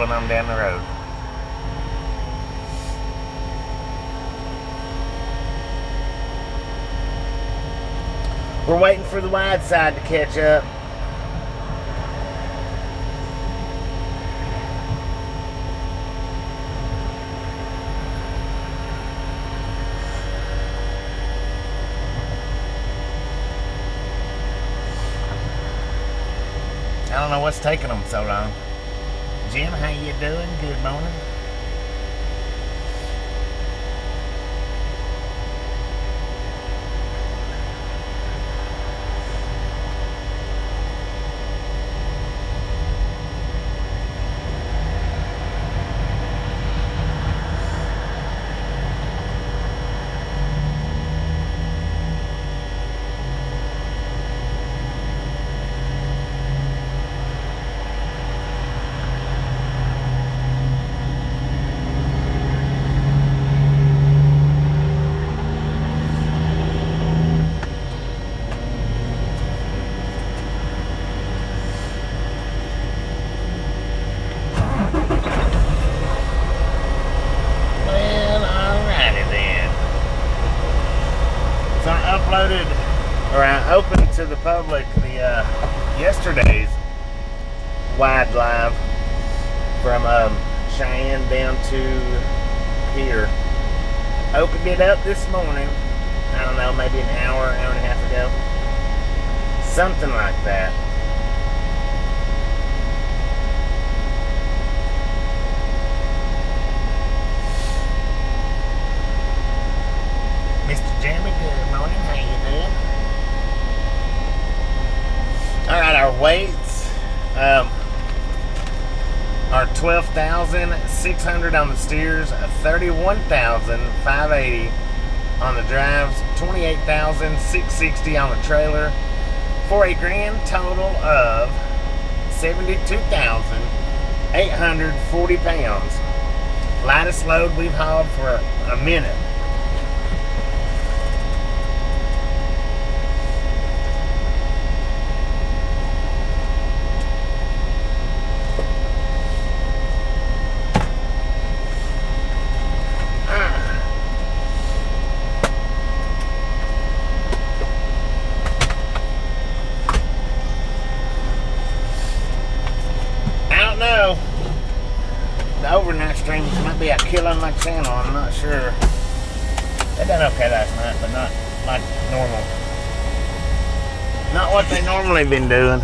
rolling on down the road. We're waiting for the wide side to catch up. I don't know what's taking them so long. Jim, how you doing? Good morning. I opened to the public the yesterday's wide live from Cheyenne down to here. Opened it up this morning. I don't know, maybe an hour and a half ago. Something like that. Mr. Jeremy, good morning. How you doing? Alright, our weights are 12,600 on the steers, 31,580 on the drives, 28,660 on the trailer, for a grand total of 72,840 pounds. Lightest load we've hauled for a minute. The overnight streams might be killing my channel, I'm not sure. They done okay last night, but not like normal. Not what they normally been doing.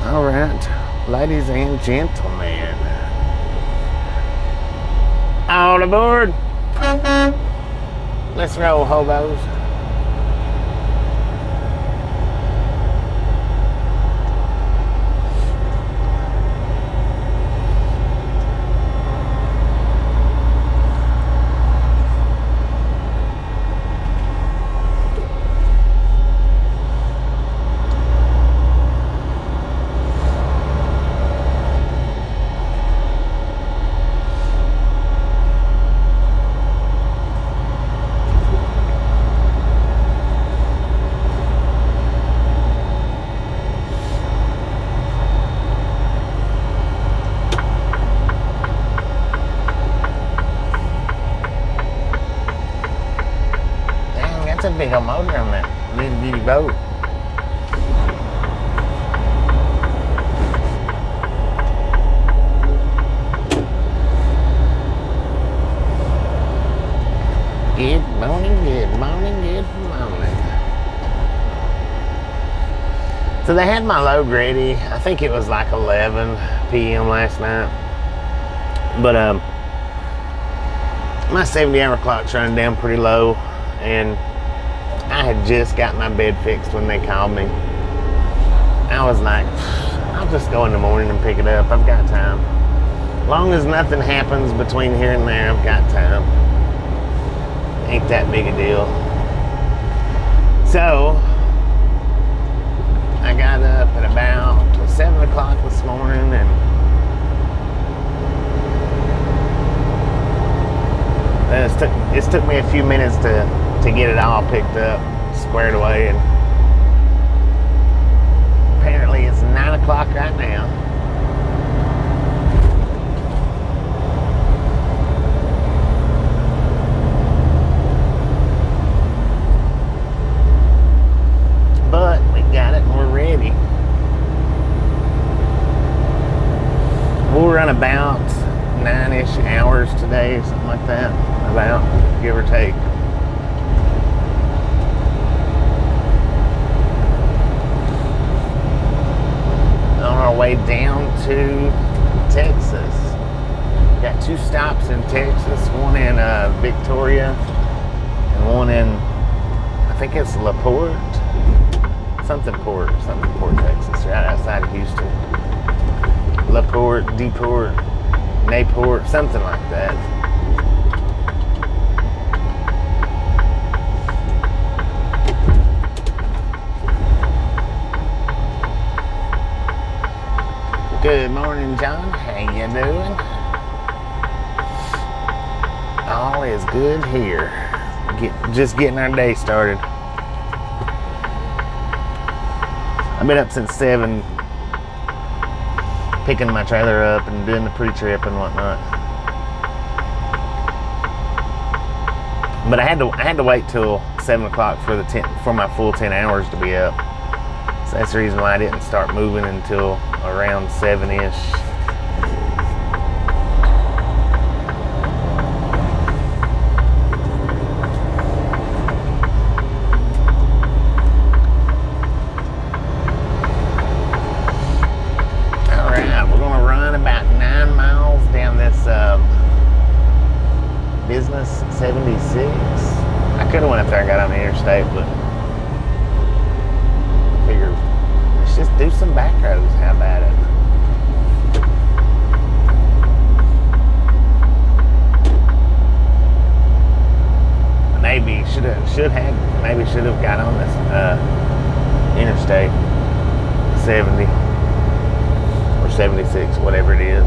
Alright, ladies and gentlemen. All aboard. Let's roll, hobos. That's a big old motor on that little bitty boat. Good morning, good morning, good morning. So they had my load ready. I think it was like 11 p.m. last night. But my 70-hour clock's running down pretty low, and I had just got my bed fixed when they called me. I was like, I'll just go in the morning and pick it up. I've got time. Long as nothing happens between here and there, I've got time. Ain't that big a deal. So I got up at about 7 o'clock this morning, and it took me a few minutes to get it all picked up, squared away, and Apparently it's 9 o'clock right now. But we got it and we're ready. We'll run about 9-ish hours today, something like that. About, give or take. On our way down to Texas. Got 2 stops in Texas, one in Victoria and one in, I think it's LaPorte, something Port, Texas, right outside of Houston. LaPorte, DePort, Nayport, something like that. Good morning, John. How you doing? All is good here. Just getting our day started. I've been up since 7, picking my trailer up and doing the pre-trip and whatnot. But I had to wait till 7 o'clock for my full 10 hours to be up. So that's the reason why I didn't start moving until around 7-ish. Alright, we're going to run about 9 miles down this Business 76. I could have went up there and got on the interstate, but I figured let's just do some back roads. How about it? Maybe should have got on this interstate 70 or 76, whatever it is.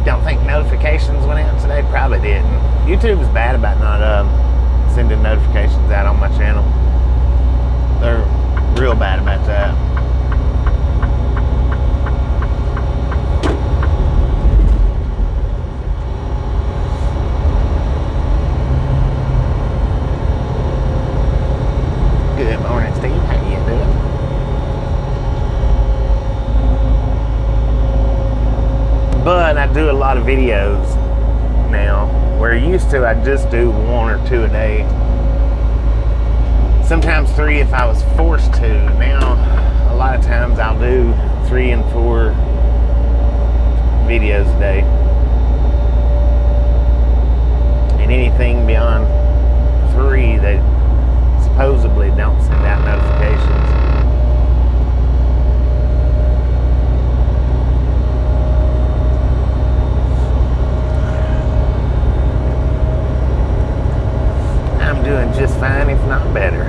Don't think notifications went out today? Probably didn't. YouTube is bad about not sending notifications out on my channel. They're real bad about that. Good morning, Steve. How you doing? But I do a lot of videos now, where used to I'd just do 1 or 2 a day. Sometimes 3 if I was forced to. Now, a lot of times I'll do 3 and 4 videos a day. And anything beyond 3 they supposedly don't send out notifications. Doing just fine, if not better.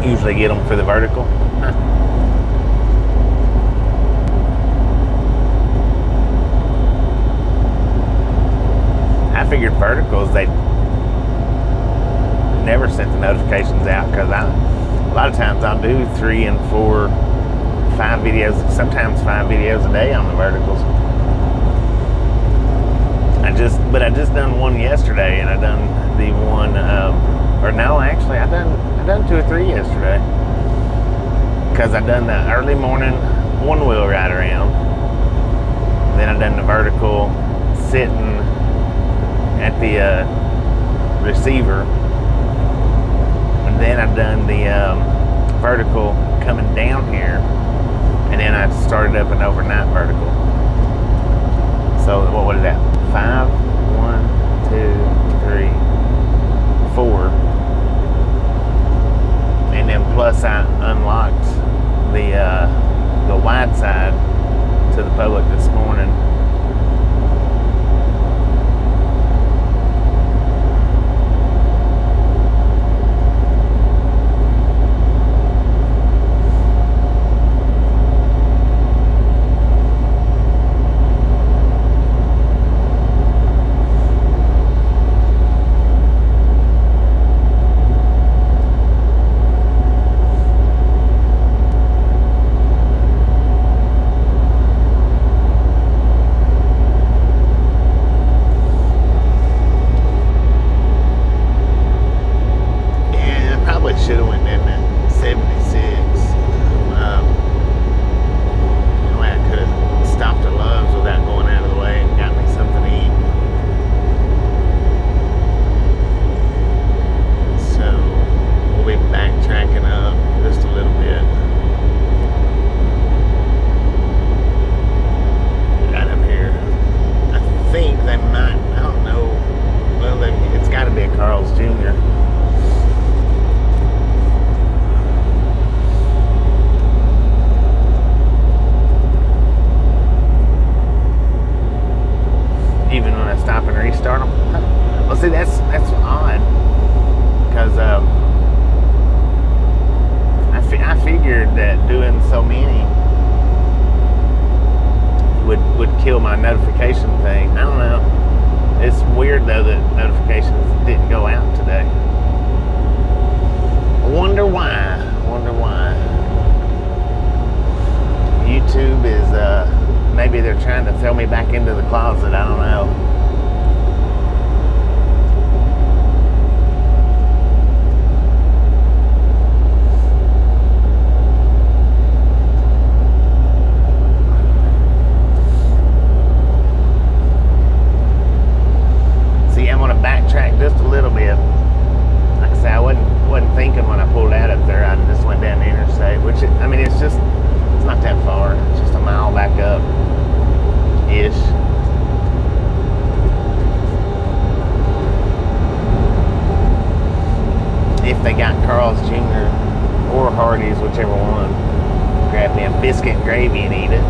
Usually get them for the vertical. I figured verticals, they never sent the notifications out, because a lot of times I'll do 3 and 4, 5 videos, sometimes 5 videos a day on the verticals. I just done one yesterday, and I done the one, or no, actually I done 2 or 3 yesterday, because I done the early morning 1-wheel ride around, then I done the vertical sitting at the receiver, and then I done the vertical coming down here, and then I started up an overnight vertical. So what was that? 5, 1, 2, 3, 4, and then plus I unlocked the wide side to the public this morning. kill my notification thing. I don't know. It's weird though that notifications didn't go out today. Wonder why. YouTube is maybe they're trying to throw me back into the closet. I don't know. Just a little bit. Like I said, I wasn't thinking when I pulled out up there. I just went down the interstate, which it's not that far. It's just a mile back up ish. If they got Carl's Jr. or Hardee's, whichever one, grab me a biscuit and gravy and eat it.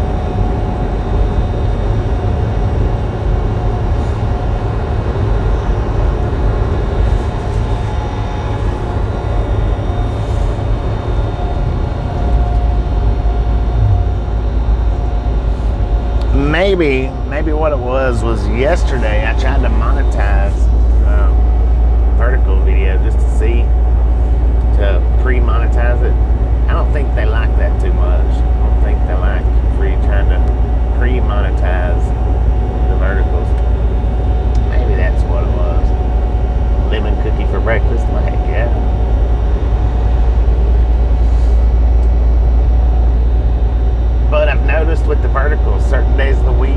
Maybe what it was yesterday I tried to monetize vertical video just to see, to pre-monetize it. I don't think they like that too much. I don't think they like trying to pre-monetize the verticals. Maybe that's what it was. Lemon cookie for breakfast? Well, heck yeah. But I've noticed with the verticals, certain days of the week,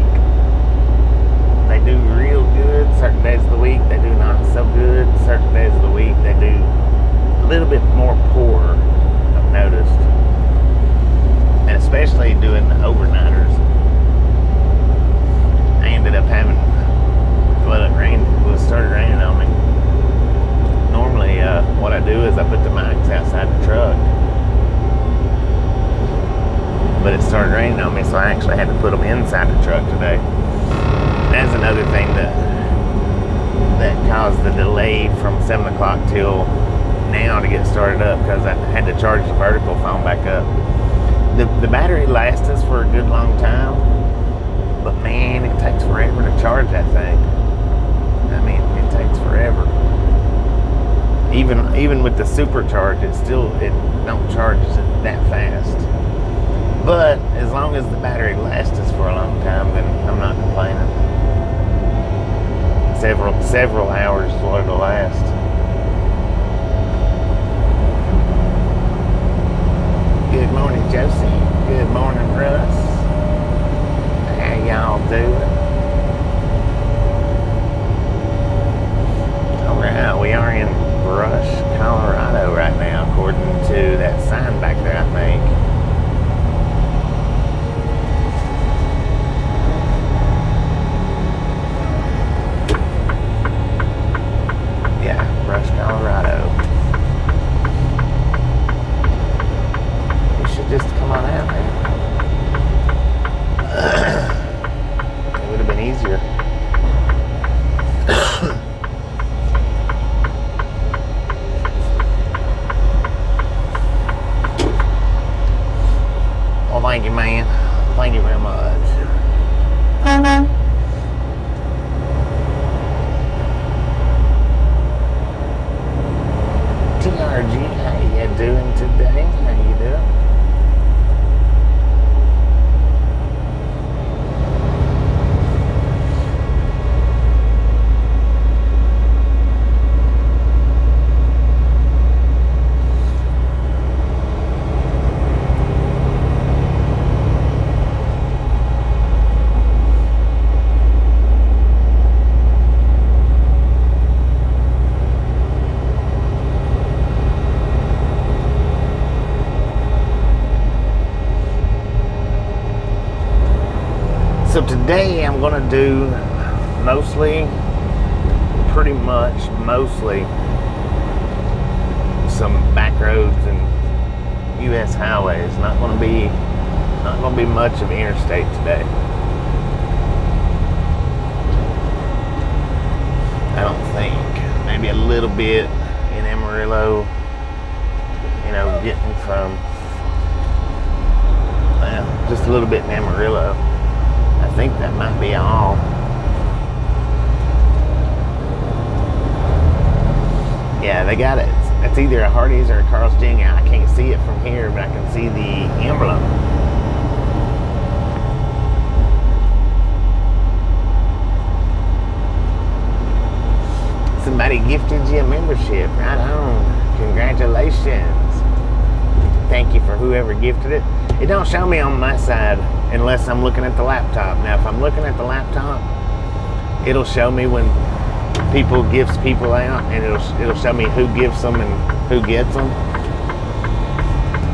they do real good. Certain days of the week, they do not so good. Certain days of the week, they do a little bit more poor, I've noticed. And especially doing the overnighters. I ended up having, it started raining on me. Normally, what I do is I put the mics outside the truck. But it started raining on me, so I actually had to put them inside the truck today. That's another thing that caused the delay from 7 o'clock till now to get started up, because I had to charge the vertical phone back up. The battery lasts us for a good long time, but man, it takes forever to charge that thing. I mean, it takes forever. Even with the supercharge, it don't charge it that fast. But as long as the battery lasts us for a long time, then I'm not complaining. Several hours is what it'll last. Good morning, Josie. Good morning, Russ. How y'all doing? Alright, we are in Brush, Colorado right now, according to that sign back there, I think. Colorado. You should just come on out, man. It would have been easier. Well, thank you, man. Thank you very much. TRG, how you doing today? How you doing? So today I'm going to do pretty much mostly some back roads and U.S. highways. Not going to be much of interstate today. I don't think. Maybe a little bit in Amarillo. Getting from just a little bit in Amarillo. I think that might be all. Yeah, they got it. It's either a Hardee's or a Carl's Jr. I can't see it from here, but I can see the emblem. Somebody gifted you a membership. Right on. Congratulations. Thank you for whoever gifted it. It don't show me on my side unless I'm looking at the laptop. Now, if I'm looking at the laptop, it'll show me when people gifts people out, and it'll show me who gives them and who gets them.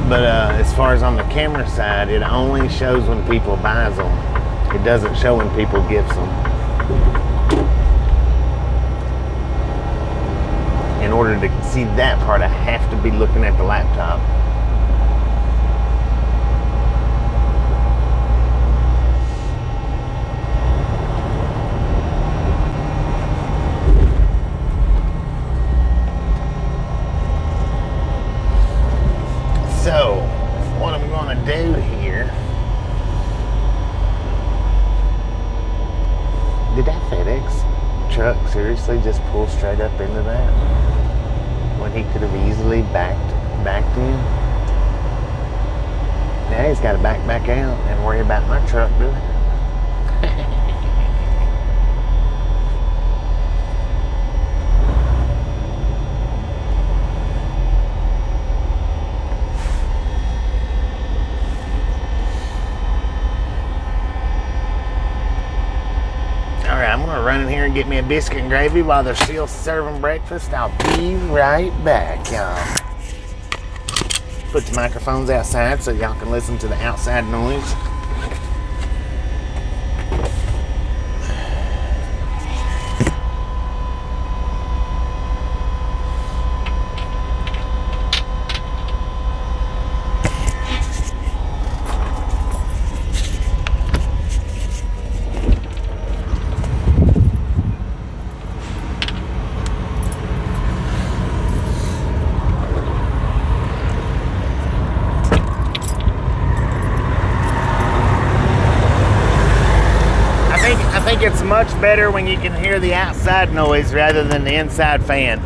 But as far as on the camera side, it only shows when people buys them. It doesn't show when people gifts them. In order to see that part, I have to be looking at the laptop. So, what I'm going to do here, did that FedEx truck seriously just pull straight up into that when he could have easily backed in? Now he's got to back out and worry about my truck doing it. I'm gonna run in here and get me a biscuit and gravy while they're still serving breakfast. I'll be right back, y'all. Put the microphones outside so y'all can listen to the outside noise. I think it's much better when you can hear the outside noise rather than the inside fan.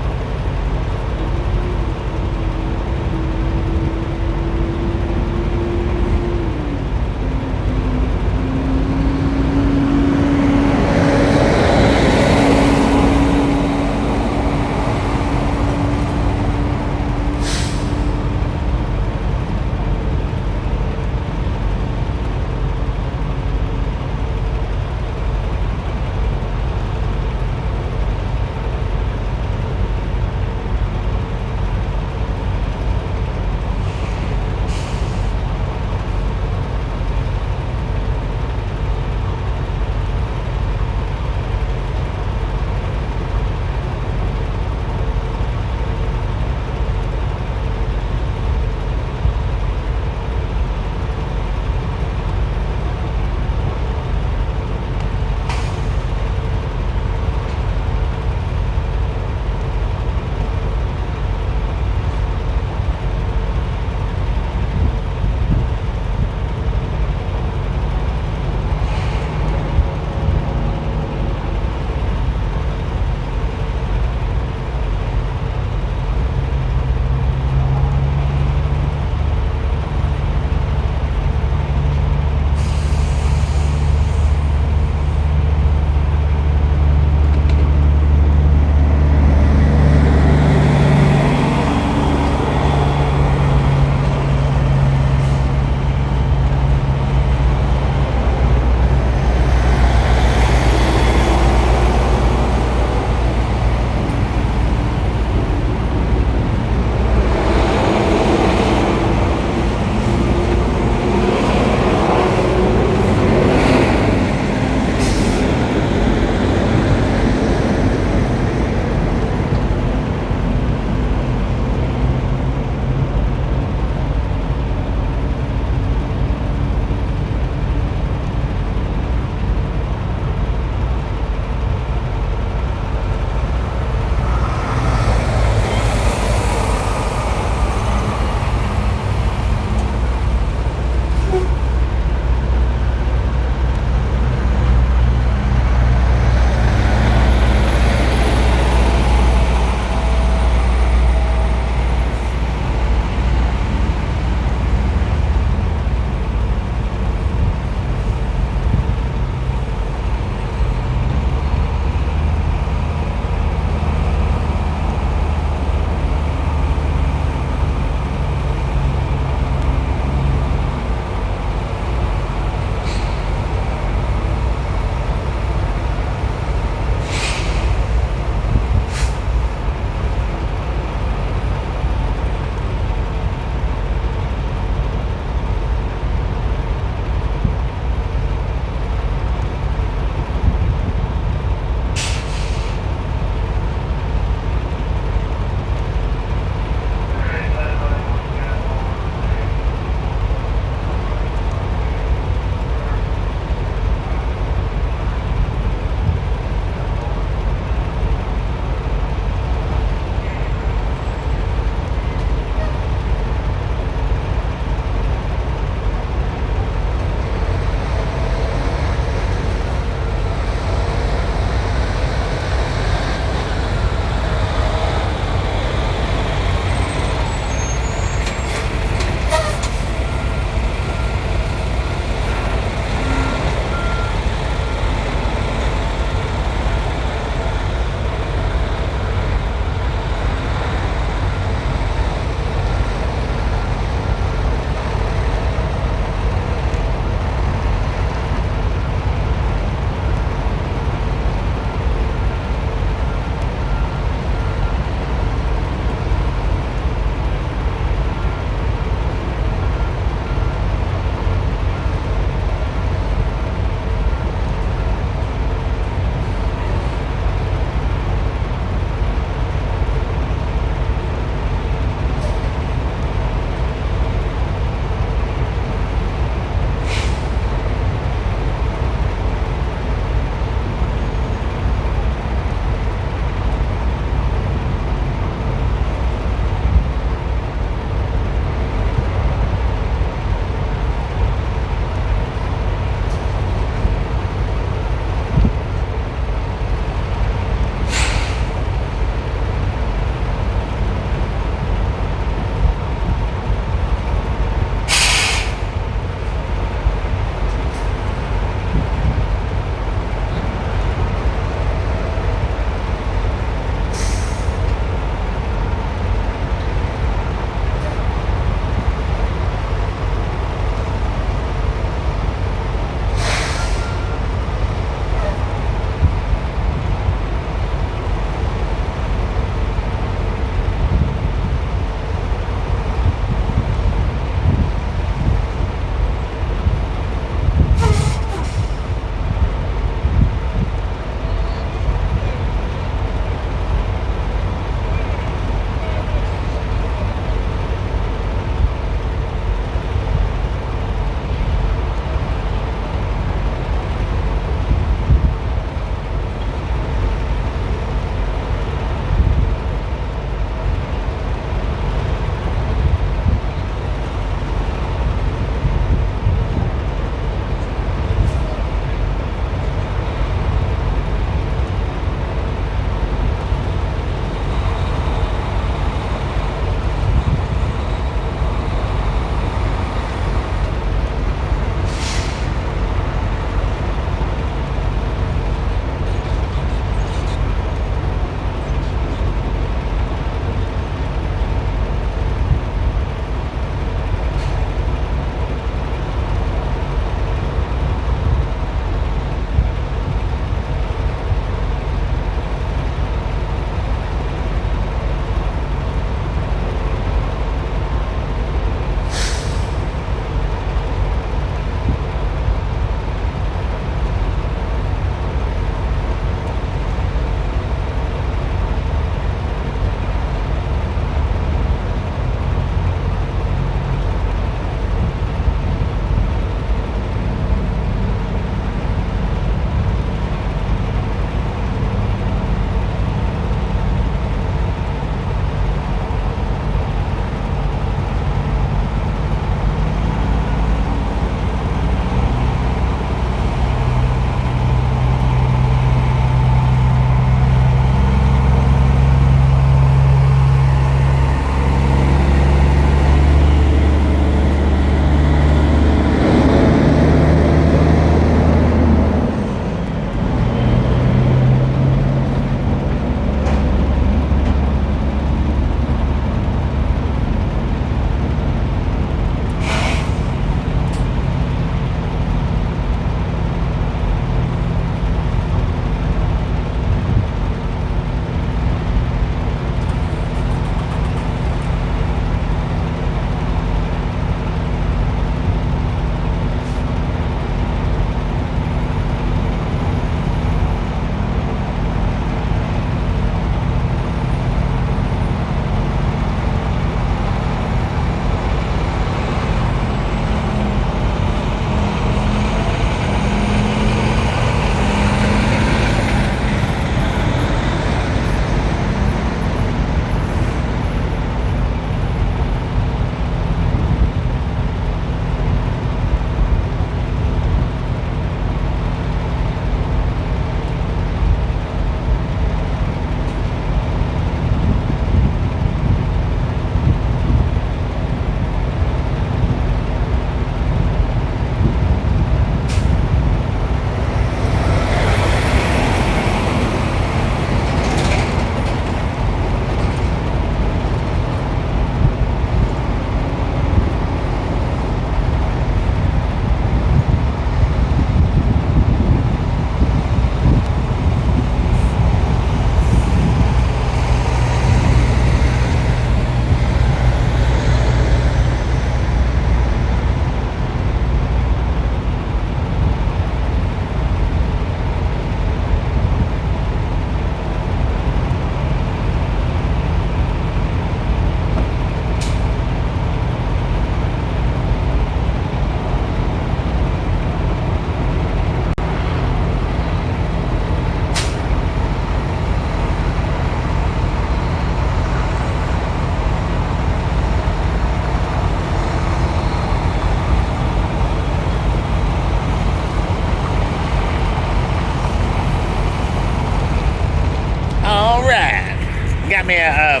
got me a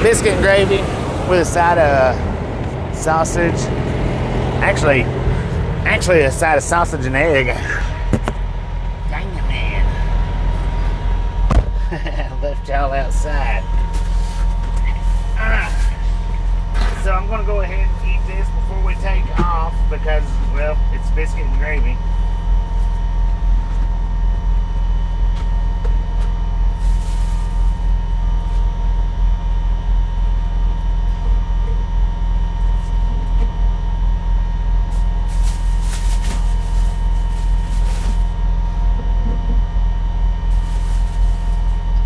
biscuit and gravy with a side of sausage. Actually a side of sausage and egg. Dang it, man. Left y'all outside. So I'm going to go ahead and eat this before we take off because, well, it's biscuit and gravy.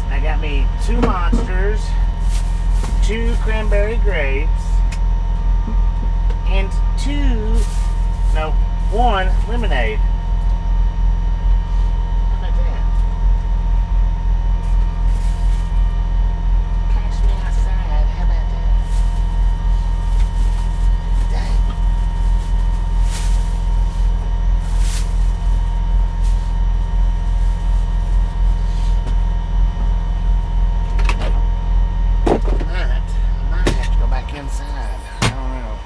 I got me 2 Monsters, 2 cranberry grapes, and 1 lemonade. How about that? Catch me outside. How about that? Dang. I might have to go back inside. I don't know.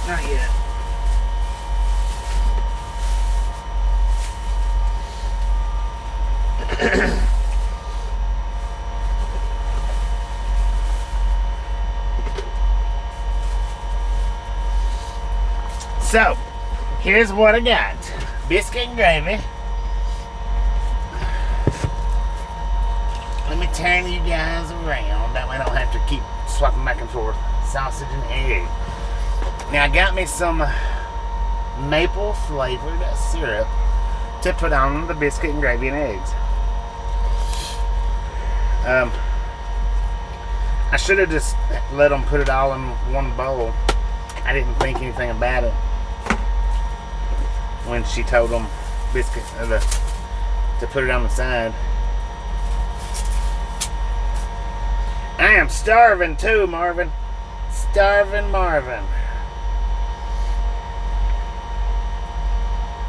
Not yet. So, here's what I got. Biscuit and gravy. Let me turn you guys around. That way I don't have to keep swapping back and forth. Sausage and egg. Now I got me some maple flavored syrup to put on the biscuit and gravy and eggs. I should have just let them put it all in one bowl. I didn't think anything about it when she told them biscuit to put it on the side. I am starving too, Marvin. Starving Marvin.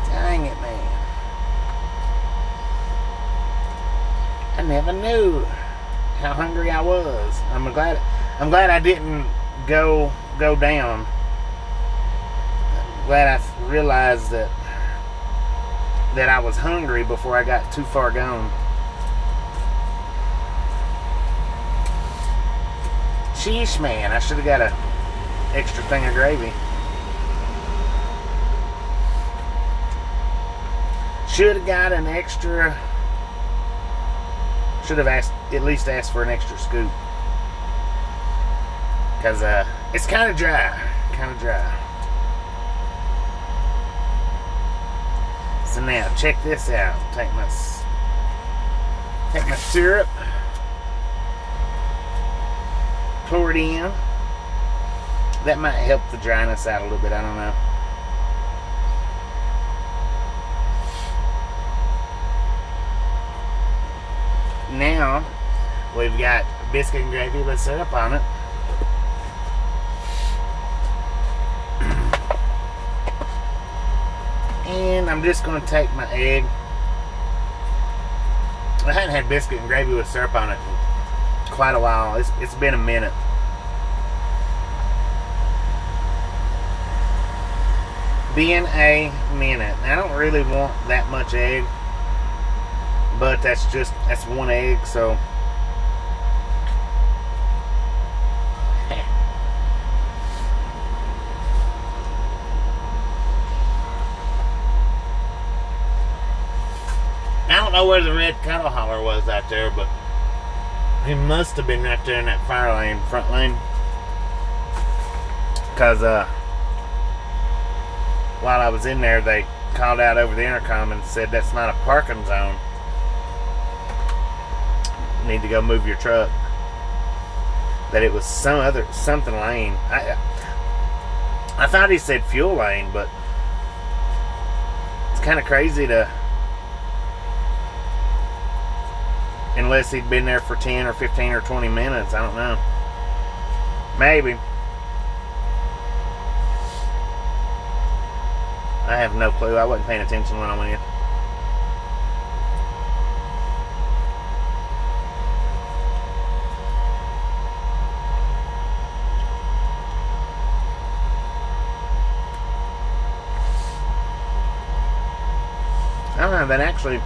Dang it, man. I never knew how hungry I was. I'm glad I didn't go down. I'm glad I realized that I was hungry before I got too far gone. Sheesh, man. I should have got an extra thing of gravy. Should have got an extra. Should have at least asked for an extra scoop. Because it's kind of dry. So now, check this out. Take my syrup. Pour it in. That might help the dryness out a little bit. I don't know. Now we've got biscuit and gravy with syrup on it. And I'm just going to take my egg. I hadn't had biscuit and gravy with syrup on it in quite a while. It's been a minute. Been a minute. I don't really want that much egg, but that's 1 egg, so I don't know where the red cattle hauler was out there, but he must have been right there in that fire lane, front lane, because while I was in there, they called out over the intercom and said that's not a parking zone. You need to go move your truck. That it was something lane. I thought he said fuel lane, but it's kind of crazy to, unless he'd been there for 10 or 15 or 20 minutes. I don't know. Maybe. I have no clue. I wasn't paying attention when I went in. I don't know, that actually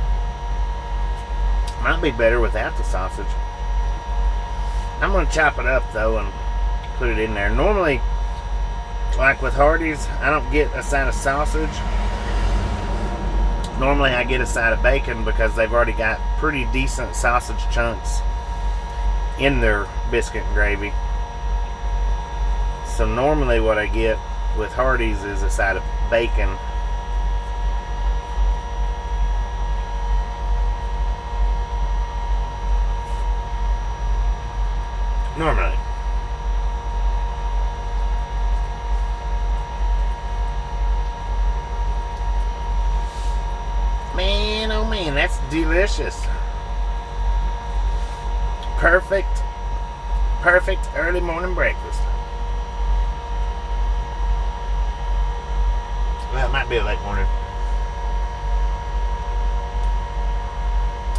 might be better without the sausage. I'm going to chop it up, though, and put it in there. Normally, like with Hardee's, I don't get a side of sausage. Normally, I get a side of bacon because they've already got pretty decent sausage chunks in their biscuit and gravy. So normally what I get with Hardee's is a side of bacon. Normally. Man, oh man, that's delicious. Perfect early morning breakfast. Well, it might be a late morning.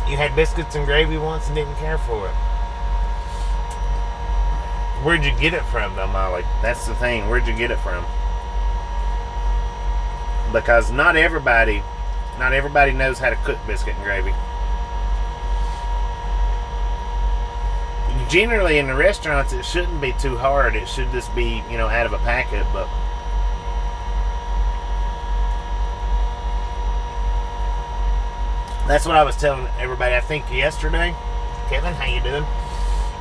You had biscuits and gravy once and didn't care for it. Where'd you get it from, though, Molly? That's the thing. Where'd you get it from? Because not everybody knows how to cook biscuit and gravy. Generally, in the restaurants, it shouldn't be too hard. It should just be, out of a packet, but that's what I was telling everybody, I think, yesterday. Kevin, how you doing?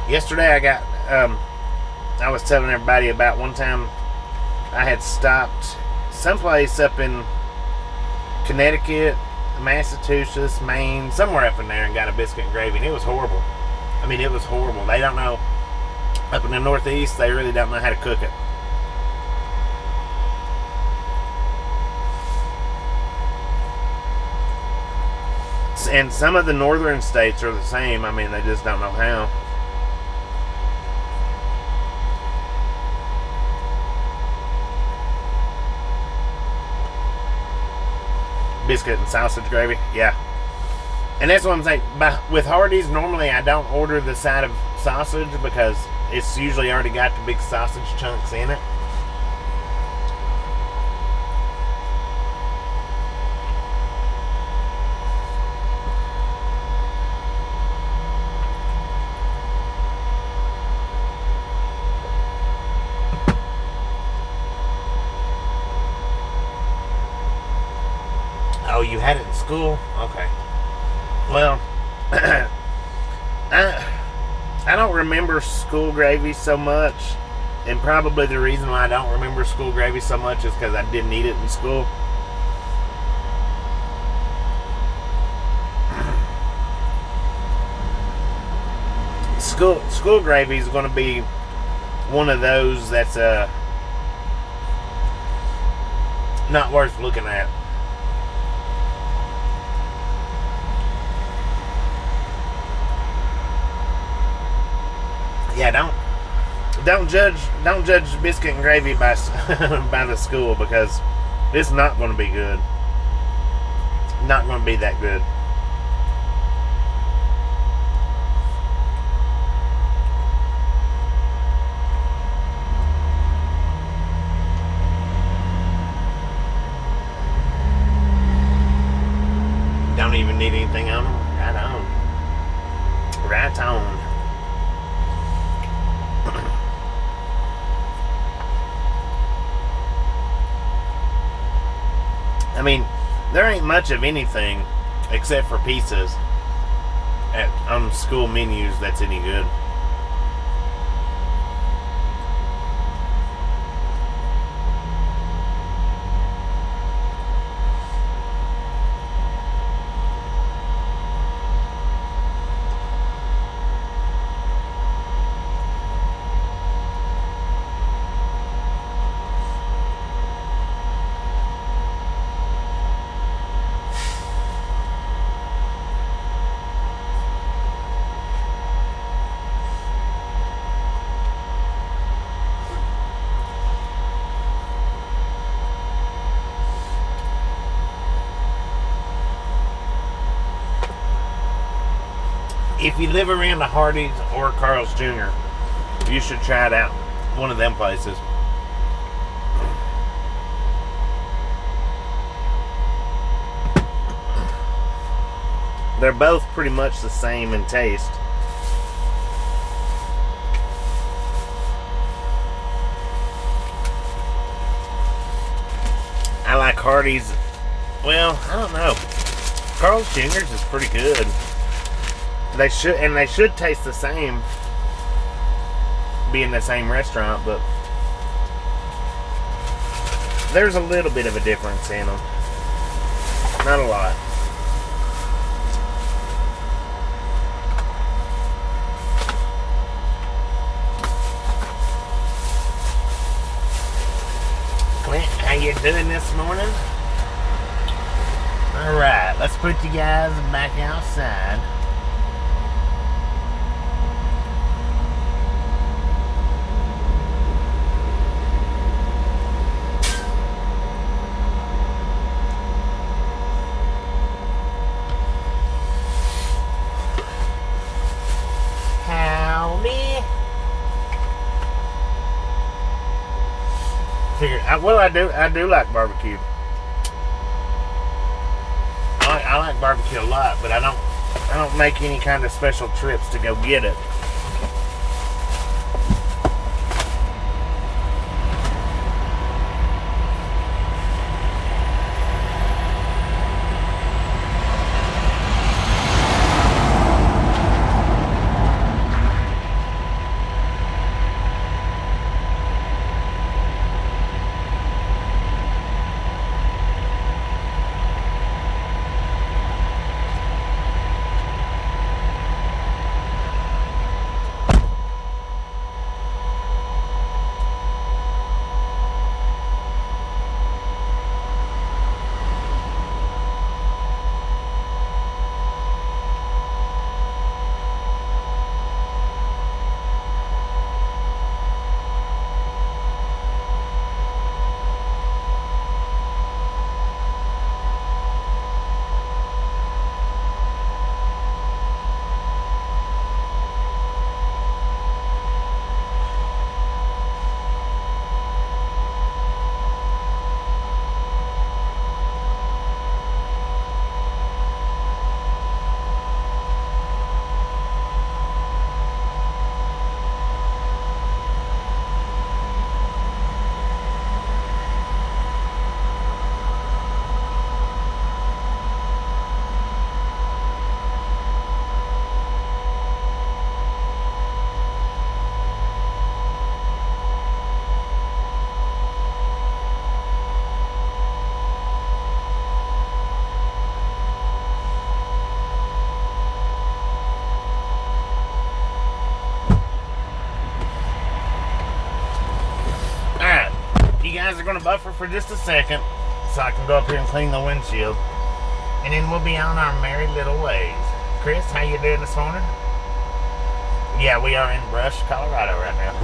Yesterday, I was telling everybody about one time I had stopped someplace up in Connecticut, Massachusetts, Maine, somewhere up in there, and got a biscuit and gravy, and it was horrible. I mean, it was horrible. They don't know, up in the Northeast, they really don't know how to cook it. And some of the northern states are the same. I mean, they just don't know how. Biscuit and sausage gravy, yeah. And that's what I'm saying. With Hardee's, normally I don't order the side of sausage because it's usually already got the big sausage chunks in it. Oh, you had it in school? Okay. Well, I don't remember school gravy so much, and probably the reason why I don't remember school gravy so much is because I didn't eat it in school. School gravy is going to be one of those that's not worth looking at. Yeah, don't judge biscuit and gravy by by the school, because it's not going to be good. Not going to be that good. Don't even need anything on them. Right on. Right on. I mean, there ain't much of anything except for pizzas on school menus that's any good. If you live around a Hardee's or Carl's Jr., you should try it out. One of them places. They're both pretty much the same in taste. I like Hardee's. Well, I don't know. Carl's Jr.'s is pretty good. They should taste the same, being the same restaurant, but there's a little bit of a difference in them. Not a lot. Clint, how you doing this morning? Alright, let's put you guys back outside. Well, I do like barbecue. I like barbecue a lot, but I don't make any kind of special trips to go get it. You guys are going to buffer for just a second so I can go up here and clean the windshield, and then we'll be on our merry little ways. Chris, how you doing this morning? Yeah, we are in Brush, Colorado right now.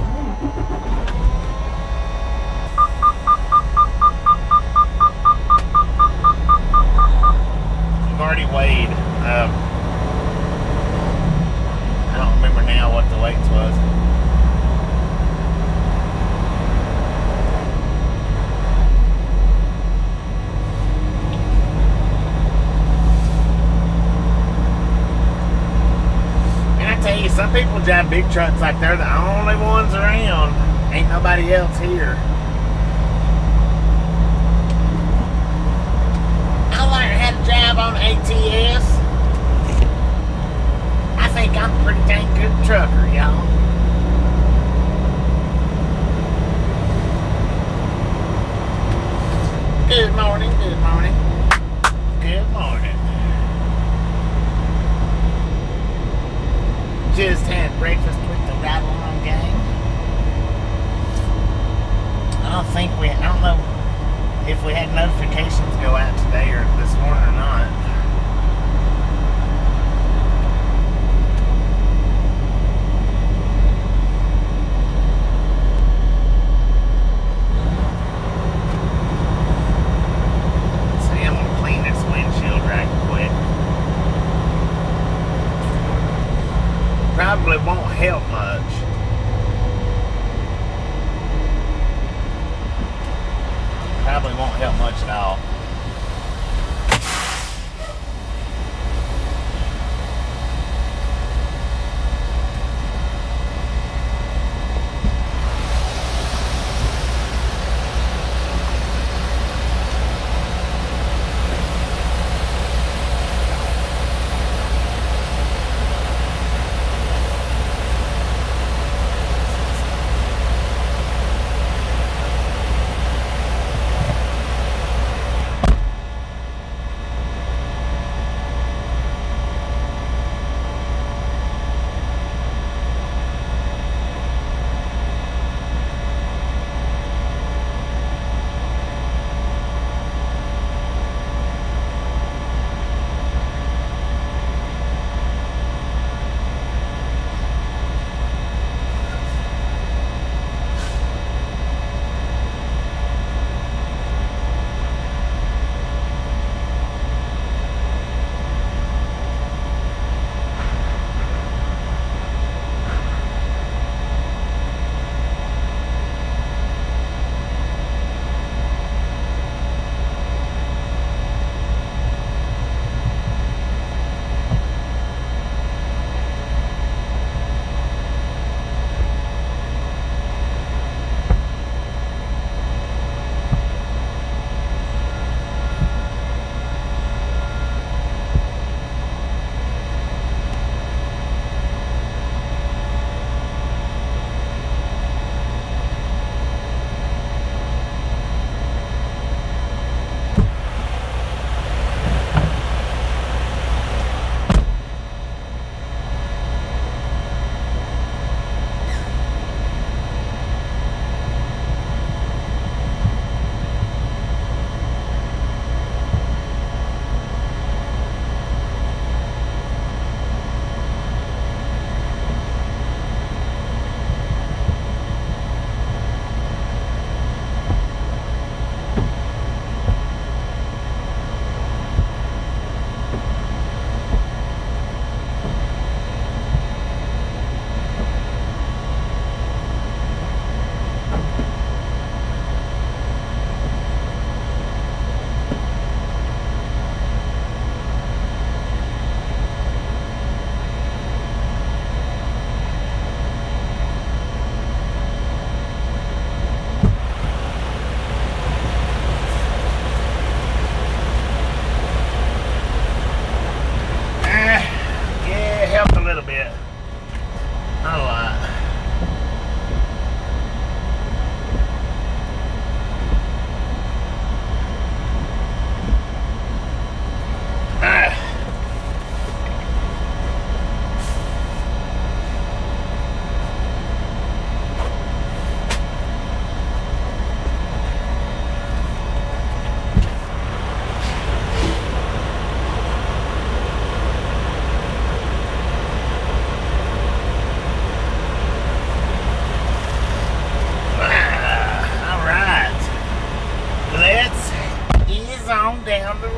I've already weighed. I don't remember now what the weights was. Some people drive big trucks like they're the only ones around. Ain't nobody else here. I learned how to drive on ATS. I think I'm a pretty dang good trucker, y'all. Good morning, good morning. Good morning. Just had breakfast with the Ride Along gang. I don't know if we had notifications go out today or this morning or not. See, I'm gonna clean this windshield right quick. Probably won't help much. Probably won't help much at all.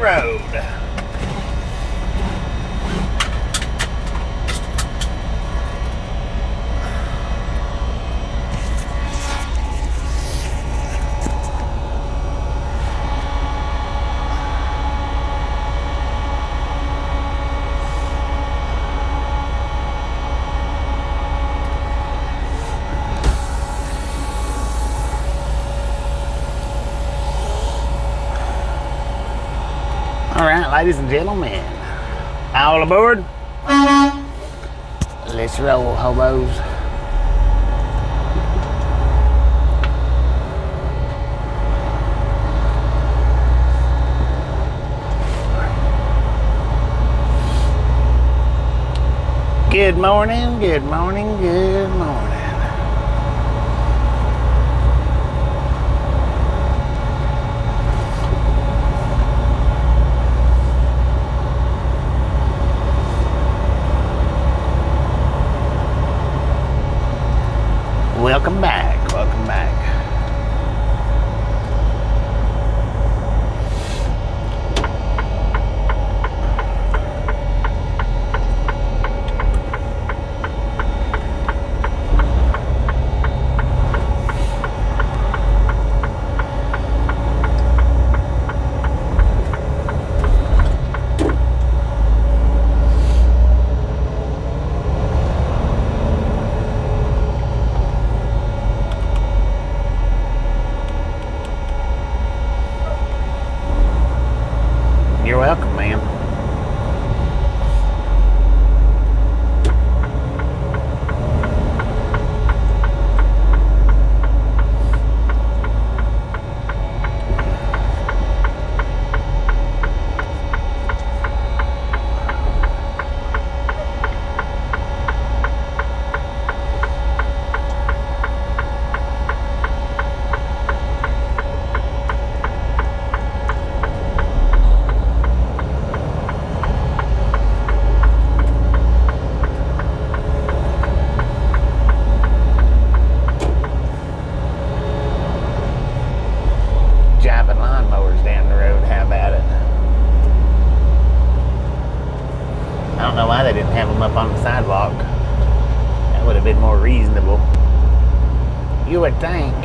road. All right, ladies and gentlemen, all aboard. Let's roll, hobos. Good morning, good morning, good morning. Welcome back, welcome back. You're welcome, ma'am. Jiving lawnmowers down the road, how about it? I don't know why they didn't have them up on the sidewalk. That would have been more reasonable. You would think.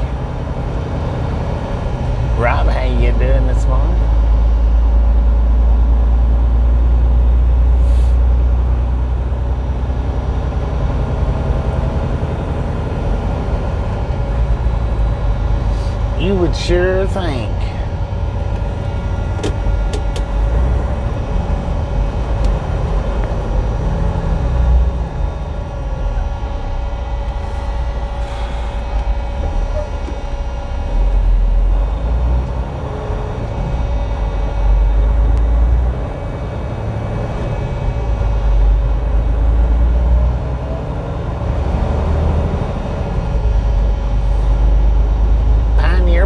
Rob, how you doing this morning? You would sure think.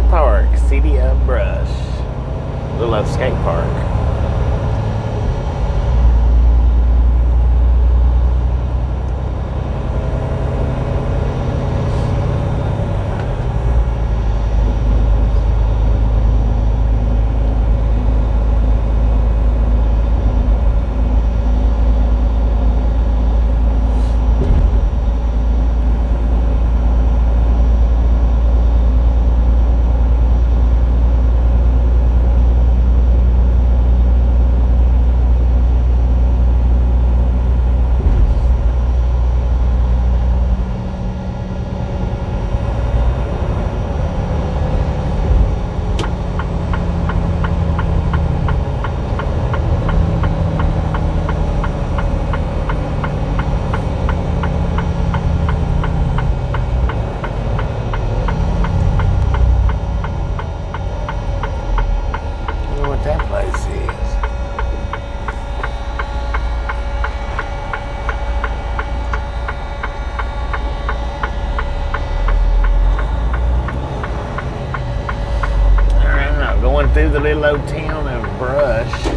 Park, City of Brush, Little Skate Park. Through the little old town of Brush.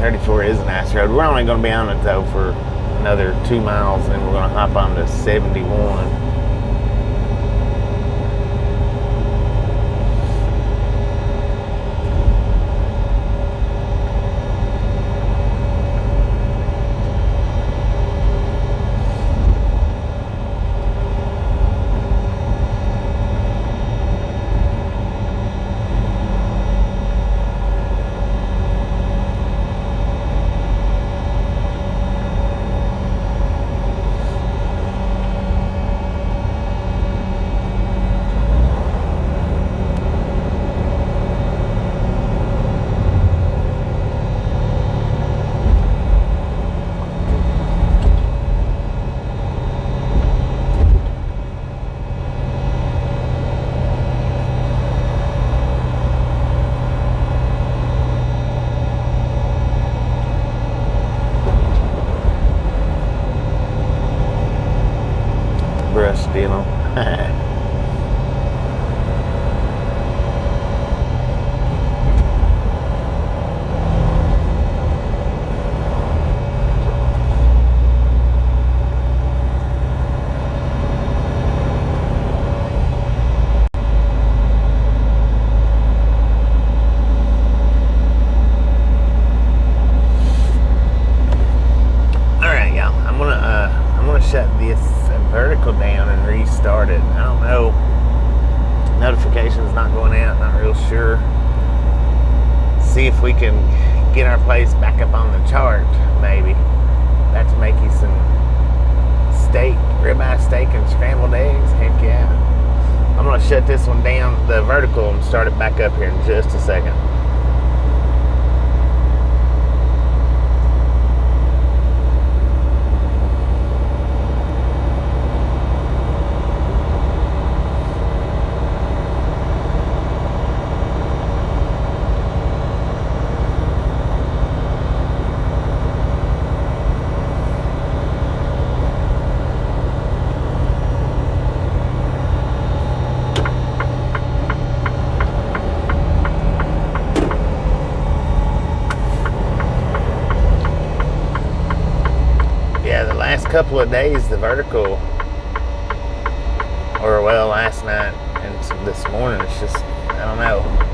34 is a nice road. We're only going to be on it though for another 2 miles, and then we're going to hop on to 71. Brush deal. Shut this vertical down and restart it. I don't know. Notifications not going out. Not real sure. See if we can get our place back up on the chart. Maybe. About to make you some steak, ribeye steak and scrambled eggs. Heck yeah. I'm gonna shut this one down, the vertical, and start it back up here in just a second. Couple of days, the vertical, or well, last night and this morning, it's just, I don't know.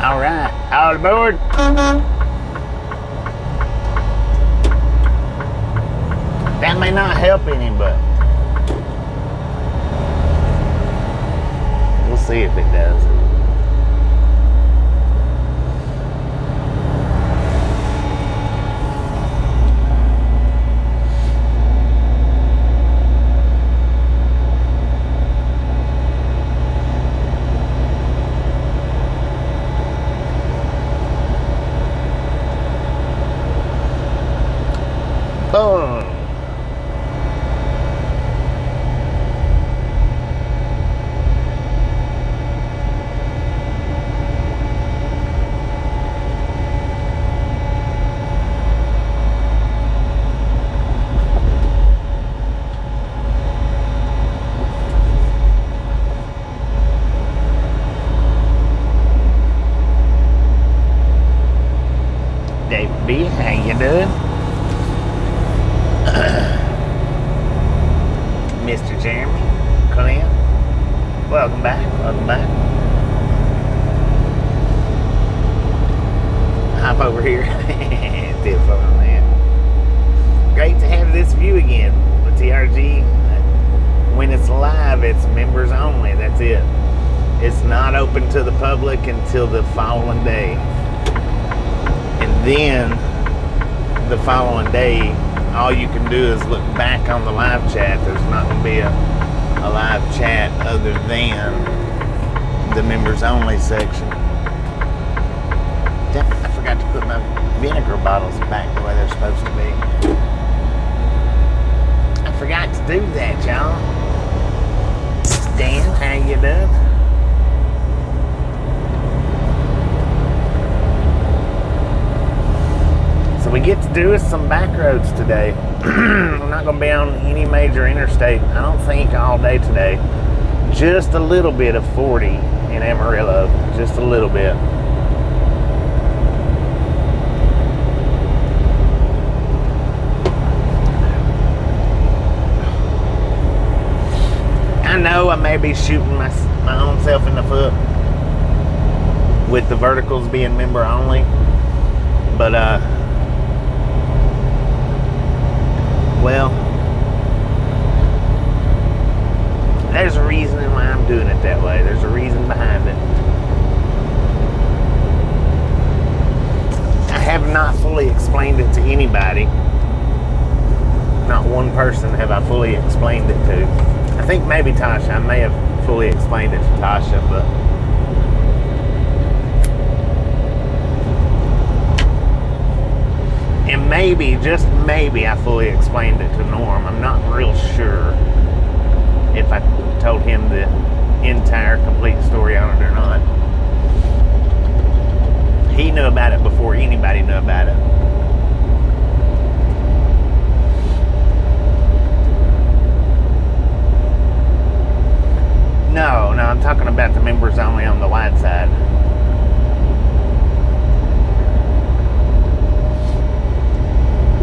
All right, all aboard. That may not help any, but we'll see if it does. Boom. David B, how you doing? Mr. Jeremy, Clint, welcome back, welcome back. Hop over here, still fun on that. Great to have this view again with TRG. When it's live, it's members only. That's it. It's not open to the public until the following day. And then the following day, all you can do is look back on the live chat. There's not going to be a live chat other than the members only section. Damn, I forgot to put my vinegar bottles back the way they're supposed to be. I forgot to do that, y'all. Dan, how you doing? So we get to do some back roads today. We're not going to be on any major interstate, I don't think, all day today. Just a little bit of 40 in Amarillo. Just a little bit. I know I may be shooting my own self in the foot with the verticals being member only, but well, there's a reason why I'm doing it that way. There's a reason behind it. I have not fully explained it to anybody. Not one person have I fully explained it to. I think maybe Tasha. I may have fully explained it to Tasha, but and maybe, just maybe, I fully explained it to Norm. I'm not real sure if I told him the entire complete story on it or not. He knew about it before anybody knew about it. No, I'm talking about the members only on the wide side.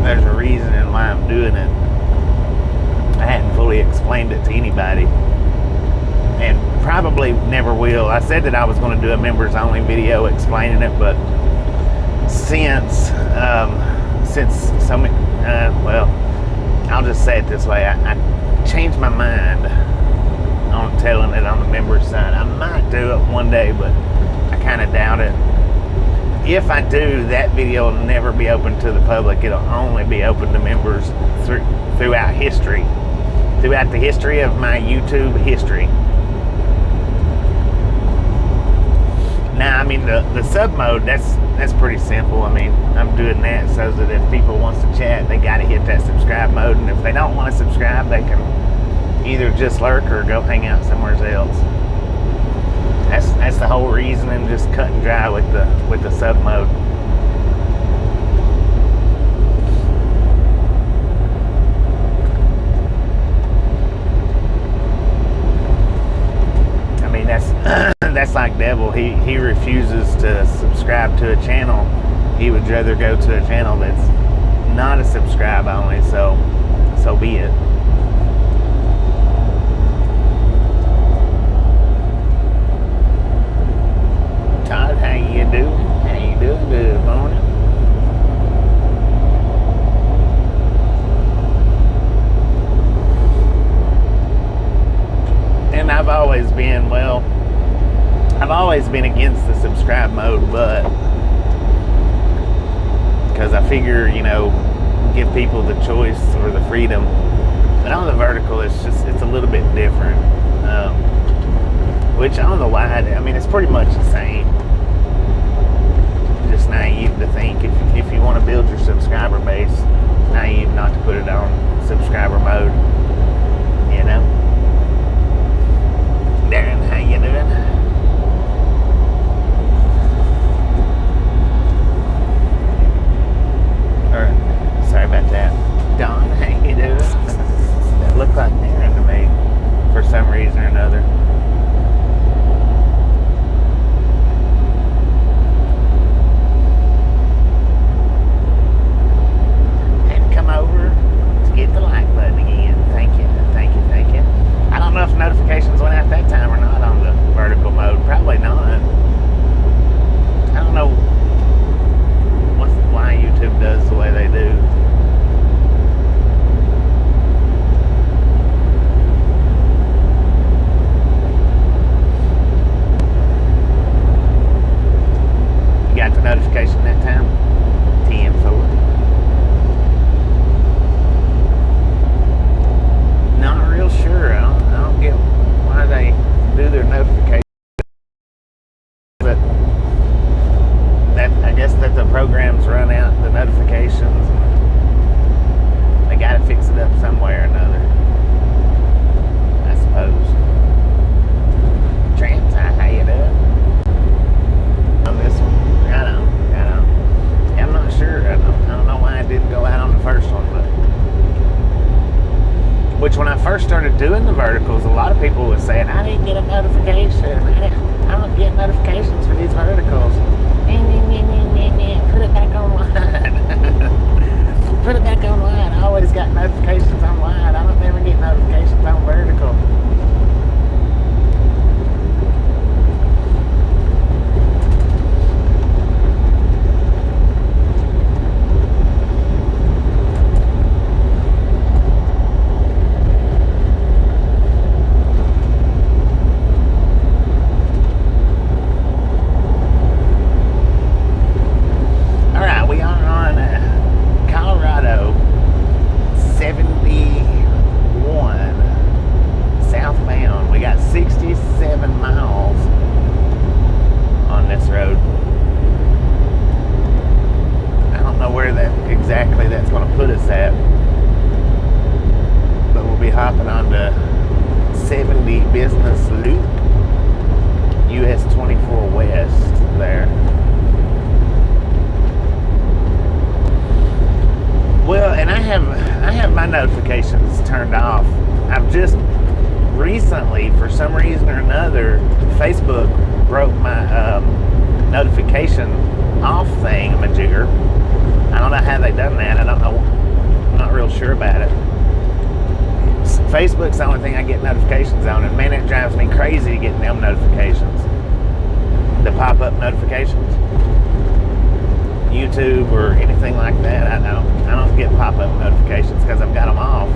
There's a reason and why I'm doing it. I hadn't fully explained it to anybody, and probably never will. I said that I was going to do a members only video explaining it, but since so many, well, I'll just say it this way. I changed my mind on telling it on the members side. I might do it one day, but I kind of doubt it. If I do, that video will never be open to the public. It'll only be open to members throughout history. Throughout the history of my YouTube history. Now, I mean, the sub mode, that's pretty simple. I mean, I'm doing that so that if people wants to chat, they got to hit that subscribe mode. And if they don't want to subscribe, they can either just lurk or go hang out somewhere else. That's the whole reason, and just cut and dry with the sub mode. I mean, that's like Devil. He refuses to subscribe to a channel. He would rather go to a channel that's not a subscribe only. So be it. Todd, how you doing? How you doing? Good morning. And I've always been against the subscribe mode, but because I figure, give people the choice or the freedom. But on the vertical, it's a little bit different. Which on the wide, I mean, it's pretty much the same. Just naive to think if you want to build your subscriber base, it's naive not to put it on subscriber mode. Darren, how you doing? Sorry about that. Don, how you doing? That looked like Darren to me for some reason or another. And come over to get the like button again. Thank you. I don't know if notifications went out that time or not. started doing the verticals, a lot of people were saying, I didn't get a notification. I don't get notifications for these verticals. Put it back online. Put it back online. I always got notifications online. I don't never get notifications on vertical. Notifications turned off. I've just recently, for some reason or another, Facebook broke my notification off thingamajigger. I don't know how they done that. I don't know. I'm not real sure about it. Facebook's the only thing I get notifications on, and man, it drives me crazy getting them notifications. The pop-up notifications. YouTube or anything like that, I don't get pop-up notifications because I've got them off.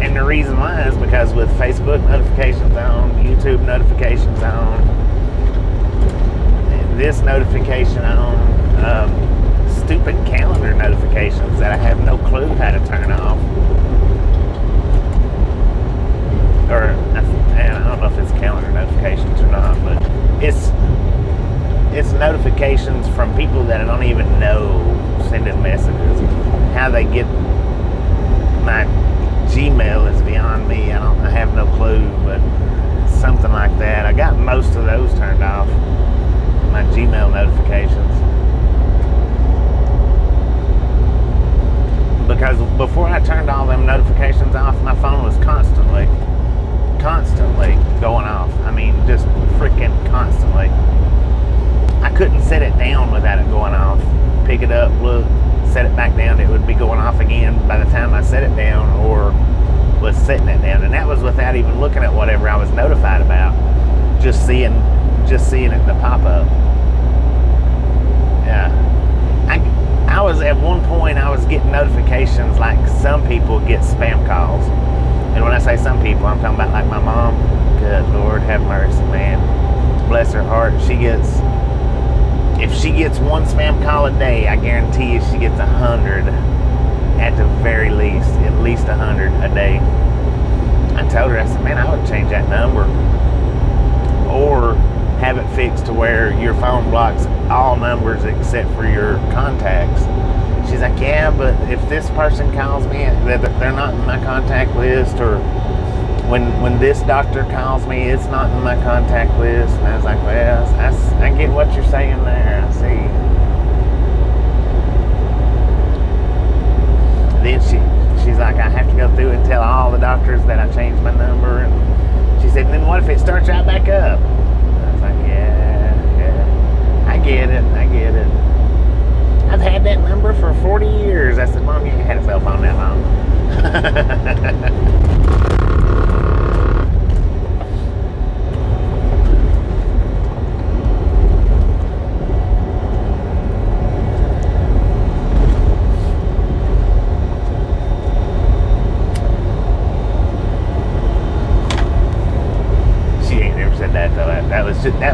And the reason why is because with Facebook notifications on, YouTube notifications on, this notification on, stupid calendar notifications that I have no clue how to turn off. Or I don't know if it's calendar notifications or not, but it's notifications from people that I don't even know sending messages. How they get my Gmail is beyond me. I have no clue, but something like that. I got most of those turned off, my Gmail notifications. Because before I turned all them notifications off, my phone was constantly going off. I mean, just freaking constantly. I couldn't set it down without it going off. Pick it up, look, set it back down, it would be going off again by the time I set it down or was setting it down. And that was without even looking at whatever I was notified about. Just seeing it in the pop-up. Yeah. I was at one point, I was getting notifications like some people get spam calls. And when I say some people, I'm talking about like my mom. Good Lord, have mercy, man. Bless her heart. If she gets one spam call a day, I guarantee you she gets 100 at the very least. At least 100 a day. I told her, I said, man, I would change that number. Or have it fixed to where your phone blocks all numbers except for your contacts. She's like, yeah, but if this person calls me, they're not in my contact list, or when this doctor calls me, it's not in my contact list. And I was like, well, I get what you're saying there. I see. Then she's like, I have to go through and tell all the doctors that I changed my number. And she said, and then what if it starts right back up? And I was like, yeah, I get it. I've had that number for 40 years. I said, Mom, you ain't had a cell phone that long. She ain't never said that though. That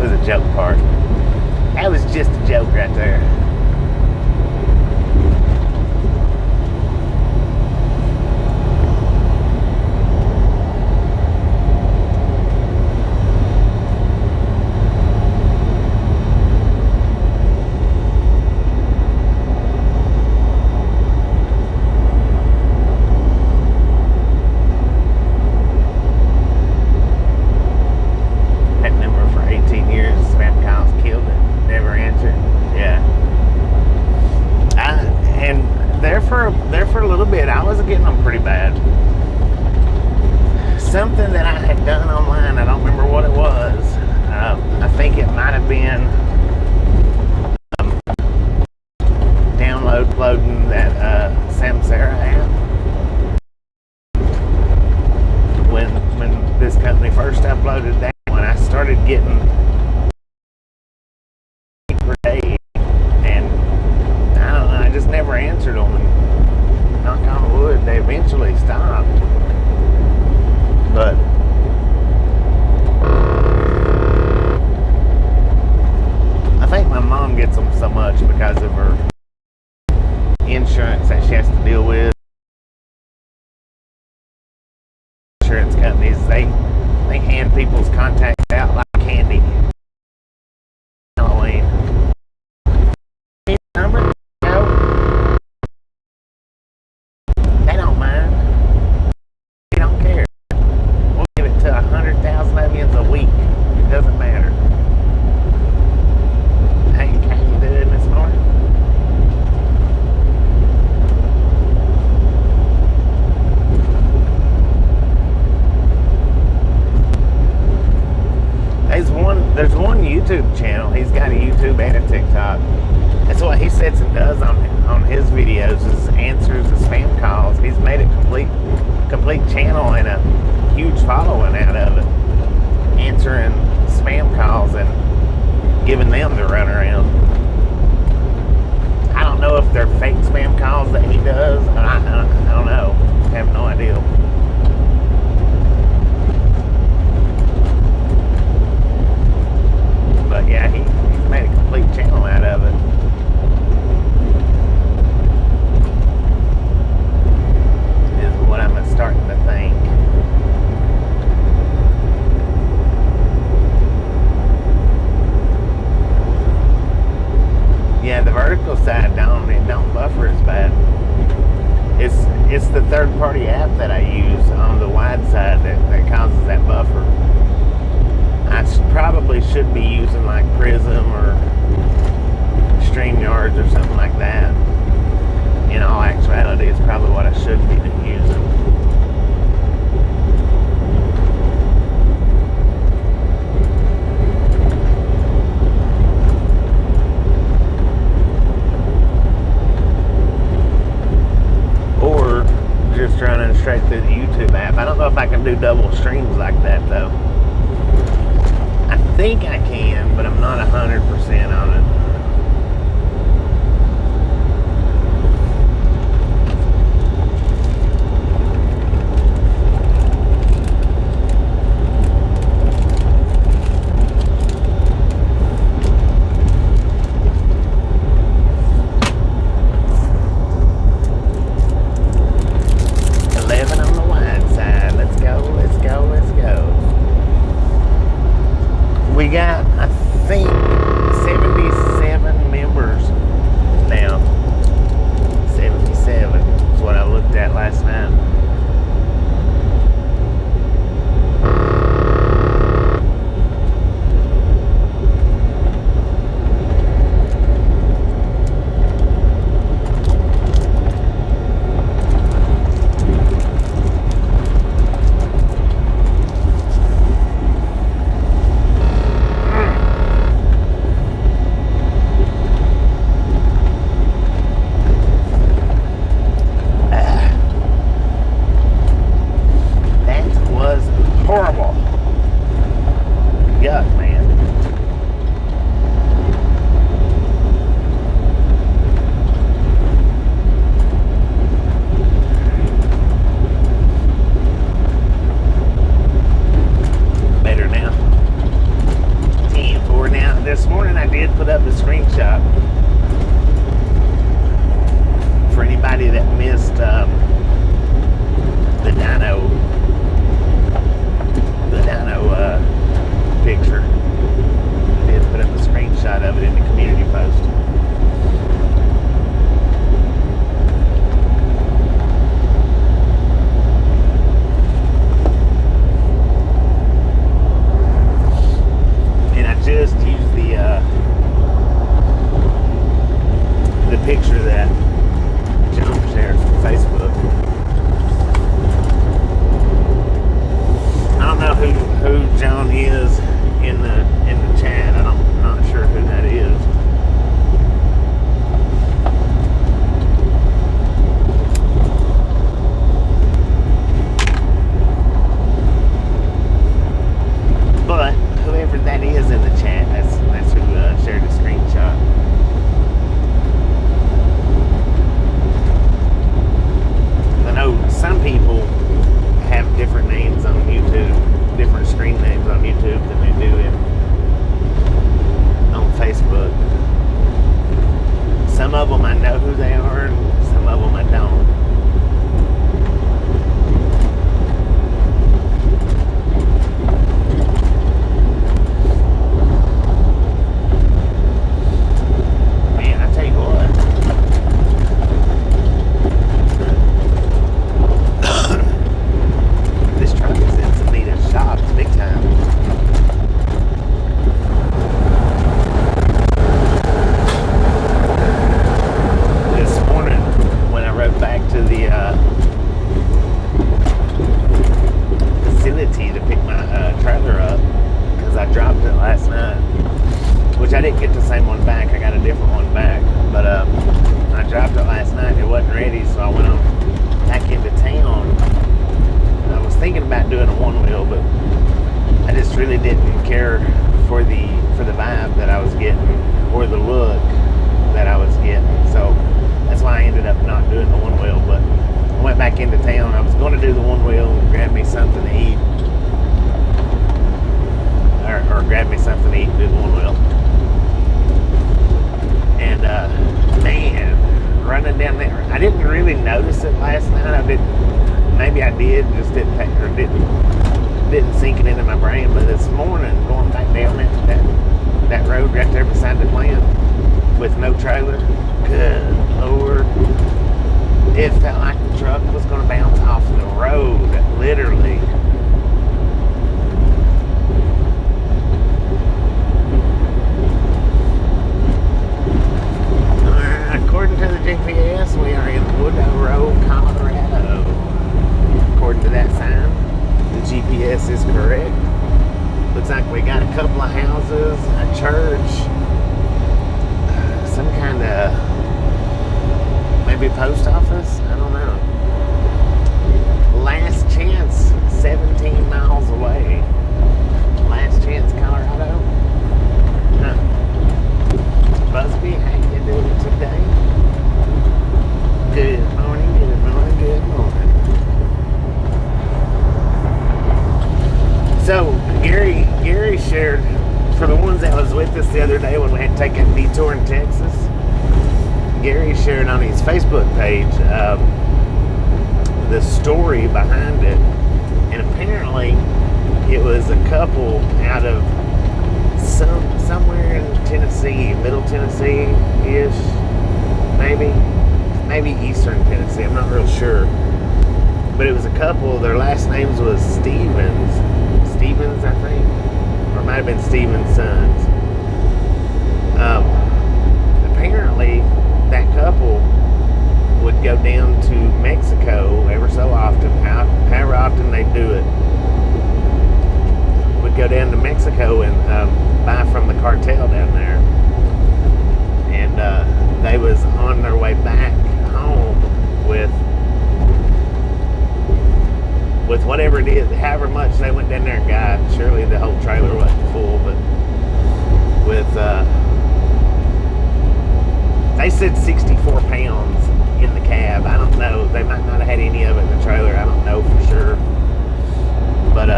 was a joke part. That was just a joke right there. That number for 18 years, spam calls killed it. Never answered. Yeah. getting per day, and I don't know, I just never answered them, and knock on wood, they eventually stopped. But I think my mom gets them so much because of her insurance that she has to deal with. Insurance companies, they hand people's contacts out like candy. Halloween. Number? No. They don't mind. They don't care. We'll give it to 100,000 onions a week. It doesn't matter. Hey, how you doing this morning? There's one YouTube channel. He's got a YouTube and a TikTok. That's what he sits and does on his videos, is answers the spam calls. He's made a complete channel and a huge following out of it, answering spam calls and giving them the runaround. I don't know if they're fake spam calls that he does. I don't know. I have no idea. But yeah, he's made a complete channel out of it. Is what I'm starting to think. Yeah, the vertical side don't buffer as bad. It's the third party app that I use on the wide side that causes that buffer. I probably should be using like Prism or StreamYards or something like that. In all actuality, it's probably what I should be using. Or just running straight through the YouTube app. I don't know if I can do double streams like that though. I think I can, but I'm not 100% on it. We got, I think, 77 members now. 77 is what I looked at last night. Horrible. Yuck, man. Better now. 10-4 now. This morning I did put up the screenshot for anybody that missed the dyno picture. I did put up a screenshot of it in the community post. And I just used the picture that John shared from Facebook. I don't know who John is in the chat. I'm not sure who that is. But whoever whoever that is in the chat, that's who shared the screenshot. I know some people have different names on YouTube, different screen names on YouTube than they do on Facebook. Some of them I know who they are, and some of them I don't. Man, I tell you what. This truck is in some neat shops, big time. Back to the facility to pick my trailer up because I dropped it last night, which I didn't get the same one back. I got a different one back, but I dropped it last night. It wasn't ready, so I went on back into town. I was thinking about doing a one wheel, but I just really didn't care for the vibe that I was getting or the look that I was getting. So that's why I ended up not doing the one wheel, but I went back into town. I was going to do the one wheel and grab me something to eat. Or grab me something to eat and do the one wheel. And, man, running down there, I didn't really notice it last night. Maybe I did, just didn't sink it into my brain. But this morning, going back down that road right there beside the plant with no trailer, good Lord, it felt like the truck was going to bounce off the road, literally. According to the GPS, we are in Woodrow Road, Colorado. According to that sign, the GPS is correct. Looks like we got a couple of houses, a church, some kind of maybe post office, I don't know. Last Chance, 17 miles away. Last Chance, Colorado. Busby, how you doing today? Good morning, good morning, good morning. So Gary shared, for the ones that was with us the other day when we had to take a detour in Texas, Gary shared on his Facebook page the story behind it, and apparently it was a couple out of somewhere in Tennessee, Middle Tennessee-ish, maybe Eastern Tennessee, I'm not real sure, but it was a couple. Their last names was Stevens, I think, or it might have been Stevens' sons. Apparently that couple would go down to Mexico ever so often, however often they do it, would go down to Mexico and buy from the cartel down there. And they was on their way back home with whatever it is, however much they went down there and got. Surely the whole trailer wasn't full, but with they said 64 pounds in the cab. I don't know. They might not have had any of it in the trailer. I don't know for sure. But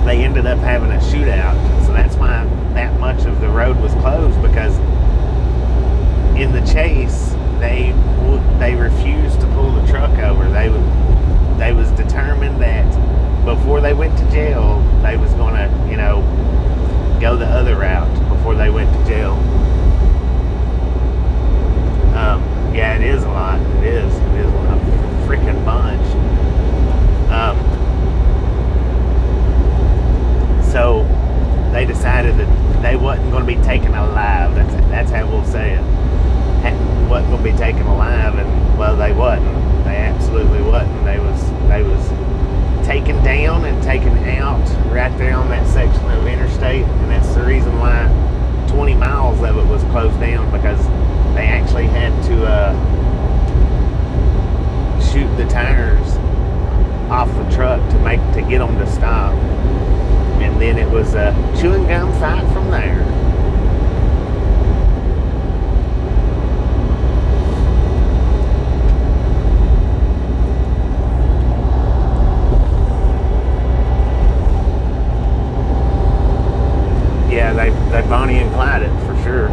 they ended up having a shootout. So that's why that much of the road was closed, because in the chase, they refused to pull the truck over. They was determined that before they went to jail, they was going to, go the other route before they went to jail. Yeah, it is a lot. It is a freaking bunch. So they decided that they wasn't going to be taken alive. That's how we'll say it. Wasn't going to be taken alive, and well, they wasn't. They absolutely wasn't. They was taken down and taken out right there on that section of interstate, and that's the reason why 20 miles of it was closed down, because they actually had to shoot the tires off the truck to get them to stop. And then it was a chewing gum fight from there. Yeah, they Bonnie and Clyde it for sure.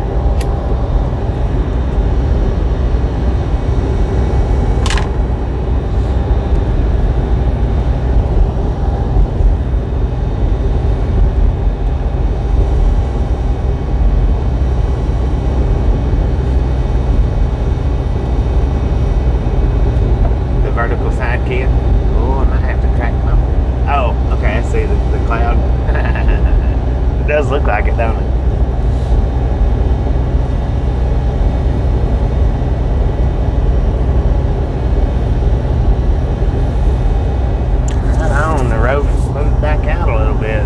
Does look like it, don't it? Right on, the road moved back out a little bit.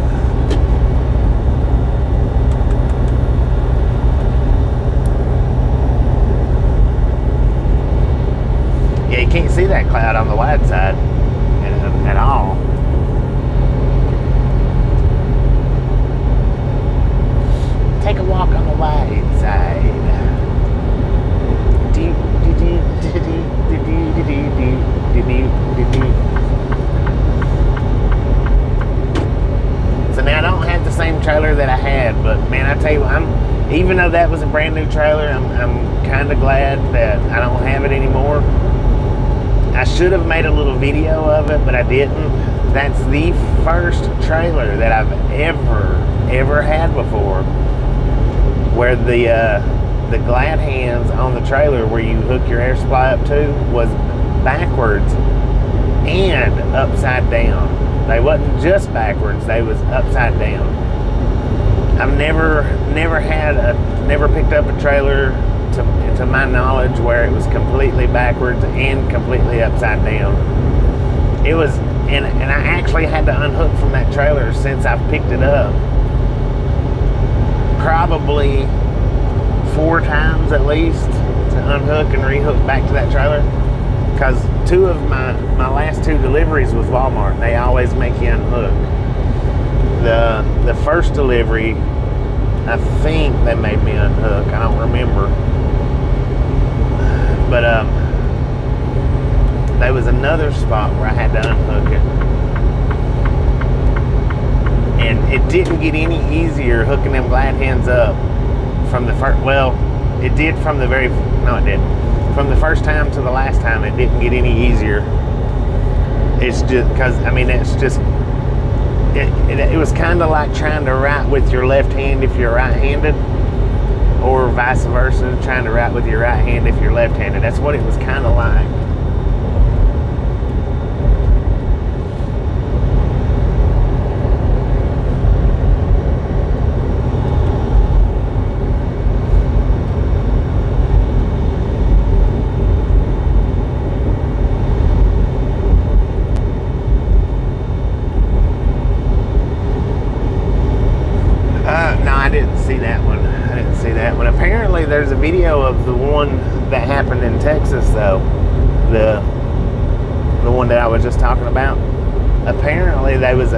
Yeah, you can't see that cloud on the wide side at all. Take a walk on the wide side. So now I don't have the same trailer that I had, but man, I tell you, even though that was a brand new trailer, I'm kind of glad that I don't have it anymore. I should have made a little video of it, but I didn't. That's the first trailer that I've ever had before, where the glad hands on the trailer where you hook your air supply up to was backwards and upside down. They wasn't just backwards, they was upside down. I've never picked up a trailer to my knowledge where it was completely backwards and completely upside down. It was, and I actually had to unhook from that trailer since I've picked it up probably 4 times at least to unhook and rehook back to that trailer, because 2 of my last 2 deliveries was Walmart. They always make you unhook. The first delivery, I think they made me unhook. I don't remember, but there was another spot where I had to unhook it, and it didn't get any easier hooking them glad hands up from the first. Well, it did from the very. No, it didn't. From the first time to the last time, it didn't get any easier. It's just because it's just it was kind of like trying to write with your left hand if you're right-handed, or vice versa, trying to write with your right hand if you're left-handed. That's what it was kind of like. Apparently there's a video of the one that happened in Texas, though, the one that I was just talking about. Apparently there was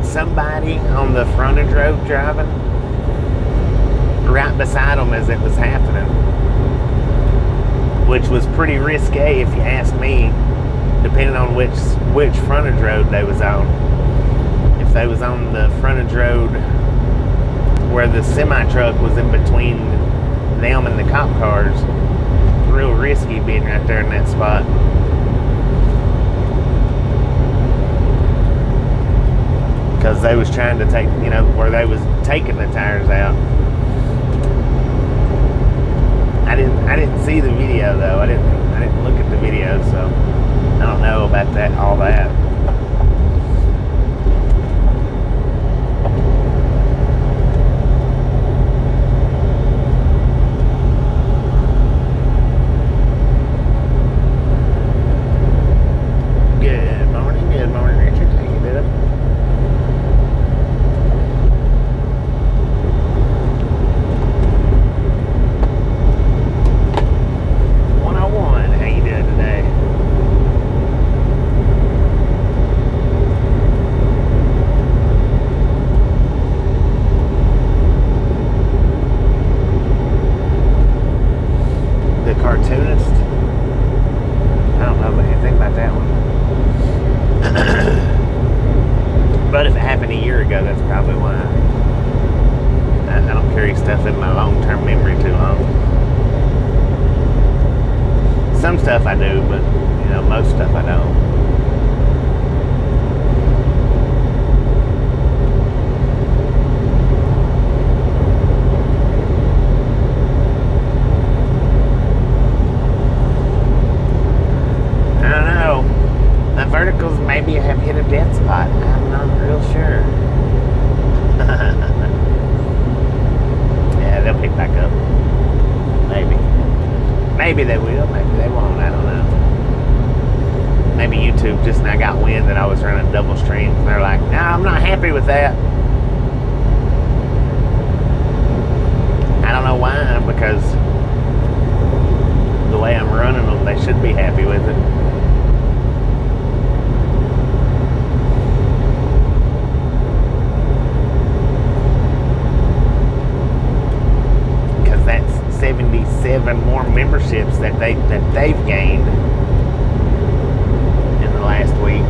somebody on the frontage road driving right beside them as it was happening, which was pretty risque if you ask me, depending on which frontage road they was on. If they was on the frontage road where the semi-truck was in between them and the cop cars, real risky being right there in that spot. Because they was trying to take, where they was taking the tires out. I didn't see the video though. I didn't look at the video, so I don't know about all that. I don't carry stuff in my long-term memory too long. Some stuff I do, but most stuff I don't. Verticals maybe have hit a dead spot. I'm not real sure. Yeah, they'll pick back up. Maybe. Maybe they will. Maybe they won't. I don't know. Maybe YouTube just now got wind that I was running double streams. And they're like, no, I'm not happy with that. I don't know why, because the way I'm running them, they should be happy with it. Because that's 77 more memberships that they've gained in the last week.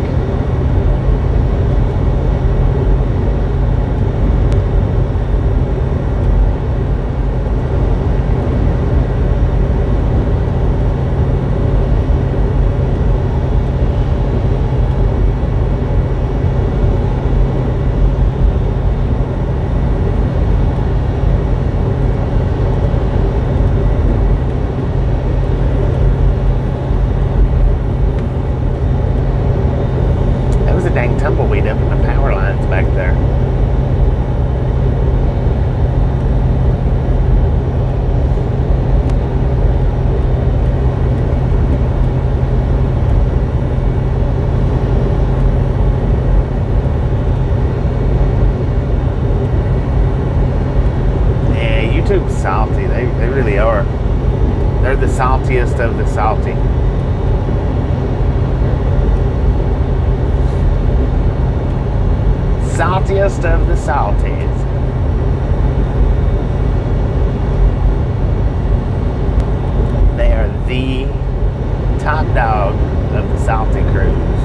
Tumbleweed up in the power lines back there. Yeah, YouTube's salty. They really are. They're the saltiest of the salty. Saltiest of the salties. They are the top dog of the salty cruise.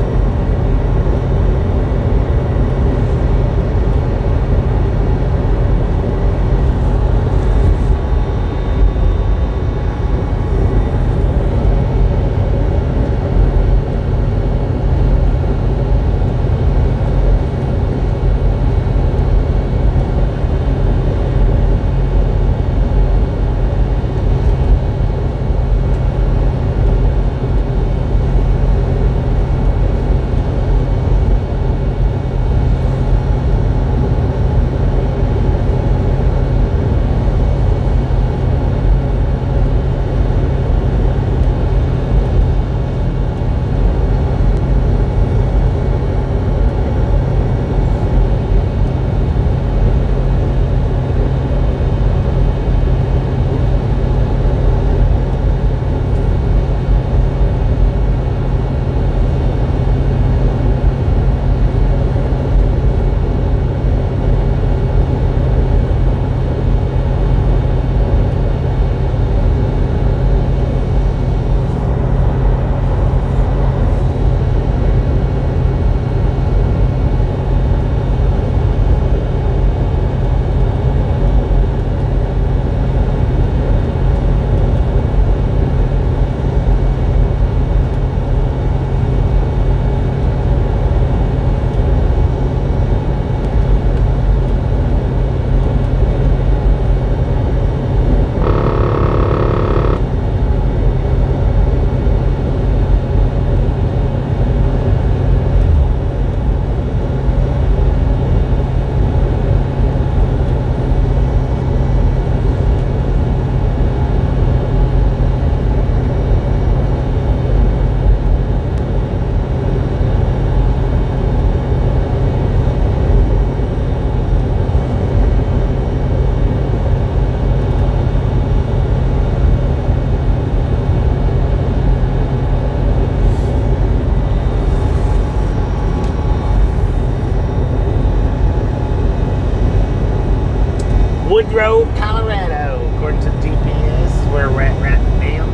Woodrow, Colorado, according to GPS, where we're at right now.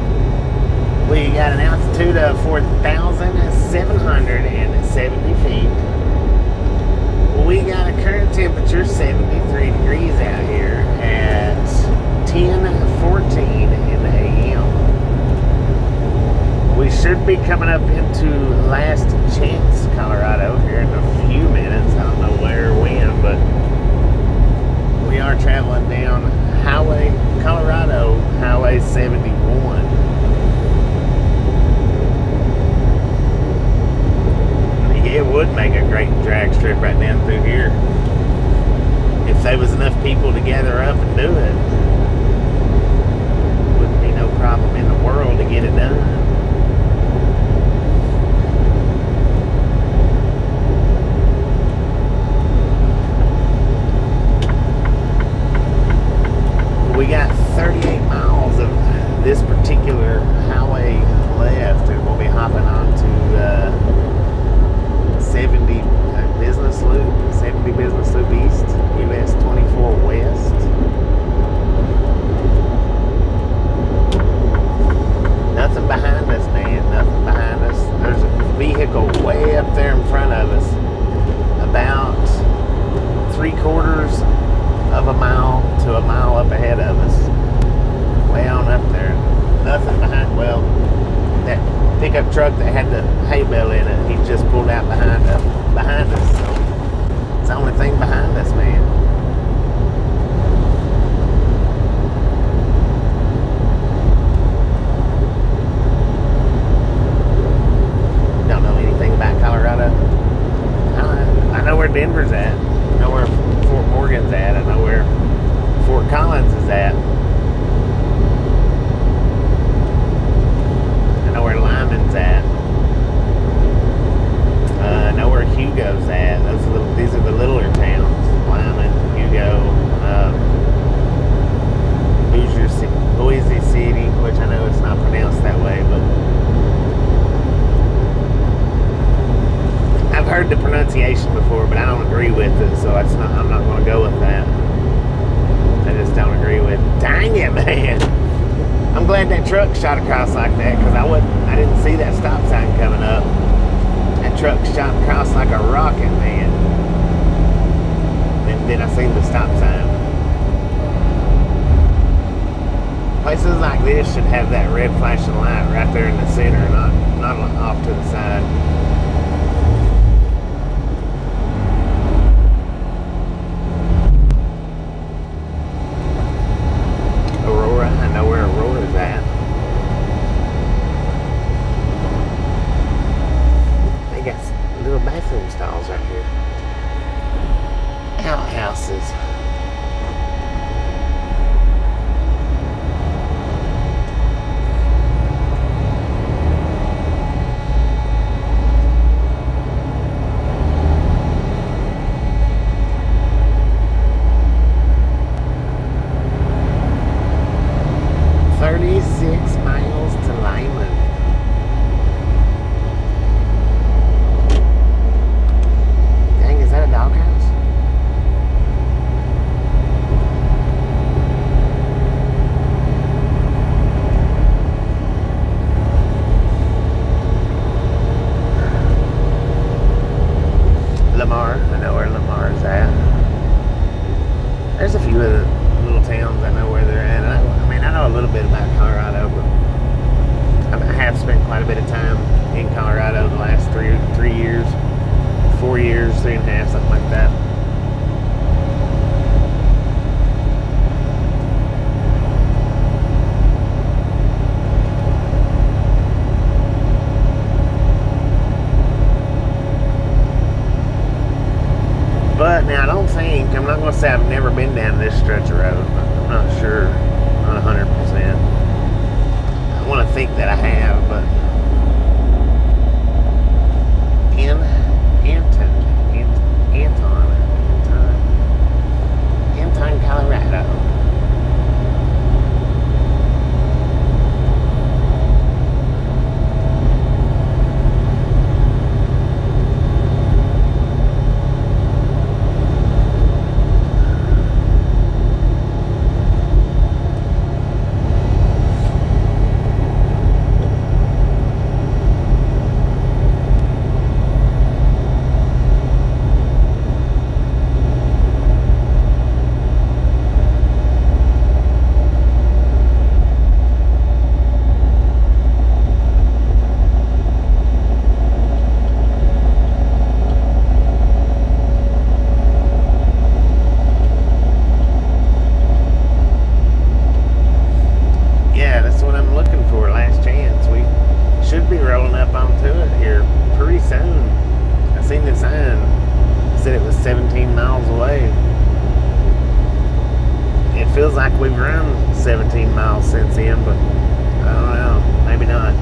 We got an altitude of 4,770 feet. We got a current temperature 73 degrees out here at 10:14 in the AM. We should be coming up into Last Chance, Colorado here in a few minutes. I don't know where or when, but we are traveling down Colorado Highway 71. It would make a great drag strip right down through here if there was enough people to gather up and do it. Wouldn't be no problem in the world to get it done. We got 38 miles of this particular highway left, and we'll be hopping on to 70 Business Loop, 70 Business Loop East, US 24 West. Nothing behind us, man, nothing behind us. There's a vehicle way up there in front of us, about 3/4 of a mile to a mile up ahead of us. Way on up there. Nothing behind. Well, that pickup truck that had the hay bale in it, he just pulled out behind us. So it's the only thing behind us, man. Don't know anything about Colorado. I know where Denver's at. I know where Fort Morgan's at. I know where Fort Collins is at. I know where Lyman's at. I know where Hugo's at. These are the littler towns. Lyman, Hugo, Boise City, which I know it's not pronounced that way, but I've heard the pronunciation before, but I don't agree with it, so I'm not going to go with that. I just don't agree with it. Dang it, man. I'm glad that truck shot across like that, because I didn't see that stop sign coming up. That truck shot across like a rocket, man. And then I seen the stop sign. Places like this should have that red flashing light right there in the center, not off to the side. Aurora, I know where Aurora's at. They got little bathroom stalls right here. Outhouses. There's a few of the little towns I know where they're at. I know a little bit about Colorado, but I have spent quite a bit of time in Colorado the last 3 years, 4 years, 3.5, something like that. But now I'm not going to say I've never been down this stretch of road. I'm not sure, not 100%. I want to think that I have, but Anton, Colorado. feels like we've run 17 miles since then, but I don't know. Maybe not.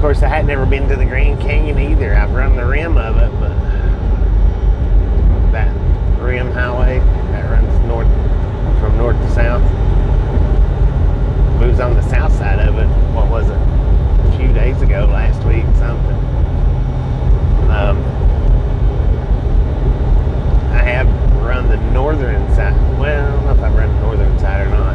course, I had never been to the Grand Canyon either. I've run the rim of it, but that rim highway that runs north from north to south moves on the south side of it. What was it? A few days ago, last week, something. I have run the northern side. Well, I don't know if I've run the northern side or not.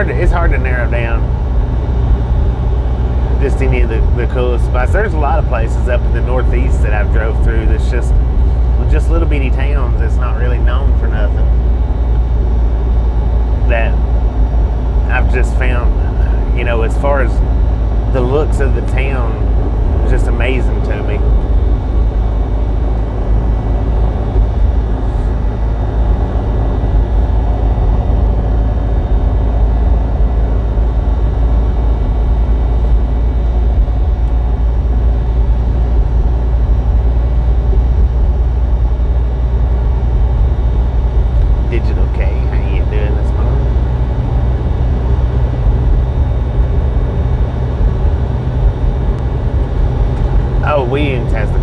It's hard to narrow down just any of the coolest spots. There's a lot of places up in the Northeast that I've drove through that's just little bitty towns that's not really known for nothing, that I've just found, as far as the looks of the town, just amazing to me. Williams has the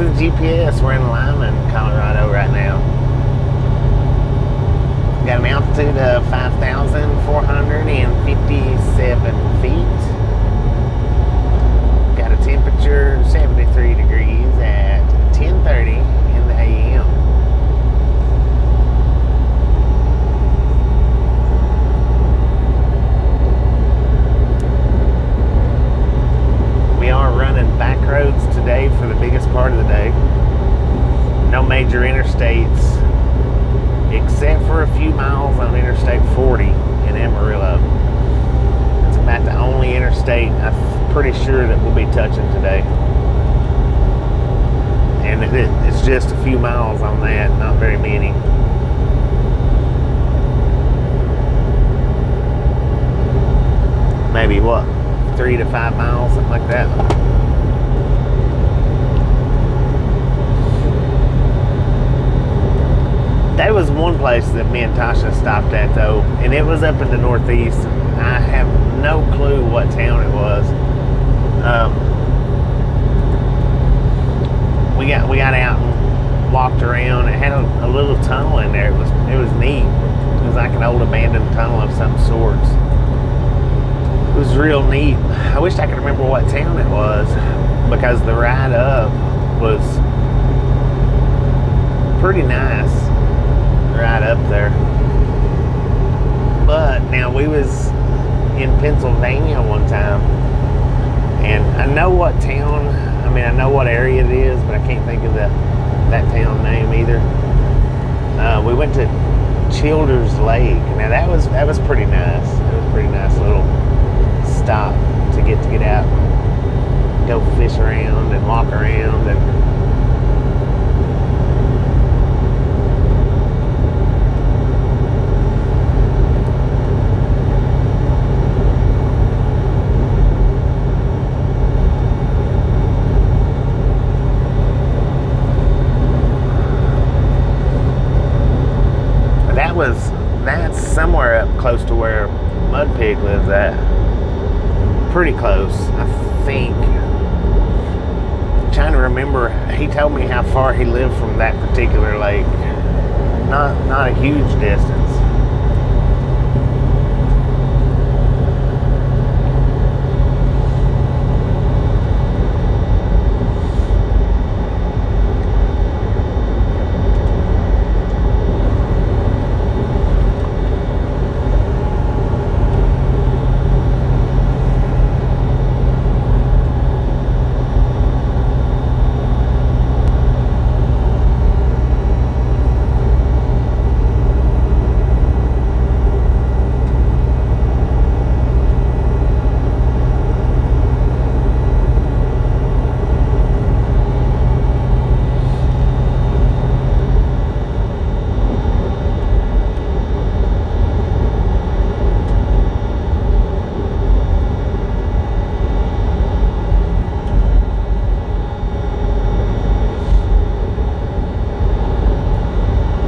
to the GPS, we're in Lyman, Colorado right now. Got an altitude of 5,457 feet. Got a temperature 73 degrees at 10:30 in the AM. We are running back roads today for the biggest part of the day. No major interstates except for a few miles on Interstate 40 in Amarillo. It's about the only interstate I'm pretty sure that we'll be touching today. And it's just a few miles on that, not very many. Maybe what, 3 to 5 miles, something like that. There was one place that me and Tasha stopped at though, and it was up in the Northeast. I have no clue what town it was. We got out and walked around. It had a little tunnel in there. It was neat. It was like an old abandoned tunnel of some sorts. It was real neat. I wish I could remember what town it was, because the ride up was pretty nice. Right up there. But now we was in Pennsylvania one time, and I know what town, I know what area it is, but I can't think of that town name either. We went to Childers Lake. Now that was pretty nice. It was a pretty nice little stop to get out, go fish around and walk around and that's somewhere up close to where Mud Pig lives at. Pretty close, I think. I'm trying to remember, he told me how far he lived from that particular lake. Not a huge distance.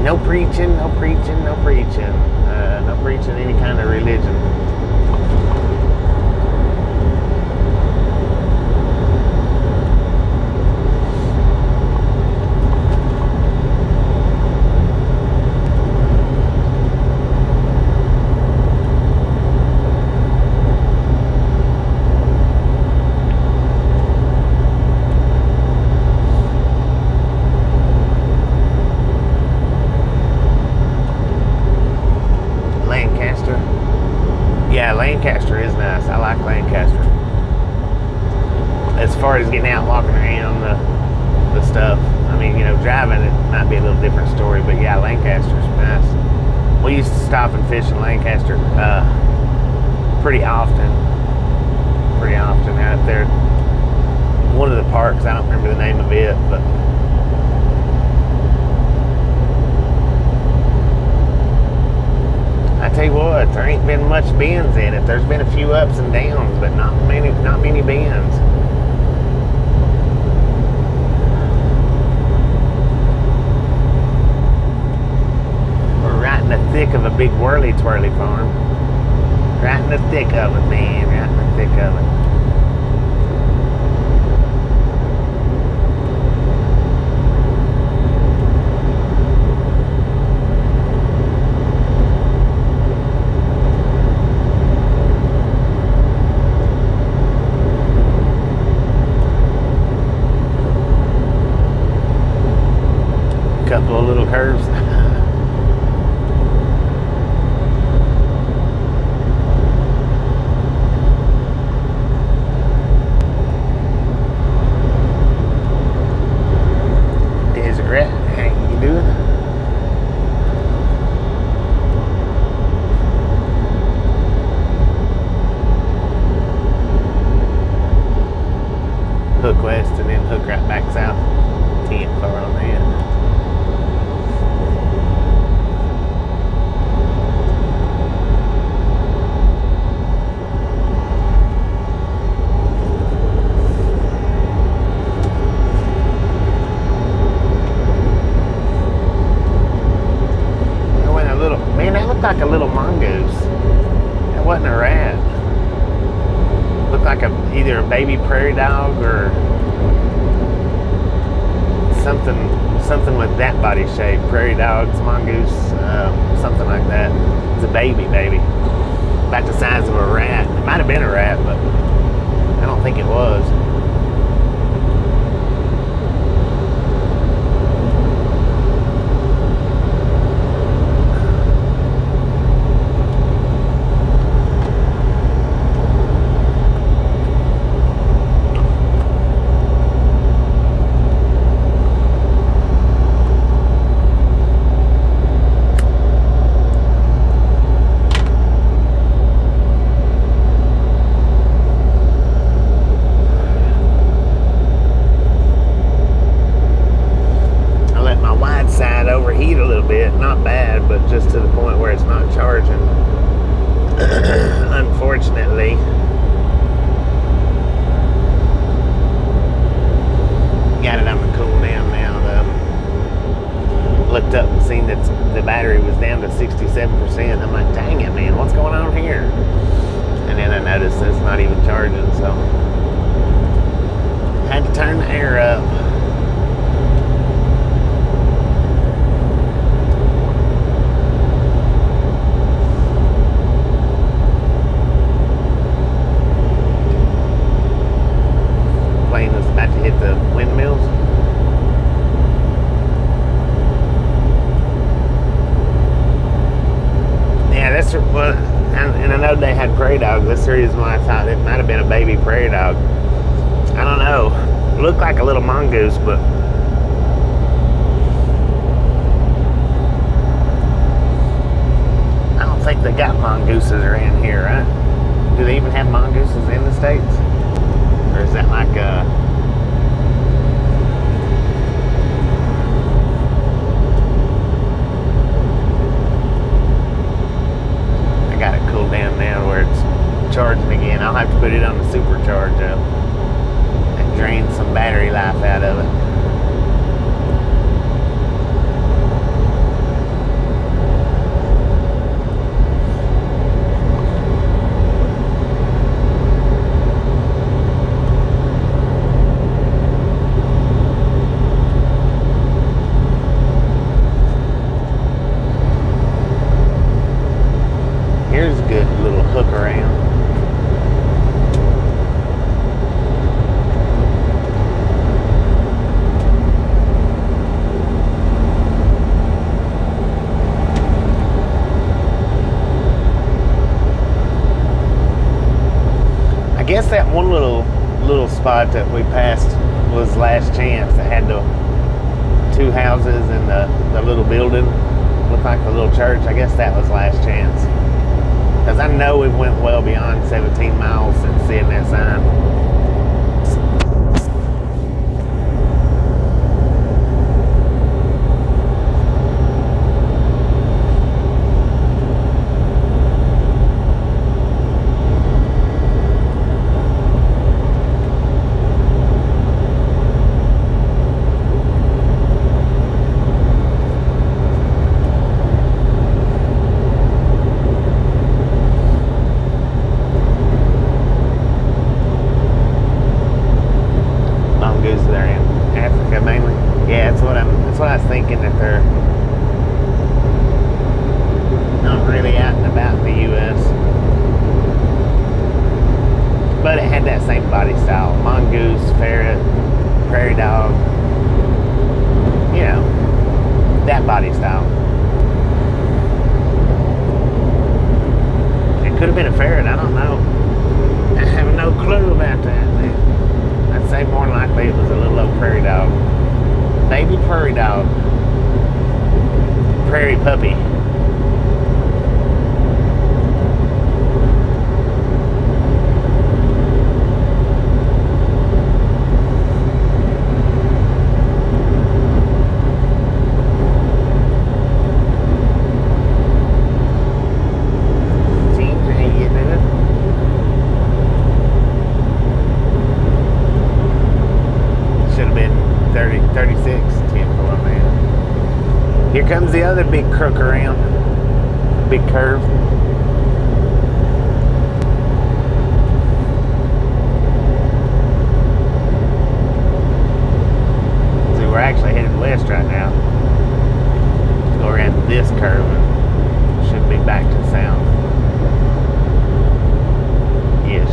No preaching, no preaching, no preaching. No preaching any kind of religion. Lancaster is nice. I like Lancaster. As far as getting out and walking around the stuff, driving it might be a little different story, but yeah, Lancaster's nice. We used to stop and fish in Lancaster pretty often out there. One of the parks, I don't remember the name of it, but I tell you what, there ain't been much bends in it. There's been a few ups and downs, but not many bends. We're right in the thick of a big whirly-twirly farm. Right in the thick of it, man. Right in the thick of it. curves. Desert rat, how you doing? Hook west and then hook right back south. 10 far on that. Like a little mongoose. That wasn't a rat. Looked like either a baby prairie dog or something with that body shape. Prairie dogs, mongoose, something like that. It's a baby, about the size of a rat. It might have been a rat, but I don't think it was. Overheat a little bit, not bad, but just to the point where it's not charging. Unfortunately. Got it on the cool down now though. Looked up and seen that the battery was down to 67%. I'm like, dang it, man, what's going on here? And then I noticed it's not even charging, so had to turn the air up. Hit the windmills. Yeah, that's what, and I know they had prairie dogs. That's the reason why I thought it might have been a baby prairie dog. I don't know. It looked like a little mongoose, but I don't think they got mongooses around here, right? Do they even have mongooses in the States? Or is that like a down now where it's charging again? I'll have to put it on the supercharge up and drain some battery life out of it. Here's a good little hook around. I guess that one little spot that we passed was Last Chance. That had the two houses and the little building. Looked like the little church. I guess that was Last Chance. Because I know we went well beyond 17 miles since seeing that sign. They're in Africa mainly. Yeah, that's what I was thinking, that they're not really out and about in the U.S. But it had that same body style: mongoose, ferret, prairie dog. You know, That body style. It could have been a ferret, I don't know. I have no clue about that. I'd say more than likely it was a little old prairie dog. Baby prairie dog. Prairie puppy. Here comes the other big crook around. Big curve. See, we're actually headed west right now. Let's go around this curve and should be back to south. Yes.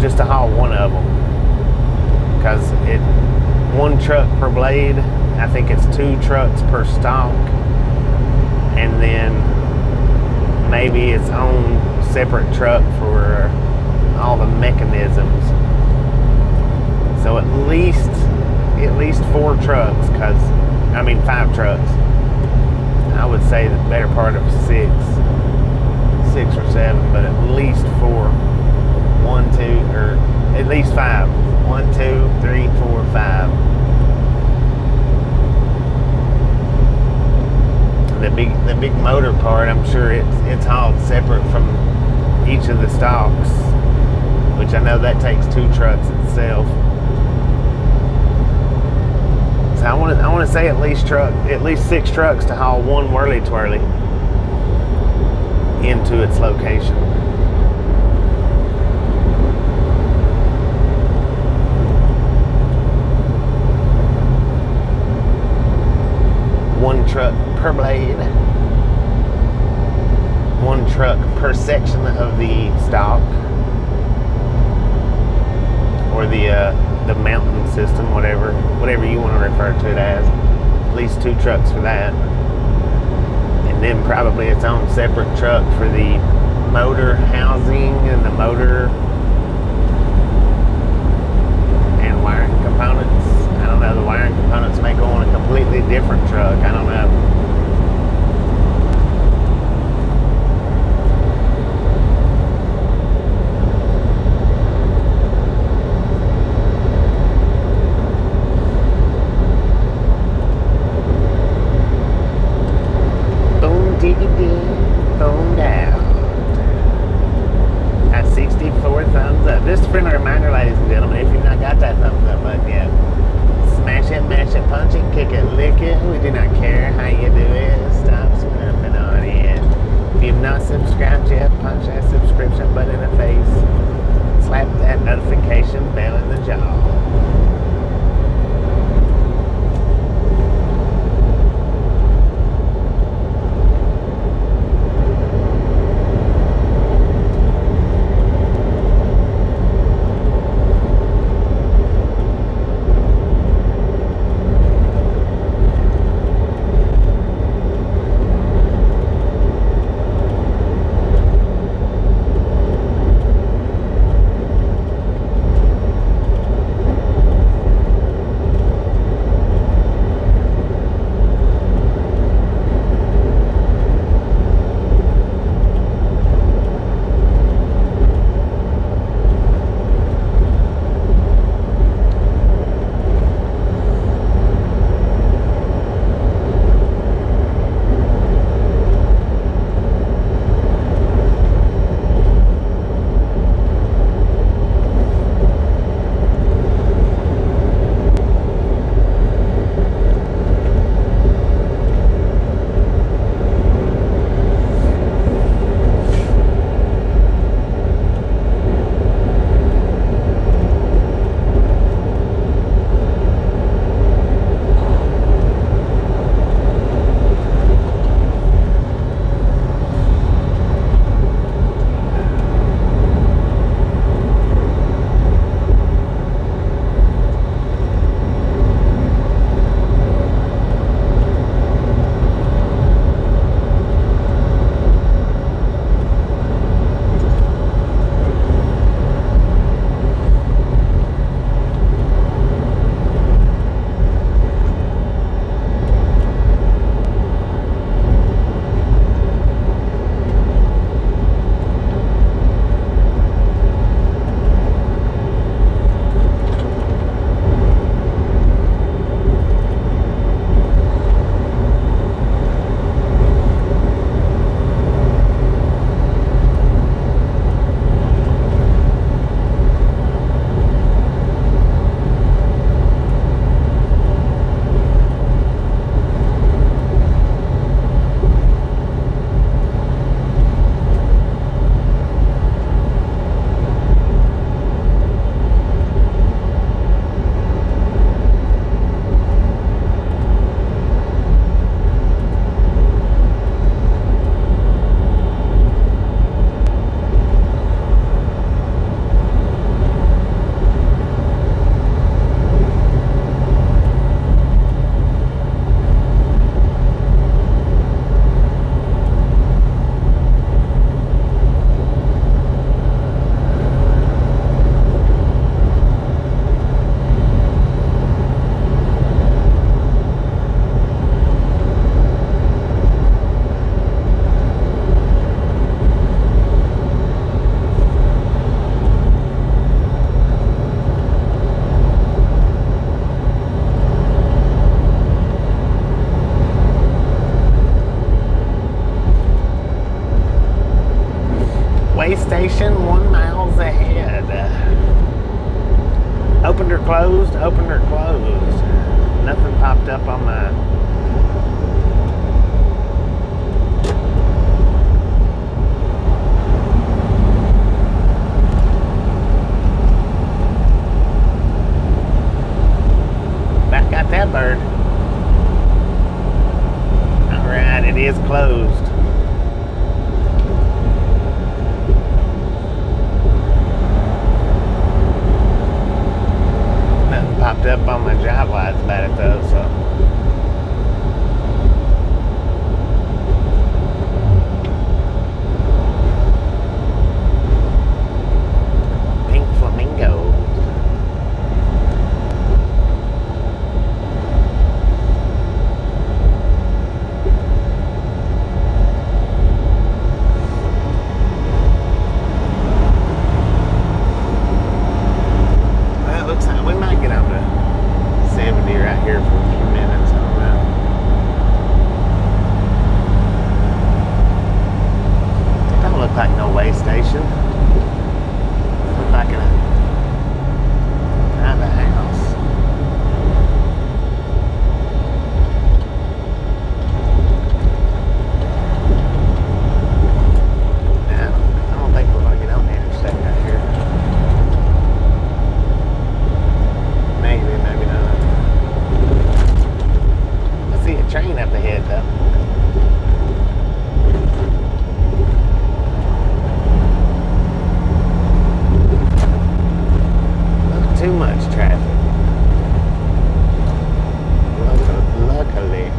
Just to haul one of them, because one truck per blade. I think it's 2 trucks per stock, and then maybe its own separate truck for all the mechanisms. So at least 4 trucks, 5 trucks. I would say the better part of 6 or 7, but at least 4. 1, 2, or at least 5. 1, 2, 3, 4, 5. The big motor part, I'm sure it's hauled separate from each of the stalks, which I know that takes 2 trucks itself. So I want to say at least 6 trucks to haul one whirly twirly into its location. One truck per blade, 1 truck per section of the stalk, or the mountain system, whatever you want to refer to it as. At least 2 trucks for that, and then probably its own separate truck for the motor housing and the motor components. I don't know. The wiring components may go on a completely different truck. I don't know. Phone down. At 64 thumbs up. Just a friendly reminder, ladies and gentlemen, if you've not got that thumbs up button yet, smash it, mash it, punch it, kick it, lick it. We do not care how you do it. Stop snooping on it. If you've not subscribed yet, punch that subscription button in the face. Slap that notification bell in the jaw. Way station 1 miles ahead. Opened or closed, opened or closed. Nothing popped up on my back got that bird. Alright, it is closed. Popped up on my drive lights about it though, so pink flamingo. a train up ahead though. Not too much traffic. Luckily.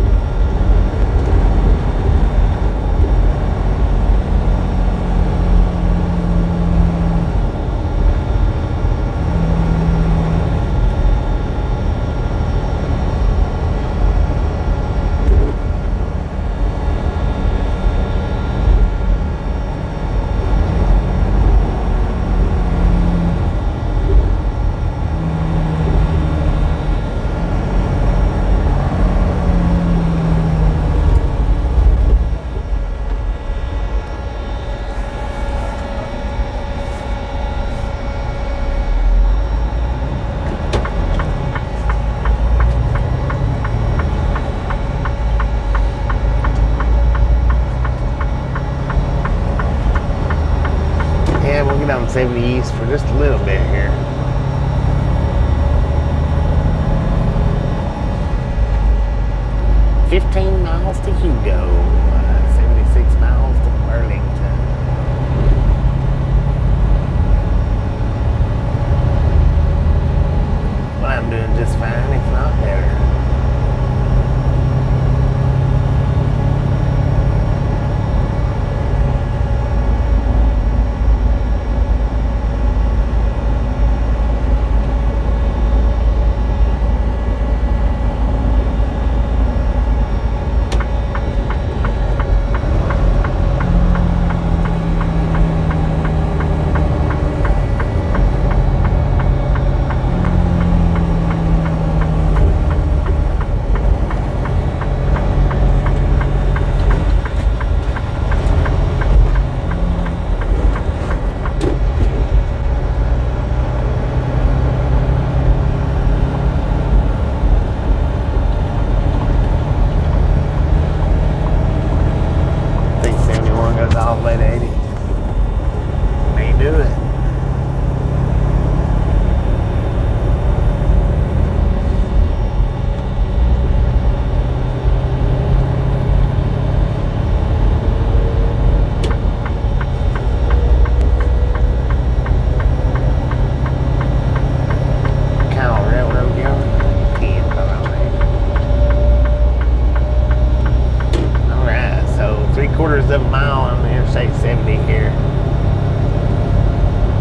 Down 70 East for just a little bit here. $15 miles to Hugo, 76 miles to Burlington. Well, I'm doing just fine, if not better. Quarters of a mile on the Interstate 70 here.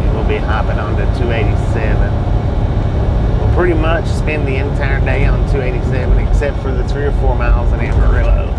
And we'll be hopping onto 287. We'll pretty much spend the entire day on 287 except for the 3 or 4 miles in Amarillo.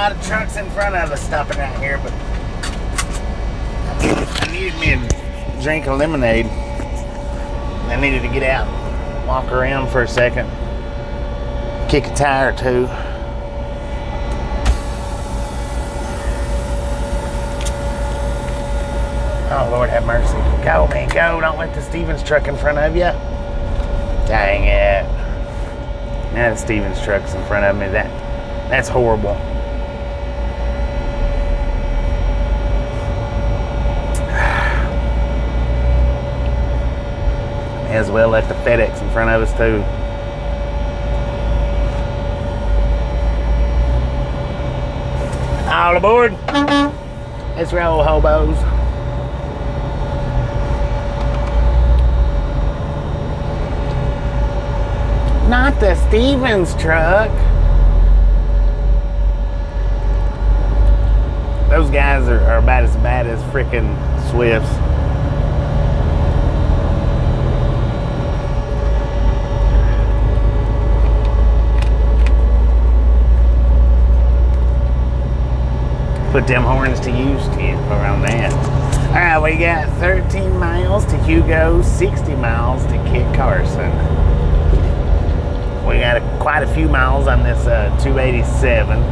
lot of trucks in front of us stopping out here, but I needed me a drink of lemonade. I needed to get out, walk around for a second, kick a tire or two. Oh, Lord have mercy. Go, man, go. Don't let the Stevens truck in front of you. Dang it. Now the Stevens truck's in front of me. That's horrible. May as well let the FedEx in front of us, too. All aboard. Let's roll, hobos. Not the Stevens truck. Those guys are about as bad as freaking Swifts. Put them horns to use, kid, around that. All right, we got 13 miles to Hugo, 60 miles to Kit Carson. We got quite a few miles on this 287.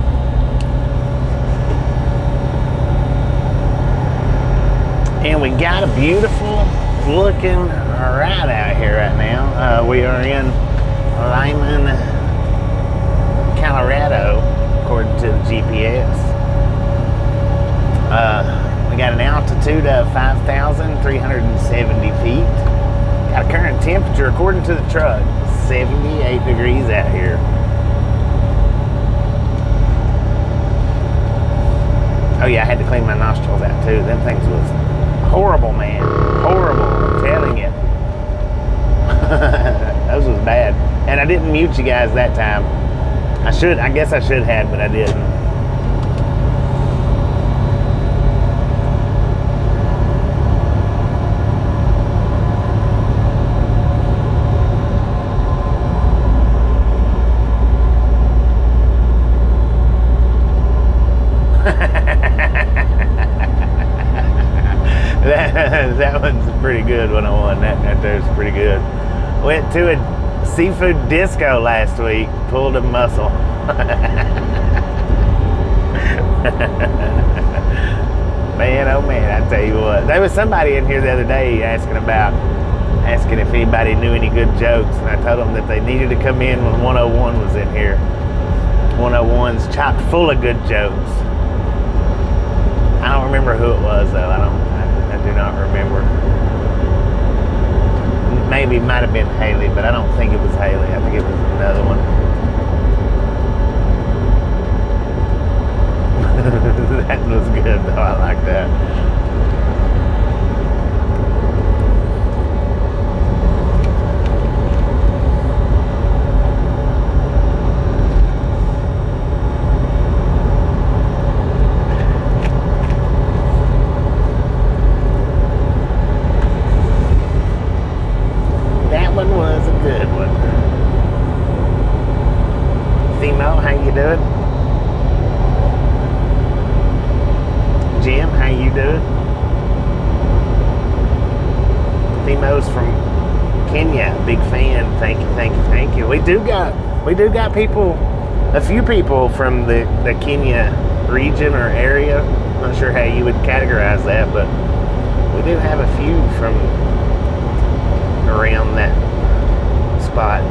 And we got a beautiful looking ride out here right now. We are in Lyman, Colorado, according to the GPS. We got an altitude of 5,370 feet. Got a current temperature, according to the truck, 78 degrees out here. Oh yeah, I had to clean my nostrils out too. Them things was horrible, man. Horrible, I'm telling you. Those was bad. And I didn't mute you guys that time. I guess I should have, but I didn't. That one's pretty good, 101. That there's pretty good. Went to a seafood disco last week. Pulled a muscle. Man, oh man, I tell you what. There was somebody in here the other day asking if anybody knew any good jokes, and I told them that they needed to come in when 101 was in here. 101's chock full of good jokes. I don't remember who it was though. I do not remember. Maybe it might have been Haley, but I don't think it was Haley. I think it was another one. That was good though. I like that. Was a good one. Themo, how you doing? Jim, how you doing? Themo's from Kenya, big fan. Thank you, thank you, thank you. We do got people, a few people from the Kenya region or area. Not sure how you would categorize that, but we do have a few from around that spot.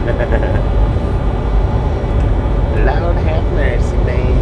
Lord have mercy, man.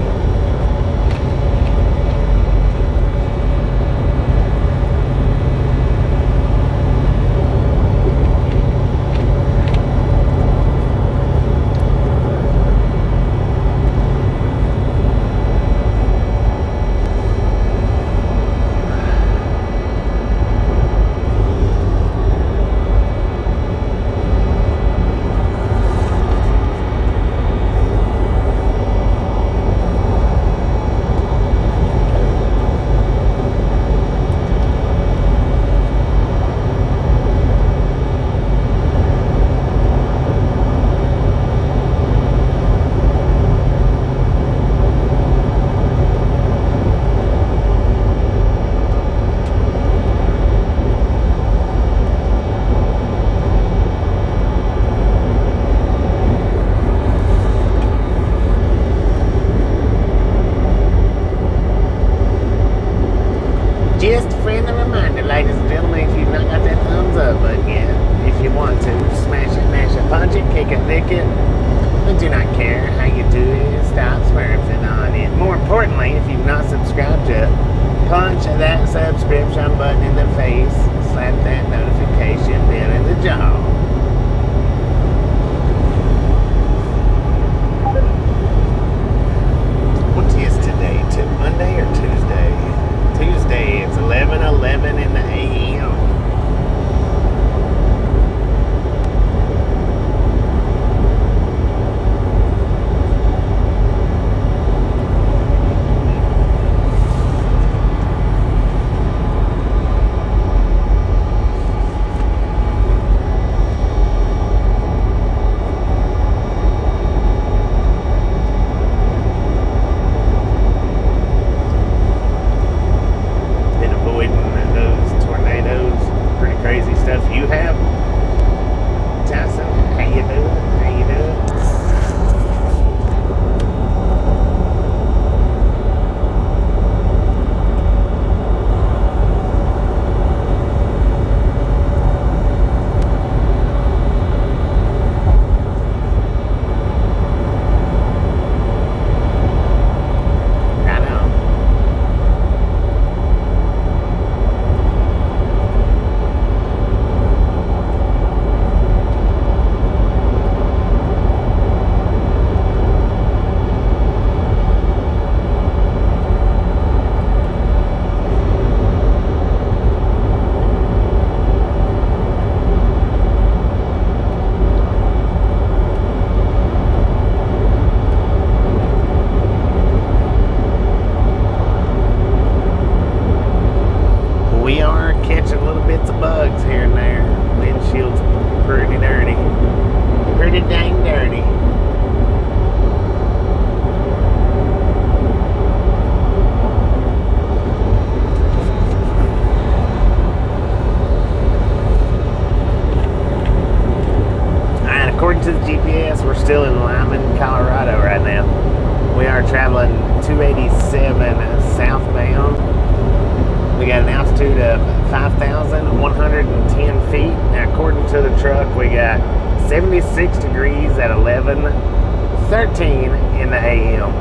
Just a friendly reminder, ladies and gentlemen, if you've not got that thumbs up button yet, if you want to, smash it, mash it, punch it, kick it, lick it. I do not care how you do it, stop smurfing on it. More importantly, if you've not subscribed yet, punch that subscription button in the face, slap that notification bell in the jaw. What is today? Monday or Tuesday? Tuesday. It's 11:11 in the a.m. You have Tyson, how you doing? How you doing? I know. We are catching little bits of bugs here and there. Windshield's pretty dirty. Pretty dang dirty. And according to the GPS, we're still in Lyman, Colorado right now. We are traveling 287 southbound. We got an altitude of 5,110 feet. Now, according to the truck, we got 76 degrees at 11:13 in the a.m.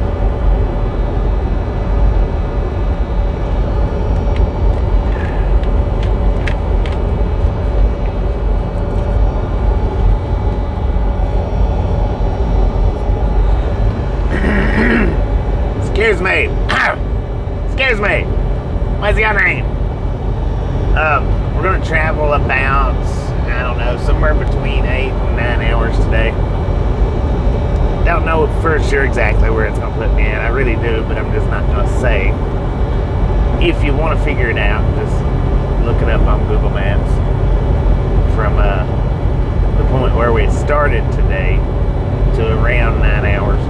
Excuse me. Excuse me. What's your name? We're going to travel about, I don't know, somewhere between 8 and 9 hours today. Don't know for sure exactly where it's going to put me at. I really do, but I'm just not going to say. If you want to figure it out, just look it up on Google Maps. From the point where we started today to around 9 hours.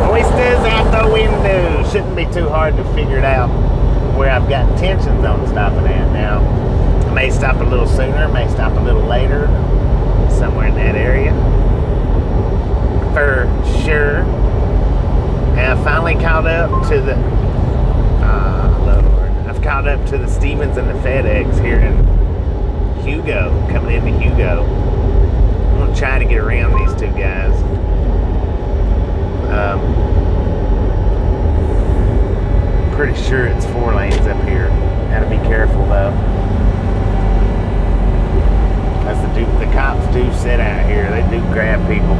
Oysters out the window. Shouldn't be too hard to figure it out where I've got intentions on stopping at now. I may stop a little sooner, may stop a little later, somewhere in that area. For sure. And I finally caught up to the Lord. I've caught up to the Stevens and the FedEx here in Hugo, coming into Hugo. I'm going to try to get around these two guys. Pretty sure it's 4 lanes up here. Gotta be careful though. Because the cops do sit out here. They do grab people.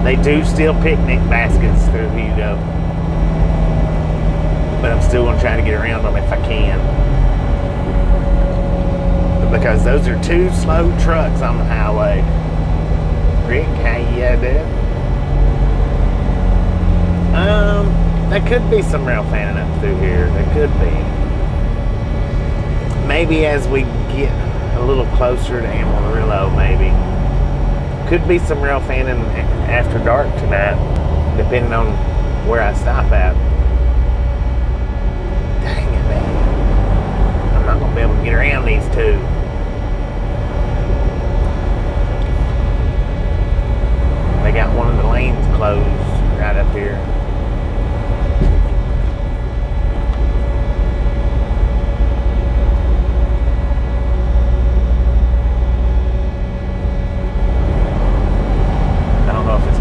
They do steal picnic baskets through Hugo. But I'm still going to try to get around them if I can. Because those are 2 slow trucks on the highway. Rick, how you doing? There could be some rail fanning up through here. There could be. Maybe as we get a little closer to Amarillo, maybe. Could be some rail fanning after dark tonight, depending on where I stop at. Dang it, man. I'm not going to be able to get around these two. They got one of the lanes closed right up here.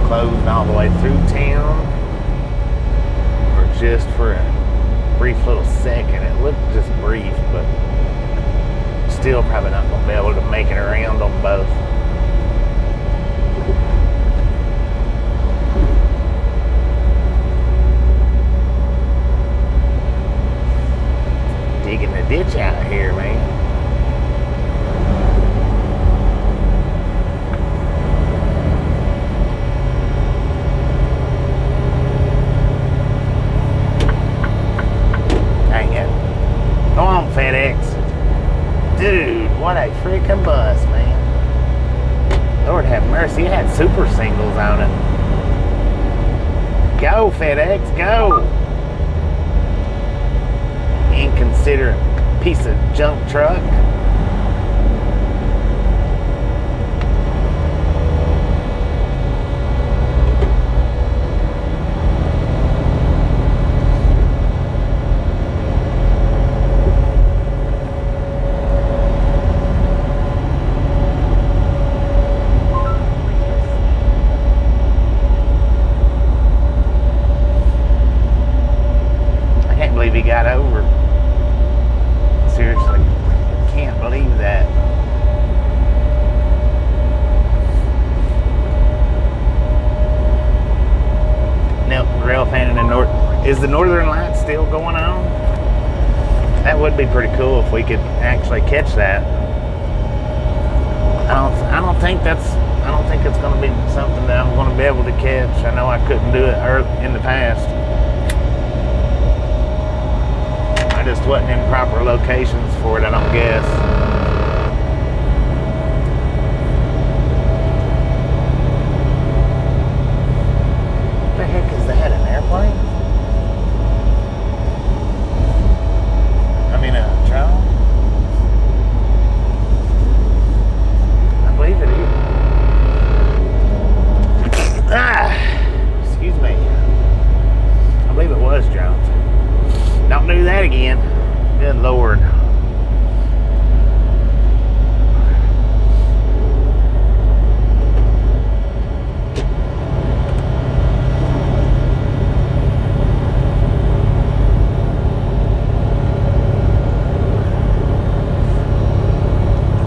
Closed all the way through town, or just for a brief little second. It looked just brief, but still probably not going to be able to make it around on both. Digging the ditch out here, man. FedEx. Dude, what a freaking bus, man. Lord have mercy, it had super singles on it. Go, FedEx, go. Inconsiderate piece of junk truck. He got over. Seriously, can't believe that. Now, rail fanning in North. Is the Northern Lights still going on? That would be pretty cool if we could actually catch that. I don't think it's going to be something that I'm going to be able to catch. I know I couldn't do it in the past. I just wasn't in proper locations for it, I don't guess. What the heck is that, an airplane? I mean a drone? I believe it is. Excuse me. I believe it was drones. Don't do that again. Good Lord.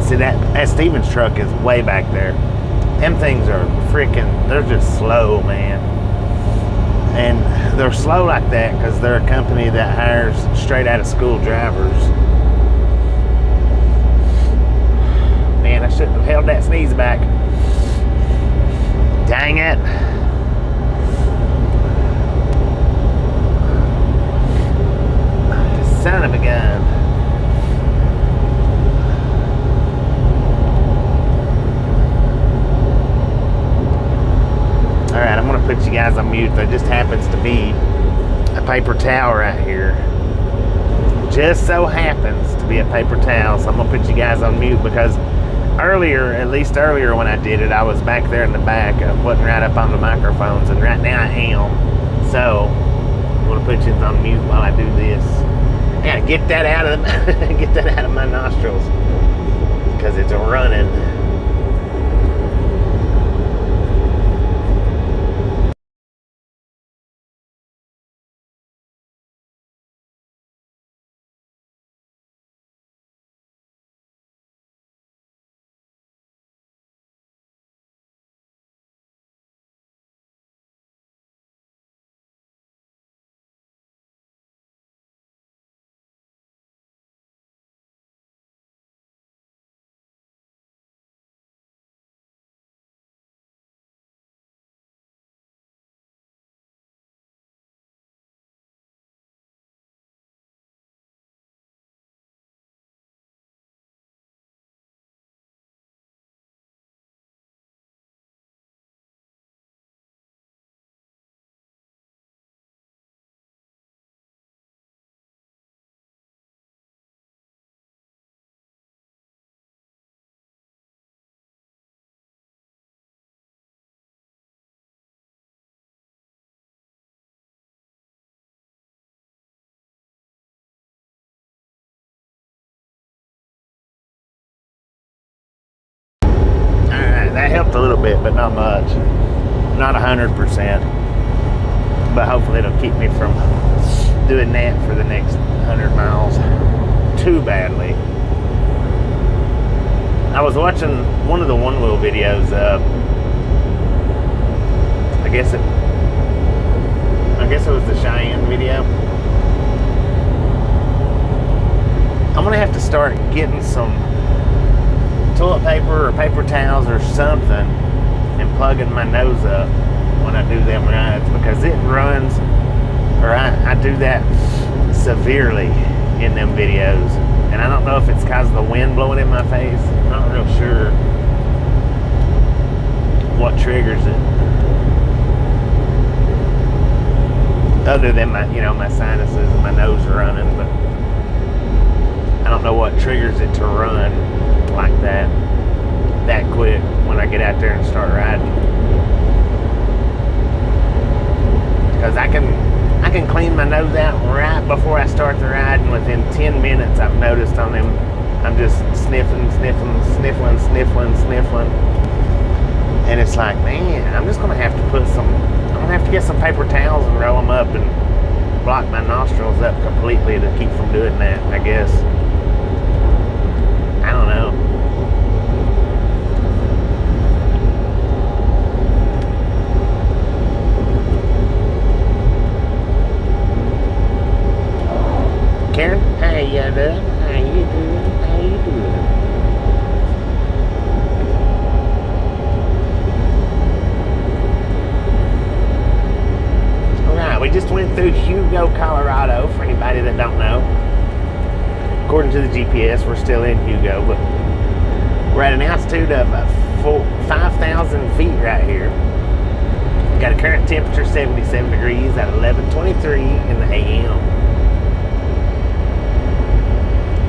See, that Stevens truck is way back there. Them things are freaking, they're just slow, man. And they're slow like that because they're a company that hires straight out of school drivers. Man, I shouldn't have held that sneeze back. Dang it. Son of a gun. Alright, I'm going to put you guys on mute. There just happens to be a paper towel right here. Just so happens to be a paper towel. So I'm going to put you guys on mute because earlier, at least earlier when I did it, I was back there in the back. I wasn't right up on the microphones, and right now I am. So I'm going to put you on mute while I do this. gotta get that out of get that out of my nostrils because it's running. That helped a little bit, but not much. Not 100%. But hopefully it'll keep me from doing that for the next 100 miles too badly. I was watching one of the one wheel videos. I guess it was the Cheyenne video. I'm gonna have to start getting some toilet paper or paper towels or something and plugging my nose up when I do them rides, because it runs, or I do that severely in them videos. And I don't know if it's because of the wind blowing in my face. I'm not real sure what triggers it, other than my sinuses and my nose running. But I don't know what triggers it to run like that quick when I get out there and start riding. Because I can clean my nose out right before I start the ride, and within 10 minutes I've noticed on them I'm just sniffling, and it's like, man, I'm just gonna have to get some paper towels and roll them up and block my nostrils up completely to keep from doing that, I guess. I don't know. Karen, how you doing? How you doing? How you doing? Alright, we just went through Hugo, Colorado, for anybody that don't know. According to the GPS, we're still in Hugo, but we're at an altitude of 5,000 feet right here. Got a current temperature 77 degrees at 11:23 in the AM.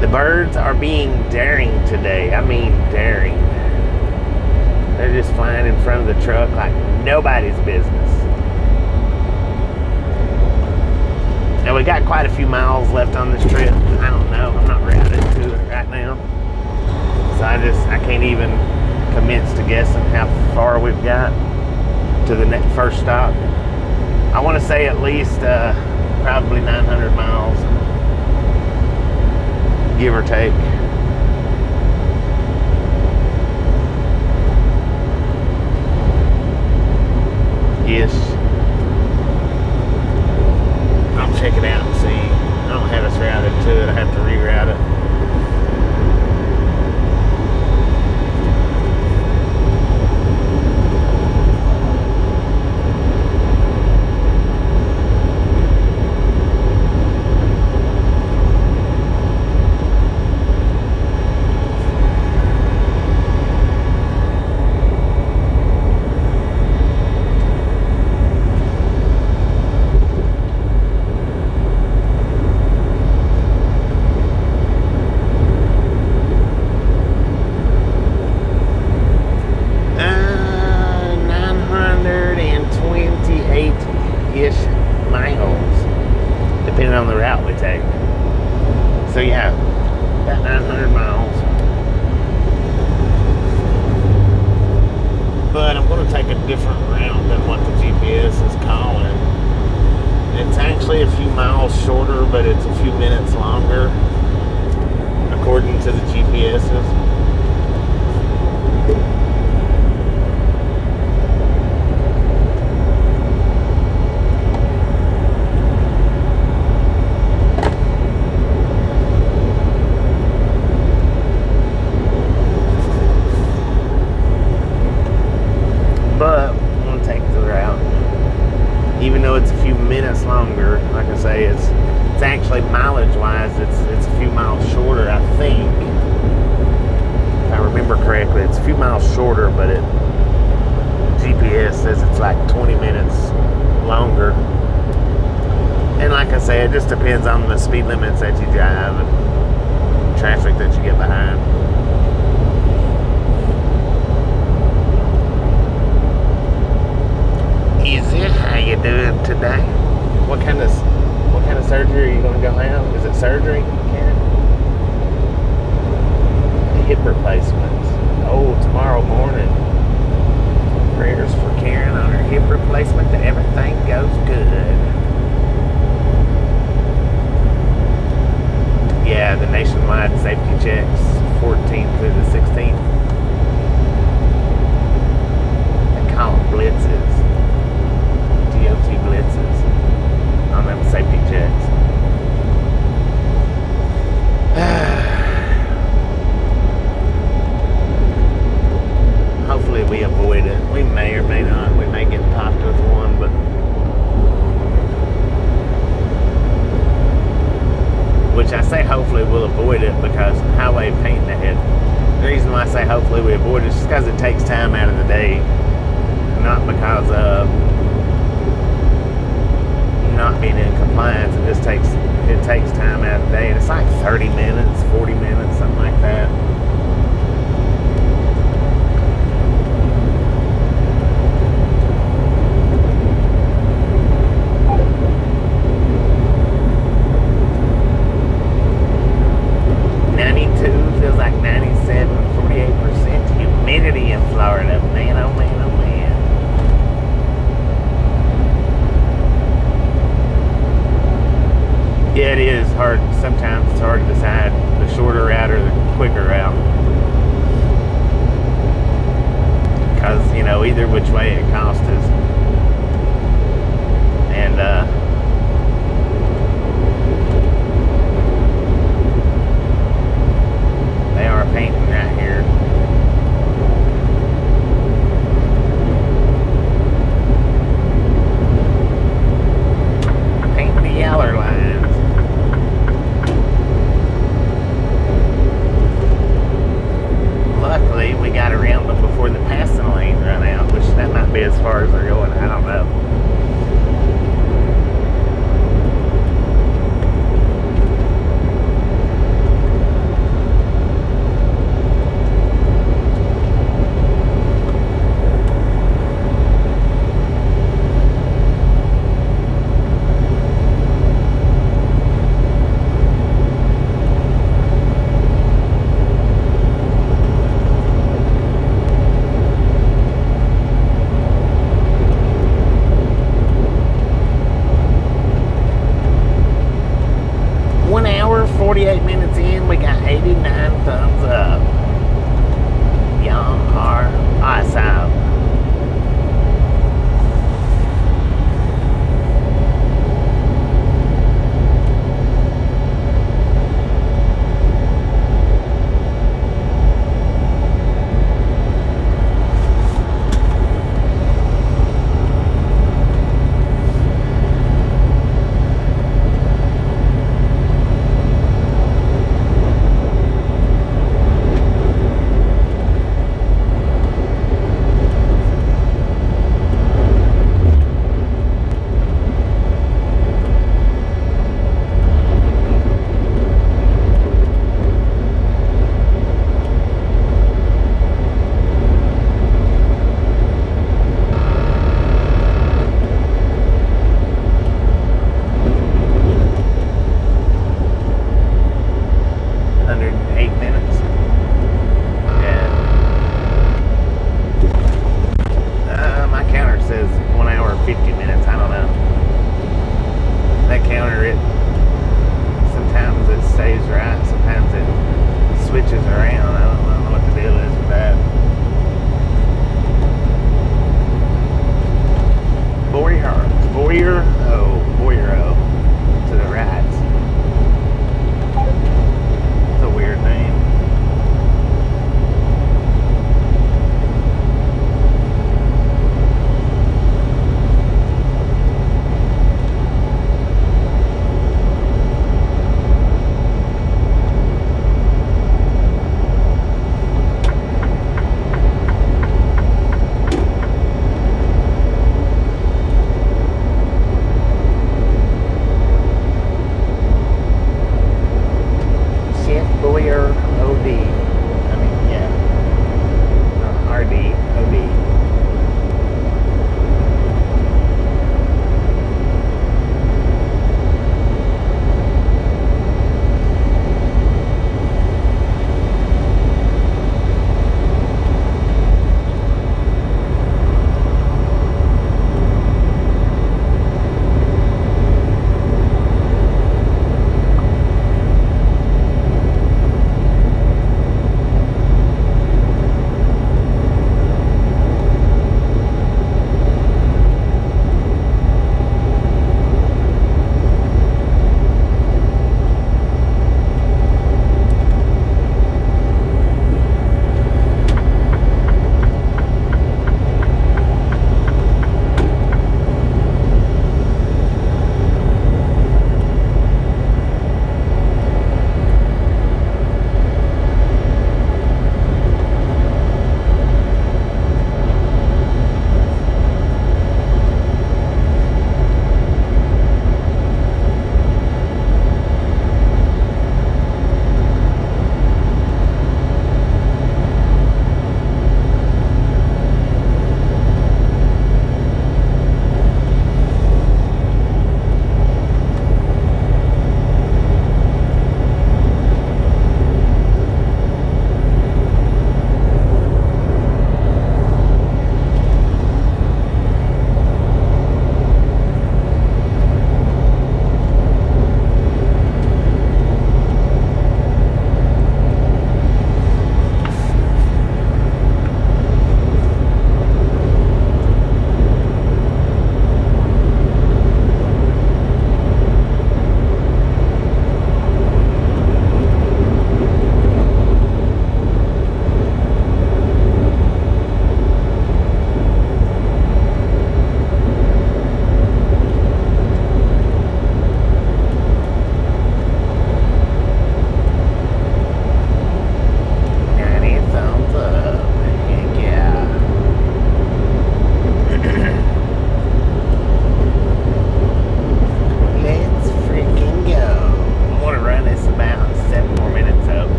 The birds are being daring today. I mean daring. They're just flying in front of the truck like nobody's business. Now we got quite a few miles left on this trip. I don't know. I'm not routed to it right now. So I can't even commence to guessing how far we've got to the next first stop. I want to say at least probably 900 miles. Give or take. Yes. I'll check it out and see. I don't have us routed to it. I have to reroute it. Ish miles, depending on the route we take. So yeah, about 900 miles. But I'm going to take a different route than what the GPS is calling. It's actually a few miles shorter, but it's a few minutes longer, according to the GPSs. But I'm going to take the route. Even though it's a few minutes longer, like I say, it's actually mileage-wise, it's a few miles shorter, I think. If I remember correctly, it's a few miles shorter, but GPS says it's like 20 minutes longer. And like I say, it just depends on the speed limits that you drive and traffic that you get behind. Easy, how you doing today? What kind of surgery are you going to go have? Is it surgery, Karen? Hip replacement. Oh, tomorrow morning. Prayers for Karen on her hip replacement that everything goes good. Yeah, the nationwide safety checks, 14th through the 16th. They call them blitzes. DOT blitzes on them safety checks. Hopefully we avoid it. We may or may not. We may get popped with one, but which I say hopefully we'll avoid it because highway painting ahead. The reason why I say hopefully we avoid it is just because it takes time out of the day, not because of not being in compliance. It just takes time out of the day, and it's like 30 minutes, 40 minutes, something like that. Feels like 97, 48% humidity in Florida. Man, oh man, oh man. Yeah, it is hard. Sometimes it's hard to decide the shorter route or the quicker route. Because, either which way it costs us. And, they are painting right here. Painting the yaller lines. Luckily, we got around them before the passing lanes run out, which that might be as far as they're going. I don't know. that counter, it sometimes it stays right, sometimes it switches around. I don't know what the deal is with that. Boyero to the right. It's a weird name.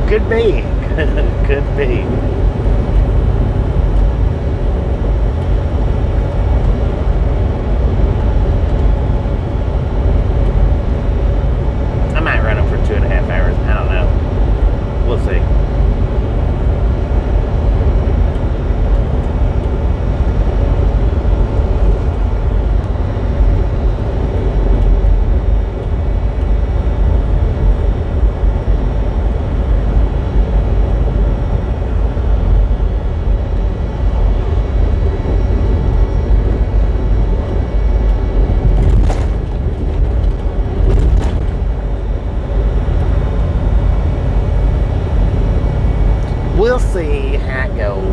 Could be. Could be. I might run them for 2.5 hours. I don't know. We'll see. We'll see how it goes.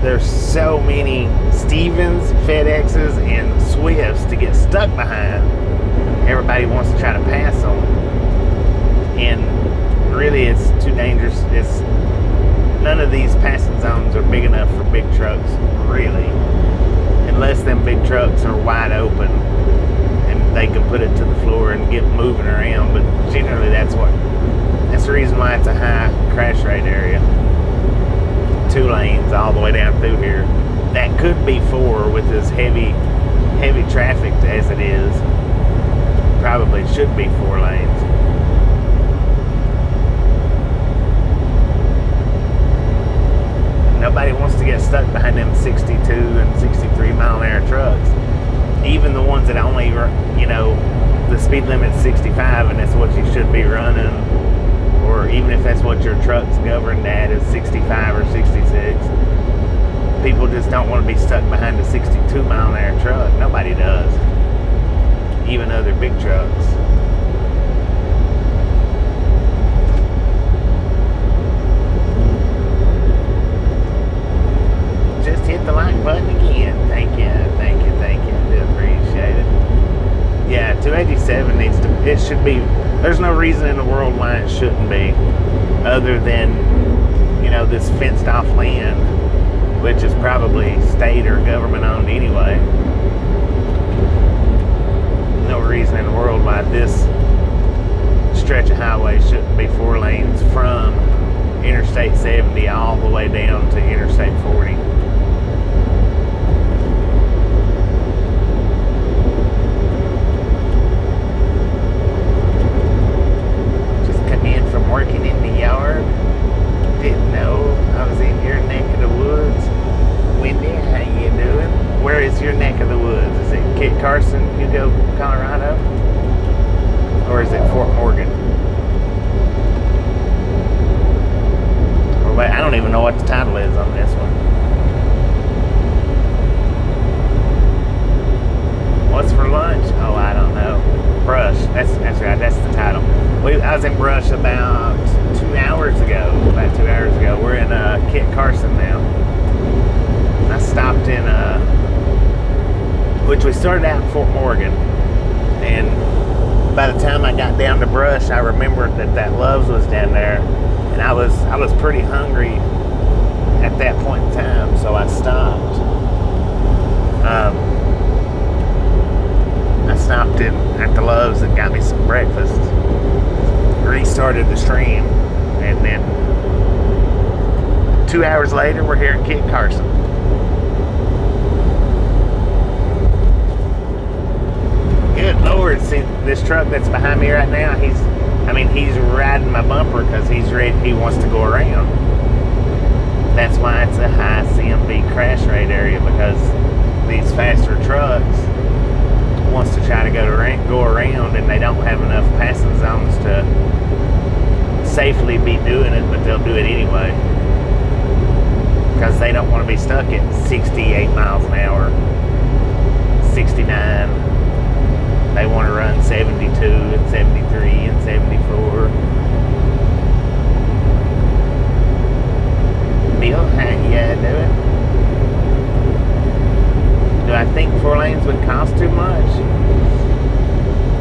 there's so many Stevens, FedExes, and Swifts to get stuck behind. Everybody wants to try to pass them, and really it's too dangerous. It's none of these passing zones are big enough for big trucks, really, unless them big trucks are wide open and they can put it to the floor and get moving around. But generally that's the reason why it's a high crash rate area. 2 lanes all the way down through here. That could be 4 with as heavy traffic as it is. Probably should be 4 lanes. Nobody wants to get stuck behind them 62 and 63 mile an hour trucks. Even the ones that only, the speed limit's 65 and that's what you should be running, or even if that's what your truck's governed at is 65 or 66. People just don't want to be stuck behind a 62 mile an hour truck. Nobody does. Even other big trucks. Just hit the like button again. Thank you. I do appreciate it. Yeah, 287 it should be, there's no reason in the world why it shouldn't be, other than, this fenced off land, which is probably state or government owned anyway. No reason in the world why this stretch of highway shouldn't be 4 lanes from Interstate 70 all the way down to Interstate 40. Just come in from working in the yard. Didn't know I was in your neck of the woods. Wendy, how you doing? Where is your neck of the woods? Is it Kit Carson, Hugo, Colorado? Or is it Fort Morgan? Or wait, I don't even know what the title is on this one. What's for lunch? Oh, I don't know. Brush. That's right. That's the title. I was in Brush about 2 hours ago. We're in Kit Carson now. I stopped in, which we started out in Fort Morgan, and by the time I got down to Brush, I remembered that Love's was down there, and I was pretty hungry at that point in time, so I stopped. I stopped at the Love's and got me some breakfast, restarted the stream, and then 2 hours later, we're here in Kit Carson. Good Lord, see this truck that's behind me right now, he's riding my bumper because he wants to go around. That's why it's a high CMV crash rate area, because these faster trucks wants to try to go around, and they don't have enough passing zones to safely be doing it, but they'll do it anyway because they don't want to be stuck at 68 miles an hour, 69. They want to run 72 and 73 and 74. Bill, how you doing? Do I think 4 lanes would cost too much?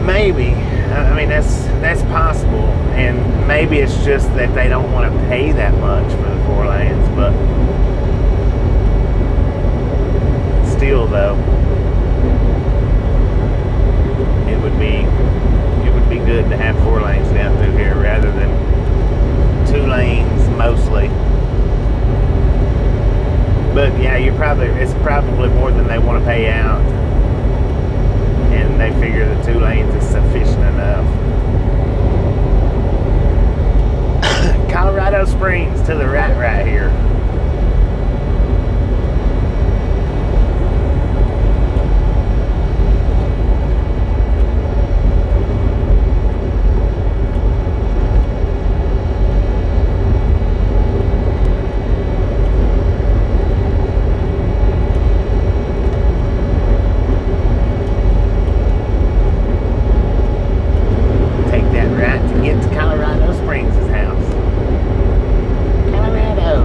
Maybe. I mean, that's possible, and maybe it's just that they don't want to pay that much for the 4 lanes, but still, though, it would be good to have 4 lanes down through here rather than 2 lanes mostly. But yeah, it's probably more than they want to pay out, and they figure the 2 lanes is sufficient enough. Colorado Springs to the right here. Get to Colorado Springs' house. Colorado.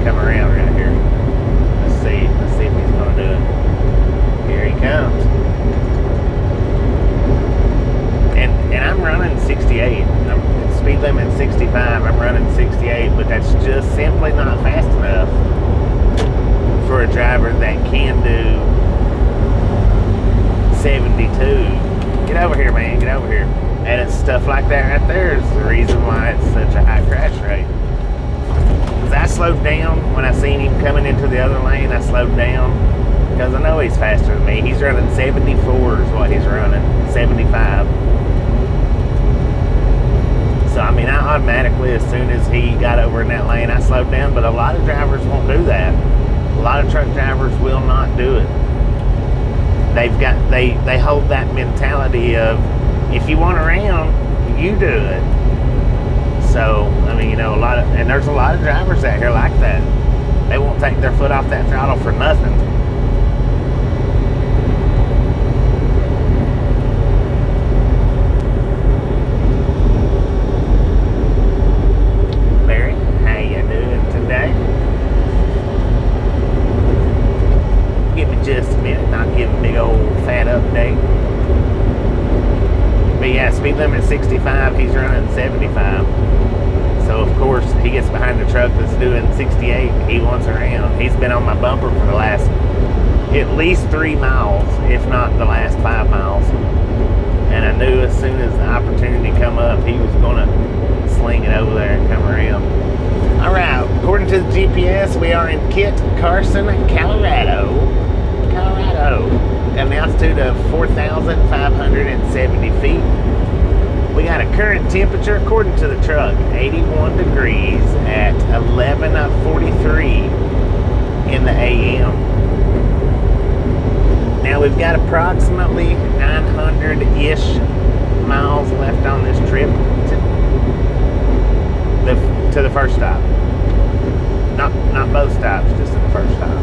come around right here. Let's see if he's going to do it. Here he comes. And I'm running 68. Speed limit 65. I'm running 68, but that's just simply not fast enough for a driver that can do 72. Get over here, man. Get over here. And it's stuff like that right there is the reason why it's such a high crash rate. Because I slowed down when I seen him coming into the other lane. I slowed down because I know he's faster than me. He's running 74 is what he's running, 75. So, I mean, I automatically, as soon as he got over in that lane, I slowed down. But a lot of drivers won't do that. A lot of truck drivers will not do it. They hold that mentality of, if you want around, you do it. So, I mean, you know, and there's a lot of drivers out here like that. They won't take their foot off that throttle for nothing. Barry, how you doing today? Give me just a minute and I'll give a big old fat update. But yeah, speed limit 65, he's running 75. So of course, he gets behind the truck that's doing 68, he wants around. He's been on my bumper for the last at least 3 miles, if not the last 5 miles. And I knew as soon as the opportunity come up, he was gonna sling it over there and come around. All right, according to the GPS, we are in Kit Carson, Colorado. Got an altitude of 4,570 feet. We got a current temperature, according to the truck, 81 degrees at 11:43 in the AM. Now we've got approximately 900-ish miles left on this trip to the first stop. Not both stops, just to the first stop.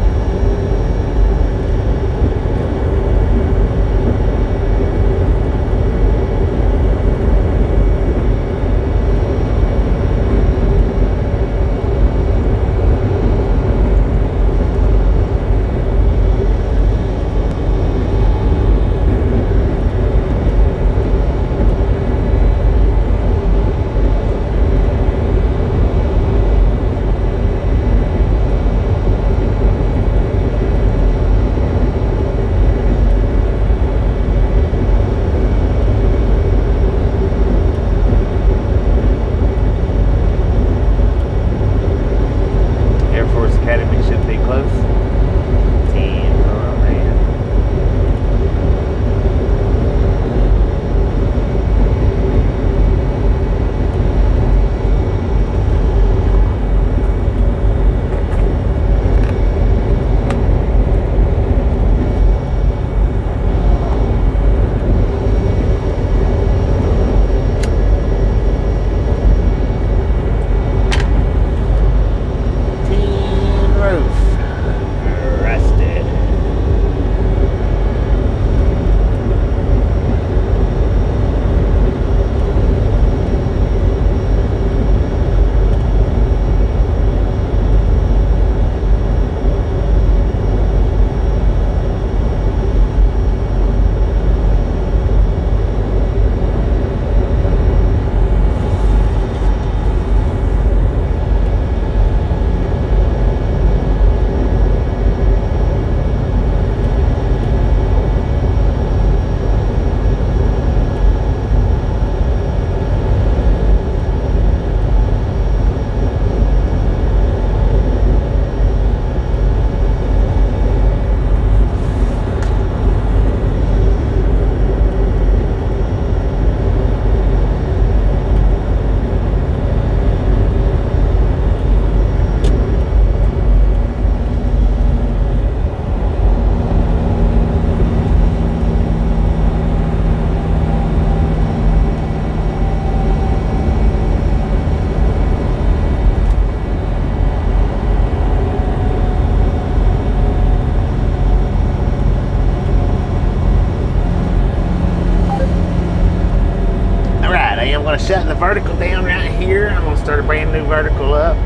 Shutting the vertical down right here. I'm going to start a brand new vertical up.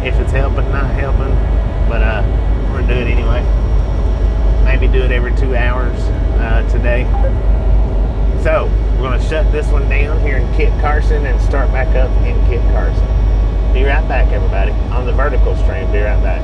if it's helping, not helping. But we're gonna do it anyway. Maybe do it every 2 hours today. So we're gonna shut this one down here in Kit Carson and start back up in Kit Carson. Be right back, everybody, on the vertical stream. Be right back.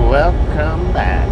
Welcome back.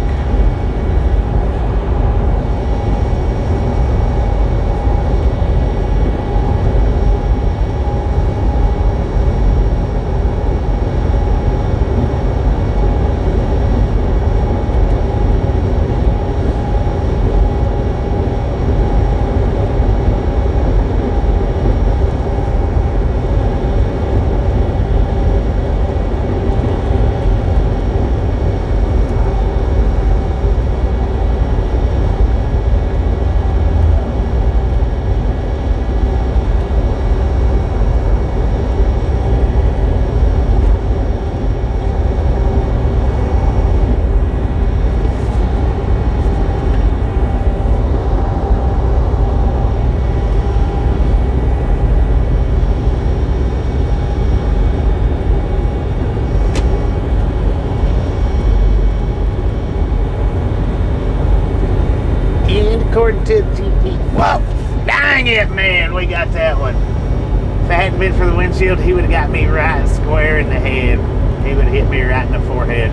According to the GP. Whoa! Dang it, man! We got that one. If it hadn't been for the windshield, he would have got me right square in the head. He would have hit me right in the forehead.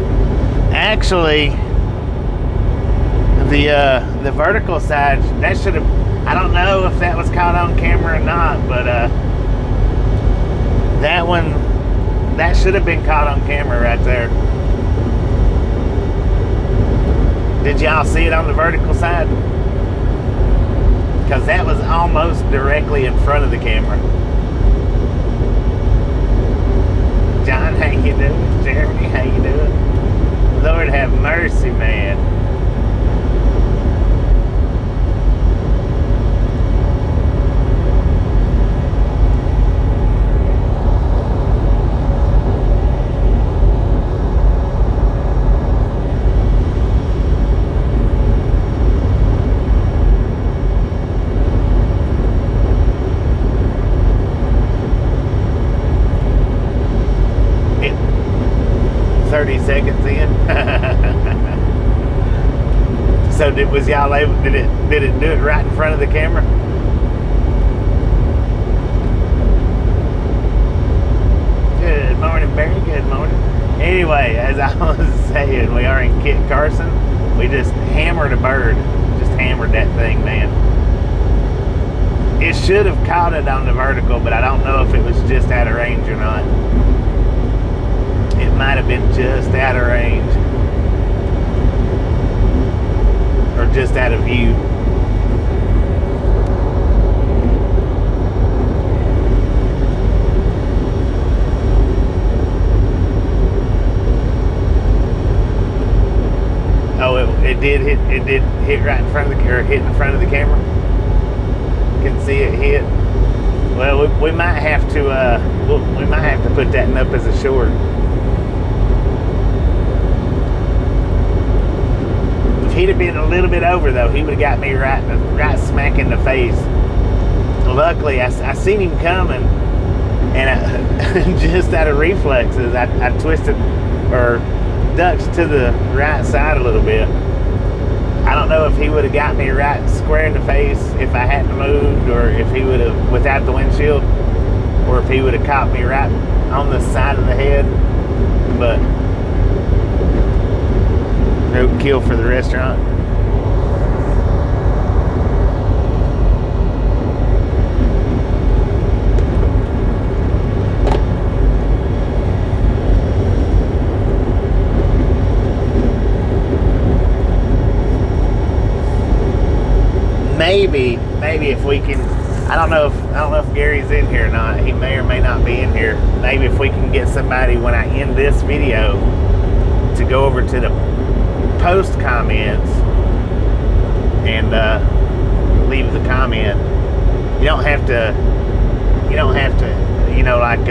Actually, the vertical side, that should have, I don't know if that was caught on camera or not, but that one, that should have been caught on camera right there. Did y'all see it on the vertical side? Because that was almost directly in front of the camera. John, how you doing? Jeremy, how you doing? Lord have mercy, man. Seconds in. So was y'all able, did it do it right in front of the camera? very good morning. Anyway, as I was saying, we are in Kit Carson. We just hammered a bird. Just hammered that thing, man. It should have caught it on the vertical, but I don't know if it was just out of range or not. It might have been just out of range. Or just out of view. Oh, it did hit right in front of the, or hit in front of the camera. Can see it hit. Well, we might have to we might have to put that up as a short. If he'd have been a little bit over though, he would have got me right smack in the face. Luckily, I seen him coming, and just out of reflexes, I twisted or ducked to the right side a little bit. I don't know if he would have got me right square in the face if I hadn't moved, or if he would have, without the windshield, or if he would have caught me right on the side of the head. But no kill for the restaurant. Maybe if we can, I don't know if Gary's in here or not. He may or may not be in here. Maybe if we can get somebody when I end this video to go over to the post comments and leave the comment. You don't have to, like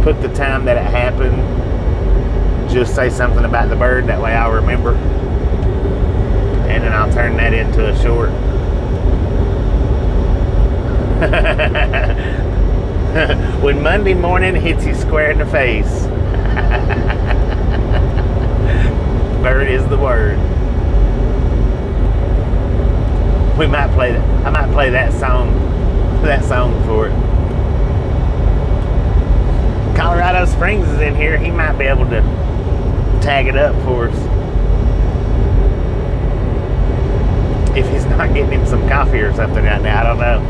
put the time that it happened. Just say something about the bird. That way I'll remember. And then I'll turn that into a short. When Monday morning hits you square in the face. Bird is the word. We might play that. I might play that song for it. Colorado Springs is in here. He might be able to tag it up for us. If he's not getting him some coffee or something right now, I don't know.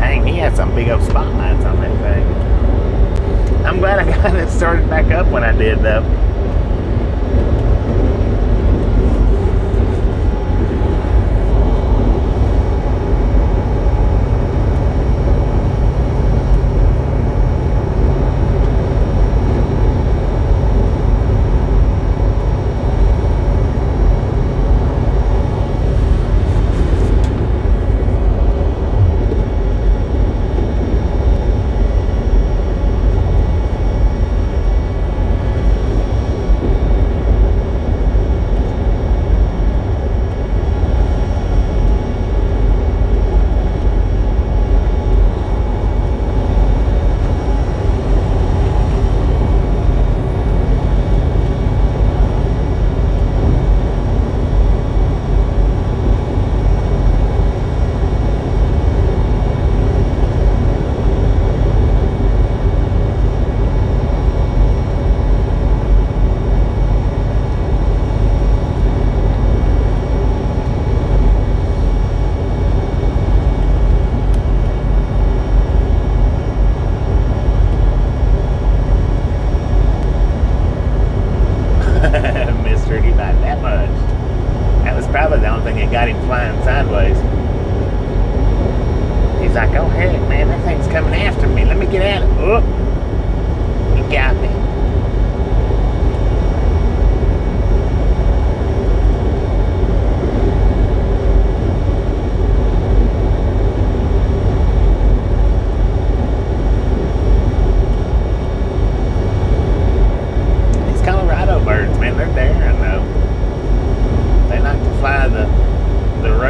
Dang, he had some big old spotlights on that thing. I'm glad I got it started back up when I did, though.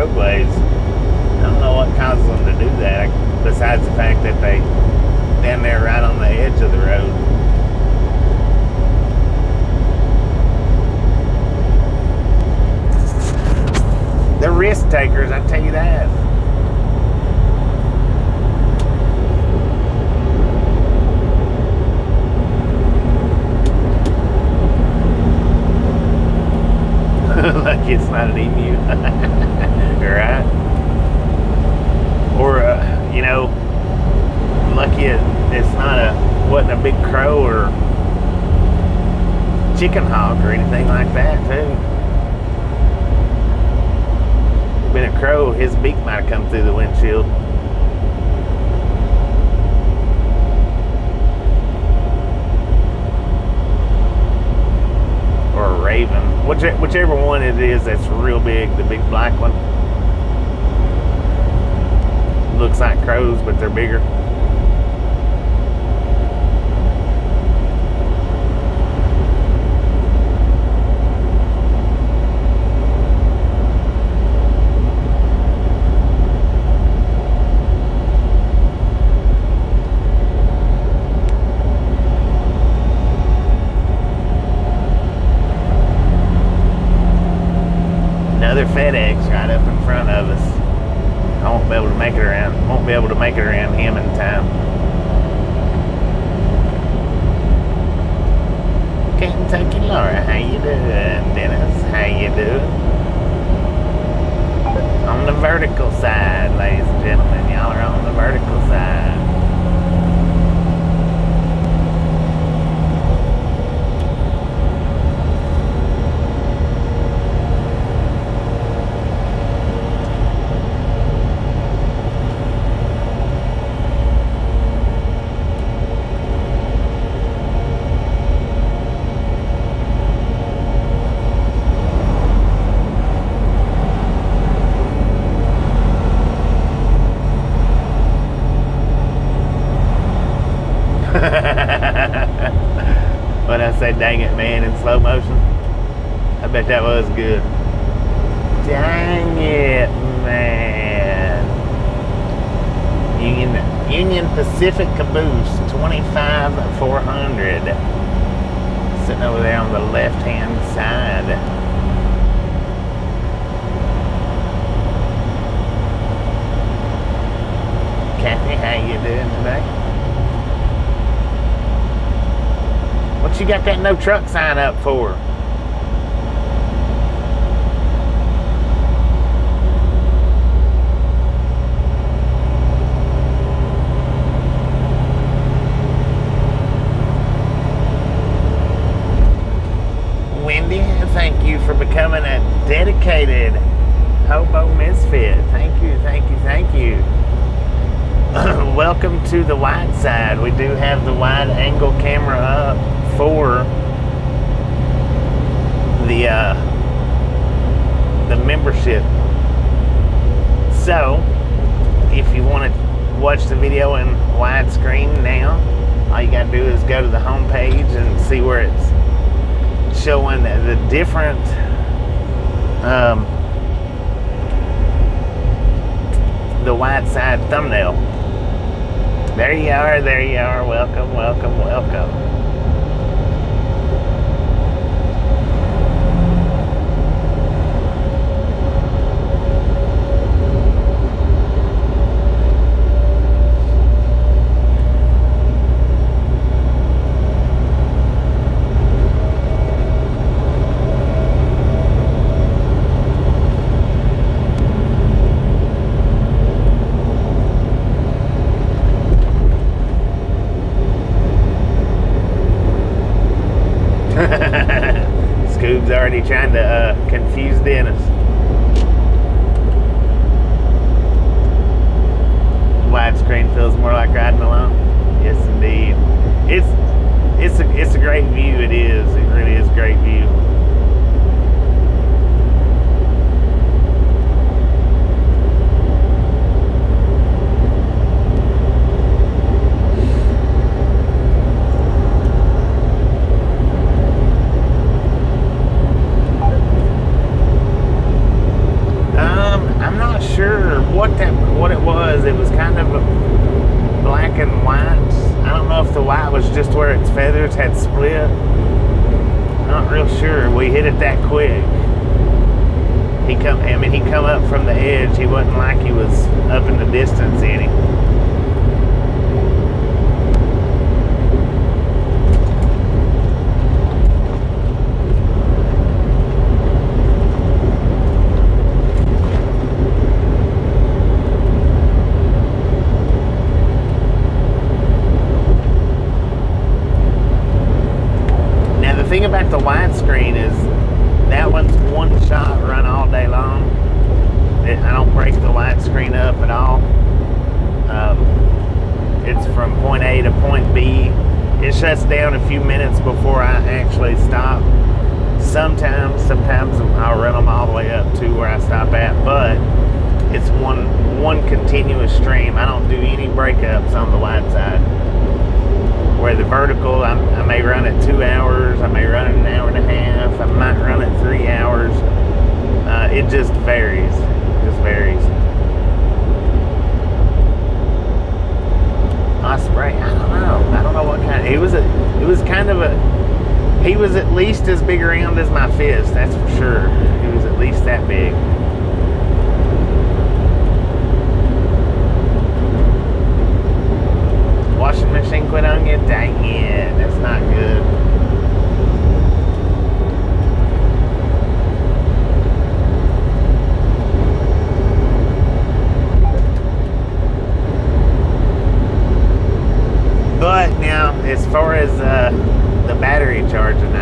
roadways. I don't know what causes them to do that, besides the fact that they down there right on the edge of the road. They're risk takers, I tell you that. Lucky it's not an emu. Right? Or, you know, lucky it's not wasn't a big crow or chicken hawk or anything like that, too. Been a crow, his beak might have come through the windshield. Or a raven. Whichever one it is that's real big, the big black one. Looks like crows, but they're bigger. Another FedEx right up in front of us. I won't be able to make it around. Won't be able to make it around him in time. Kentucky Laura, how you doing? Dennis, how you doing? On the vertical side, ladies and gentlemen, y'all are on the vertical side. When I say dang it man in slow motion, I bet that was good. Dang it man. Union Pacific Caboose 25,400. Sitting over there on the left hand side. Kathy, how you doing today? What you got that no truck sign up for? Wendy, thank you for becoming a dedicated hobo misfit. Thank you, thank you, thank you. Welcome to the wide side. We do have the wide angle camera up for the membership. So if you want to watch the video in widescreen now, all you got to do is go to the home page and see where it's showing the different the wide side thumbnail. There you are, there you are. Welcome, welcome, welcome. Scoob's already trying to confuse Dennis. Widescreen feels more like riding alone. Yes, indeed. It's a great view. It is. It really is a great view. What it was. It was kind of black and white. hit it that quick. He come up from the edge. He wasn't like he was up in the distance any. Now the thing about the widescreen is that one's one shot run all day long. I don't break the widescreen up at all. It's from point A to point B. It shuts down a few minutes before I actually stop. Sometimes I'll run them all the way up to where I stop at, but it's one continuous stream. I don't do any breakups on the wide side. Where the vertical, I may run it 2 hours, I may run it an hour and a half, I might run it 3 hours. It just varies. Osprey, I don't know what kind. He was at least as big around as my fist, that's for sure. He was at least that big. Washing machine quit on you? Dang it, that's not good. But now, as far as the battery charging,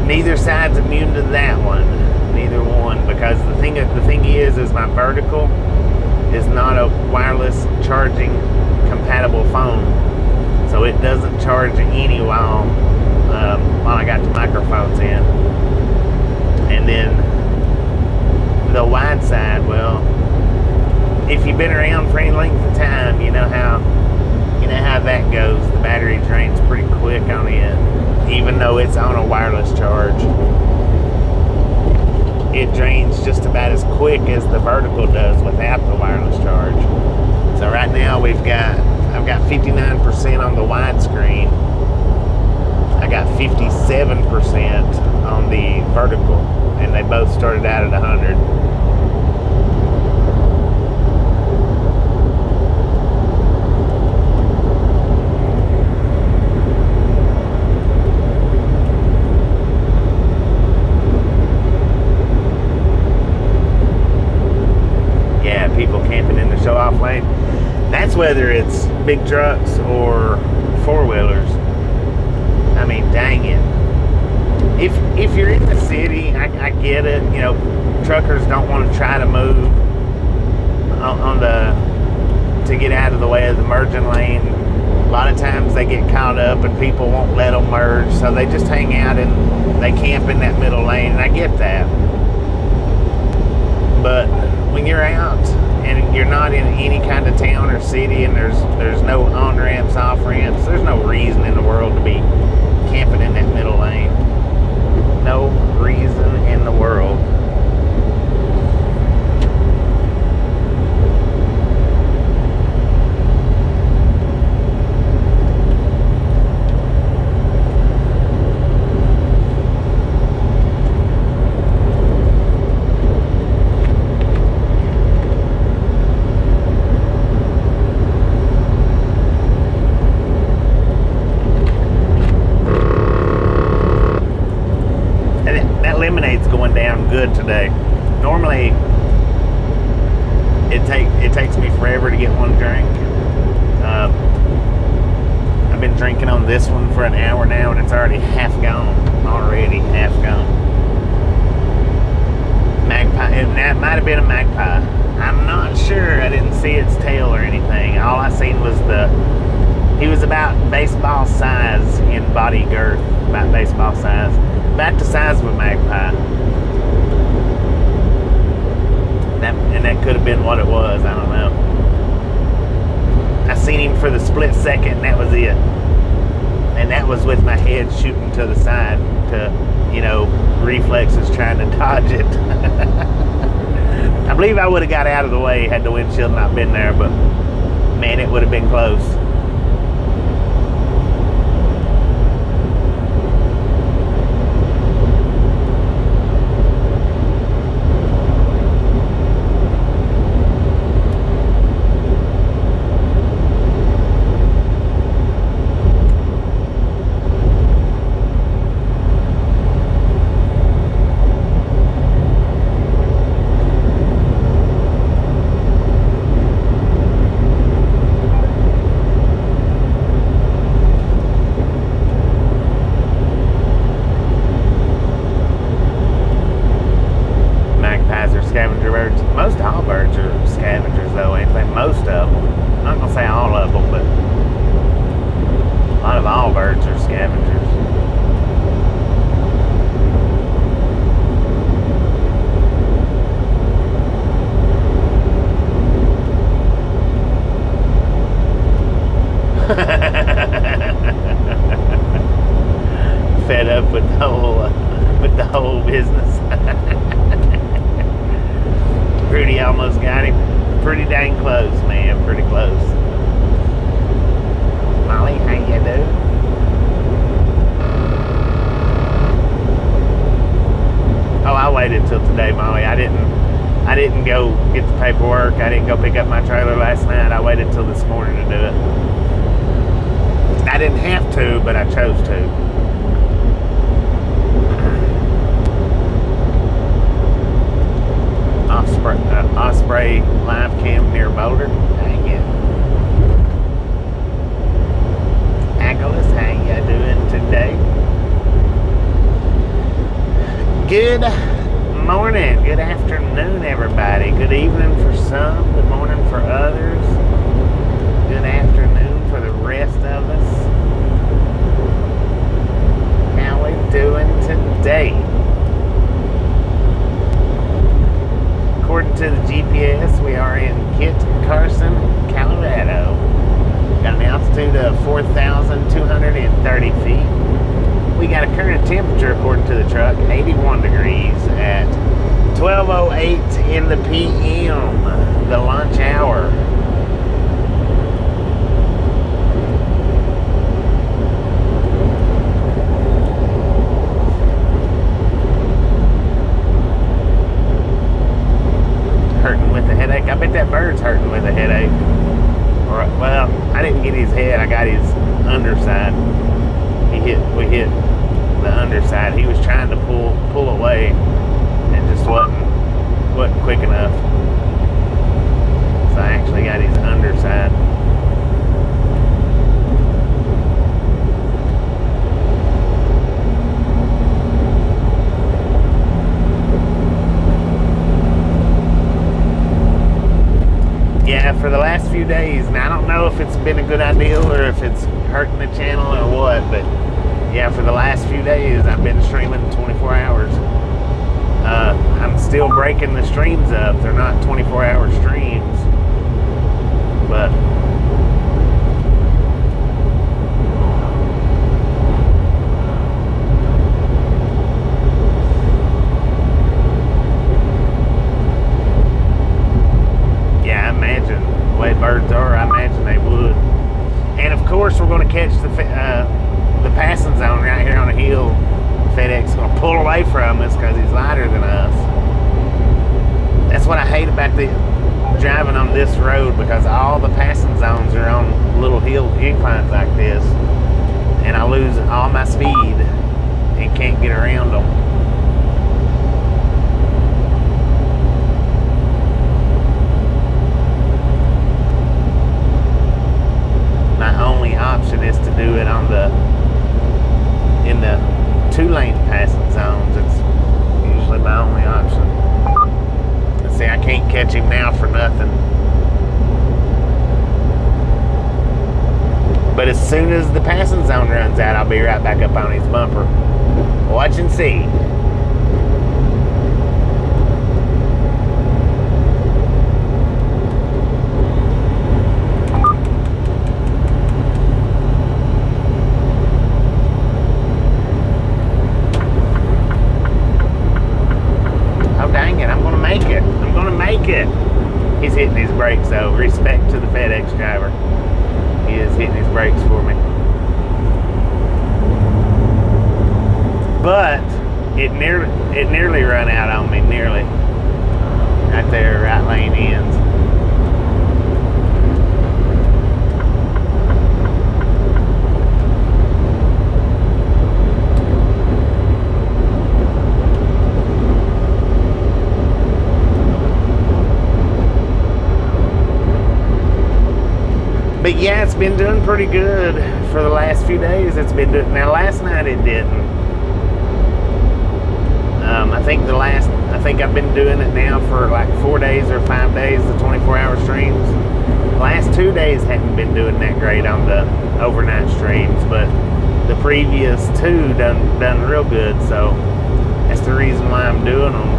neither side's immune to that one. Neither one, because the thing is my vertical is not a wireless charging compatible phone, so it doesn't charge any while I got the microphones in. And then the wide side, well, if you've been around for any length of time, you know how that goes. The battery drains pretty quick on it, even though it's on a wireless charge. It drains just about as quick as the vertical does without the wireless charge. So right now I've got 59% on the widescreen. I got 57% on the vertical, and they both started out at 100. Show-off lane. That's whether it's big trucks or four-wheelers. I mean, dang it. If you're in the city, I get it. You know, truckers don't want to try to move to get out of the way of the merging lane. A lot of times they get caught up and people won't let them merge, so they just hang out and they camp in that middle lane, and I get that. But when you're out and you're not in any kind of town or city, and there's no on-ramps, off-ramps, there's no reason in the world to be camping in that middle lane. No reason in the world. Lemonade's going down good today. Normally it takes me forever to get one drink. I've been drinking on this one for an hour now, and it's already half gone. Magpie, that might have been a magpie. I'm not sure. I didn't see its tail or anything. All I seen was he was about baseball size in body girth, about baseball size. About the size of a magpie. That could have been what it was, I don't know. I seen him for the split second, and that was it. And that was with my head shooting to the side to, reflexes trying to dodge it. I believe I would have got out of the way had the windshield not been there, but man, it would have been close. whole business. Rudy almost got him. Pretty dang close, man. Pretty close. Molly, how you doing? Oh, I waited till today, Molly. I didn't go get the paperwork. I didn't go pick up my trailer last night. I waited till this morning to do it. I didn't have to, but I chose to. Osprey live cam near Boulder. Dang it. Agulous, how you doing today? Good morning, good afternoon, everybody. Good evening for some, good morning for others. Good afternoon for the rest of us. How we doing today? According to the GPS, we are in Kit Carson, Colorado. Got an altitude of 4,230 feet. We got a current temperature, according to the truck, 81 degrees at 12:08 in the p.m., the lunch hour. Hurting with a headache. I bet that bird's hurting with a headache. Or, well, I didn't get his head. I got his underside. We hit the underside. He was trying to pull away and just wasn't quick enough. So I actually got his underside. Yeah, for the last few days. Now I don't know if it's been a good idea or if it's hurting the channel or what, but yeah, for the last few days I've been streaming 24 hours. I'm still breaking the streams up. They're not 24-hour streams, but yeah, I imagine the way birds are, I imagine they would. And of course, we're going to catch the passing zone right here on the hill. FedEx is going to pull away from us because he's lighter than us. That's what I hate about driving on this road, because all the passing zones are on little hill inclines like this, and I lose all my speed and can't get around them. My only option is to do it in the 2-lane passing zones. It's usually my only option. See, I can't catch him now for nothing. But as soon as the passing zone runs out, I'll be right back up on his bumper. Watch and see. He's hitting his brakes, though. Respect to the FedEx driver. He is hitting his brakes for me. But it nearly run out on me, nearly. Right there, right lane ends. But yeah, it's been doing pretty good for the last few days. It's been doing. Now, last night it didn't. I think I've been doing it now for like 4 days or 5 days, the 24-hour streams. The last 2 days hadn't been doing that great on the overnight streams, but the previous 2 done real good. So that's the reason why I'm doing them.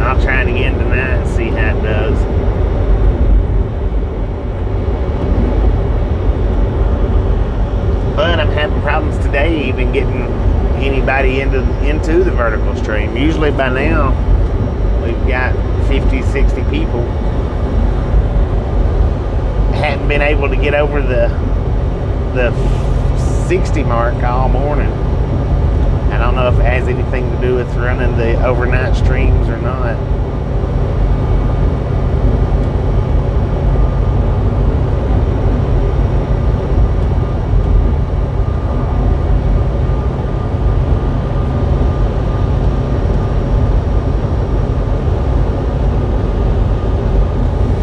I'll try it again tonight and see how it does. But I'm having problems today even getting anybody into the vertical stream. Usually by now, we've got 50, 60 people. Hadn't been able to get over the 60 mark all morning. I don't know if it has anything to do with running the overnight streams or not.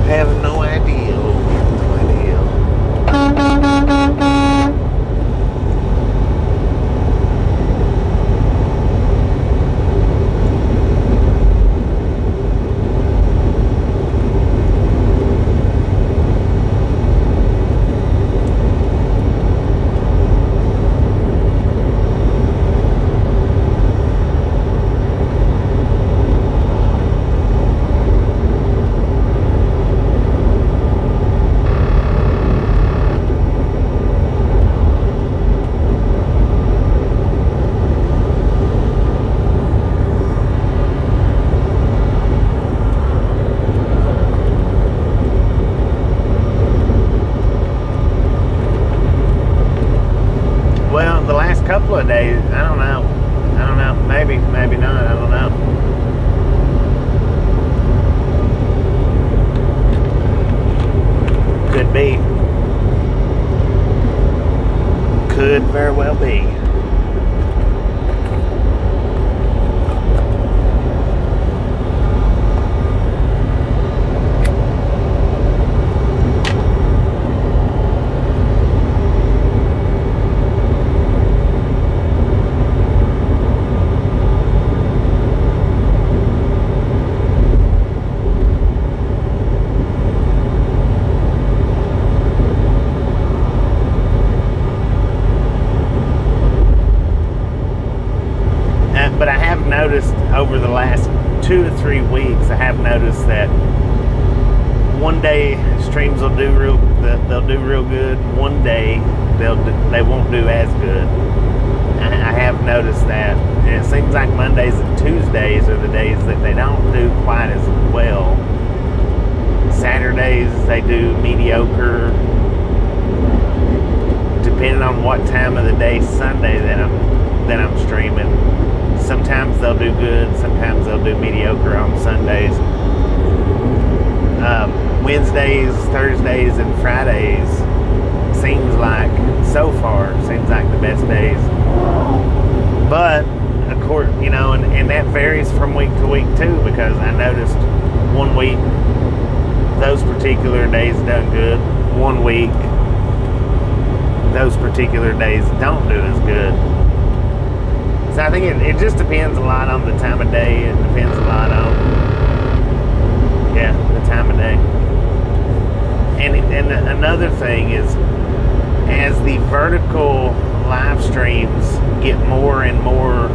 I have no idea. No idea. Well, the last couple of days, I don't know. Maybe not. I don't know. Could be. Could very well be. But I have noticed over the last 2 to 3 weeks, I have noticed that one day streams will do they'll do real good. One day they won't do as good. I have noticed that, and it seems like Mondays and Tuesdays are the days that they don't do quite as well. Saturdays they do mediocre. Depending on what time of the day Sunday that I'm streaming. Sometimes they'll do good, sometimes they'll do mediocre on Sundays. Wednesdays, Thursdays, and Fridays seems like the best days. But of course, and that varies from week to week too, because I noticed one week those particular days done good. One week those particular days don't do as good. So I think it just depends a lot on the time of day. It depends a lot on, the time of day. And another thing is, as the vertical live streams get more and more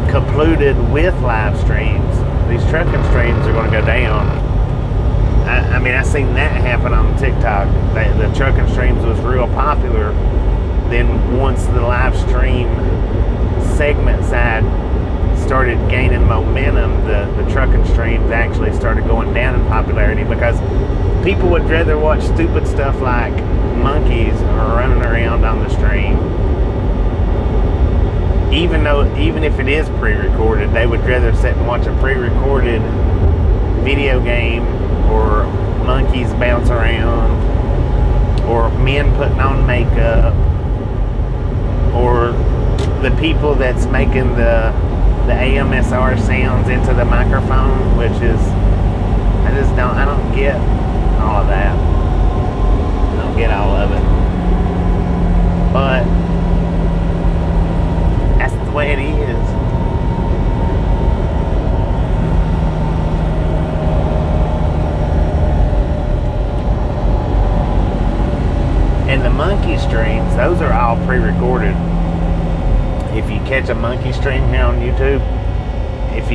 completed with live streams, these trucking streams are going to go down. I mean, I seen that happen on TikTok. The trucking streams was real popular. Then once the live stream segment side started gaining momentum, the trucking streams actually started going down in popularity, because people would rather watch stupid stuff like monkeys running around on the stream. Even if it is pre-recorded, they would rather sit and watch a pre-recorded video game, or monkeys bounce around, or men putting on makeup, or the people that's making the AMSR sounds into the microphone, which is, I don't get all of that. I don't get all of it. But that's the way it is. And the monkey streams, those are all pre-recorded. If you catch a monkey stream here on YouTube, if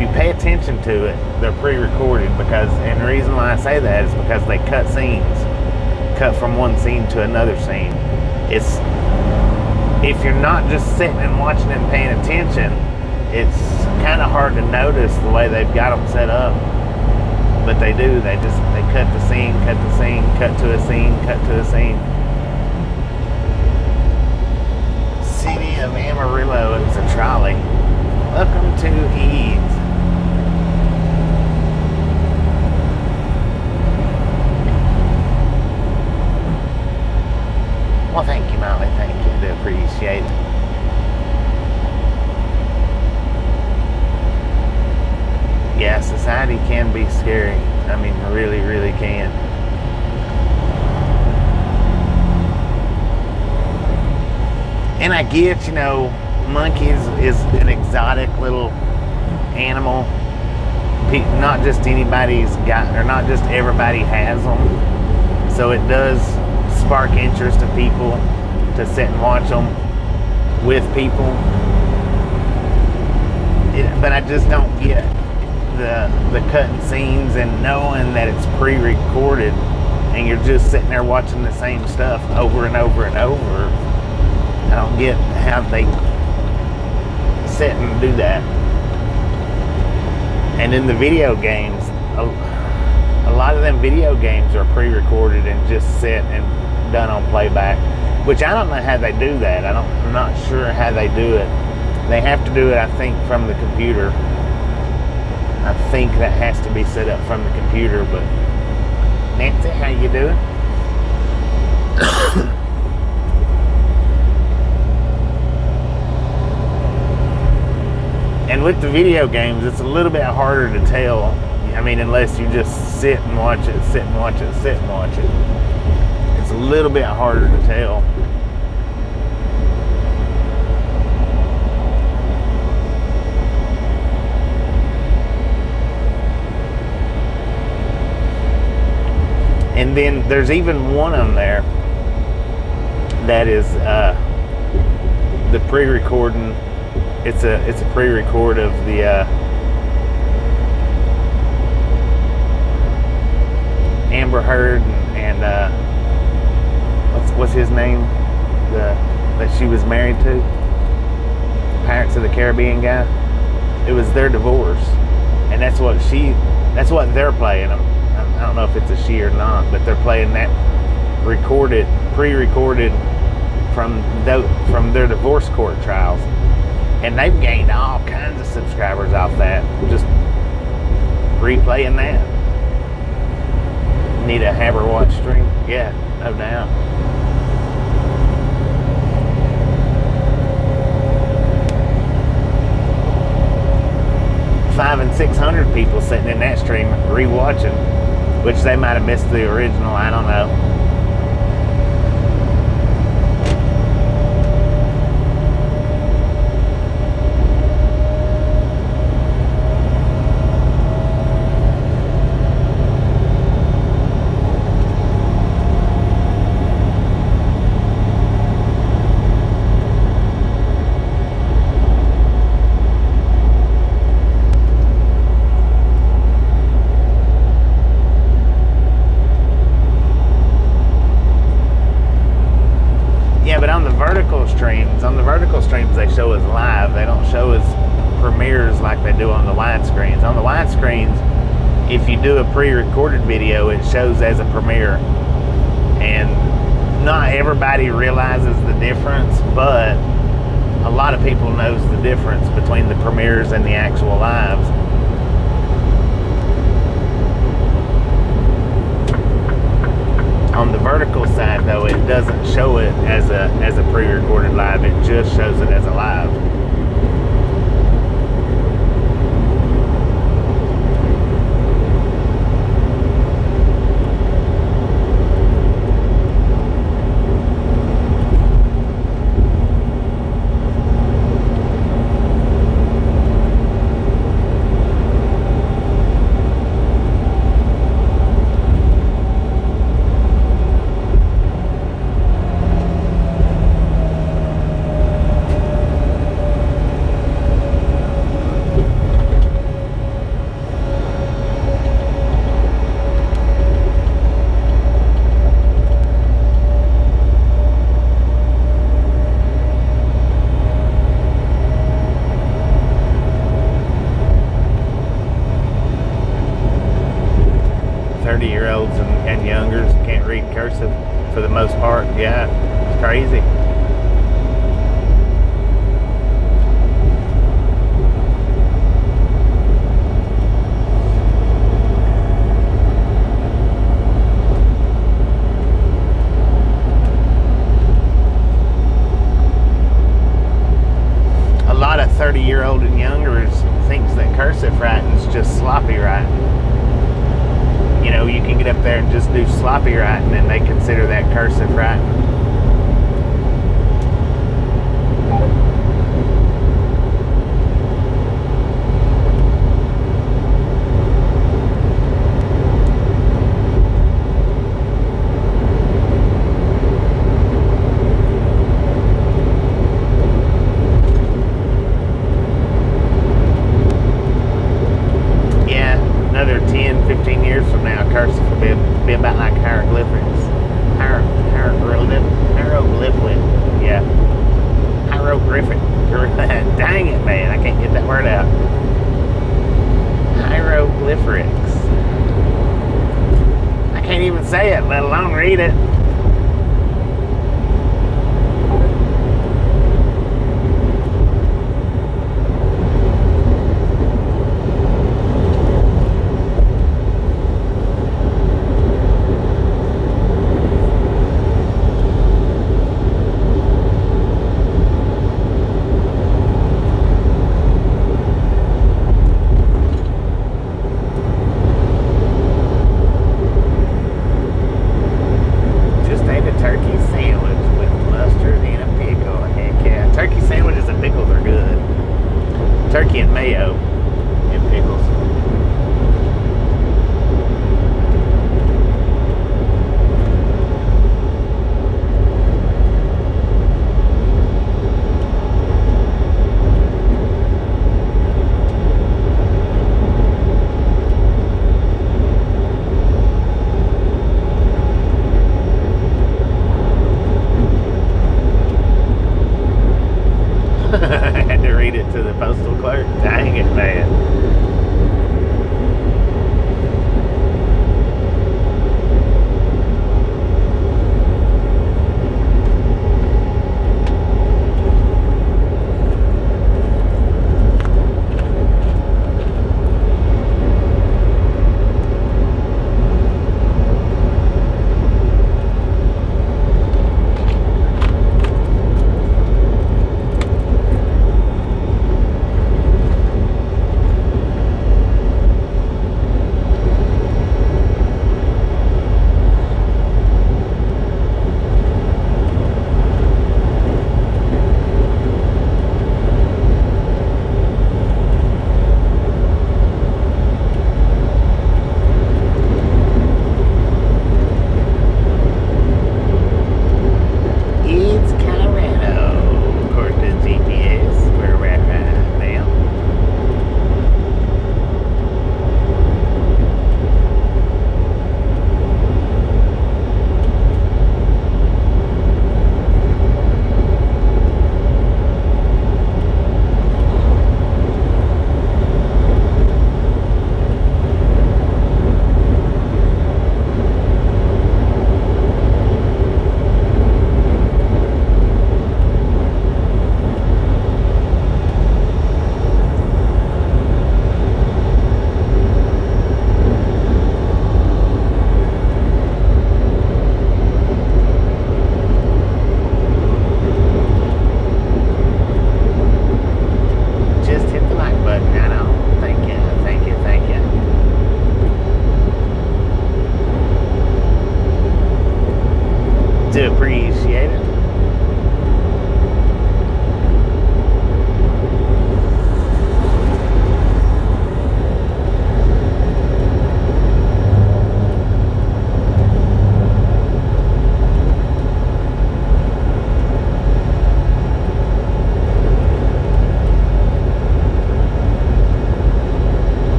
you pay attention to it, they're pre-recorded, and the reason why I say that is because they cut scenes, cut from one scene to another scene. it's, if you're not just sitting and watching and paying attention, it's kind of hard to notice the way they've got them set up. But they do. They cut the scene, cut the scene, cut to a scene, cut to a scene. City of Amarillo. It's a trolley. Welcome to Eads. Well, thank you, Molly. Thank you. I do appreciate it. Yeah, society can be scary. I mean, really, really can. And I get, you know, monkeys is an exotic little animal. Not just anybody's got, or not just everybody has them. So it does spark interest of people to sit and watch them with people. But I just don't get the cutting scenes and knowing that it's pre-recorded and you're just sitting there watching the same stuff over and over and over. I don't get how they sit and do that. And in the video games, a lot of them video games are pre-recorded and just sit and done on playback, which I don't know how they do that. I'm not sure how they do it. They have to do it, I think, from the computer. I think that has to be set up from the computer, but Nancy, how you doing? And with the video games, it's a little bit harder to tell. I mean, unless you just sit and watch it, sit and watch it, sit and watch it. It's a little bit harder to tell. And then there's even one on there that is the pre-recording. It's a pre-record of the Amber Heard and what's his name? That she was married to, Pirates of the Caribbean guy. It was their divorce, and that's what they're playing. I don't know if it's a she or not, but they're playing that pre-recorded from their divorce court trials, and they've gained all kinds of subscribers off that, just replaying that. Need a have her watch stream? Yeah, no doubt. $500 and $600 people sitting in that stream rewatching, which they might have missed the original. I don't know. On the vertical streams, they show us live. They don't show us premieres like they do on the widescreens. On the widescreens, if you do a pre-recorded video, it shows as a premiere. And not everybody realizes the difference, but a lot of people knows the difference between the premieres and the actual lives. On the vertical side, though, it doesn't show it as a pre-recorded live. It just shows it as a live. old and youngers thinks that cursive writing's just sloppy writing. You know, you can get up there and just do sloppy writing and they consider that cursive writing. Another 10, 15 years from now, cursive will be about like hieroglyphics. Hieroglyphic. Yeah. Hieroglyphic. Dang it, man. I can't get that word out. Hieroglyphics. I can't even say it, let alone read it. Turkey and mayo and pickles. I had to read it to the postal clerk. Dang it, man.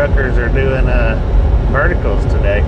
truckers are doing verticals today.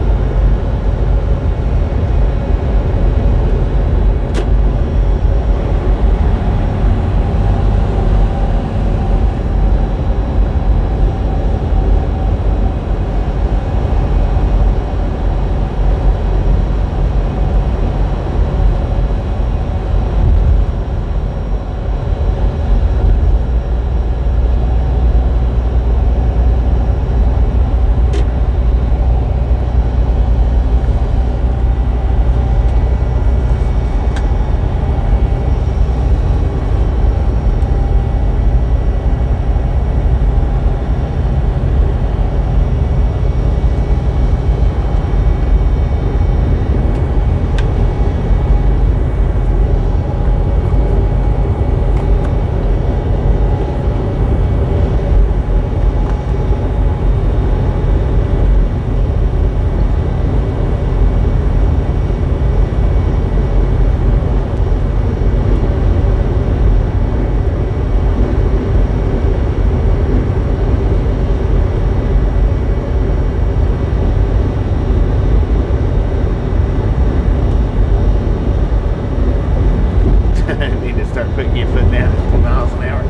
Need to start putting your foot down at 2 miles an hour.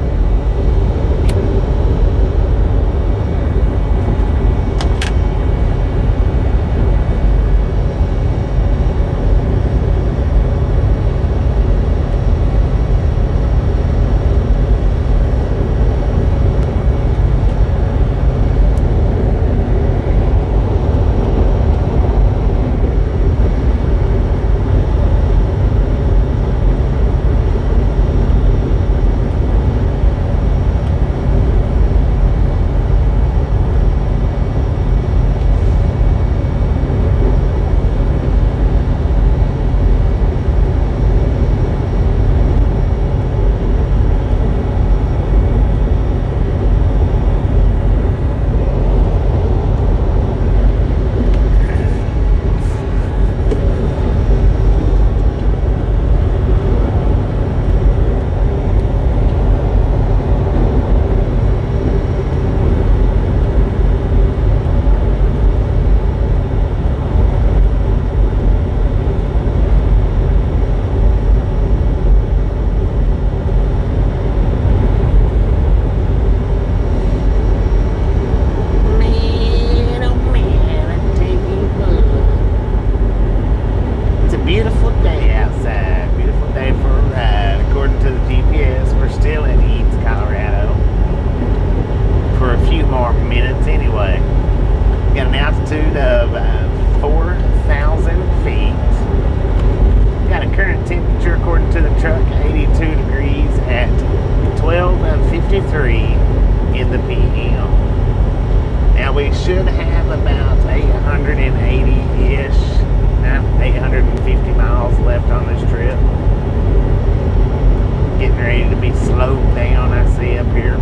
In the PM. Now we should have about 880-ish, 850 miles left on this trip. Getting ready to be slowed down, I see up here.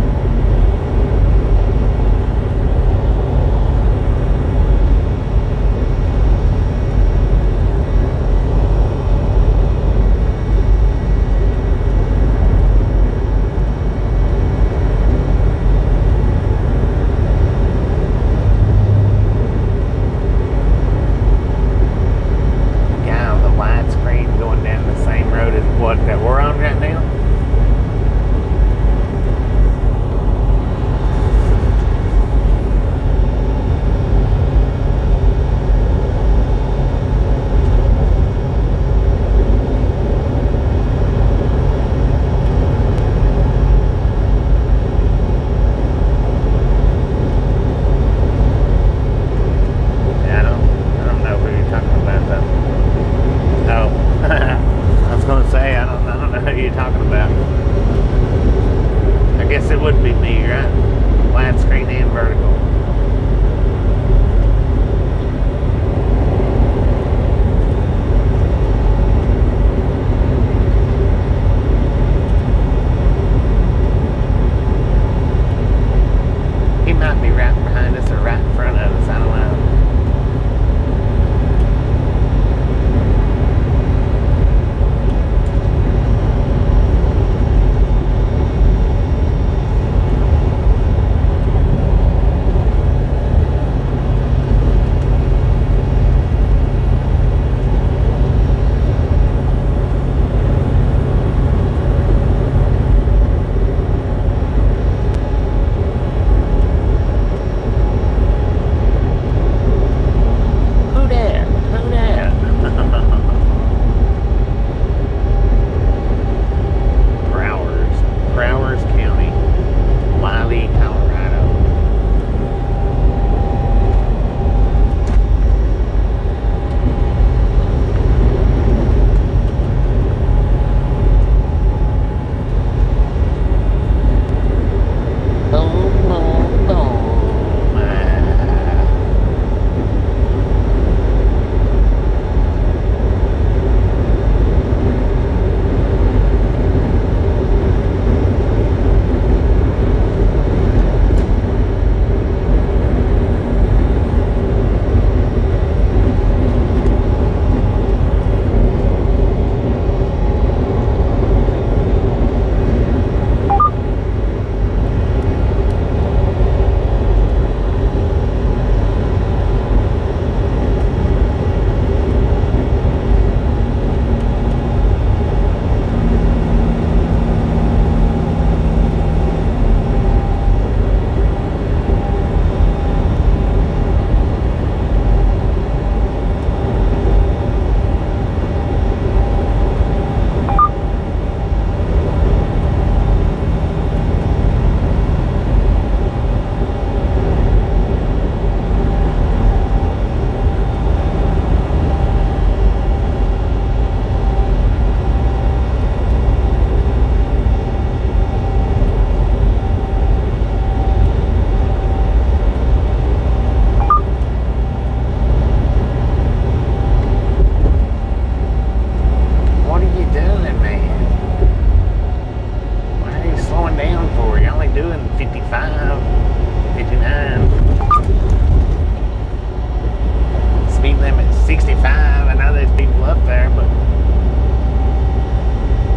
up there, but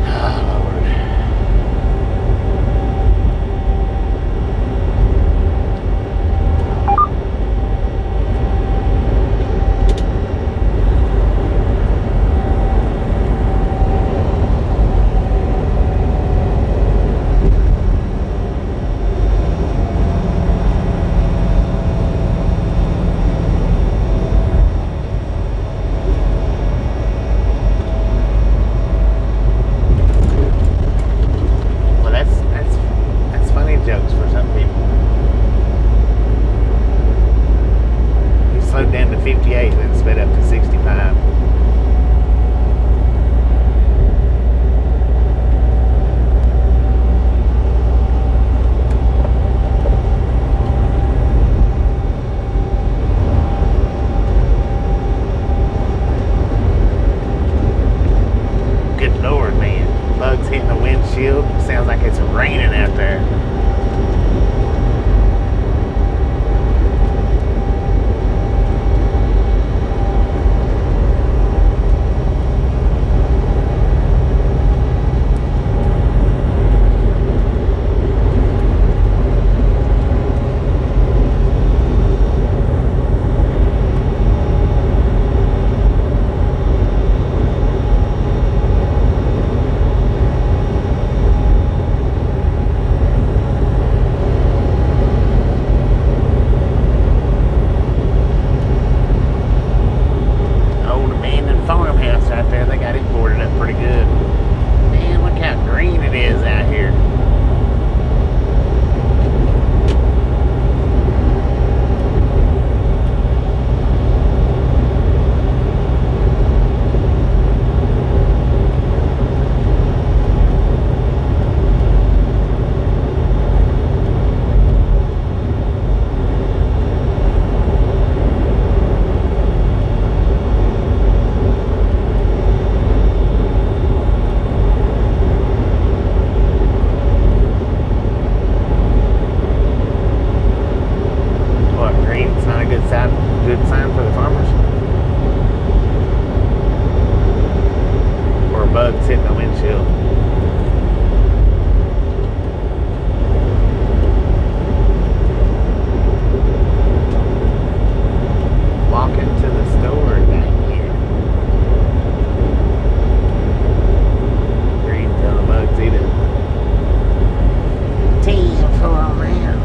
oh, Lord. Well, that's funny jokes for some people. He slowed down to 58 and then sped up to 65. Good Lord, man. Bugs hitting the windshield. Sounds like it's raining out there. Old abandoned farmhouse right there. They got it boarded up pretty good. Man, look how green it is out here. What, green? It's not a good sign for the farmers? Or bugs hitting the windshield? Walking to the store down here. Green till the bugs eat it. Tea for a man.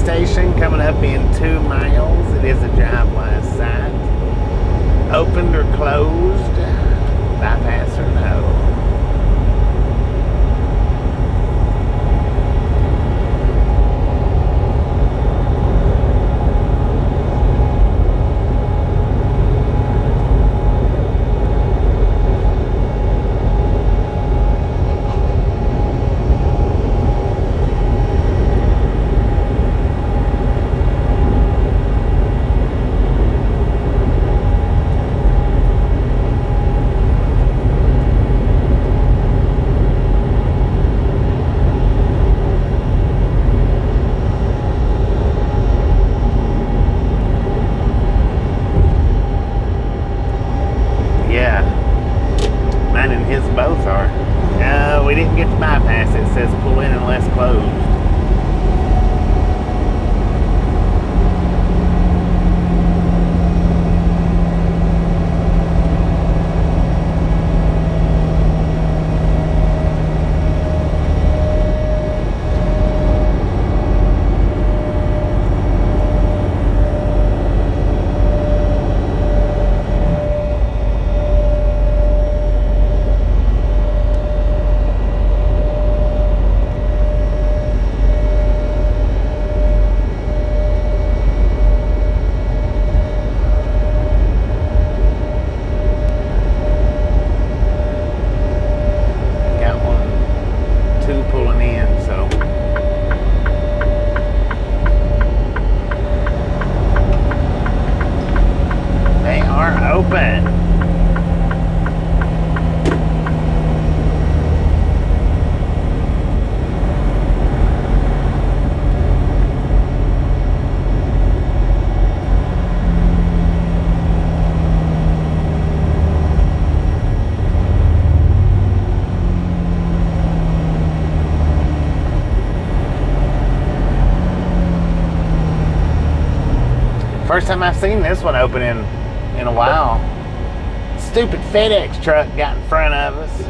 station coming up in 2 miles. It is a drive-by site. Opened or closed? Bypass or no? Both are. No, we didn't get to bypass. It says pull in unless closed. First time I've seen this one open in a while. Stupid FedEx truck got in front of us.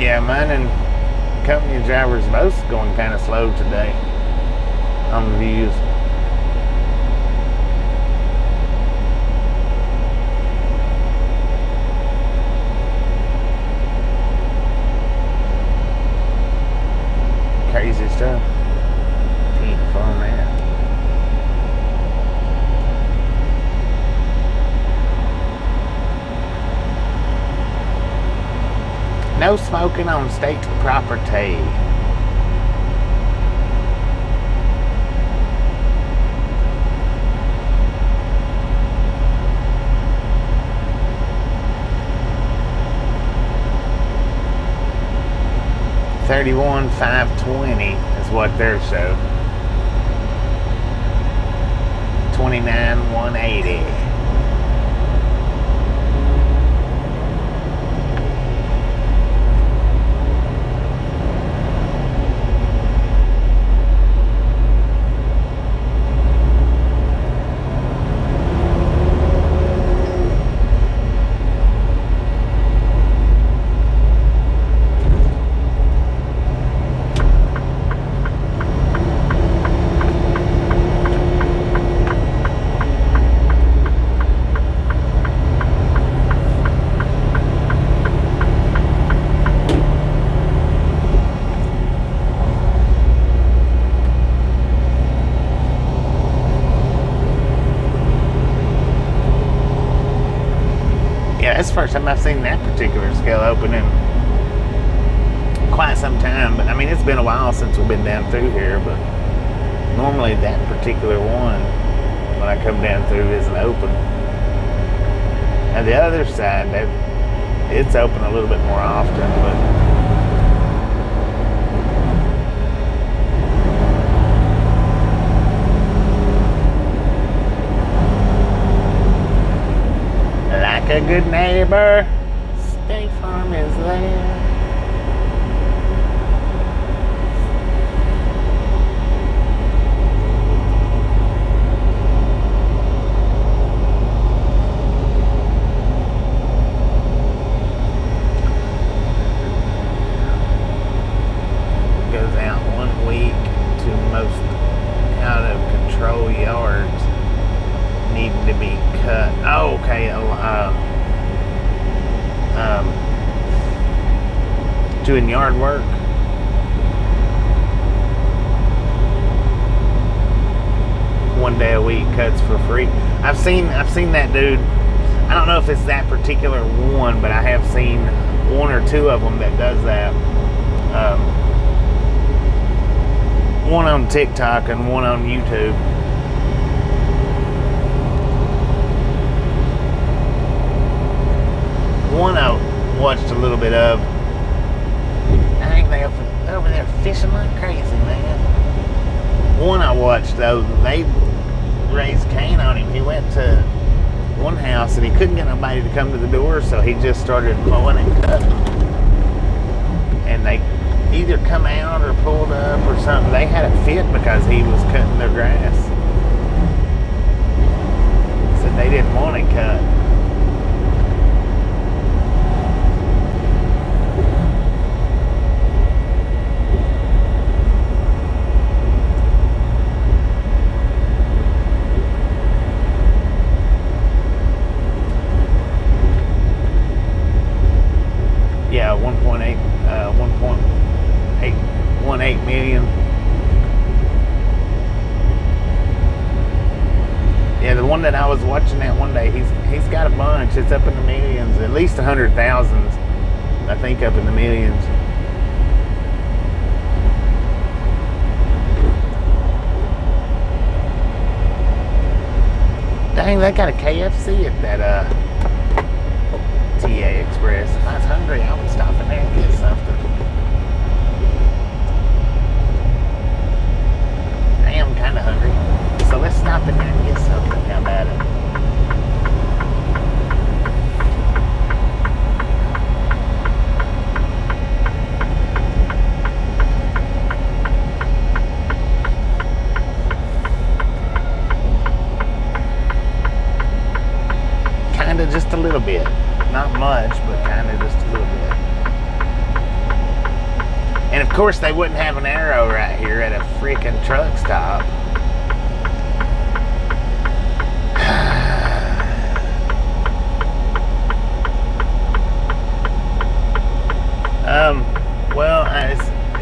Yeah, mine and company drivers both going kind of slow today on the views. Crazy stuff. Beautiful, man. No smoking on state property. $31,520 is what theirs show. $29,180. Yeah, that's the first time I've seen that particular scale open in quite some time. But I mean, it's been a while since we've been down through here, but normally that particular one, when I come down through, isn't open. And the other side, it's open a little bit more often, but like a good neighbor, State Farm is there. Goes out 1 week to most out of control yards needing to be cut. Oh, okay. Doing yard work. One day a week cuts for free. I've seen that dude. I don't know if it's that particular one, but I have seen one or two of them that does that. One on TikTok and one on YouTube. One I watched a little bit of. I think they're over there fishing like crazy, man. One I watched though, they raised Cain on him. He went to one house and he couldn't get nobody to come to the door, so he just started mowing and cutting. And they either come out or pulled up or something. They had a fit because he was cutting their grass. Said they didn't want it cut. Yeah, 1.8 million. Yeah, the one that I was watching that one day, he's got a bunch. It's up in the millions, at least 100,000. I think up in the millions. Dang, they got a KFC at that TA Express. If I was hungry, I would stop in there and get something. I am kind of hungry, so let's stop in there and get something. How about it? Kind of just a little bit. Not much, but kind of just a little bit. And of course, they wouldn't have an arrow right here at a freaking truck stop. Well,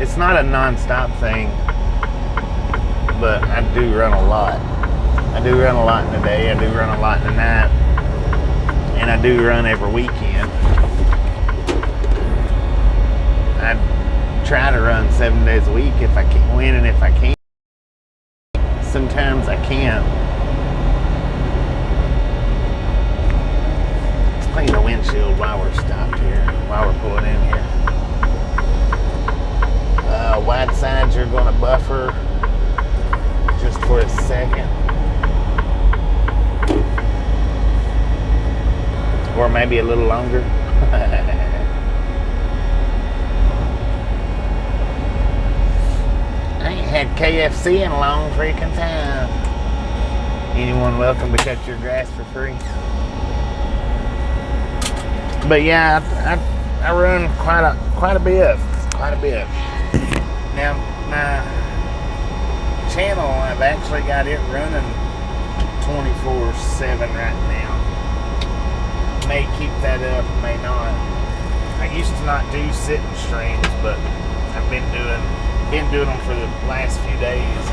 it's not a non-stop thing, but I do run a lot. I do run a lot in the day. I do run a lot in the night. And I do run every weekend. I try to run 7 days a week if I can win, and if I can't, sometimes I can't. Let's clean the windshield while we're stopped here, while we're pulling in here. Wide sides are going to buffer just for a second. Or maybe a little longer. I ain't had KFC in a long freaking time. Anyone welcome to cut your grass for free? But yeah, I run quite a bit. Now my channel, I've actually got it running 24/7 right now. May keep that up, may not. I used to not do sitting streams, but I've been doing them for the last few days.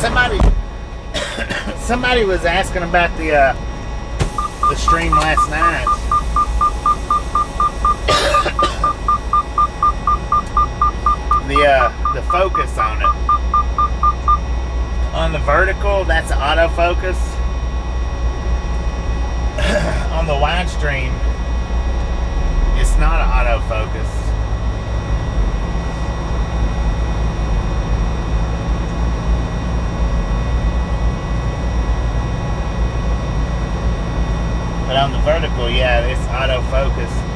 Somebody, somebody was asking about the stream last night. The focus on it. On the vertical, that's autofocus. On the widestream, it's not an autofocus. But on the vertical, yeah, it's autofocus.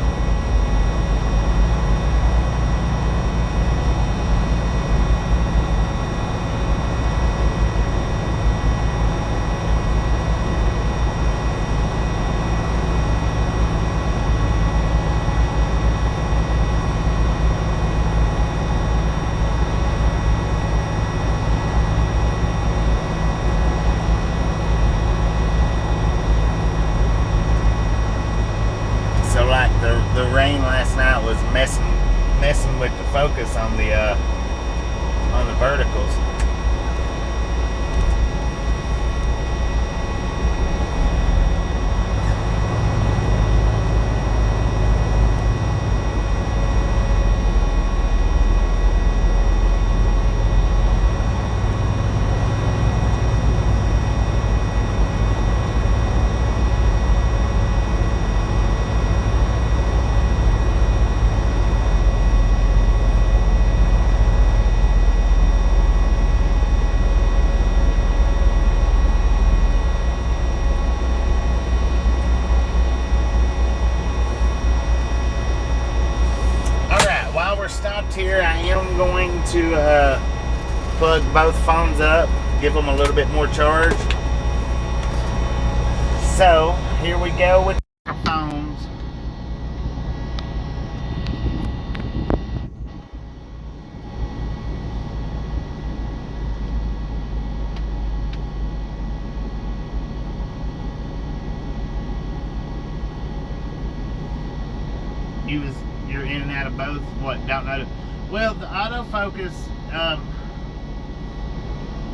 So like the rain last night was messing with the focus on the verticals. Stopped here, I am going to plug both phones up, give them a little bit more charge. So here we go with our phones. You're in and out of both. What? Don't know. Well, the autofocus,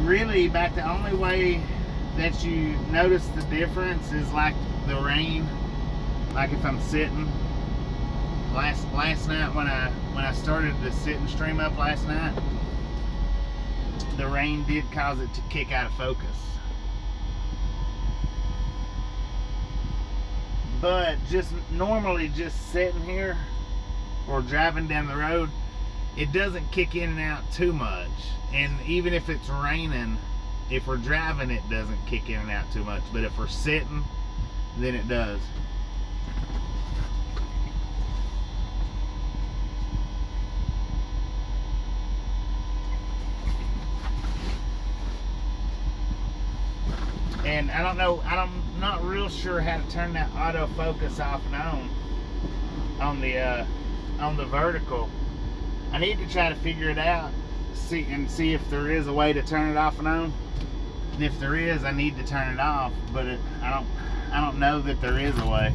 really, about the only way that you notice the difference is like the rain. Like if I'm sitting. Last night when I started the sit and stream up last night, the rain did cause it to kick out of focus. But just normally just sitting here or driving down the road, it doesn't kick in and out too much. And even if it's raining, if we're driving, it doesn't kick in and out too much. But if we're sitting, then it does. And I don't know, I'm not real sure how to turn that autofocus off and on the vertical. I need to try to figure it out, see if there is a way to turn it off and on. And if there is, I need to turn it off. But I don't know that there is a way.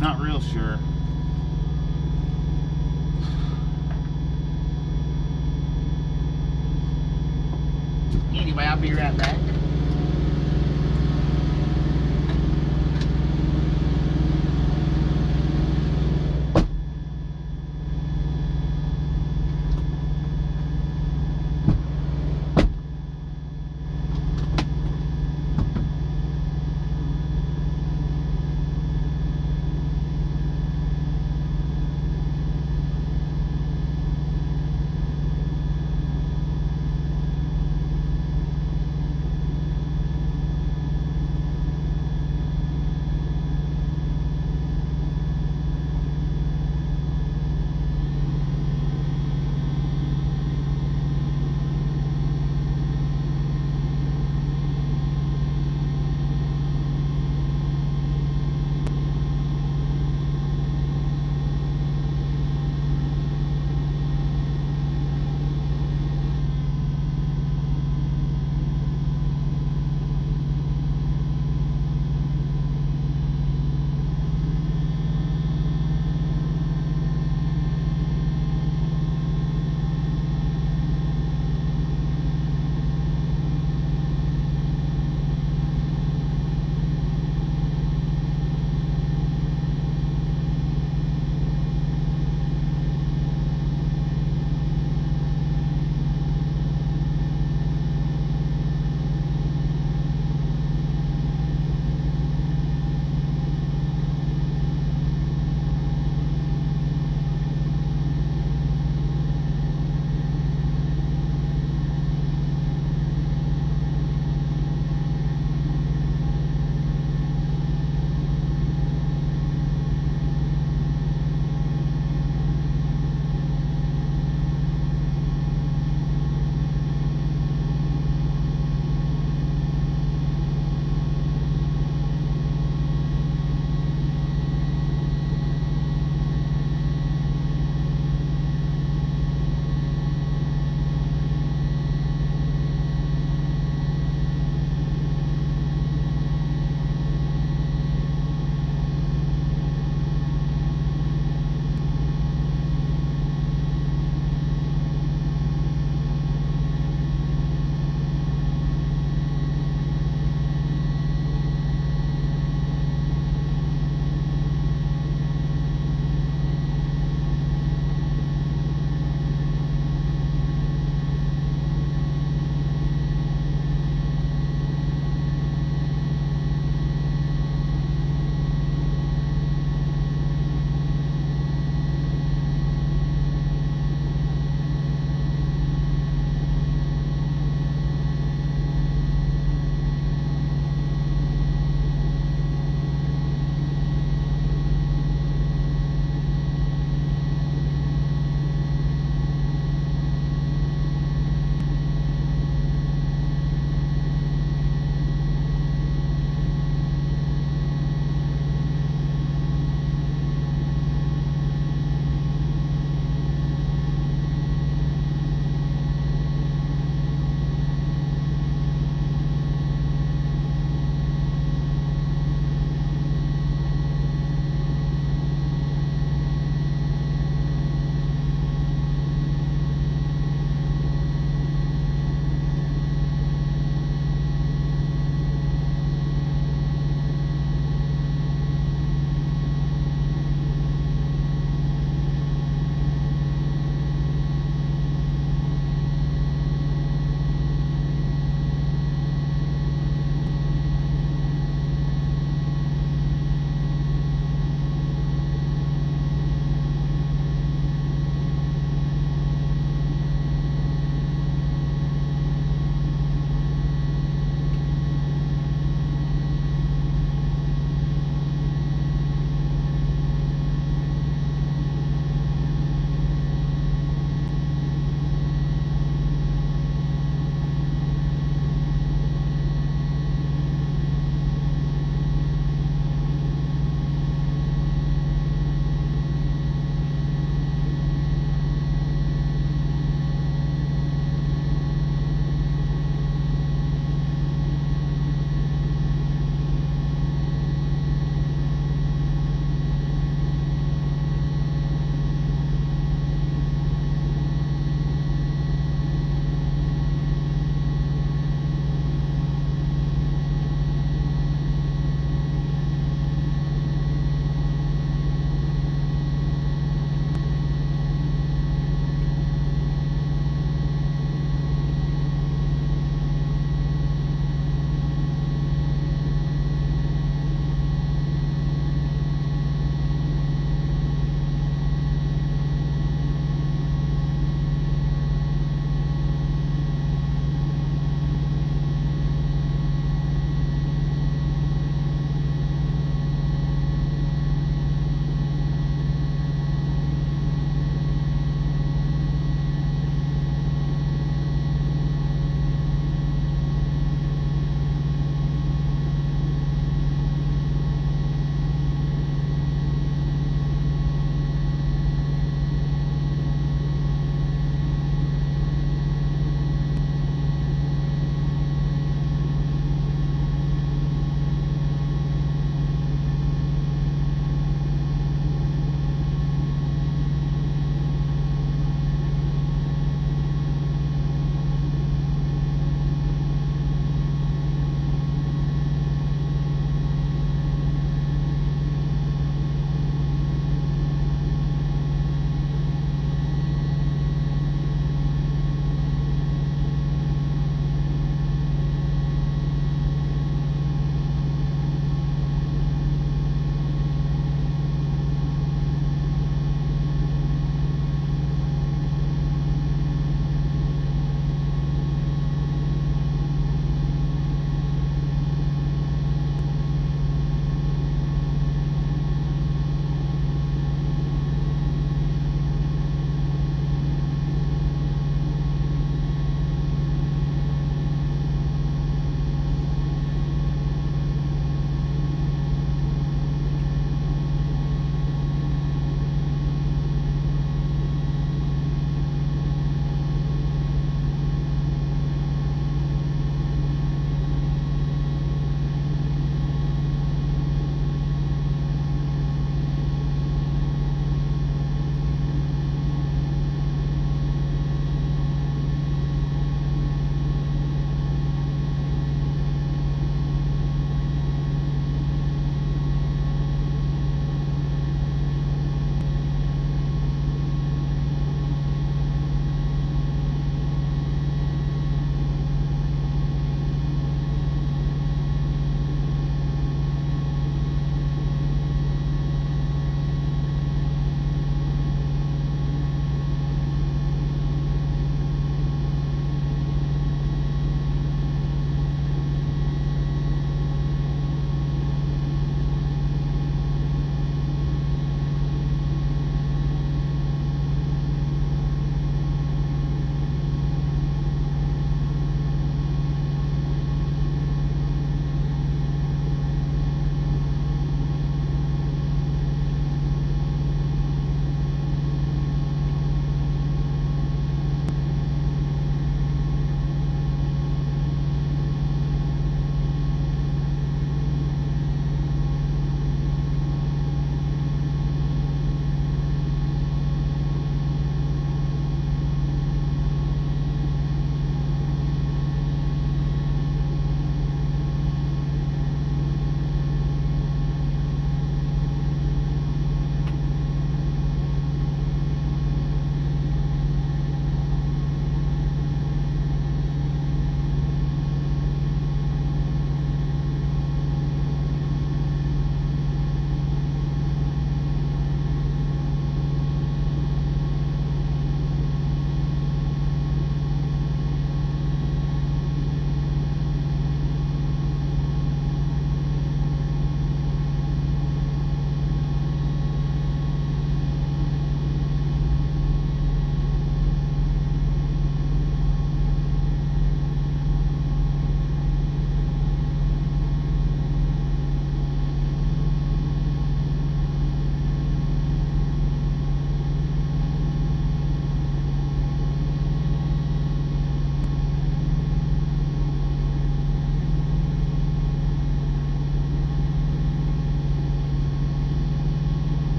Not real sure. Anyway, I'll be right back.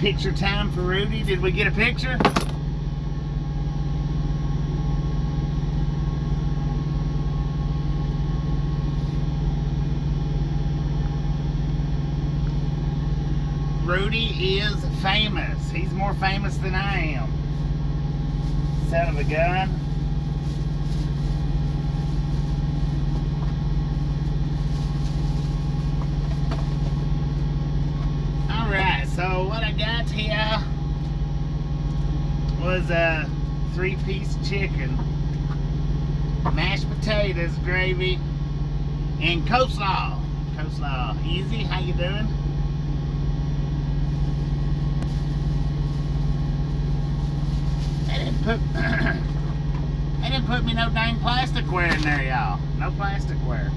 Picture time for Rudy. Did we get a picture? Rudy is famous. He's more famous than I am. Son of a gun. Alright, so what I got here was a 3-piece chicken, mashed potatoes, gravy, and coleslaw. Coleslaw. Easy, how you doing? They didn't put me no dang plasticware in there, y'all. No plasticware.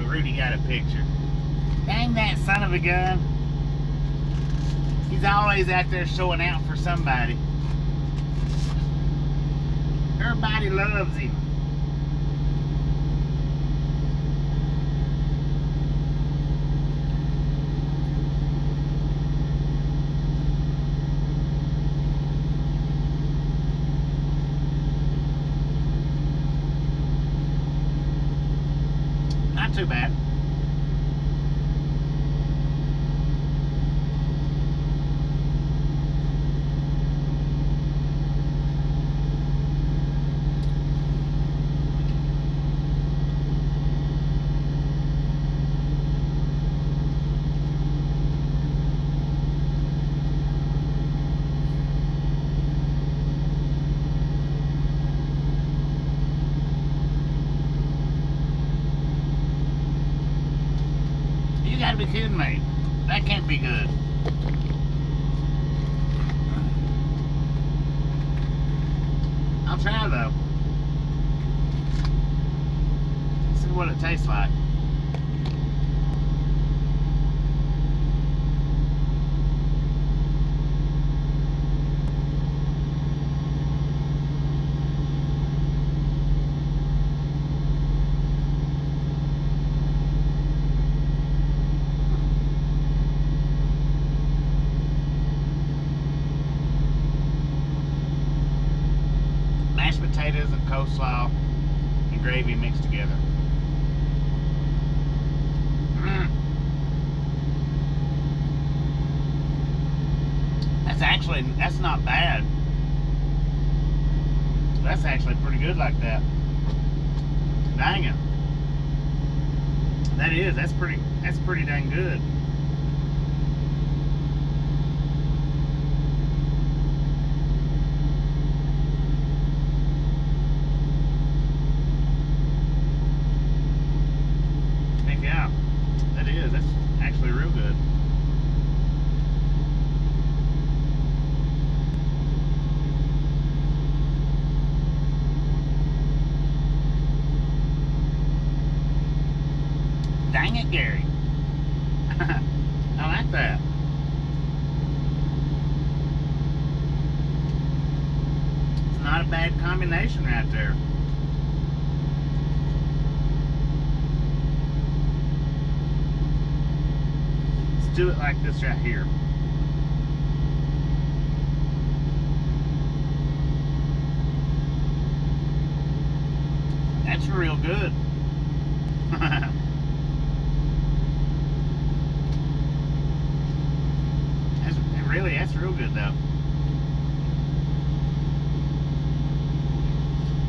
Rudy got a picture. Dang that son of a gun. He's always out there showing out for somebody. Everybody loves him. Not too bad. You gotta be kidding me. That can't be good. I'll try though. See what it tastes like. Mashed potatoes and coleslaw and gravy mixed together. That's not bad. That's actually pretty good like that. Dang it. That's pretty dang good. Yeah, that's actually real good. Dang it, Gary. I like that. It's not a bad combination right there. Do it like this right here. That's real good. That's real good though.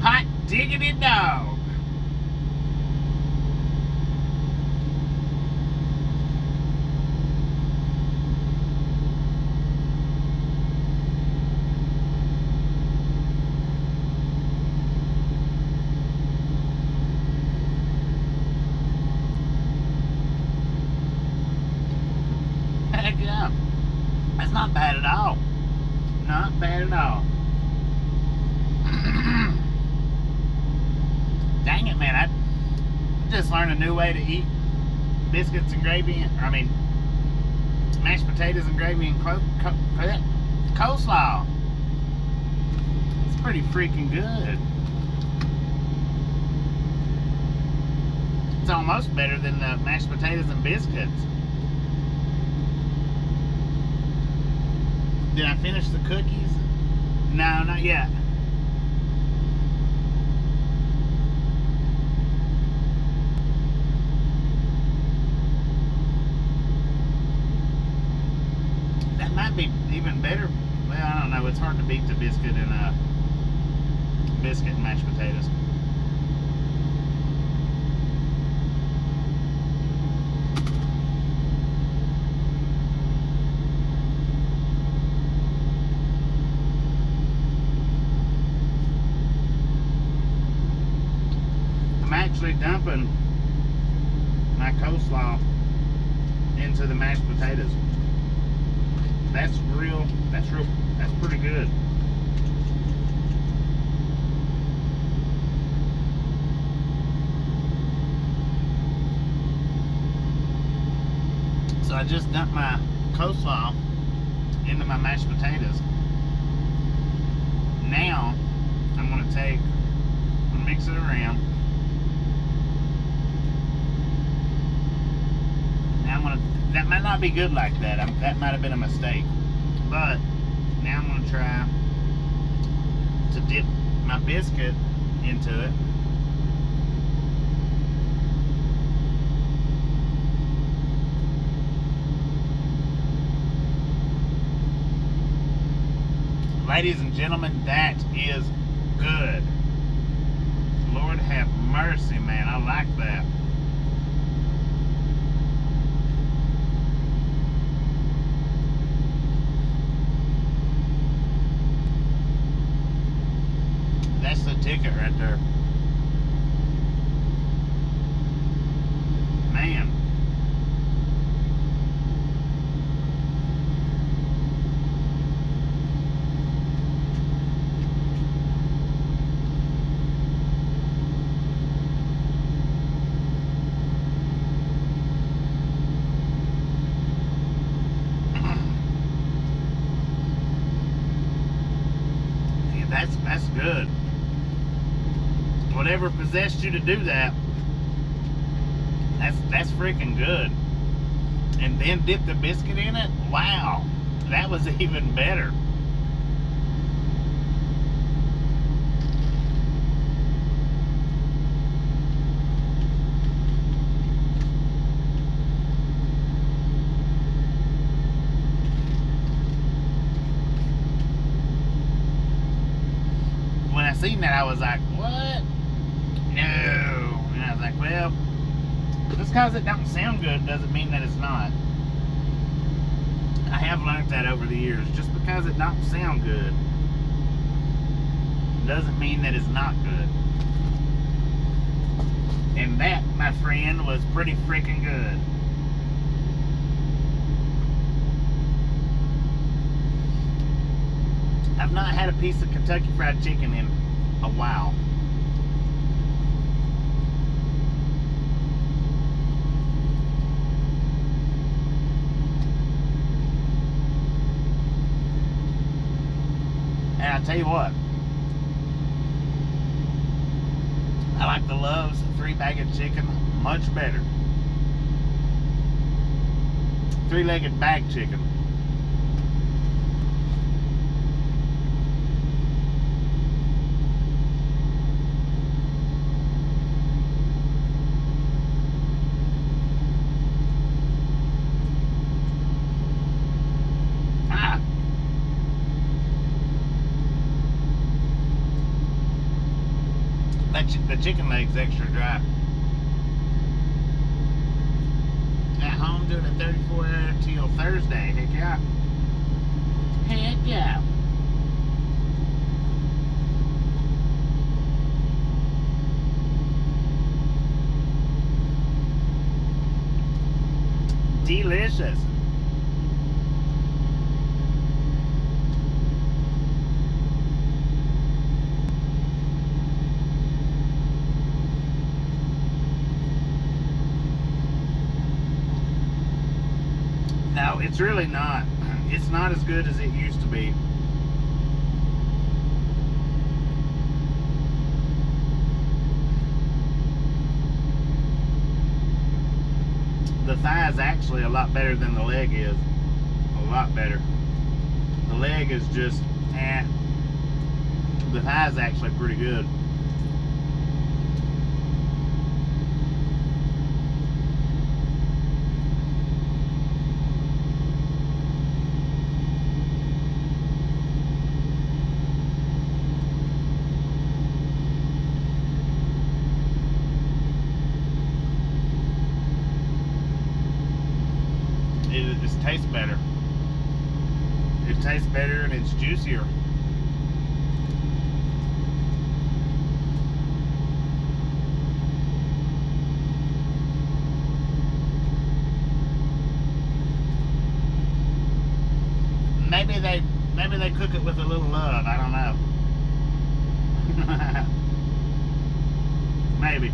Hot diggity dog. Yeah, that's not bad at all. Not bad at all. Dang it, man! I just learned a new way to eat biscuits and gravy. Mashed potatoes and gravy and Coleslaw. It's pretty freaking good. It's almost better than the mashed potatoes and biscuits. Did I finish the cookies? No, not yet. That might be even better. Well, I don't know. It's hard to beat the biscuit and mashed potatoes. I'm actually dumping my coleslaw into the mashed potatoes. That's pretty good. So I just dumped my coleslaw into my mashed potatoes. Now I'm gonna mix it around. Now that might not be good like that. That might have been a mistake. But now I'm gonna try to dip my biscuit into it. Ladies and gentlemen, that is good. Lord have mercy, man. I like that. That's the ticket right there. Man. That's good. Whatever possessed you to do that, that's freaking good. And then dip the biscuit in it. Wow, that was even better. When I seen that, I was like, what? No. And I was like, well, just because it don't sound good doesn't mean that it's not. I have learned that over the years. Just because it don't sound good doesn't mean that it's not good. And that, my friend, was pretty freaking good. I've not had a piece of Kentucky Fried Chicken in a while. And I'll tell you what, I like the Love's 3-bagged chicken much better. 3-legged bag chicken. The chicken leg's extra dry. At home doing a 34-hour till Thursday. Heck yeah. Heck yeah. Delicious. No, it's really not. It's not as good as it used to be. The thigh is actually a lot better than the leg is. A lot better. The leg is just, The thigh is actually pretty good. It just tastes better. It tastes better and it's juicier. Maybe they cook it with a little love. I don't know. Maybe.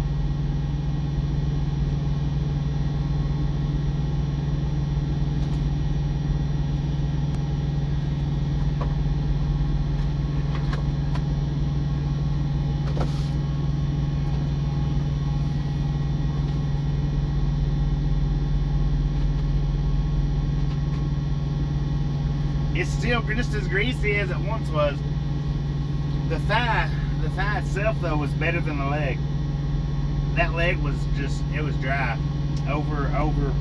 It's still just as greasy as it once was. The thigh itself though was better than the leg. That leg was just, it was dry, overcooked.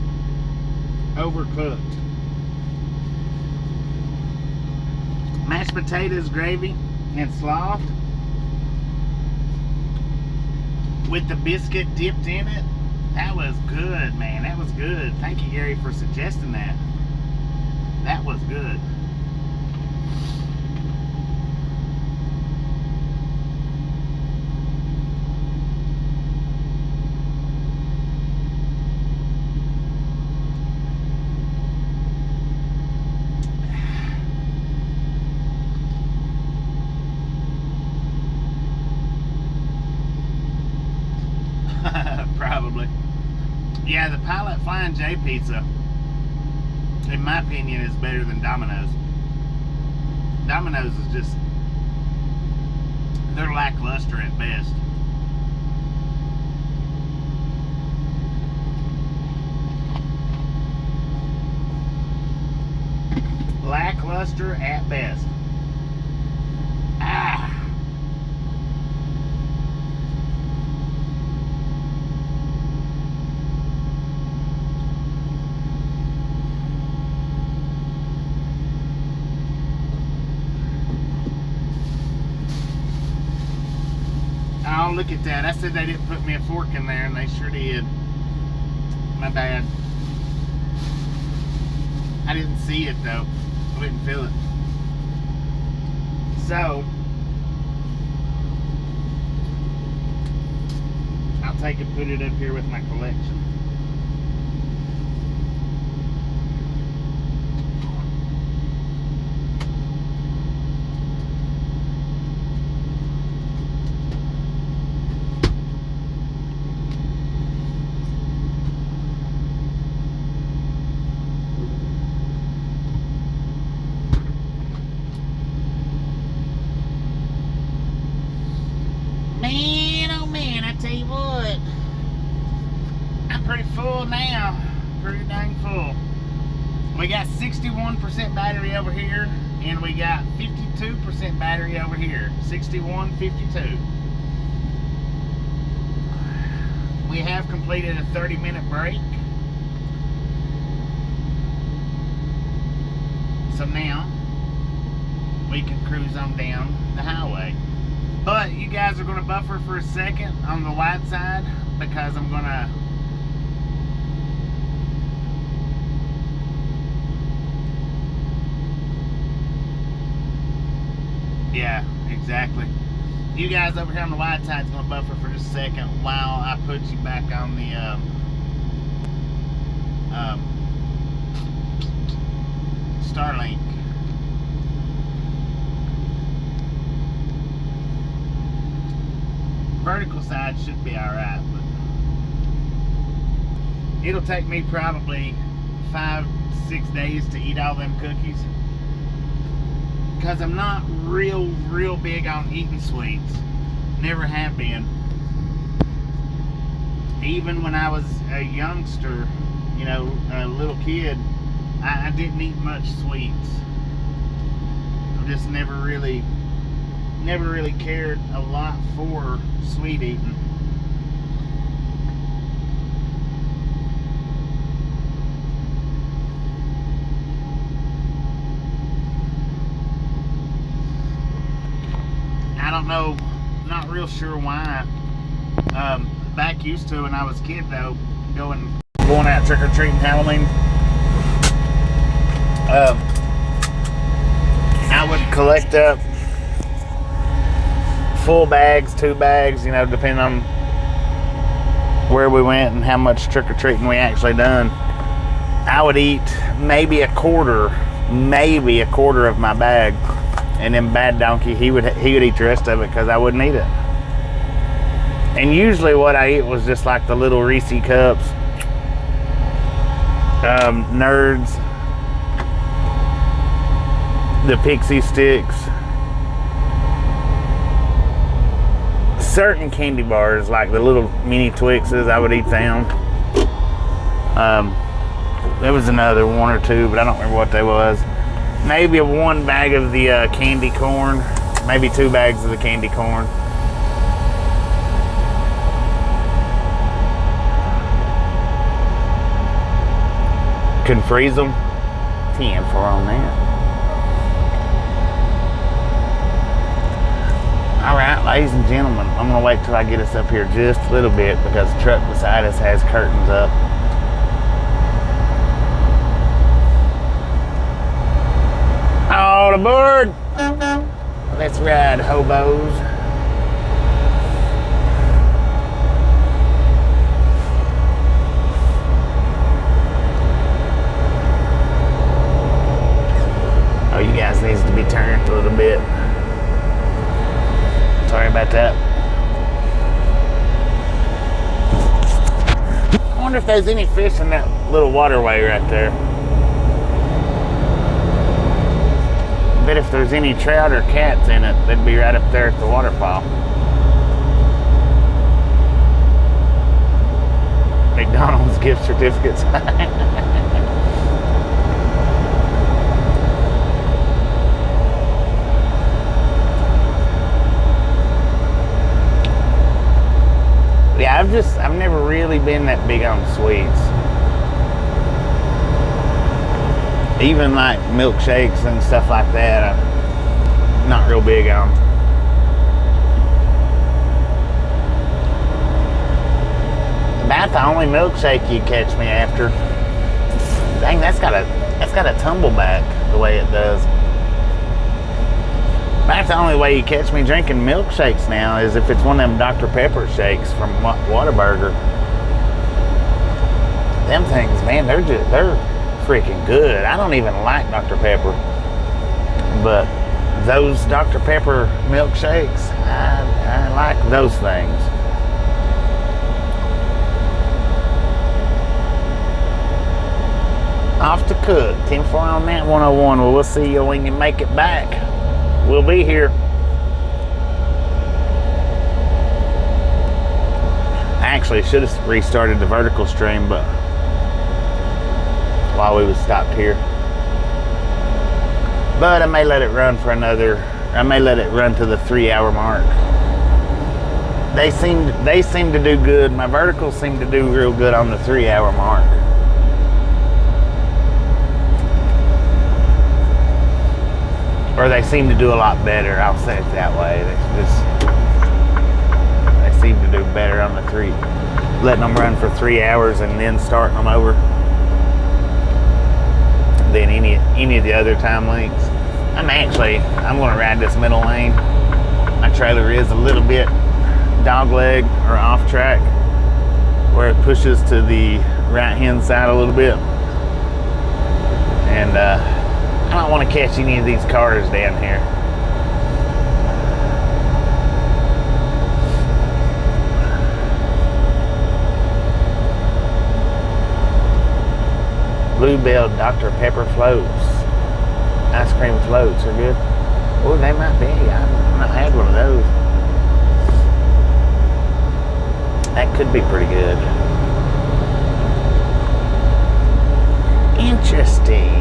Mashed potatoes, gravy, and slaw with the biscuit dipped in it. That was good, man. That was good. Thank you, Gary, for suggesting that. That was good. Probably. Yeah, the Pilot Flying J pizza, in my opinion, is better than Domino's. Domino's is just, they're lackluster at best. Lackluster at best. Oh, look at that. I said they didn't put me a fork in there, and they sure did. My bad. I didn't see it, though. I didn't feel it. So, I'll take and put it up here with my collection. Man, oh man, I tell you what, I'm pretty full now. Pretty dang full. We got 61% battery over here, and we got 52% battery over here. 61, 52. We have completed a 30-minute break. So now we can cruise on down the highway. But you guys are going to buffer for a second on the wide side because I'm going to yeah, exactly. You guys over here on the wide side is going to buffer for just a second while I put you back on the Starlink. Vertical side should be alright, but it'll take me probably 5, 6 days to eat all them cookies. Because I'm not real big on eating sweets. Never have been. Even when I was a youngster, you know, a little kid, I didn't eat much sweets. I just never really cared a lot for sweet eating. I don't know, not real sure why. Back used to when I was a kid though, going out trick-or-treating Halloween. I would collect up full bags, 2 bags, you know, depending on where we went and how much trick-or-treating we actually done. I would eat maybe a quarter of my bag, and then Bad Donkey, he would eat the rest of it because I wouldn't eat it. And usually what I eat was just like the little Reese cups, Nerds, the Pixie Sticks, certain candy bars like the little mini Twixes, I would eat them. There was another 1 or 2, but I don't remember what they was. Maybe 1 bag of the candy corn, maybe 2 bags of the candy corn. Can freeze them. 10 for on that. All right, ladies and gentlemen, I'm gonna wait till I get us up here just a little bit because the truck beside us has curtains up. All aboard! Let's ride, hobos. Oh, you guys needs to be turned a little bit. Sorry about that. I wonder if there's any fish in that little waterway right there. I bet if there's any trout or cats in it, they'd be right up there at the waterfall. McDonald's gift certificates. Yeah, I've never really been that big on sweets. Even like milkshakes and stuff like that, I'm not real big on. About the only milkshake you catch me after. Dang, that's got a tumble back the way it does. That's the only way you catch me drinking milkshakes now is if it's one of them Dr. Pepper shakes from Whataburger. Them things, man, they're freaking good. I don't even like Dr. Pepper, but those Dr. Pepper milkshakes, I like those things. Off to cook. 10-4 on that 101. Well, we'll see you when you make it back. We'll be here. I actually should have restarted the vertical stream, but while we was stopped here. But I may let it run for I may let it run to the 3-hour mark. They seem to do good. My verticals seem to do real good on the 3-hour mark. Or they seem to do a lot better, I'll say it that way. They seem to do better on the letting them run for 3 hours and then starting them over than any of the other time links. I'm gonna ride this middle lane. My trailer is a little bit dogleg or off track where it pushes to the right hand side a little bit. And I don't want to catch any of these cars down here. Bluebell Dr. Pepper floats. Ice cream floats are good. Oh, they might be. I've not had one of those. That could be pretty good. Interesting.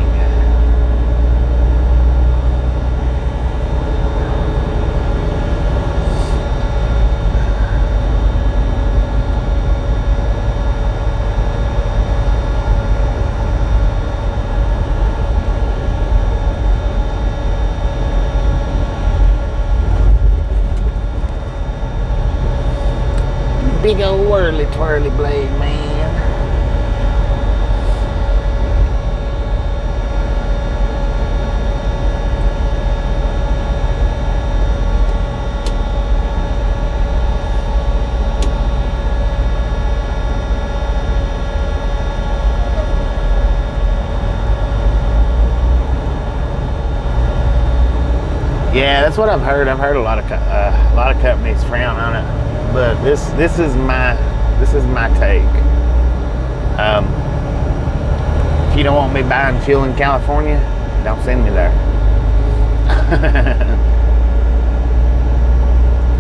Big old whirly twirly blade, man. Yeah, that's what I've heard. I've heard a lot of companies frown on it, but this is my take. If you don't want me buying fuel in California, don't send me there.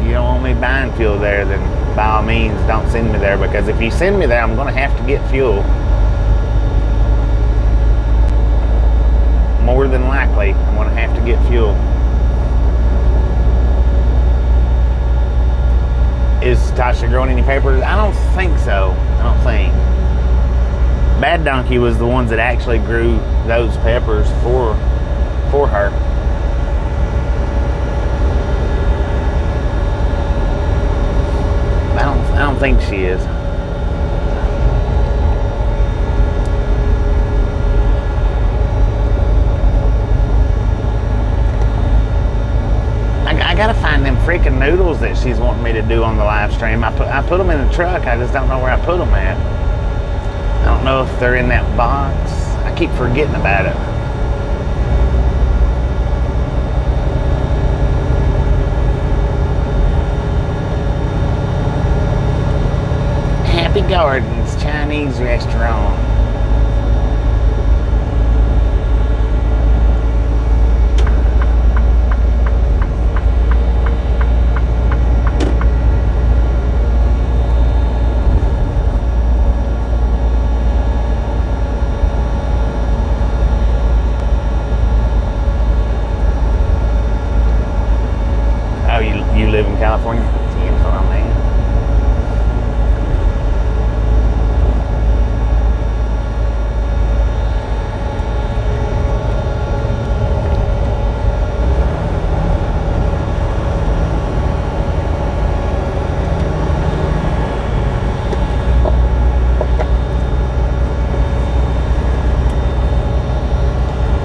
You don't want me buying fuel there, then by all means don't send me there, because if you send me there, I'm going to have to get fuel. More than likely, I'm going to have to get fuel. Is Tasha growing any peppers? I don't think so. I don't think. Bad Donkey was the ones that actually grew those peppers for her. I don't think she is. I gotta find them freaking noodles that she's wanting me to do on the live stream. I put them in the truck. I just don't know where I put them at. I don't know if they're in that box. I keep forgetting about it. Happy Gardens Chinese Restaurant. You live in California? It's on, man.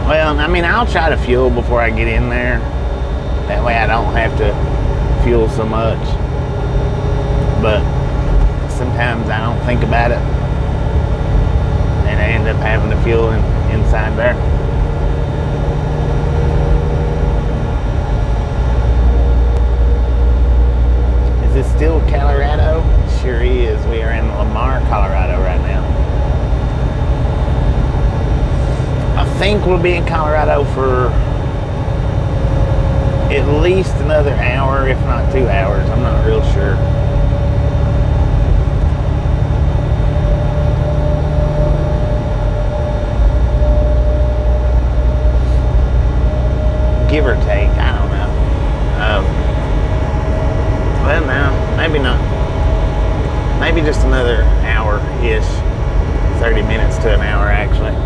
Well, I mean, I'll try to fuel before I get in there. That way I don't have to fuel so much, but sometimes I don't think about it and I end up having to fuel inside there. Is this still Colorado? It sure is. We are in Lamar, Colorado right now. I think we'll be in Colorado for at least another hour, if not 2 hours. I'm not real sure. Give or take, I don't know. Well, no, maybe not. Maybe just another hour-ish. 30 minutes to an hour, actually.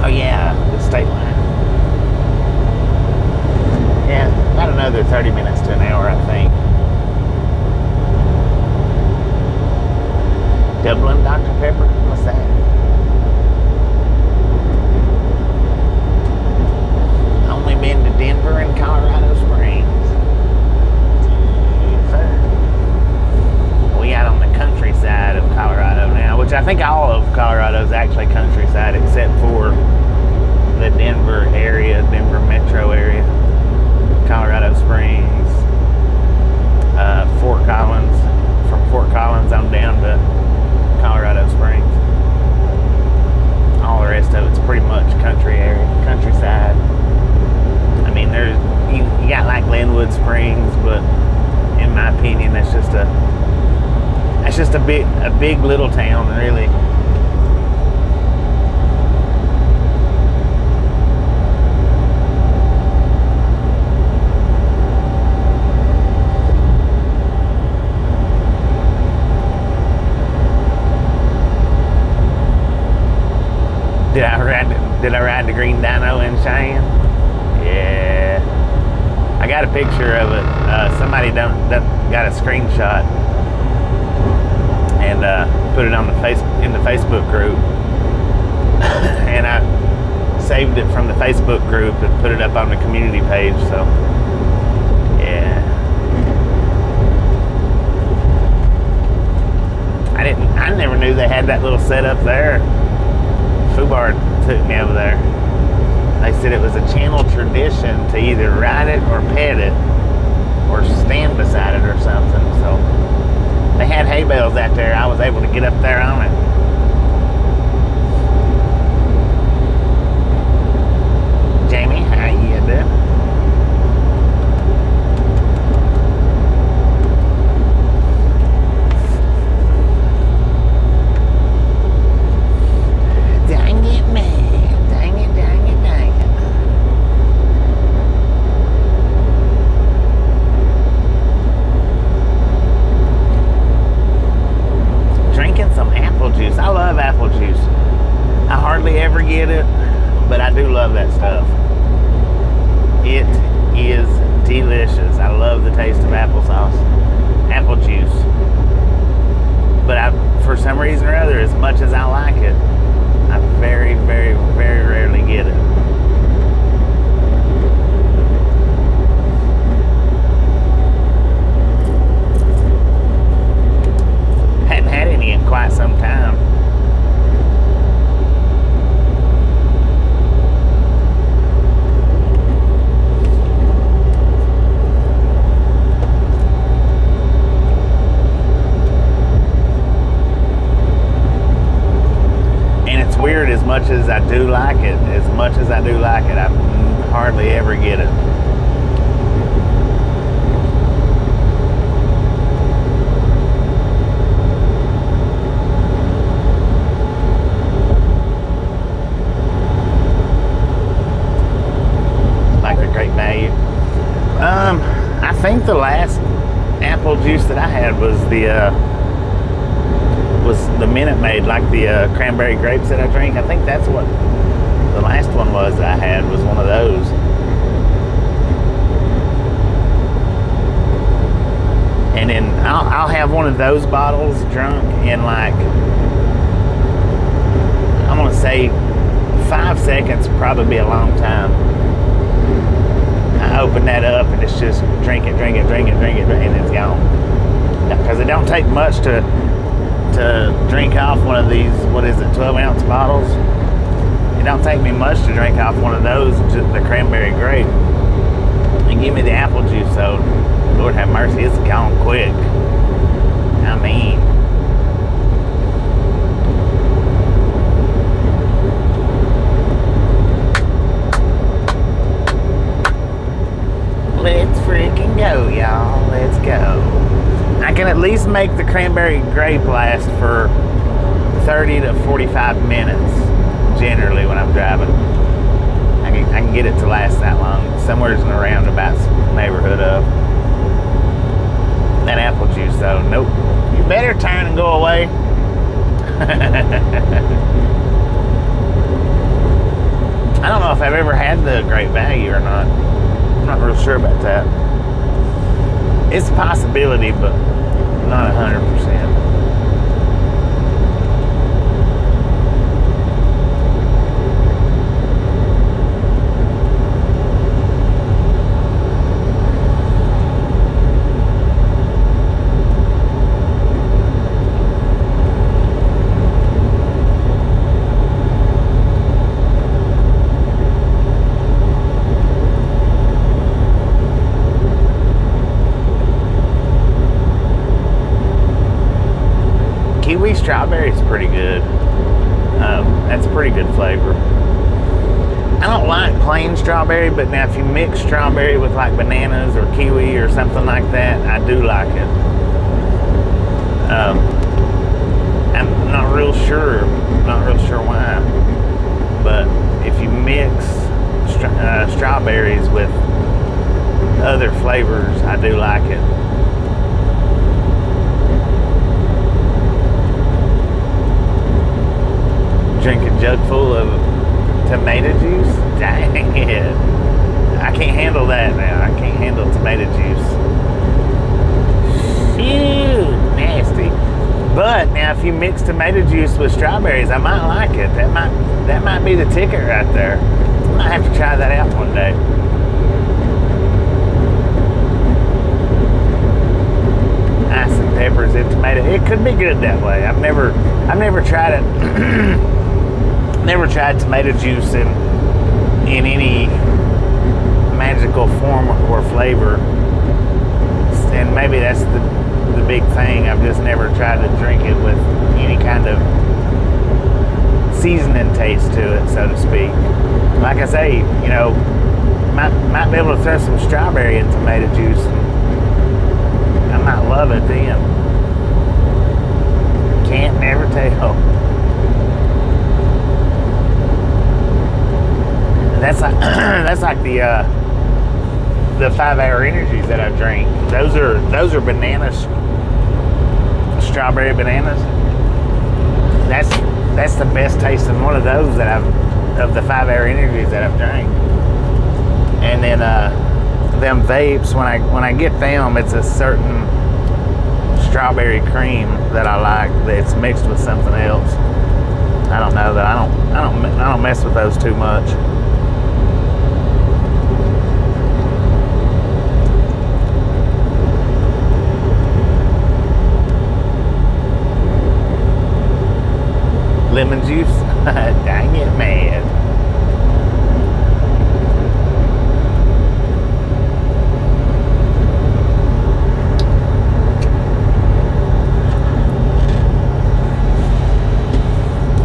Oh yeah, the state line. Yeah, about another 30 minutes to an hour, I think. Dublin Dr. Pepper? What's that? Only been to Denver and Colorado Springs. We out on the countryside of Colorado now, which I think all of Colorado is actually countryside except for the Denver area, Denver metro area, Colorado Springs, Fort Collins. From Fort Collins on down to just a big little town, really. Did I ride the green dino in Cheyenne? Yeah. I got a picture of it. Somebody got a screenshot and put it on in the Facebook group. And I saved it from the Facebook group and put it up on the community page. So, yeah. I never knew they had that little setup there. Fubar took me over there. They said it was a channel tradition to either ride it or pet it or stand beside it or something. So they had hay bales out there. I was able to get up there on it. Jamie, how you doing? Get it, but I do love that stuff. It is delicious. I love the taste of applesauce, apple juice. But for some reason or other, as much as I like it, I very, very, very rarely get it. Hadn't had any in quite some time. Weird, as much as I do like it, I hardly ever get it. Like the Great Value. I think the last apple juice that I had was the Minute Maid, like the cranberry grapes that I drink. I think that's what the last one was that I had, was one of those. And then I'll have one of those bottles drunk in, like, I'm gonna say 5 seconds, probably be a long time. I open that up and it's just drink it, and it's gone. Because it don't take much to drink off one of these, 12-ounce bottles. It don't take me much to drink off one of those, just the cranberry grape. And give me the apple juice, so Lord have mercy, it's gone quick. I mean, let's freaking go, y'all. Let's go. I can at least make the cranberry grape last for 30 to 45 minutes, generally, when I'm driving. I can get it to last that long, somewhere in the roundabout neighborhood of. That apple juice, though, nope. You better turn and go away. I don't know if I've ever had the Great Value or not. I'm not real sure about that. It's a possibility, but not 100%. Kiwi strawberry is pretty good. That's a pretty good flavor. I don't like plain strawberry, but now if you mix strawberry with like bananas or kiwi or something like that, I do like it. sure. Not real sure why. But if you mix strawberries with other flavors, I do like it. Drink a jug full of tomato juice? Dang it. I can't handle that now. I can't handle tomato juice. Phew, nasty. But now if you mix tomato juice with strawberries, I might like it. That might be the ticket right there. I might have to try that out one day. Ice and peppers and tomato. It could be good that way. I've never tried it. Never tried tomato juice in any magical form or flavor, and maybe that's the big thing. I've just never tried to drink it with any kind of seasoning taste to it, so to speak. Like I say, you know, might be able to throw some strawberry in tomato juice, and I might love it then. Can't never tell. That's like the 5 Hour Energies that I drink. Those are bananas, strawberry bananas. That's the best tasting one of those of the 5 Hour Energies that I've drank. And then them vapes, when I get them, it's a certain strawberry cream that I like that's mixed with something else. I don't know that I don't mess with those too much. Lemon juice? Dang it, man.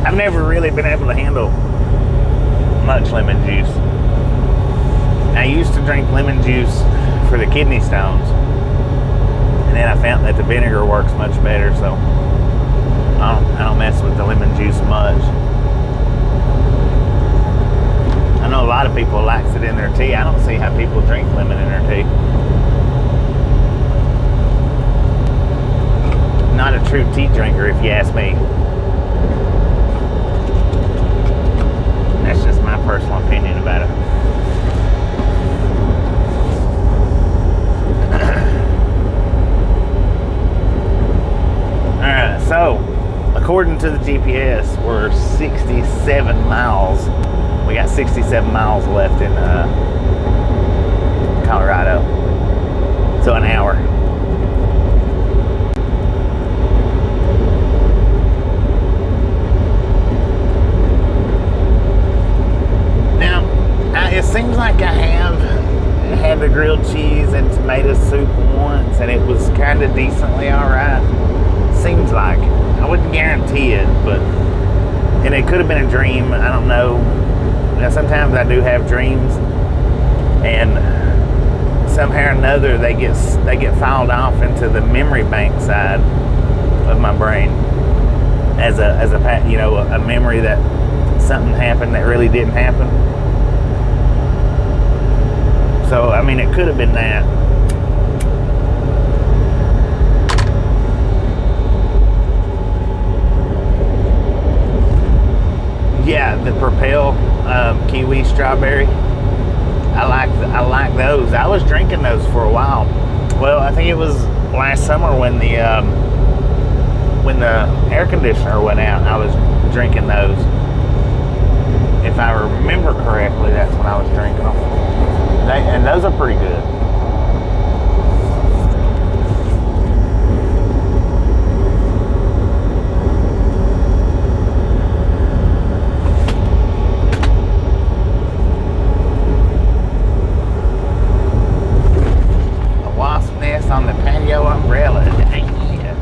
I've never really been able to handle much lemon juice. I used to drink lemon juice for the kidney stones, and then I found that the vinegar works much better, so I don't mess with the lemon juice much. I know a lot of people likes it in their tea. I don't see how people drink lemon in their tea. Not a true tea drinker, if you ask me. That's just my personal opinion about it. Alright, so according to the GPS, we're 67 miles. We got 67 miles left in Colorado. So an hour. Now, it seems like I have had the grilled cheese and tomato soup once, and it was kind of decently alright. Seems like. I wouldn't guarantee it, and it could have been a dream. I don't know. Now, sometimes I do have dreams, and somehow or another they get filed off into the memory bank side of my brain as a memory that something happened that really didn't happen. So I mean, it could have been that. Yeah, the Propel kiwi strawberry. I like those. I was drinking those for a while. Well, I think it was last summer when the air conditioner went out. I was drinking those. If I remember correctly, that's when I was drinking them. And those are pretty good. On the patio umbrella. Dang it.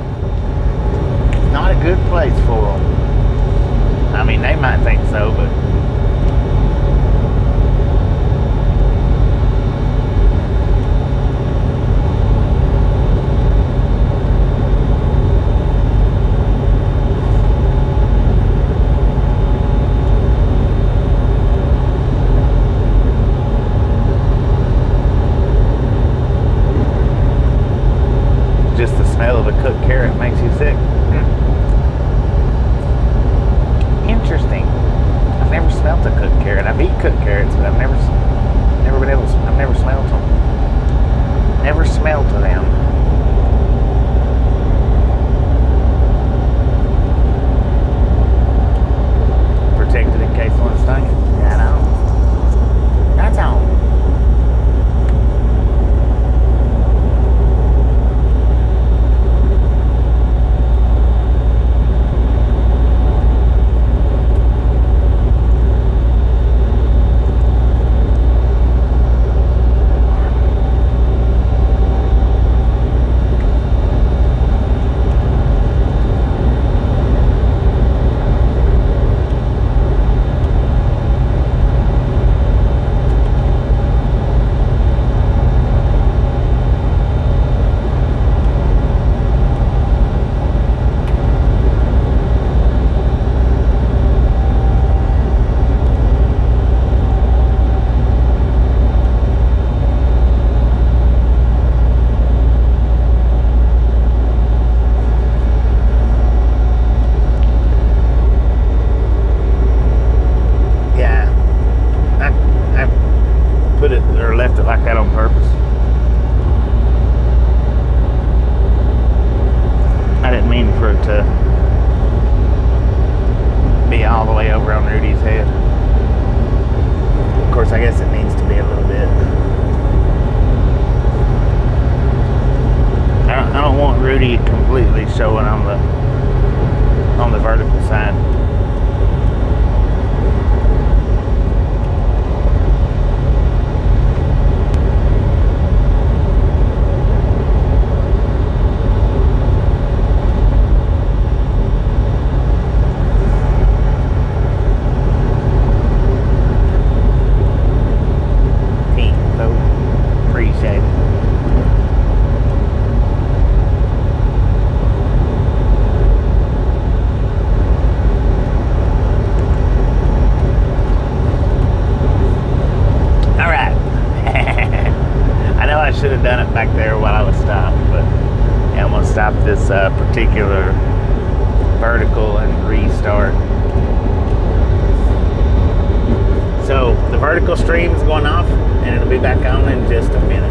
Not a good place for them. I mean, they might think so, but particular vertical and restart. So the vertical stream is going off, and it'll be back on in just a minute.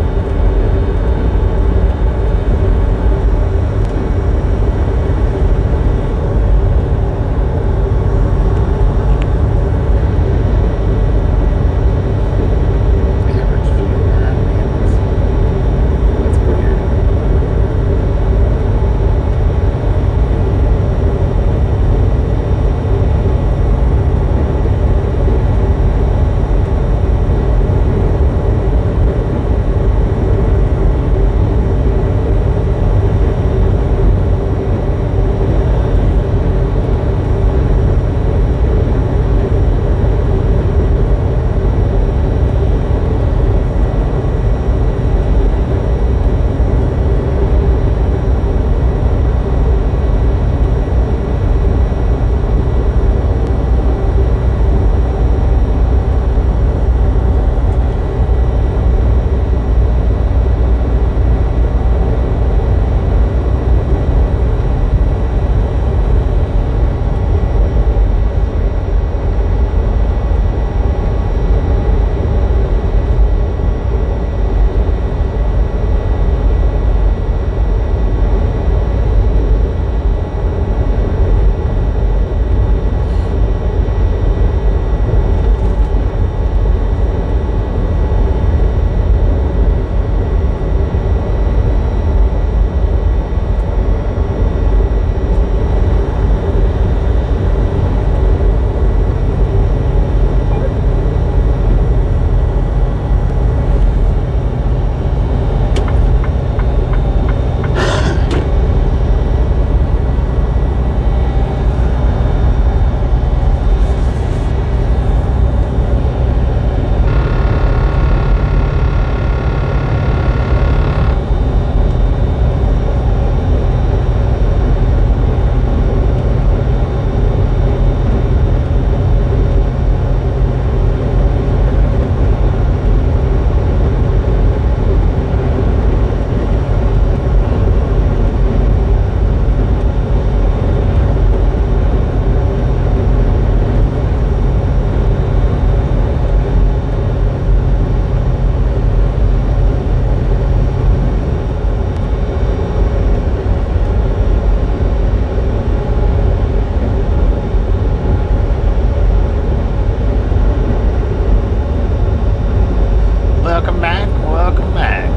Welcome back.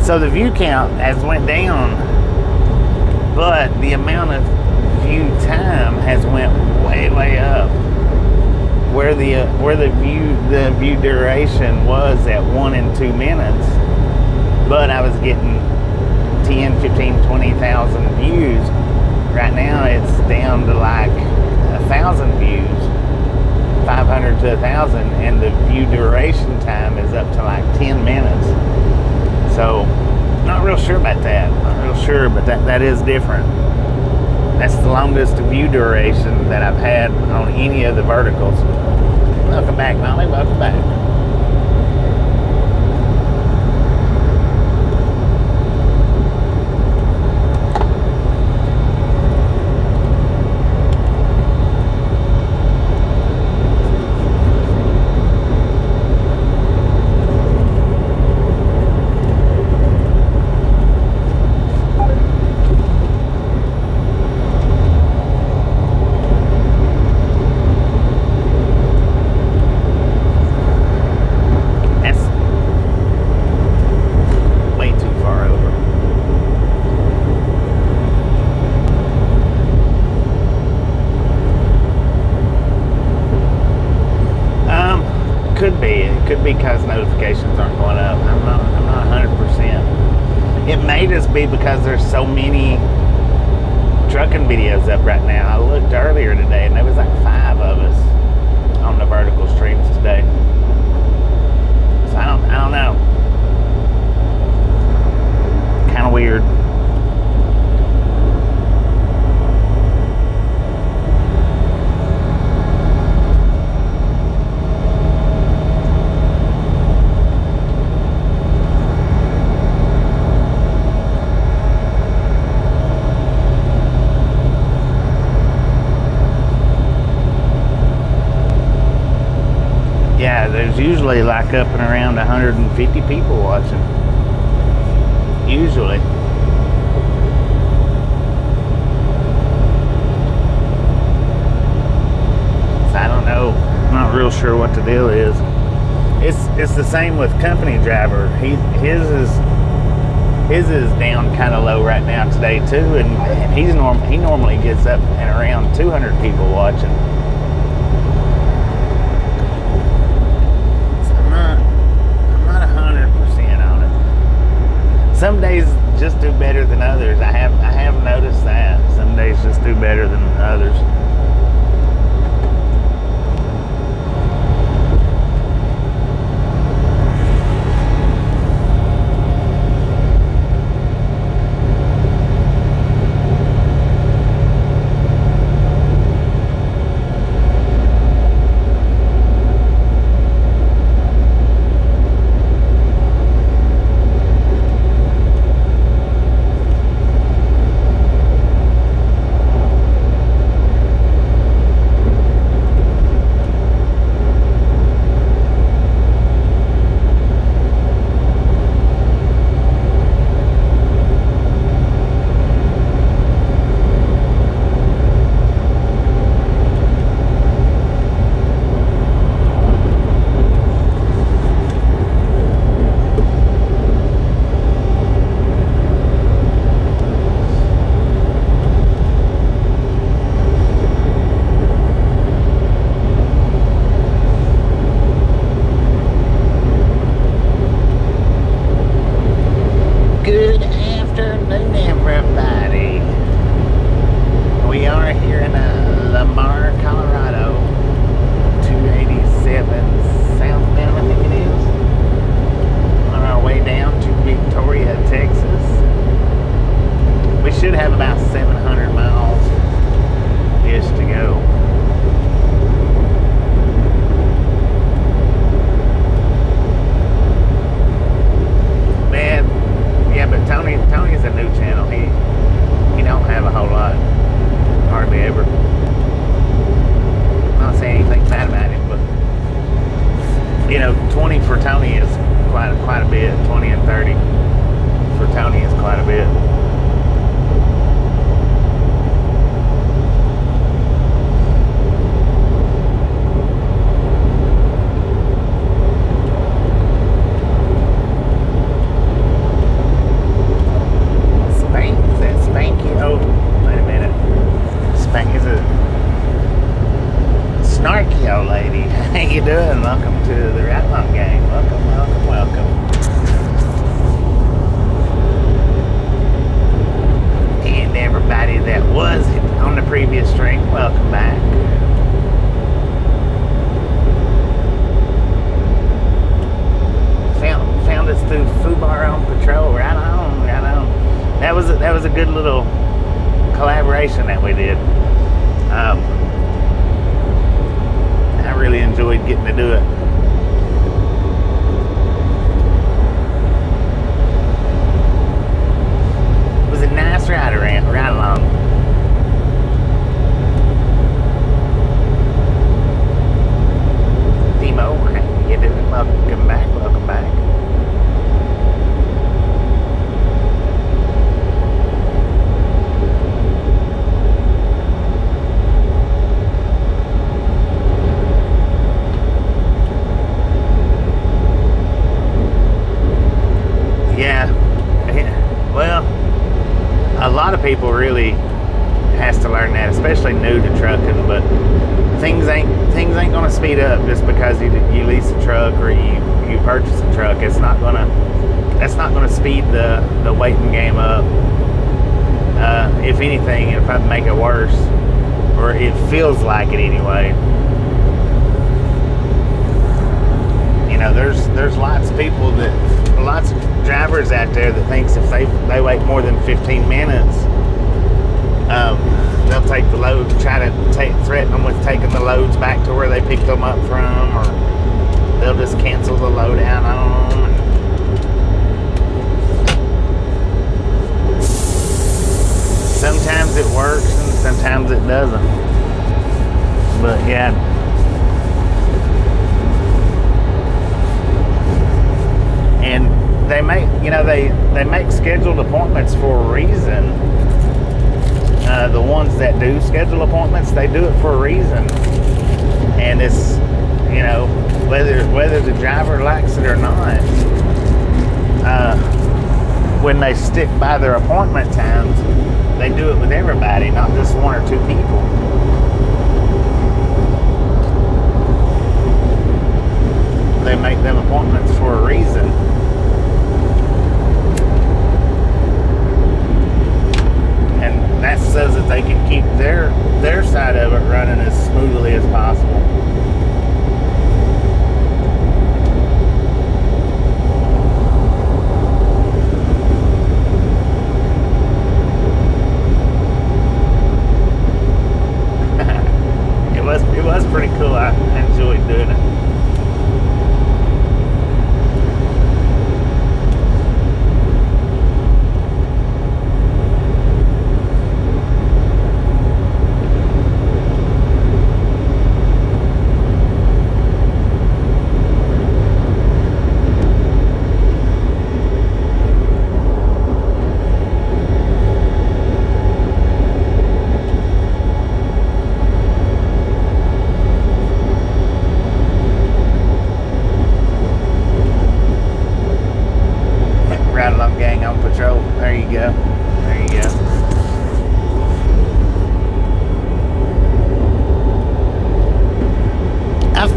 So the view count has went down, but the amount of view time has went way up. Where the view duration was at 1 and 2 minutes, but I was getting 10, 15, 20,000 views. Right now it's down to like 1,000 views, 500 to 1,000, and the view duration time is up to like 10 minutes. So not real sure about that. Not real sure, but that is different. That's the longest view duration that I've had on any of the verticals. Welcome back, Molly. Welcome back. Could be because notifications aren't going up. I'm not 100%. It may just be because there's so many trucking videos up right now. I looked earlier today and there was like 5 of us on the vertical streams today. So I don't know. Kind of weird. There's usually like up and around 150 people watching. Usually. So I don't know. I'm not real sure what the deal is. It's the same with company driver. His is down kind of low right now today too, and he normally gets up and around 200 people watching. So I'm not 100% on it. Some days just do better than others. I have noticed that some days just do better than others. You know, 20 for Tony is quite a bit. 20 and 30 for Tony is quite a bit. Spanky? Oh, wait a minute. Spanky's a snarky old lady. How you doing? Welcome to the Ratlon gang. Welcome. And everybody that was on the previous stream, welcome back. Found us through Fubar on Patrol. Right on. That was a good little collaboration that we did. I really enjoyed getting to do it. It was a nice ride along. Demo, how you doing? Welcome back. Well, a lot of people really has to learn that, especially new to trucking. But things ain't gonna speed up just because you lease a truck or you purchase a truck. That's not gonna speed the waiting game up. If anything, it'll probably make it worse, or it feels like it anyway. You know, there's lots of people lots of drivers out there that thinks if they wait more than 15 minutes, they'll take the load, threaten them with taking the loads back to where they picked them up from, or they'll just cancel the load out on them. Sometimes it works and sometimes it doesn't. But yeah. they make, they make scheduled appointments for a reason. The ones that do schedule appointments, they do it for a reason, and it's, whether the driver likes it or not. When they stick by their appointment times, they do it with everybody, not just one or two people. They make them appointments for a reason. And that says that they can keep their side of it running as smoothly as possible. It was pretty cool. I enjoyed doing it.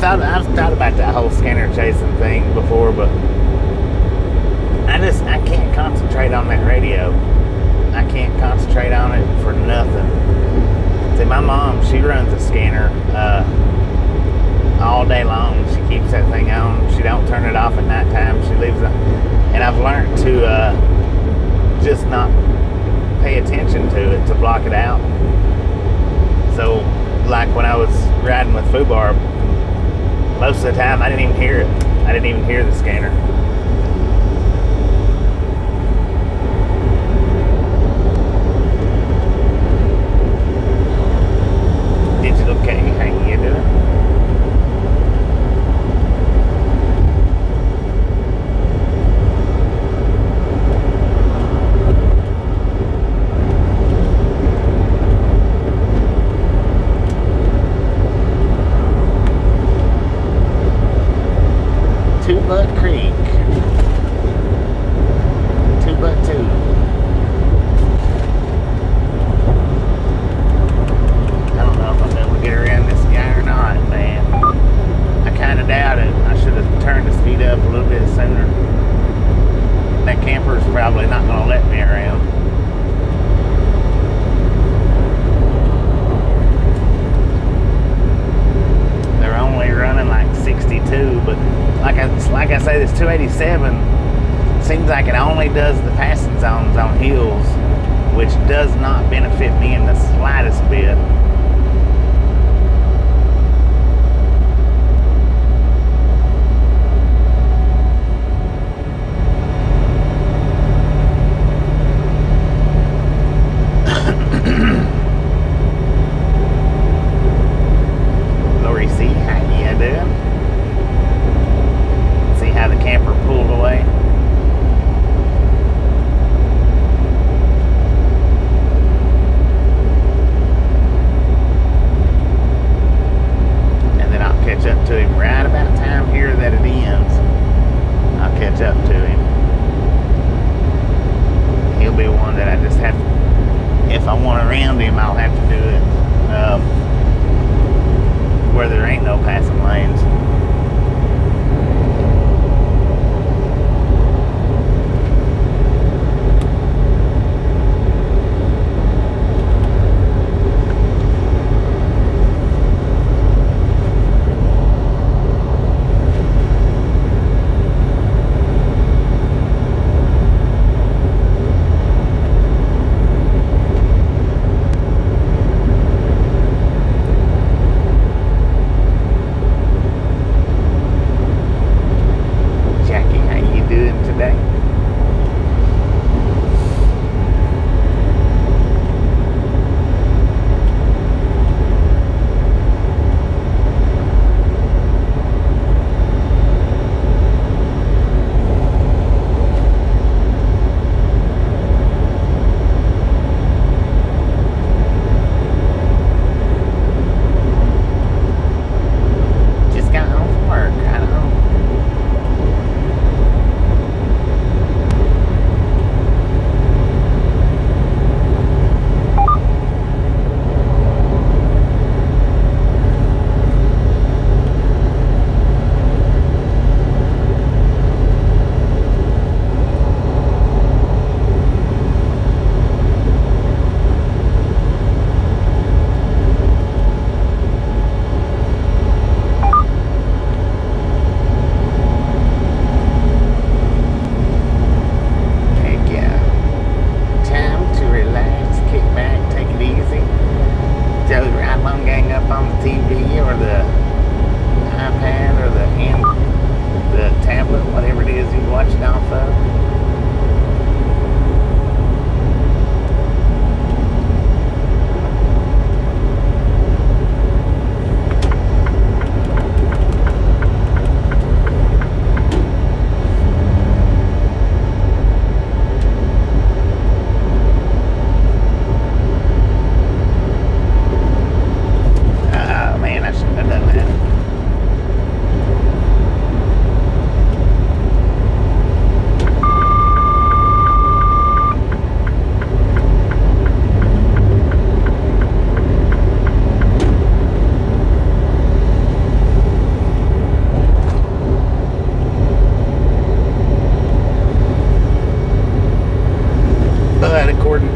I've thought about that whole scanner chasing thing before, but I can't concentrate on that radio. I can't concentrate on it for nothing. See, my mom, she runs a scanner all day long. She keeps that thing on. She don't turn it off at nighttime. She leaves it, and I've learned to just not pay attention to it, to block it out. So, like when I was riding with Fubar, most of the time I didn't even hear it. I didn't even hear the scanner. Digital K, how you doing? Creek. 2x2. I don't know if I'll be able to get around this guy or not, man. I kind of doubt it. I should have turned the speed up a little bit sooner. That camper's probably not going to let me around. They're only running like 62, but like I say, this 287 seems like it only does the passing zones on hills, which does not benefit me in the slightest bit. Lori C, how you doing? How the camper pulled away. And then I'll catch up to him right about time here that it ends. I'll catch up to him. He'll be one that I just have to, if I want around him, I'll have to do it where there ain't no passing lanes.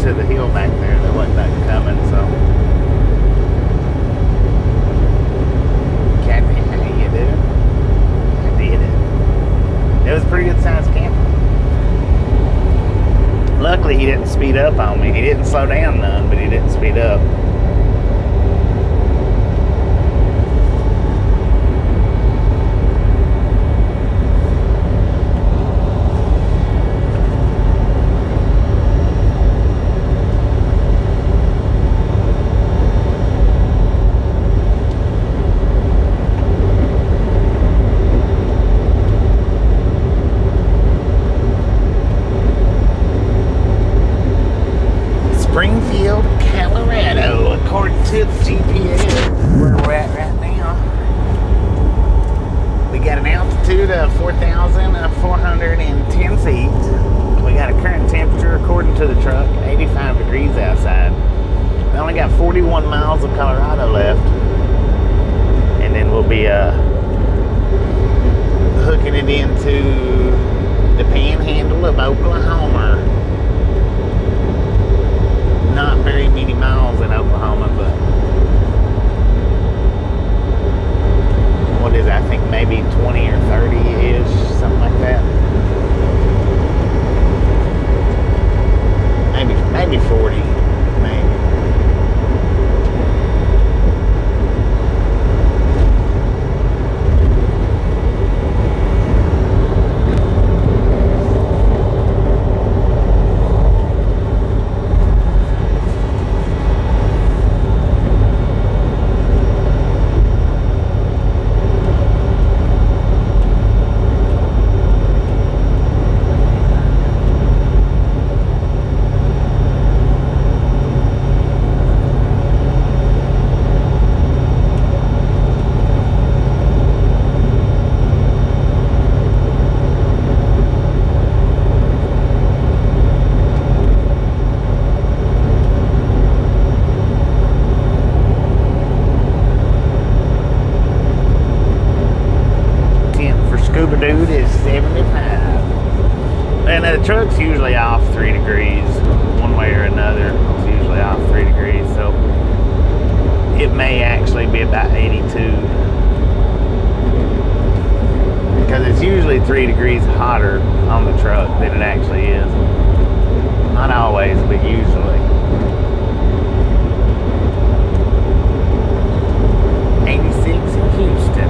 to the hill back there. There wasn't nothing coming, so. Kathy, how you doing? I did it. It was a pretty good sized camper. Luckily, he didn't speed up on me. He didn't slow down none, but he didn't speed up. Springfield, Colorado, according to the GPS, where we're at right now. We got an altitude of 4,410 feet. We got a current temperature, according to the truck, 85 degrees outside. We only got 41 miles of Colorado left. And then we'll be hooking it into the panhandle of Oklahoma. Not very many miles in Oklahoma, but what is it? I think maybe 20 or 30-ish, something like that. Maybe 40, maybe. Scuba dude is 75. And the truck's usually off 3 degrees, one way or another. It's usually off 3 degrees, so it may actually be about 82. Because it's usually 3 degrees hotter on the truck than it actually is. Not always, but usually. 86 in Houston.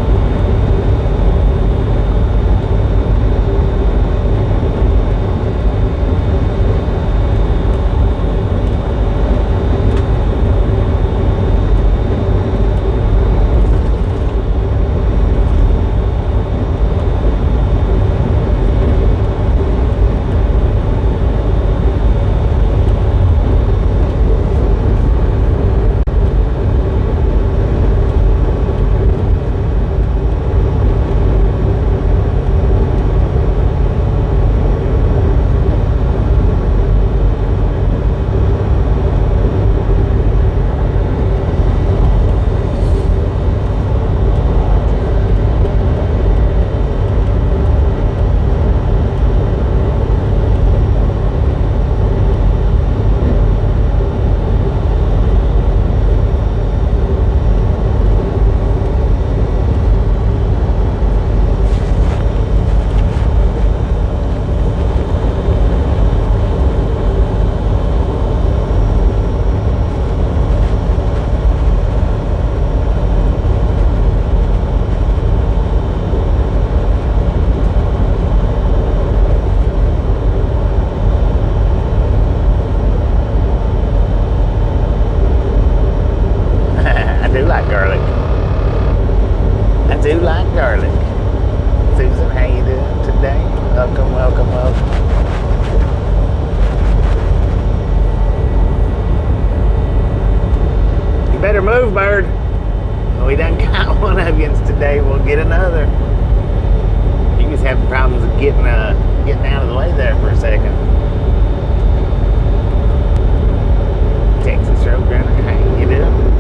Move, bird. Well, we done got one of you today. We'll get another. You just having problems with getting out of the way there for a second. Texas Roadrunner, how you doing?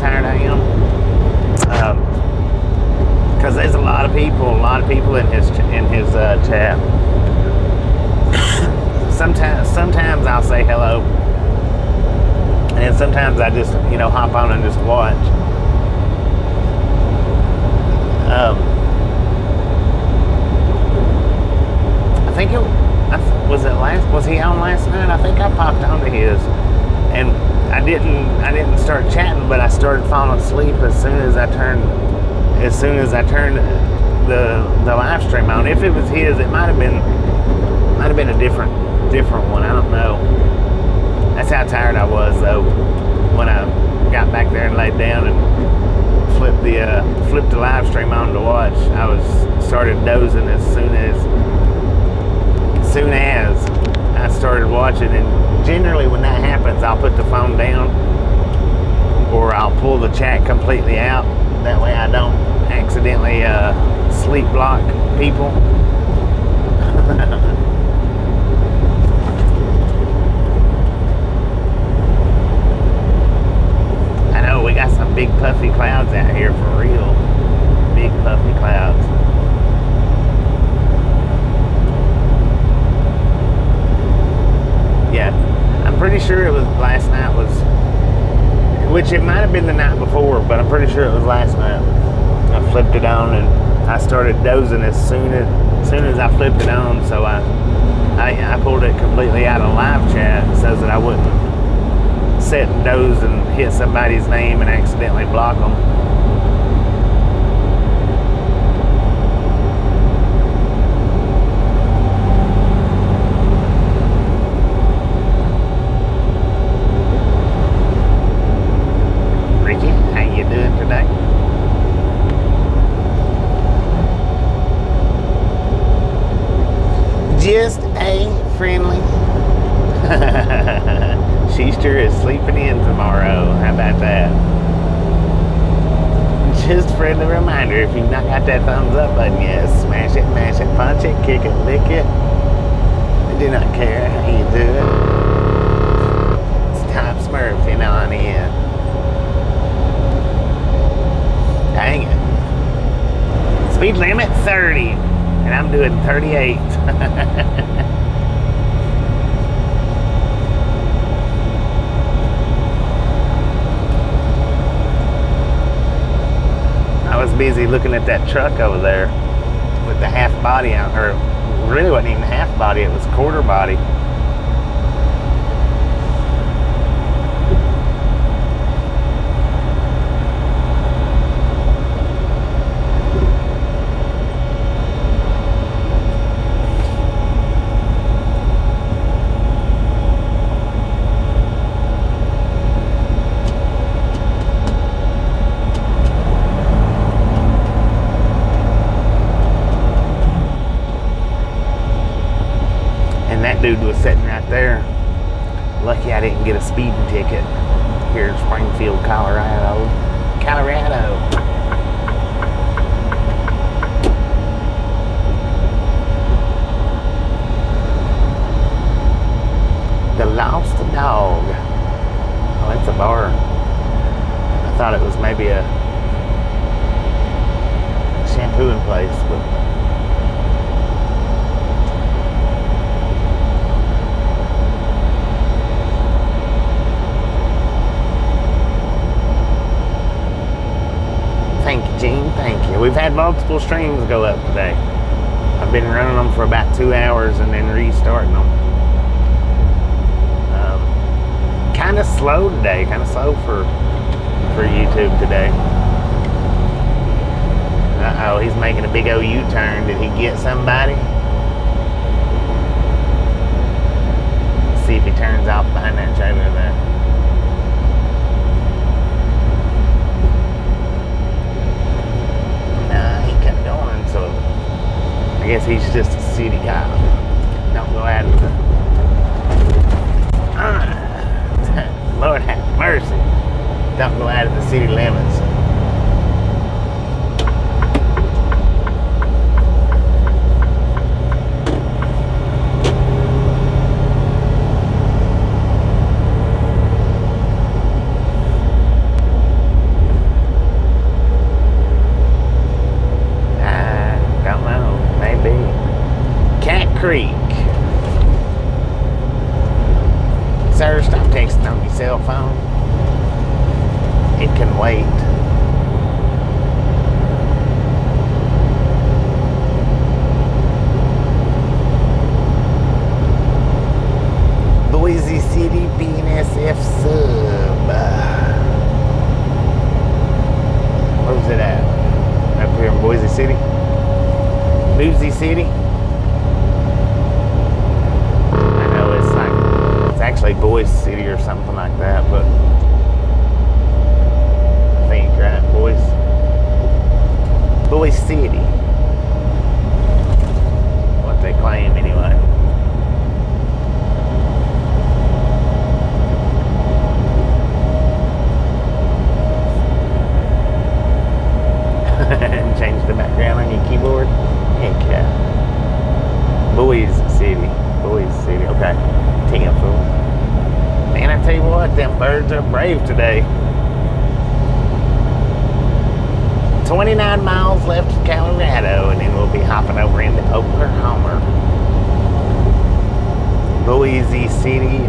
tired I am. Because there's a lot of people in his chat. Sometimes I'll say hello, and then sometimes I just hop on and just watch. I think was he on last night? I think I popped onto his, and I didn't start chatting, but I started falling asleep as soon as I turned the live stream on. If it was his, it might have been a different one. I don't know. That's how tired I was though when I got back there and laid down and flipped the live stream on to watch. I started dozing as soon as I started watching, and generally when that happens, I'll put the phone down or I'll pull the chat completely out. That way I don't accidentally sleep block people. I know we got some big puffy clouds out here for real. Big puffy clouds. Yeah, I'm pretty sure it was last night which it might have been the night before, but I'm pretty sure it was last night. I flipped it on and I started dozing as soon as I flipped it on, so I pulled it completely out of live chat so that I wouldn't sit and doze and hit somebody's name and accidentally block them. Just a friendly. Sheester is sleeping in tomorrow. How about that? Just a friendly reminder, if you've not got that thumbs up button yet, smash it, mash it, punch it, kick it, lick it. I do not care how you do it. It's time smurfing on in. Dang it. Speed limit 30. And I'm doing 38. I was busy looking at that truck over there with the half body out, or really wasn't even half body, it was quarter body. Dude was sitting right there. Lucky I didn't get a speeding ticket here in Springfield, Colorado. The Lost Dog. Oh, it's a bar. I thought it was maybe a shampooing place, but thank you, Gene. Thank you. We've had multiple streams go up today. I've been running them for about 2 hours and then restarting them. Kind of slow today. Kind of slow for YouTube today. Uh-oh, he's making a big old U-turn. Did he get somebody? Let's see if he turns off behind that trailer there. So I guess he's just a city cop. Don't go out of the Lord have mercy. Don't go out of the city limits. City? Boozy City? I know it's actually Boys City or something like that, but I think right, Boys City. What they claim anyway. And change the background on your keyboard. Heck yeah. Boys City. Okay. Tampa. Man, I tell you what, them birds are brave today. 29 miles left of Colorado, and then we'll be hopping over into Oklahoma. Boise City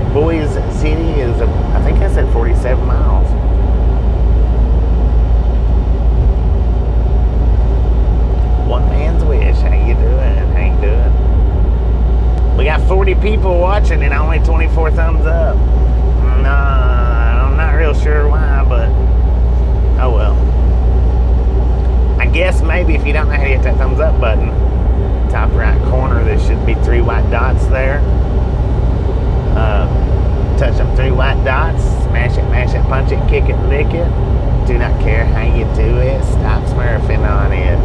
is, I think I said 47 miles. One man's wish. How you doing? We got 40 people watching and only 24 thumbs up. Nah, I'm not real sure why, but oh well. I guess maybe if you don't know how to hit that thumbs up button, top right corner, there should be 3 white dots there. Touch them 3 white dots, smash it, mash it, punch it, kick it, lick it. Do not care how you do it, stop smurfing on it.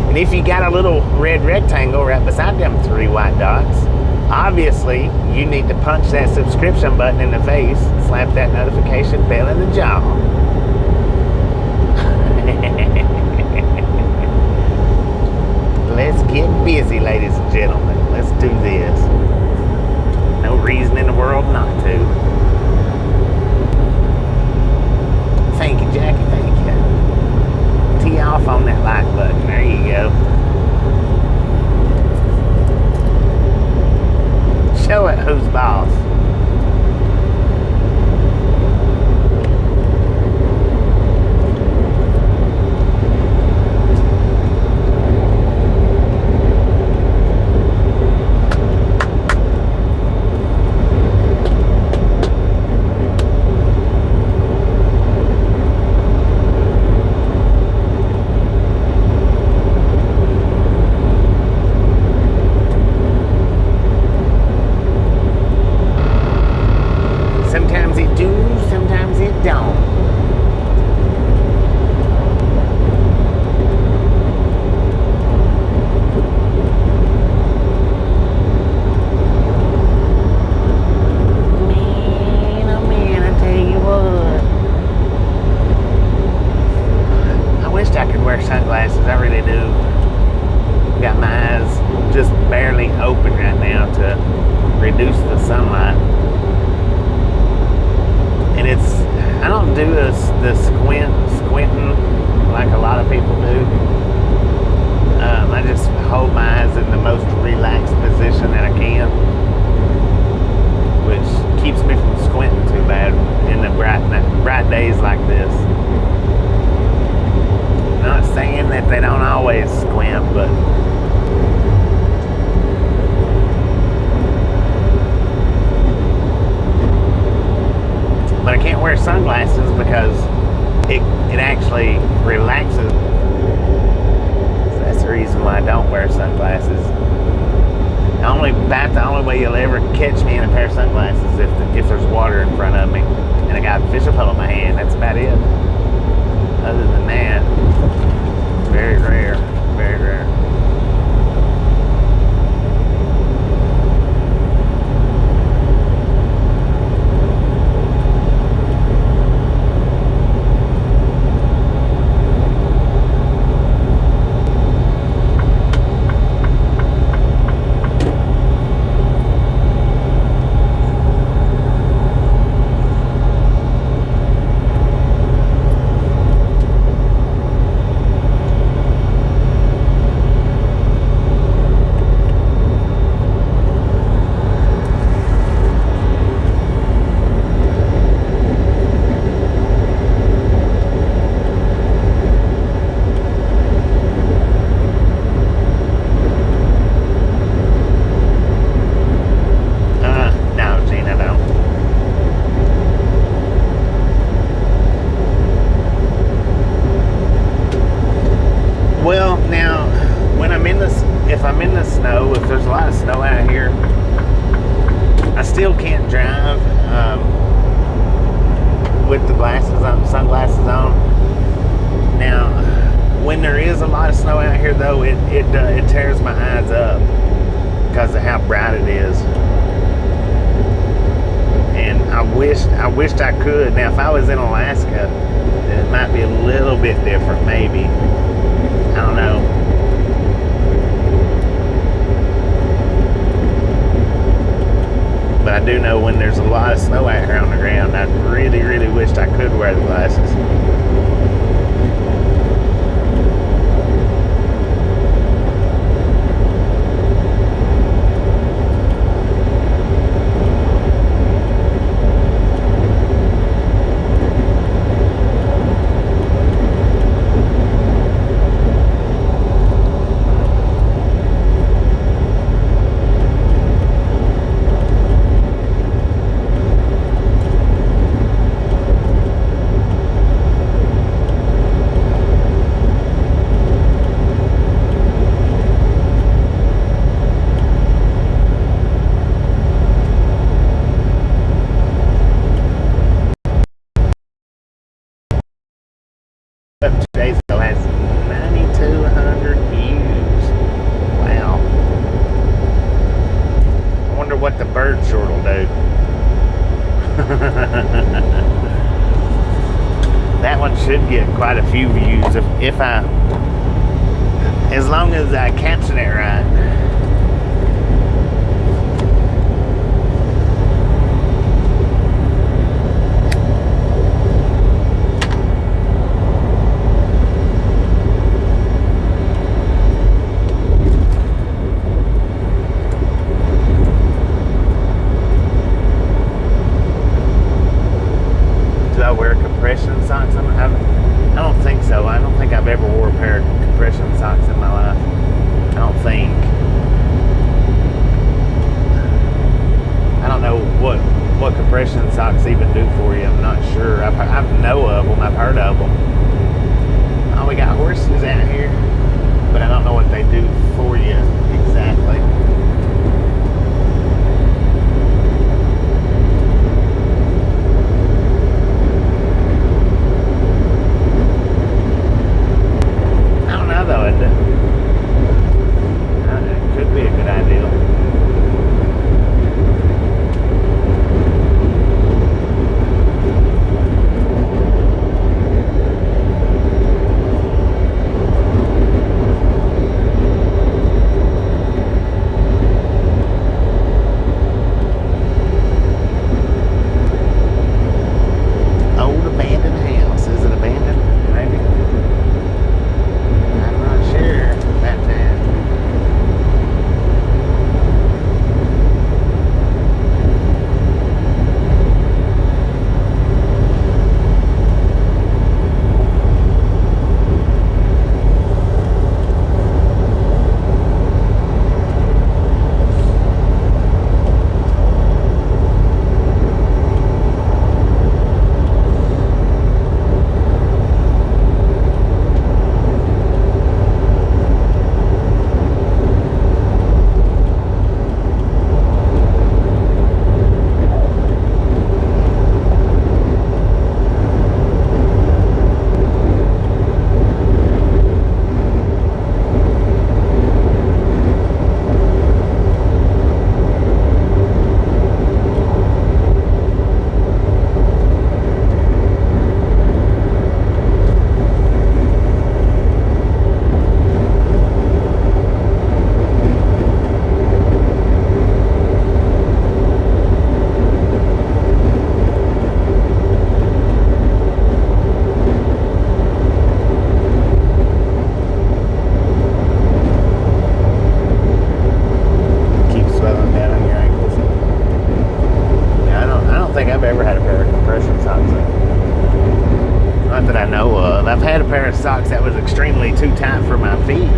And if you got a little red rectangle right beside them 3 white dots, obviously you need to punch that subscription button in the face, slap that notification bell in the jaw. Let's get busy, ladies and gentlemen. Let's do this. No reason in the world not to. Thank you, Jackie. Thank you. Tee off on that like button. There you go. Show it who's boss. Sometimes it do, sometimes it don't. Man, oh man, I tell you what. I wished I could wear sunglasses, I really do. Got my eyes just barely open right now to reduce the sunlight. And I don't do the squinting like a lot of people do. I just hold my eyes in the most relaxed position that I can, which keeps me from squinting too bad in the bright days like this. I'm not saying that they don't always squint, but I can't wear sunglasses because it actually relaxes. So that's the reason why I don't wear sunglasses. About the only way you'll ever catch me in a pair of sunglasses is if there's water in front of me and I got a fishing pole in my hand. That's about it. Other than that, very rare, very rare. Well, now, when I'm in this, if I'm in the snow, if there's a lot of snow out here, I still can't drive with the glasses on, sunglasses on. Now, when there is a lot of snow out here, though, it tears my eyes up because of how bright it is. And I wished I could. Now, if I was in Alaska, then it might be a little bit different, maybe. I don't know. But I do know when there's a lot of snow out here on the ground, I really, really wished I could wear the glasses. Today's the last 9,200 views. Wow. I wonder what the bird short will do. That one should get quite a few views if I, as long as I caption it right. Socks? I don't think so. I don't think I've ever wore a pair of compression socks in my life. I don't think. I don't know what compression socks even do for you. I'm not sure. I know of them. I've heard of them. Oh, we got horses out here, but I don't know what they do for you exactly. Though it could be a good idea. Old abandoned house. Is it abandoned? Maybe. I've had a pair of socks that was extremely too tight for my feet.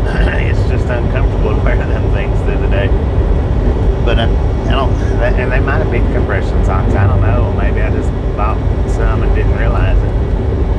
And it's just uncomfortable to wear them things through the day. But I don't, and they might have been compression socks. I don't know. Maybe I just bought some and didn't realize it.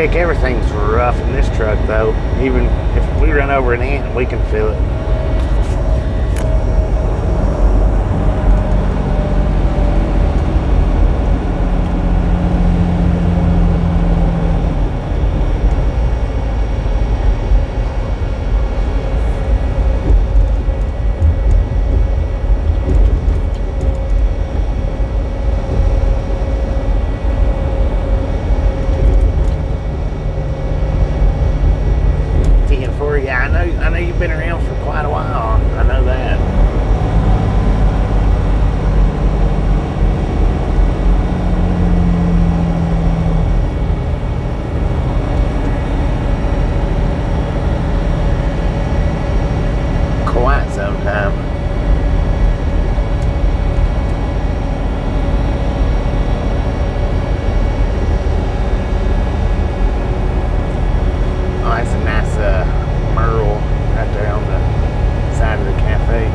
Heck, everything's rough in this truck though. Even if we run over an ant, we can feel it. Yeah, I know you've been around for quite a while. I know that. Quite some time. Oh, that's a nice Merle right there on the side of the cafe.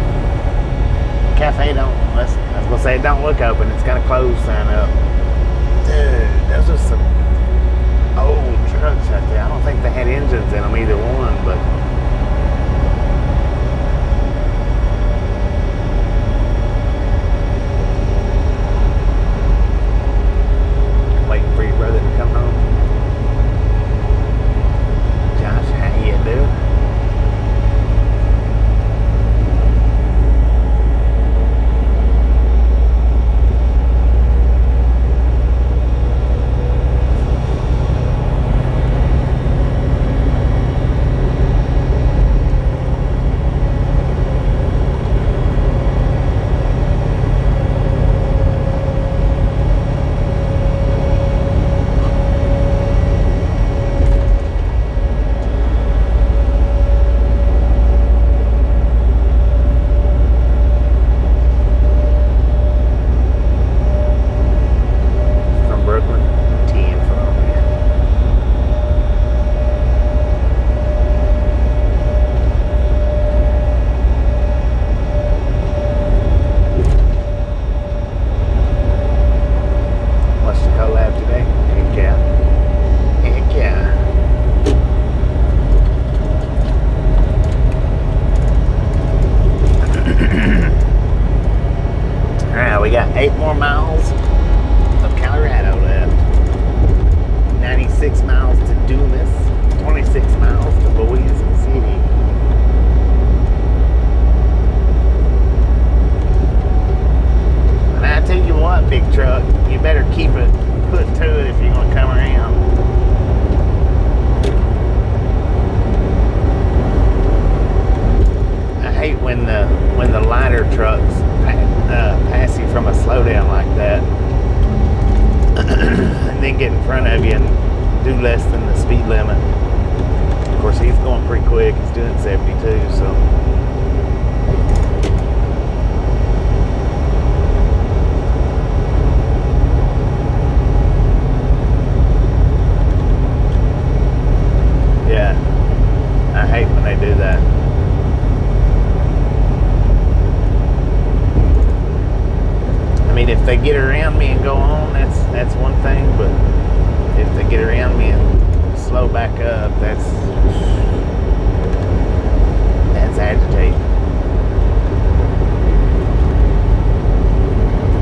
Cafe I was gonna say it don't look open. It's got a closed sign up. Dude, those are some old trucks out there. I don't think they had engines in them, either one, but waiting for your brother to come home. Josh, how you doing? We got 8 more miles of Colorado left. 96 miles to Dumas, 26 miles to Boise City. And I tell you what, big truck, you better keep it put to it if you're gonna come around. I hate when the lighter trucks pass you from a slowdown like that and then get in front of you and do less than the speed limit. Of course, he's going pretty quick. He's doing 72, so yeah, I hate when they do that. I mean, if they get around me and go on, that's one thing, but if they get around me and slow back up, that's agitating.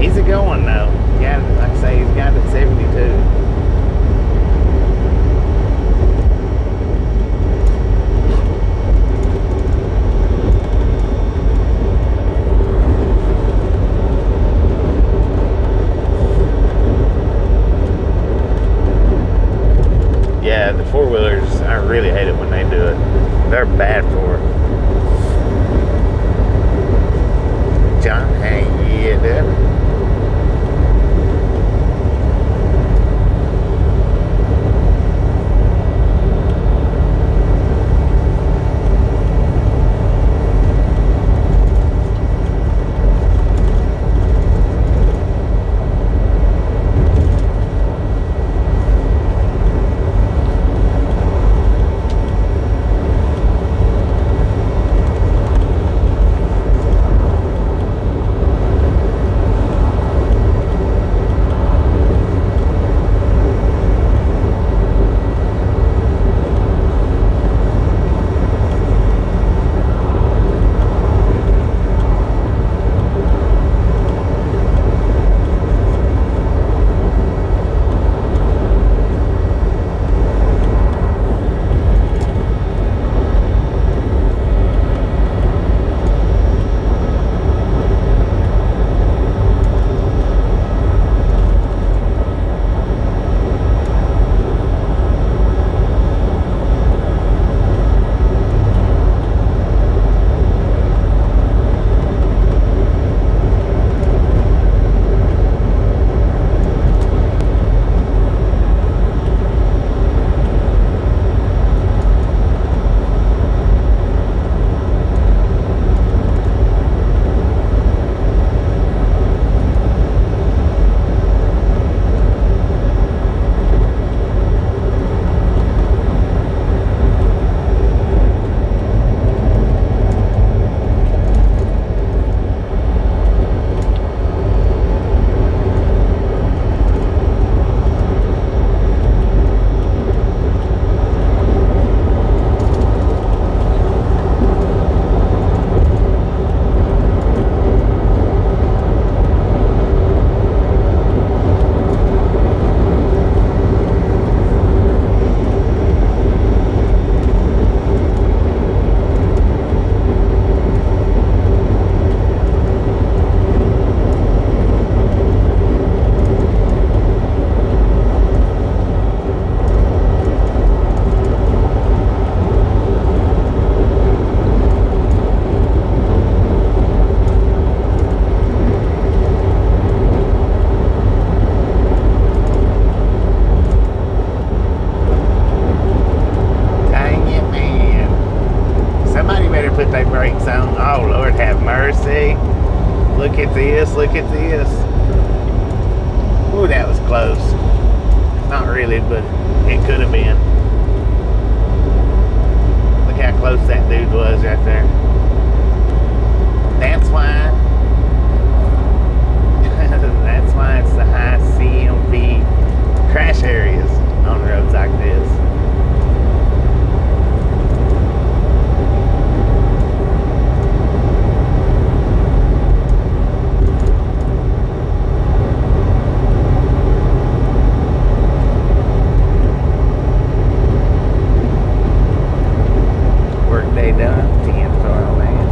He's a going though. Yeah, like I say, he's got it at 72. Yeah, the four-wheelers, I really hate it when they do it. They're bad for it. John, hey, yeah, dude. they brakes on. Oh, Lord have mercy. Look at this, look at this. Ooh, that was close. Not really, but it could have been. Look how close that dude was right there. That's why that's why it's the high CMV crash areas on roads like this. Workday done. 10 for oil man.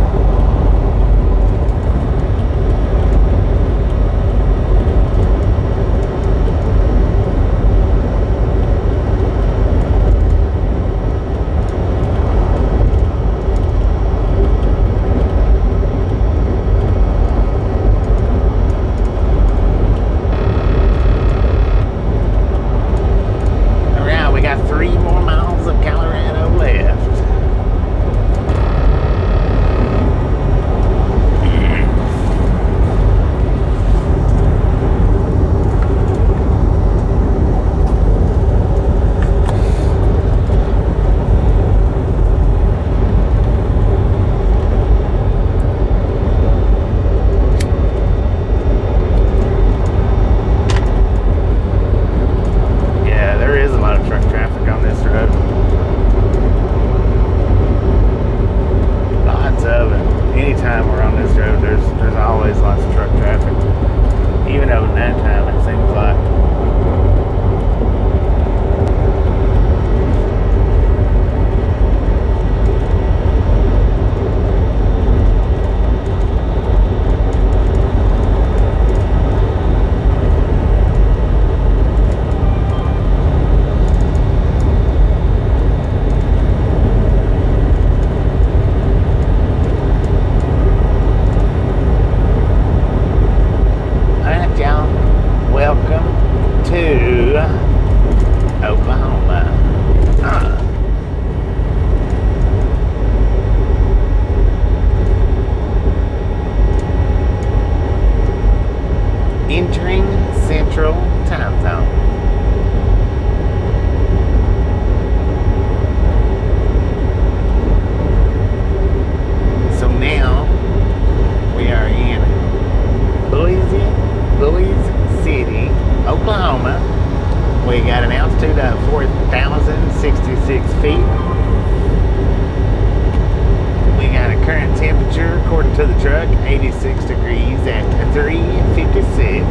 Alright, we got 3 more miles of Colorado left. Yeah, there is a lot of truck traffic on this road. Lots of it. Anytime we're on this road, there's always lots of truck traffic. Even over nighttime, it seems like. Alright, y'all. Welcome to Oklahoma. Entering Central Time Zone. So now we are in Boise City, Oklahoma. We got an altitude of 4,066 feet. We got a current temperature, according to the truck, 86 degrees at 3:56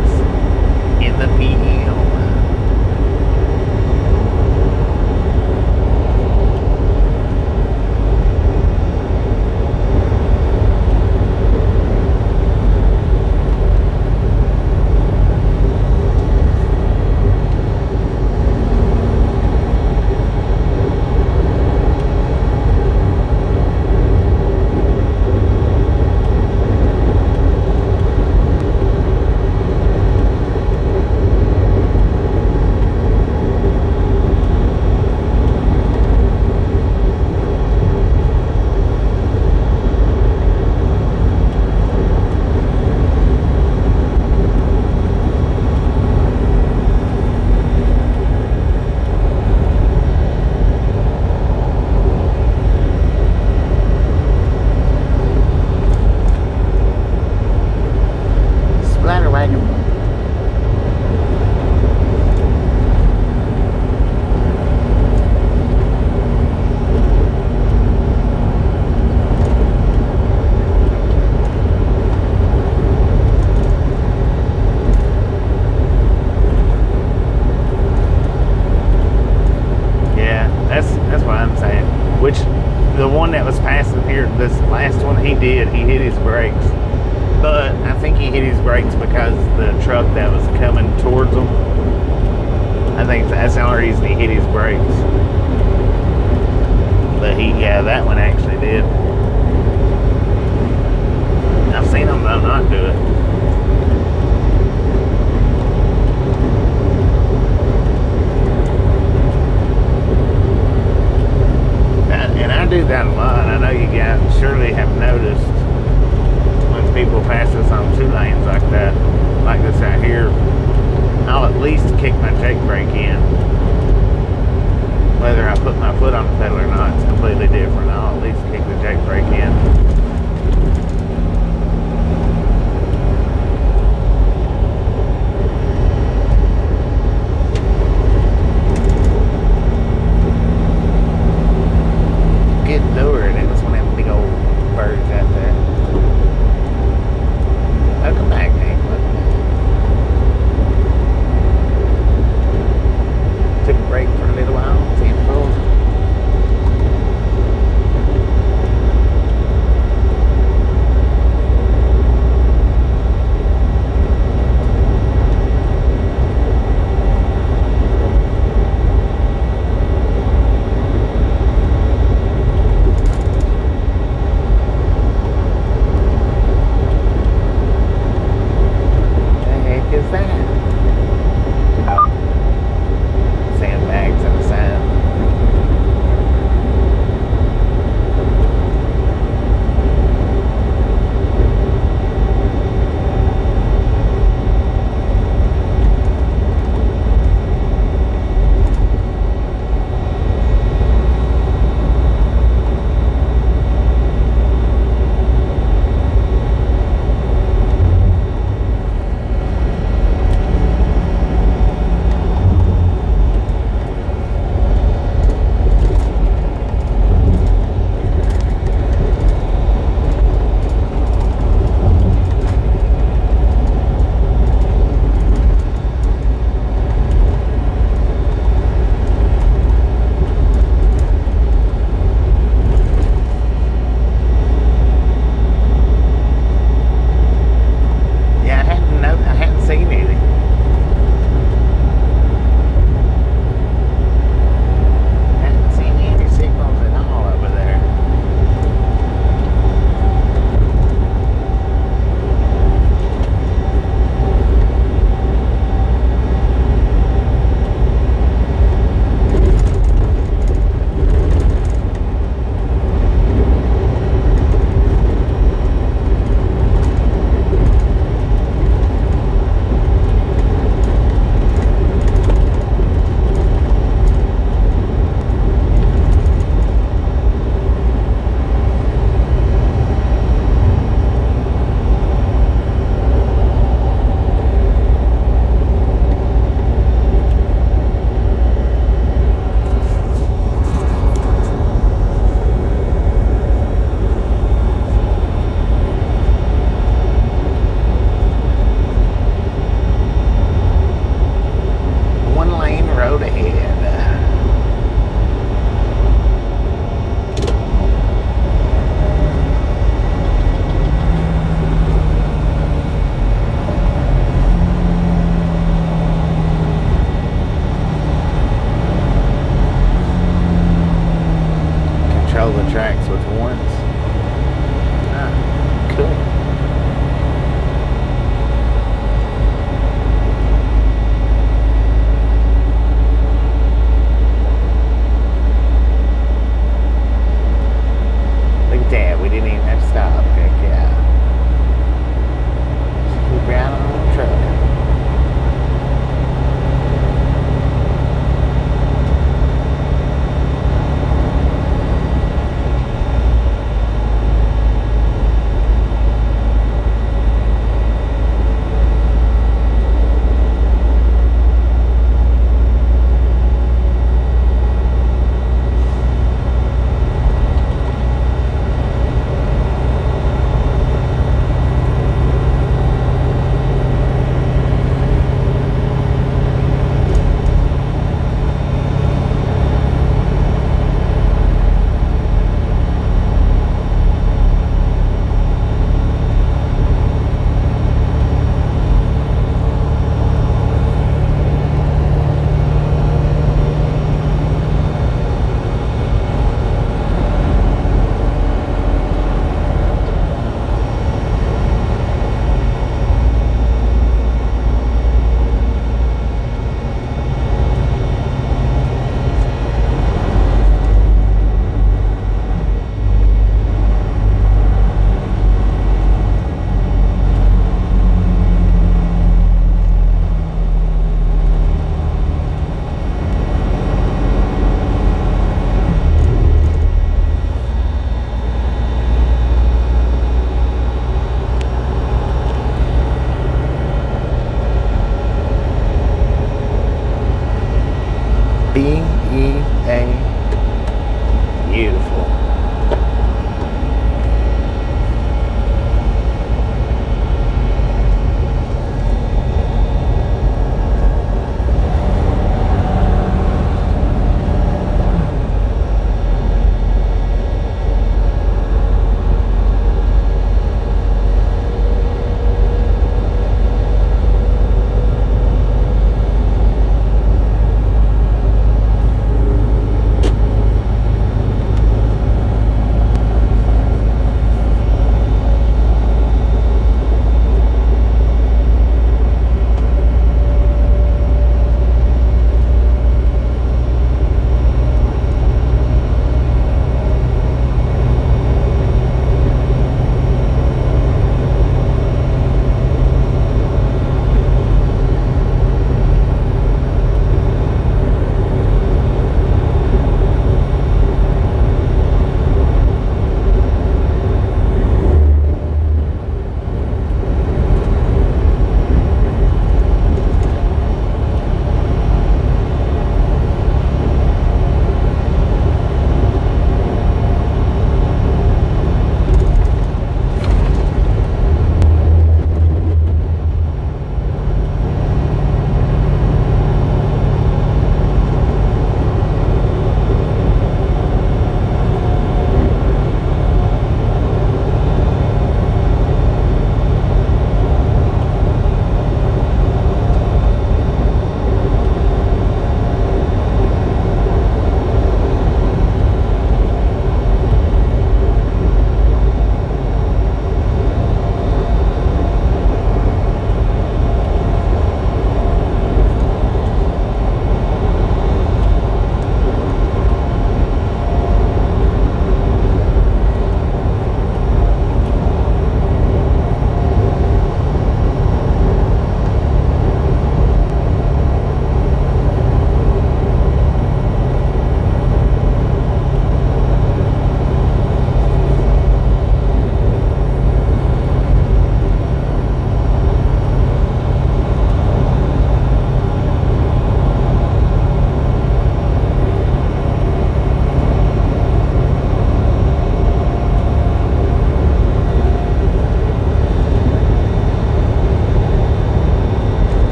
in the PM. Splatter wagon. Yeah, that's what I'm saying. Which the one that was passing here, this last one, he hit his brakes. But I think he hit his brakes because the truck that was coming towards him, I think that's the only reason he hit his brakes. But that one actually did. I've seen them though not do it. And I do down the line. I know you guys surely have noticed when people pass us on two lanes like that, like this out here, I'll at least kick my jake brake in. Whether I put my foot on the pedal or not, it's completely different. I'll at least kick the jake brake in. Getting lured, and it's one of them big old birds out there. Welcome back, Hank. Welcome back. Took a break for a little while.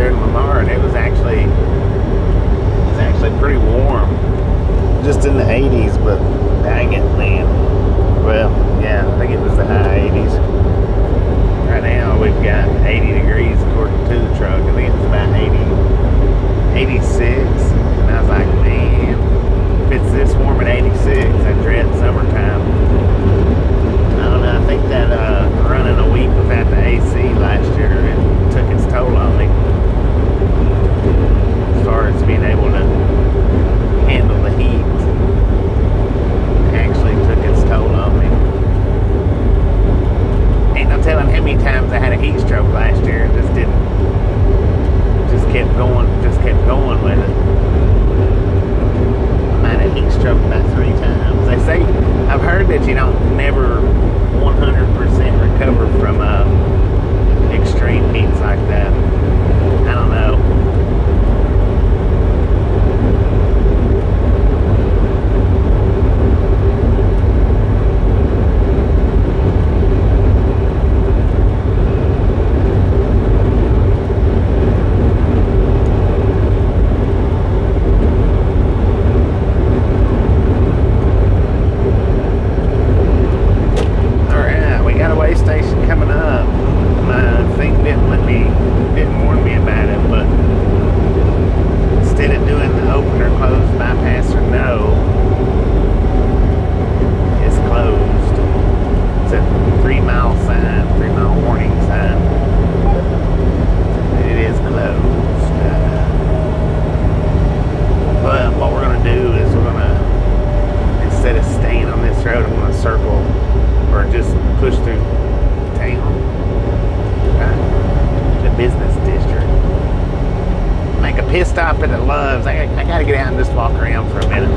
here in Lamar, and it was actually pretty warm, just in the 80s. But dang it, man. Well, yeah, I think it was the high 80s. Right now we've got 80 degrees according to the truck. I think it's about 86. And I was like, man, if it's this warm at 86, I dread summertime. I don't know, I think that running a week without the AC last year, it took its toll on me. As far as being able to handle the heat, it actually took its toll on me. Ain't no telling how many times I had a heat stroke last year and just kept going with it. I might have heat stroke about 3 times. They say, I've heard that you don't never 100% recover from extreme heats like that. I don't know. Didn't warn me about it, but instead of doing the open or closed bypass or no, it's closed. It's a 3-mile sign, 3-mile warning sign. It is closed. But what we're going to do is instead of staying on this road, I'm going to circle or just push through town. Business district. Make a pit stop at the Loves. I gotta get out and just walk around for a minute.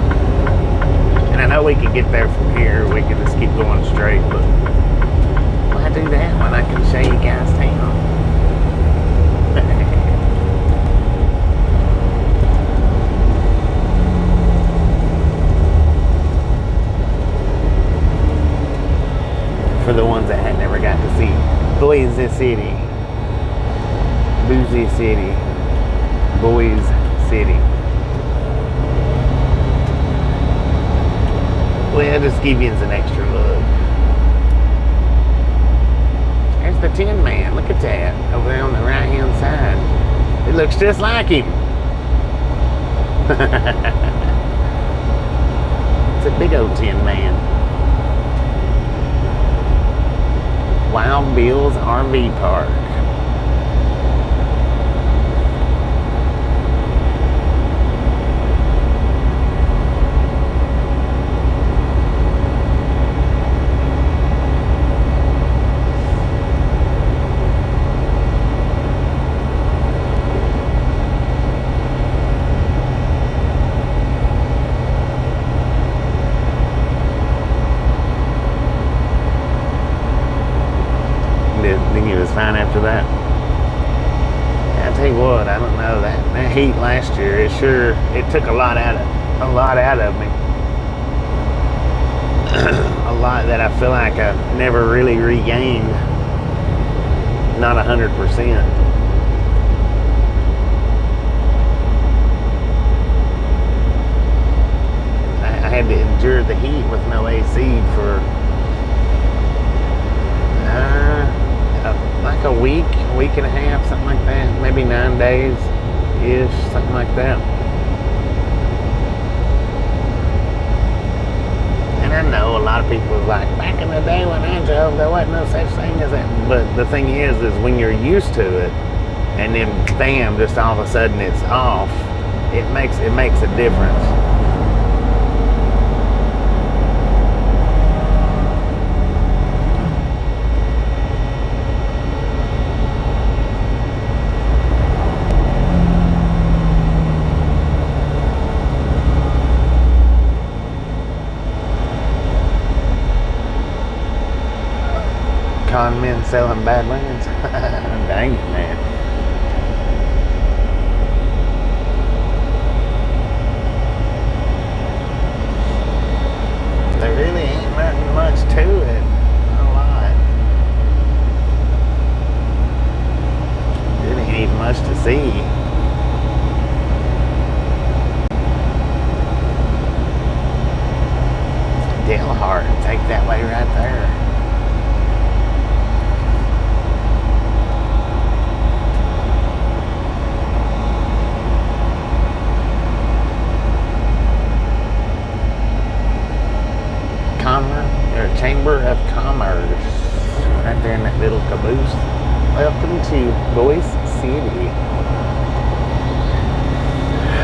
And I know we can get there from here. We can just keep going straight, but why do that when I can show you guys town? For the ones that had never got to see Boise City. Boise City. Boise City. Well, just give you an extra look. There's the Tin Man. Look at that. Over there on the right hand side. It looks just like him. It's a big old Tin Man. Wild Bill's RV Park. Fine after that. I tell you what, I don't know, that heat last year, it took a lot out of me. A lot that I feel like I never really regained. Not 100%. I had to endure the heat with no AC for like a week and a half, something like that. Maybe 9 days ish, something like that. And I know a lot of people was like, back in the day when I drove, there wasn't no such thing as that. But the thing is when you're used to it, and then bam, just all of a sudden it's off, it makes a difference. Con men selling bad lands. Dang it, man. There really ain't nothing much to it. A lot. It ain't even much to see.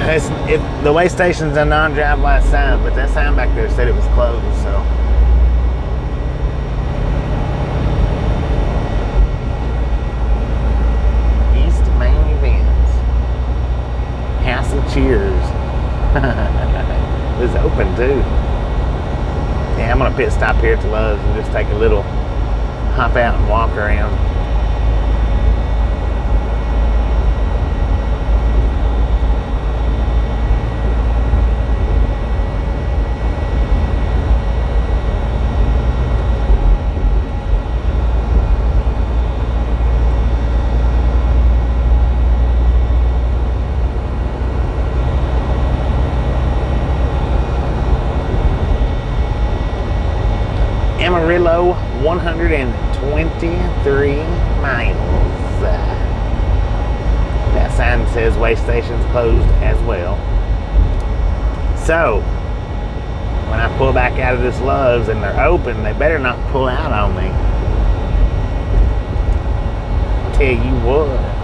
The way station's a non-drive-by sign, but that sign back there said it was closed, so. East Main Events. House of Cheers. It was open too. Yeah, I'm gonna pit stop here at the Love's and just take a little hop out and walk around. Amarillo, 123 miles. That sign says way station's closed as well. So, when I pull back out of this Love's and they're open, they better not pull out on me. Tell you what.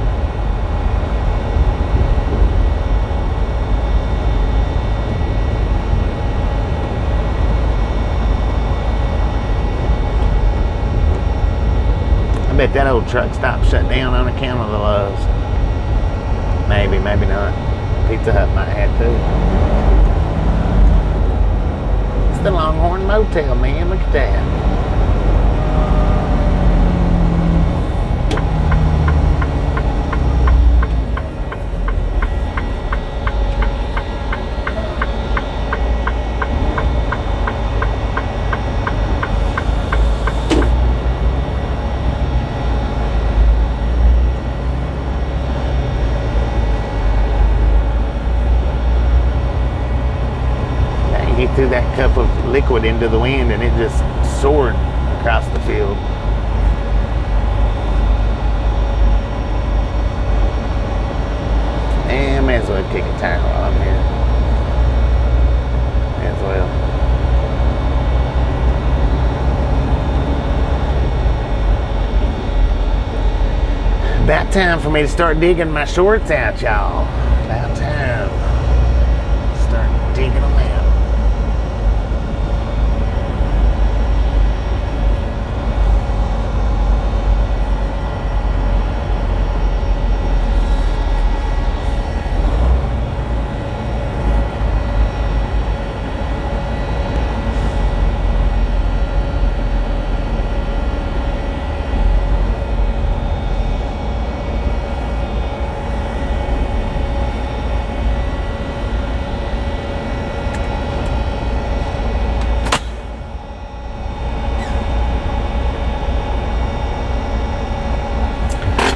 I bet that old truck stop shut down on account of the Love's. Maybe, maybe not. Pizza Hut might have too. It's the Longhorn Motel, man. Look at that. He threw that cup of liquid into the wind and it just soared across the field. And may as well kick a tire while I'm here. May as well. About time for me to start digging my shorts out, y'all. About time. Start digging them out.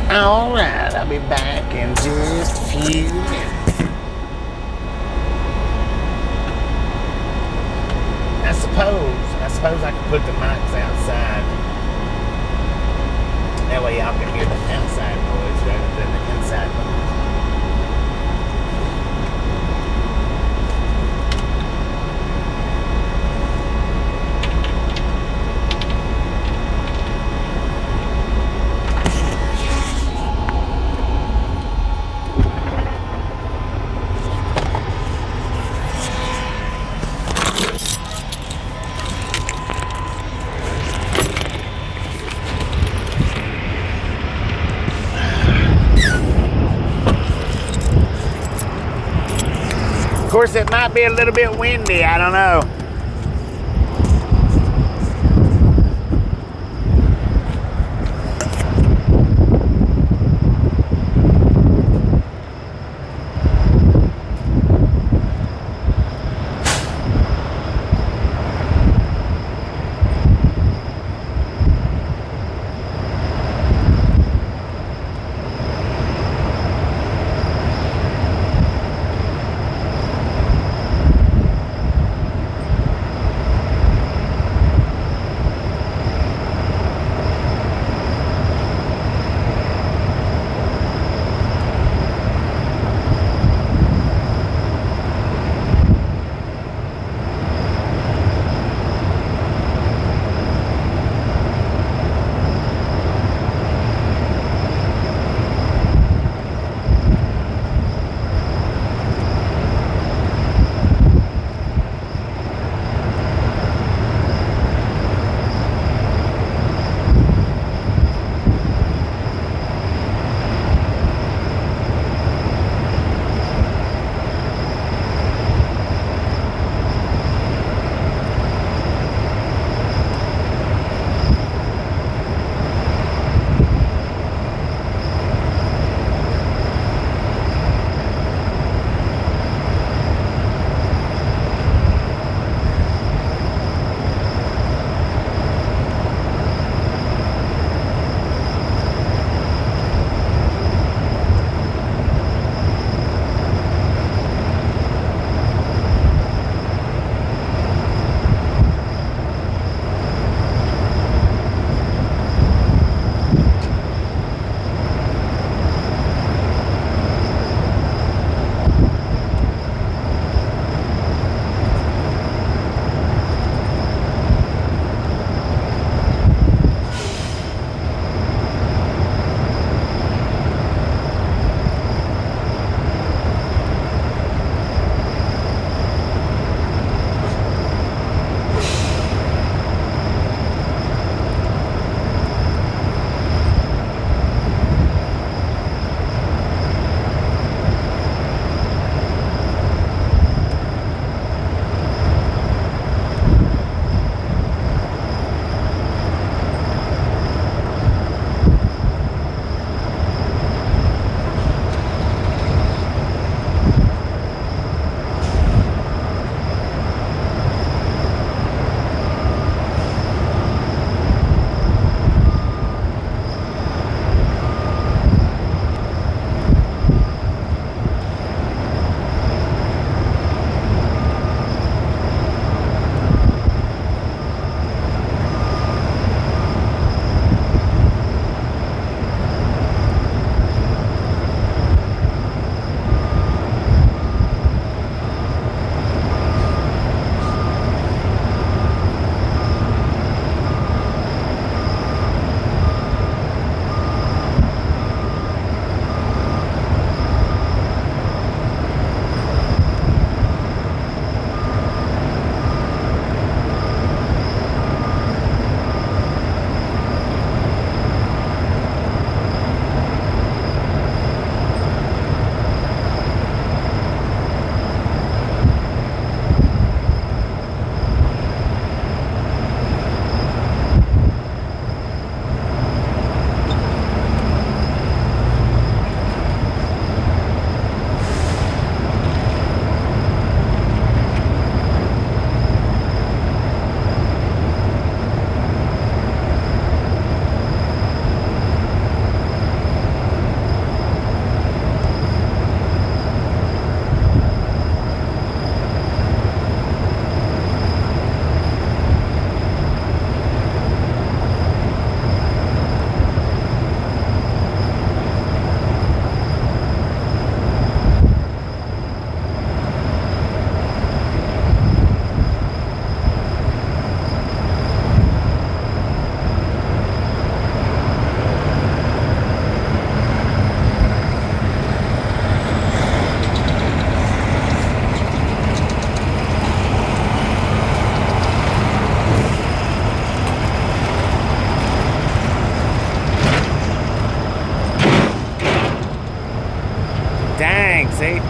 Alright, I'll be back in just a few minutes. I suppose I can put the mics outside. That way y'all can hear the outside noise rather than the inside noise. Of course, it might be a little bit windy, I don't know.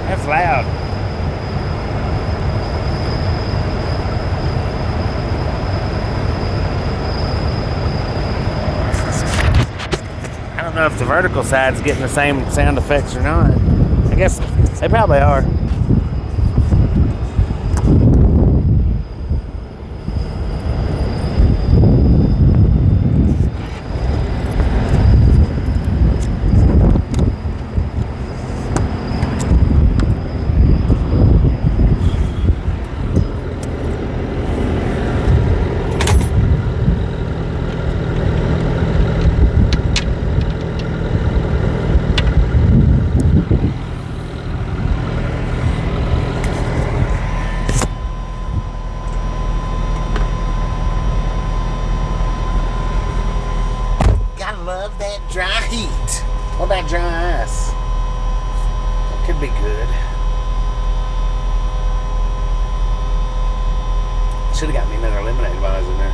That's loud. I don't know if the vertical side's getting the same sound effects or not. I guess they probably are. Love that dry heat. What about dry ice? That could be good. Should have got me another lemonade while I was in there.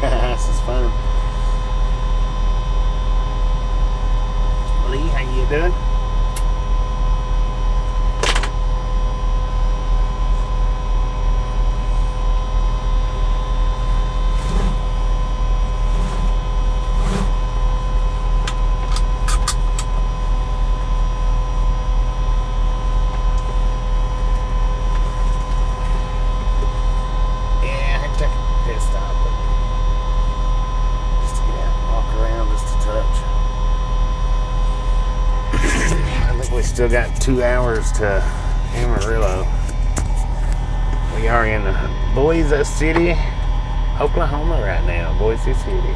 Dry ice is fun. Lee, how you doing? Yeah, I took a pit stop, but just to get out and walk around just a touch. I think we still got 2 hours to Amarillo. We are in Boise City, Oklahoma right now. Boise City.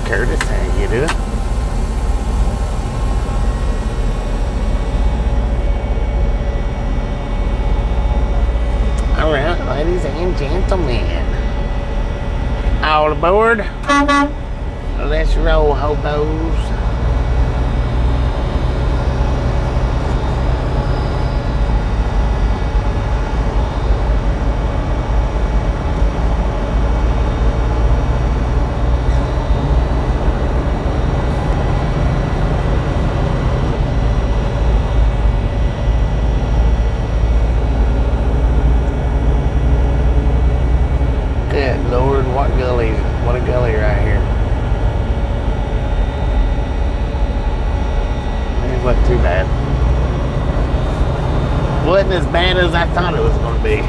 Curtis, how you doing? All right, ladies and gentlemen, all aboard. Let's roll, hobos. Good Lord, what gully? What a gully right here. It wasn't too bad. Wasn't as bad as I thought it was going to be.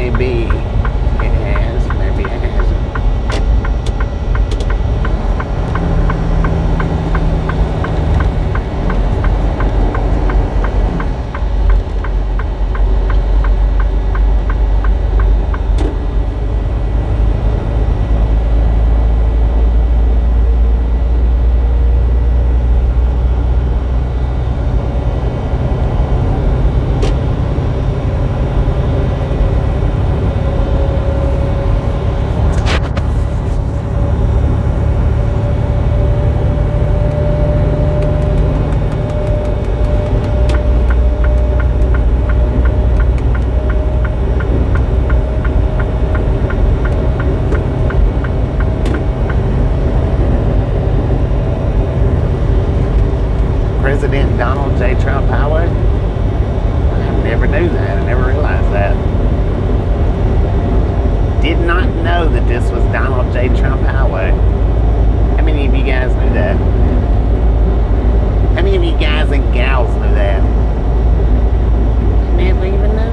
maybe it has, maybe it hasn't. President Donald J. Trump Highway? I never knew that. I never realized that. Did not know that this was Donald J. Trump Highway. How many of you guys knew that? How many of you guys and gals knew that? I never even knew.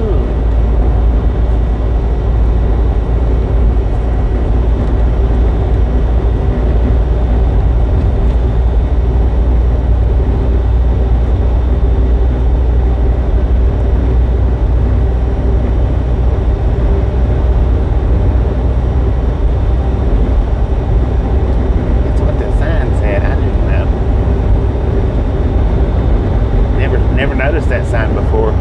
Never noticed that sign before.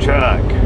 truck.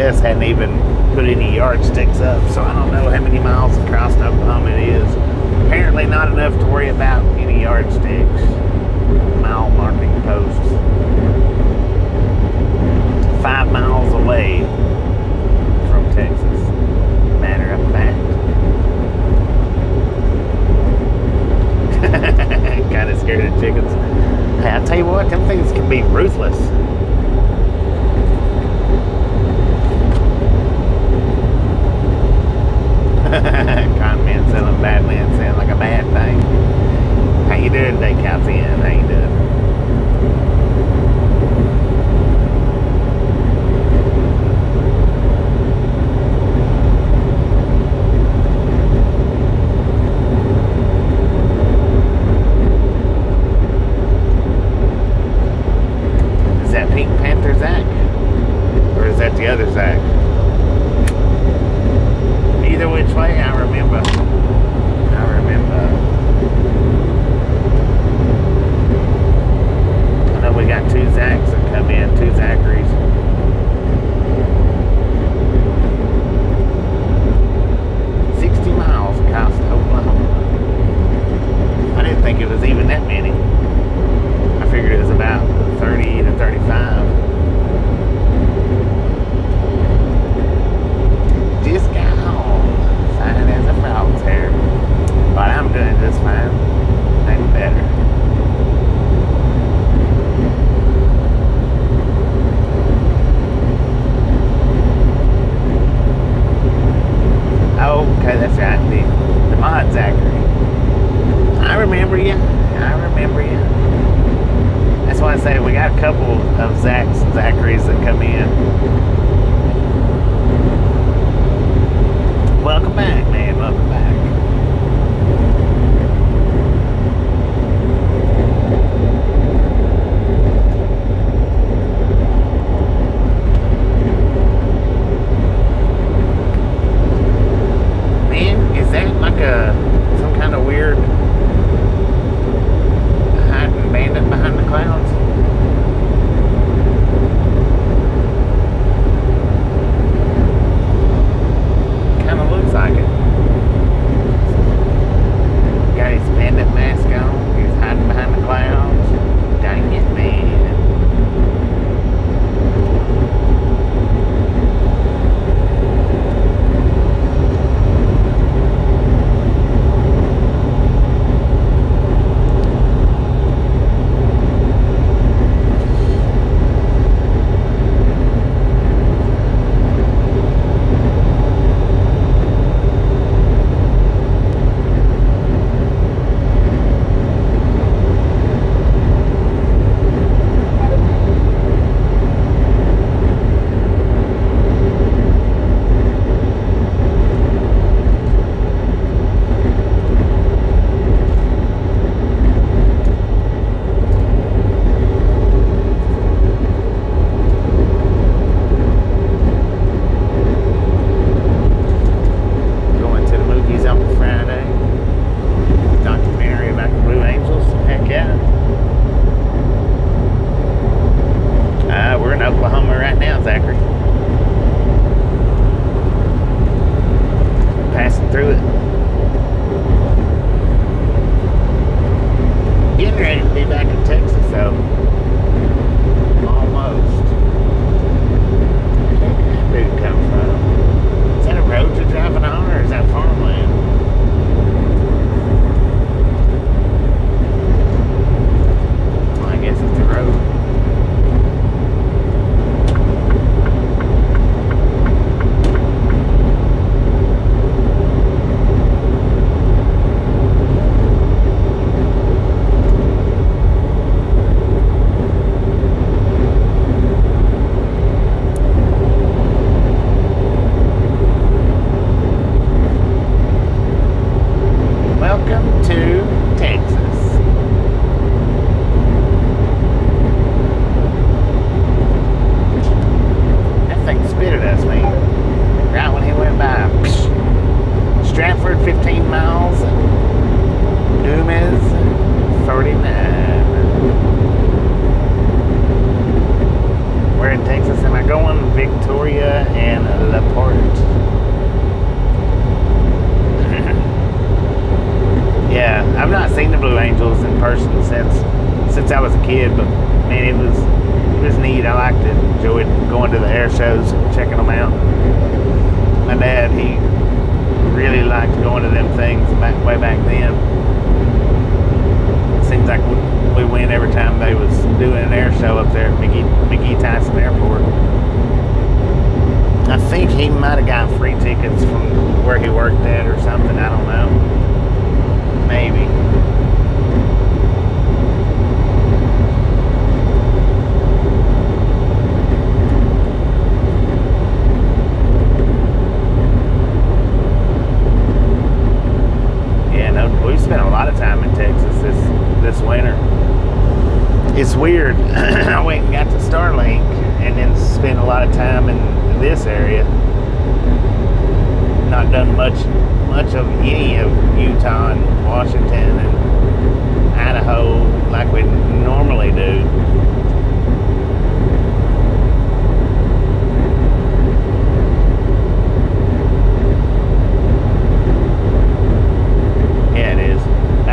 GPS hadn't even put any yardsticks up, so I don't know how many miles across Oklahoma it is. Apparently not enough to worry about any yardsticks, mile marking posts. 5 miles away from Texas, matter of fact. Kind of scared of chickens. Hey, I tell you what, them things can be ruthless. Con man selling bad land sound like a bad thing. How you doing today, Calcian? How you doing? Is that Pink Panther Zach? Or is that the other Zach? Either which way, I remember. I know we got 2 Zachs that come in, 2 Zacharies. $60 across Oklahoma. I didn't think it was even that many. I figured it was about 30 to 35. Just got home, fine as a frog's hair. But I'm doing just fine. Maybe better. Oh, okay, that's right. The mod Zachary. I remember you. That's why I say we got a couple of Zachs and Zacharys that come in. Welcome back, man. Welcome back. Man, is that like some kind of weird hiding bandit behind the clouds? Kind of looks like it. kid, but man, it was neat. I liked it. Enjoyed going to the air shows, checking them out. My dad, he really liked going to them things way back then. It seems like we went every time they was doing an air show up there at McGee Tyson Airport. I think he might have got free tickets from where he worked at or something. I don't know. Maybe. We spent a lot of time in Texas this winter. It's weird. I went and got to Starlink and then spent a lot of time in this area. Not done much of any of Utah and Washington and Idaho like we normally do.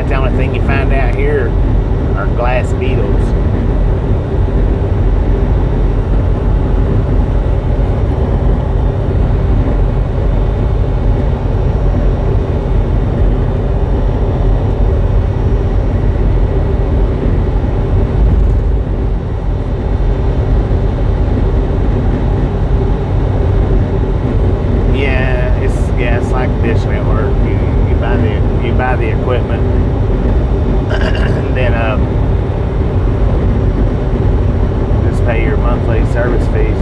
The only thing you find out here are glass beetles. Yeah, it's like Dish Network. You buy the equipment. Then just pay your monthly service fees.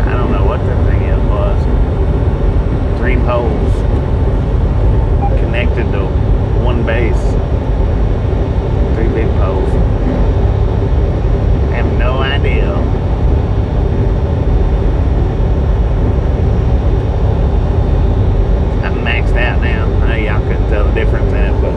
I don't know what that thing is was. 3 poles connected to one base. 3 big poles. I have no idea. I'm maxed out now. I know y'all couldn't tell the difference in it, but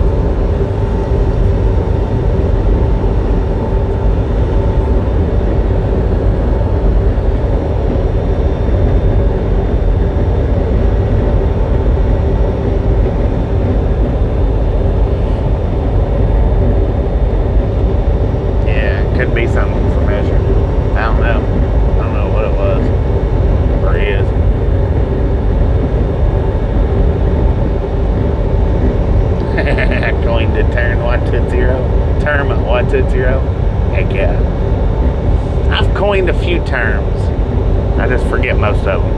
could be something for measuring. I don't know. I don't know what it was or is. I coined the term what Tootsie Roll. Heck yeah. I've coined a few terms. I just forget most of them.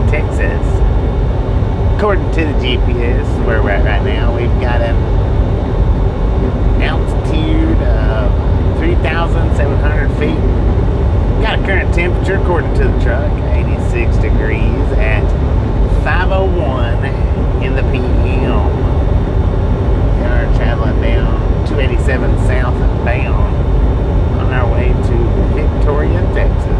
Texas. According to the GPS, where we're at right now, we've got an altitude of 3,700 feet. Got a current temperature, according to the truck, 86 degrees at 5:01 in the PM. We are traveling down 287 southbound on our way to Victoria, Texas.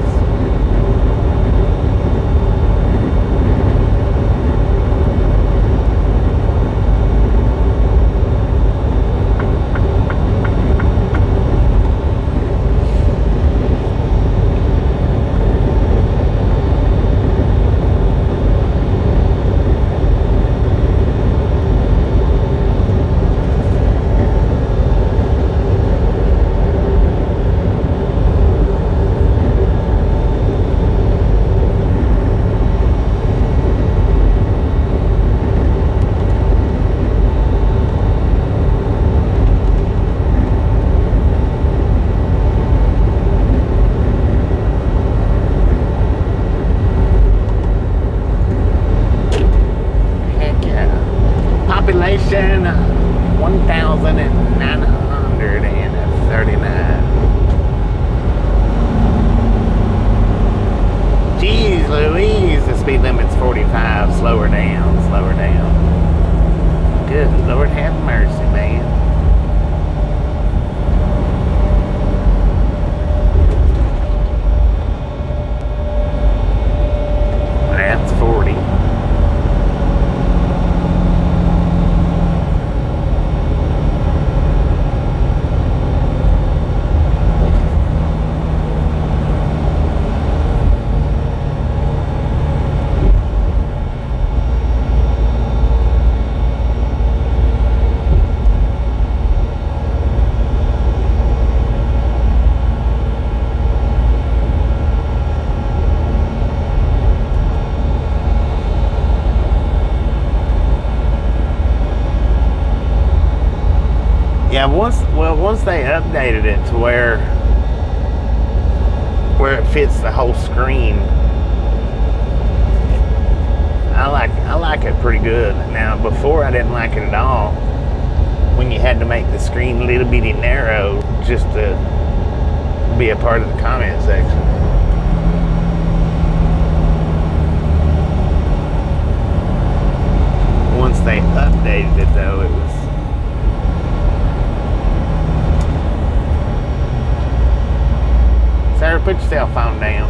Population 1,939. Jeez Louise, the speed limit's 45. Slower down, slower down. Good Lord have mercy, man. That's 40. Yeah, once they updated it to where it fits the whole screen, I like it pretty good. Now before I didn't like it at all. When you had to make the screen a little bitty narrow just to be a part of the comment section. Once they updated it though, it was Sarah, put your cell phone down.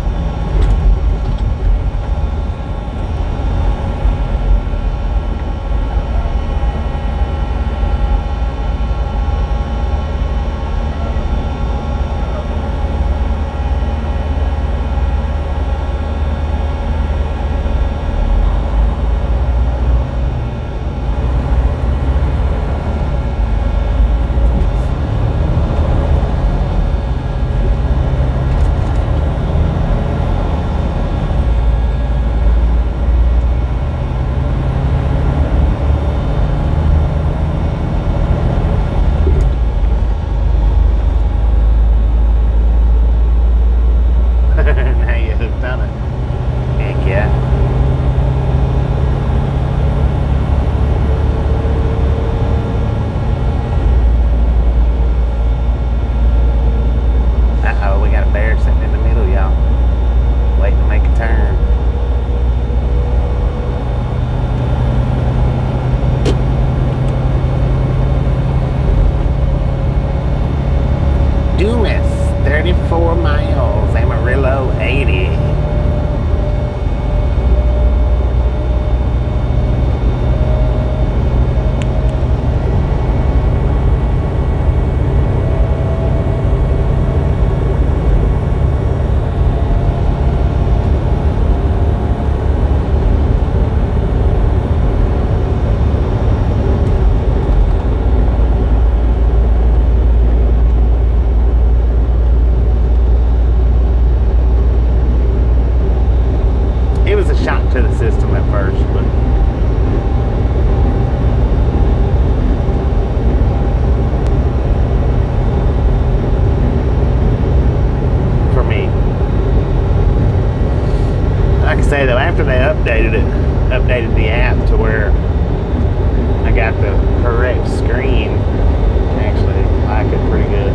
to the system at first, but for me, like I say though, after they updated the app to where I got the correct screen, I actually like it pretty good.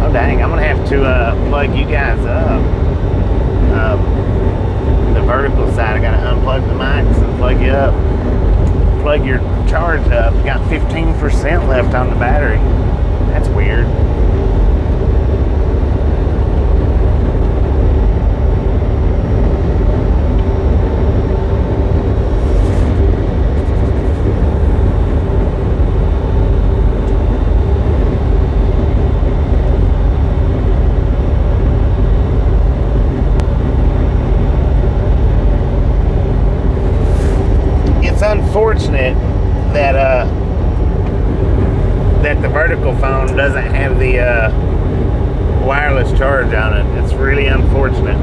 Oh dang, I'm gonna have to plug you guys up. The vertical side, I gotta unplug the mics and plug you up. Plug your charge up. Got 15% left on the battery. That's weird. Unfortunate that that the vertical phone doesn't have the wireless charge on it. It's really unfortunate.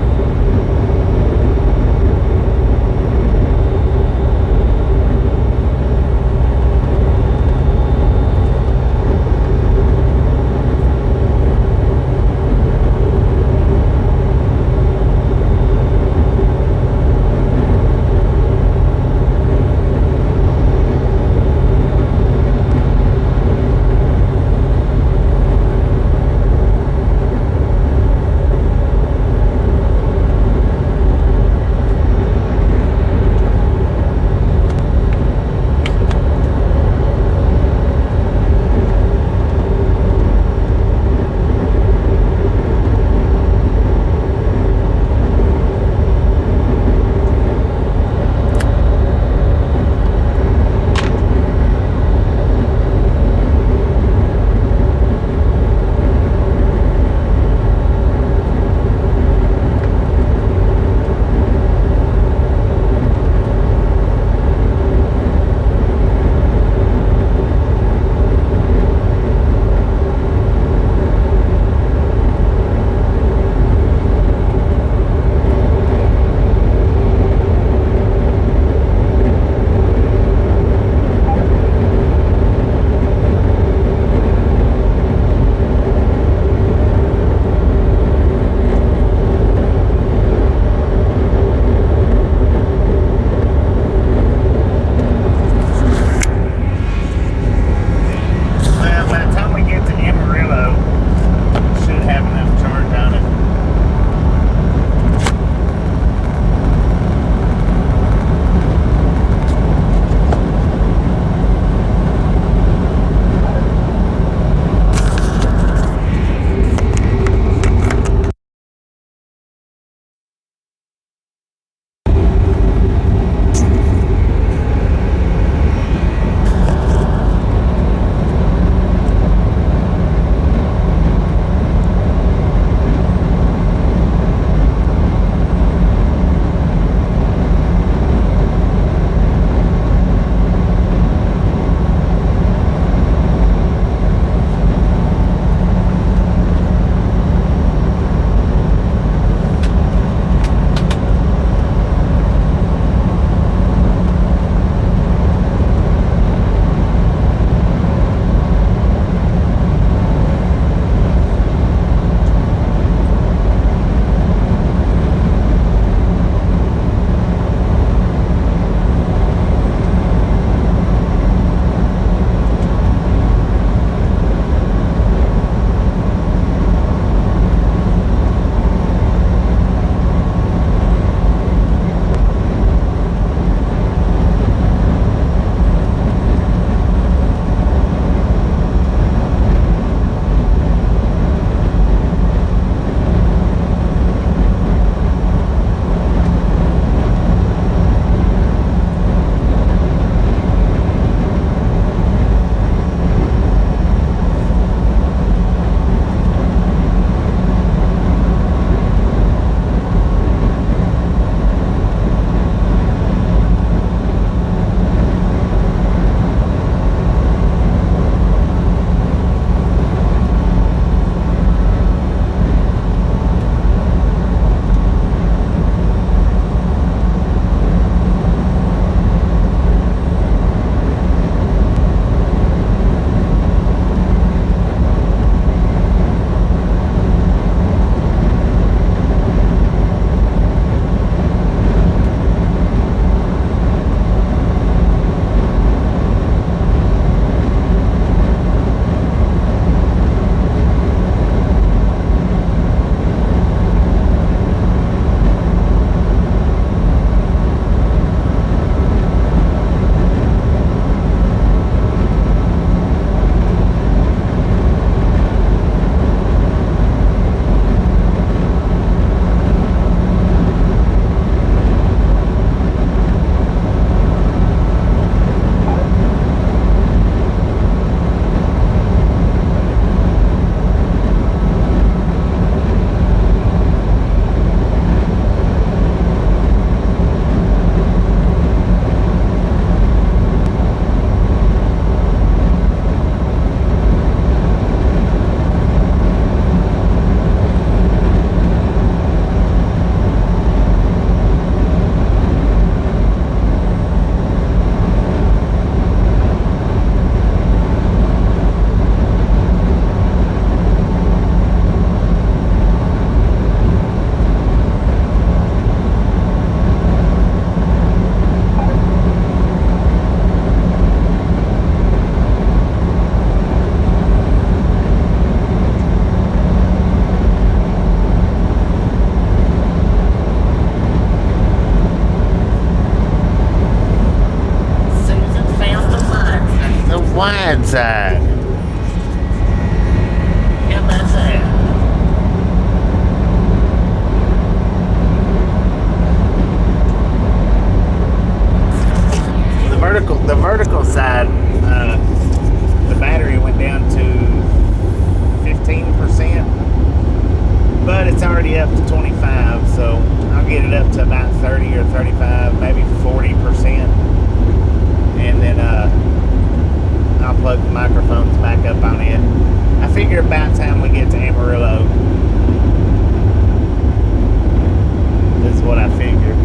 side. How about that? The vertical side, the battery went down to 15%, but it's already up to 25, so I'll get it up to about 30 or 35, maybe 40%, and then I'll plug the microphones back up on it. I figure about time we get to Amarillo. This is what I figure.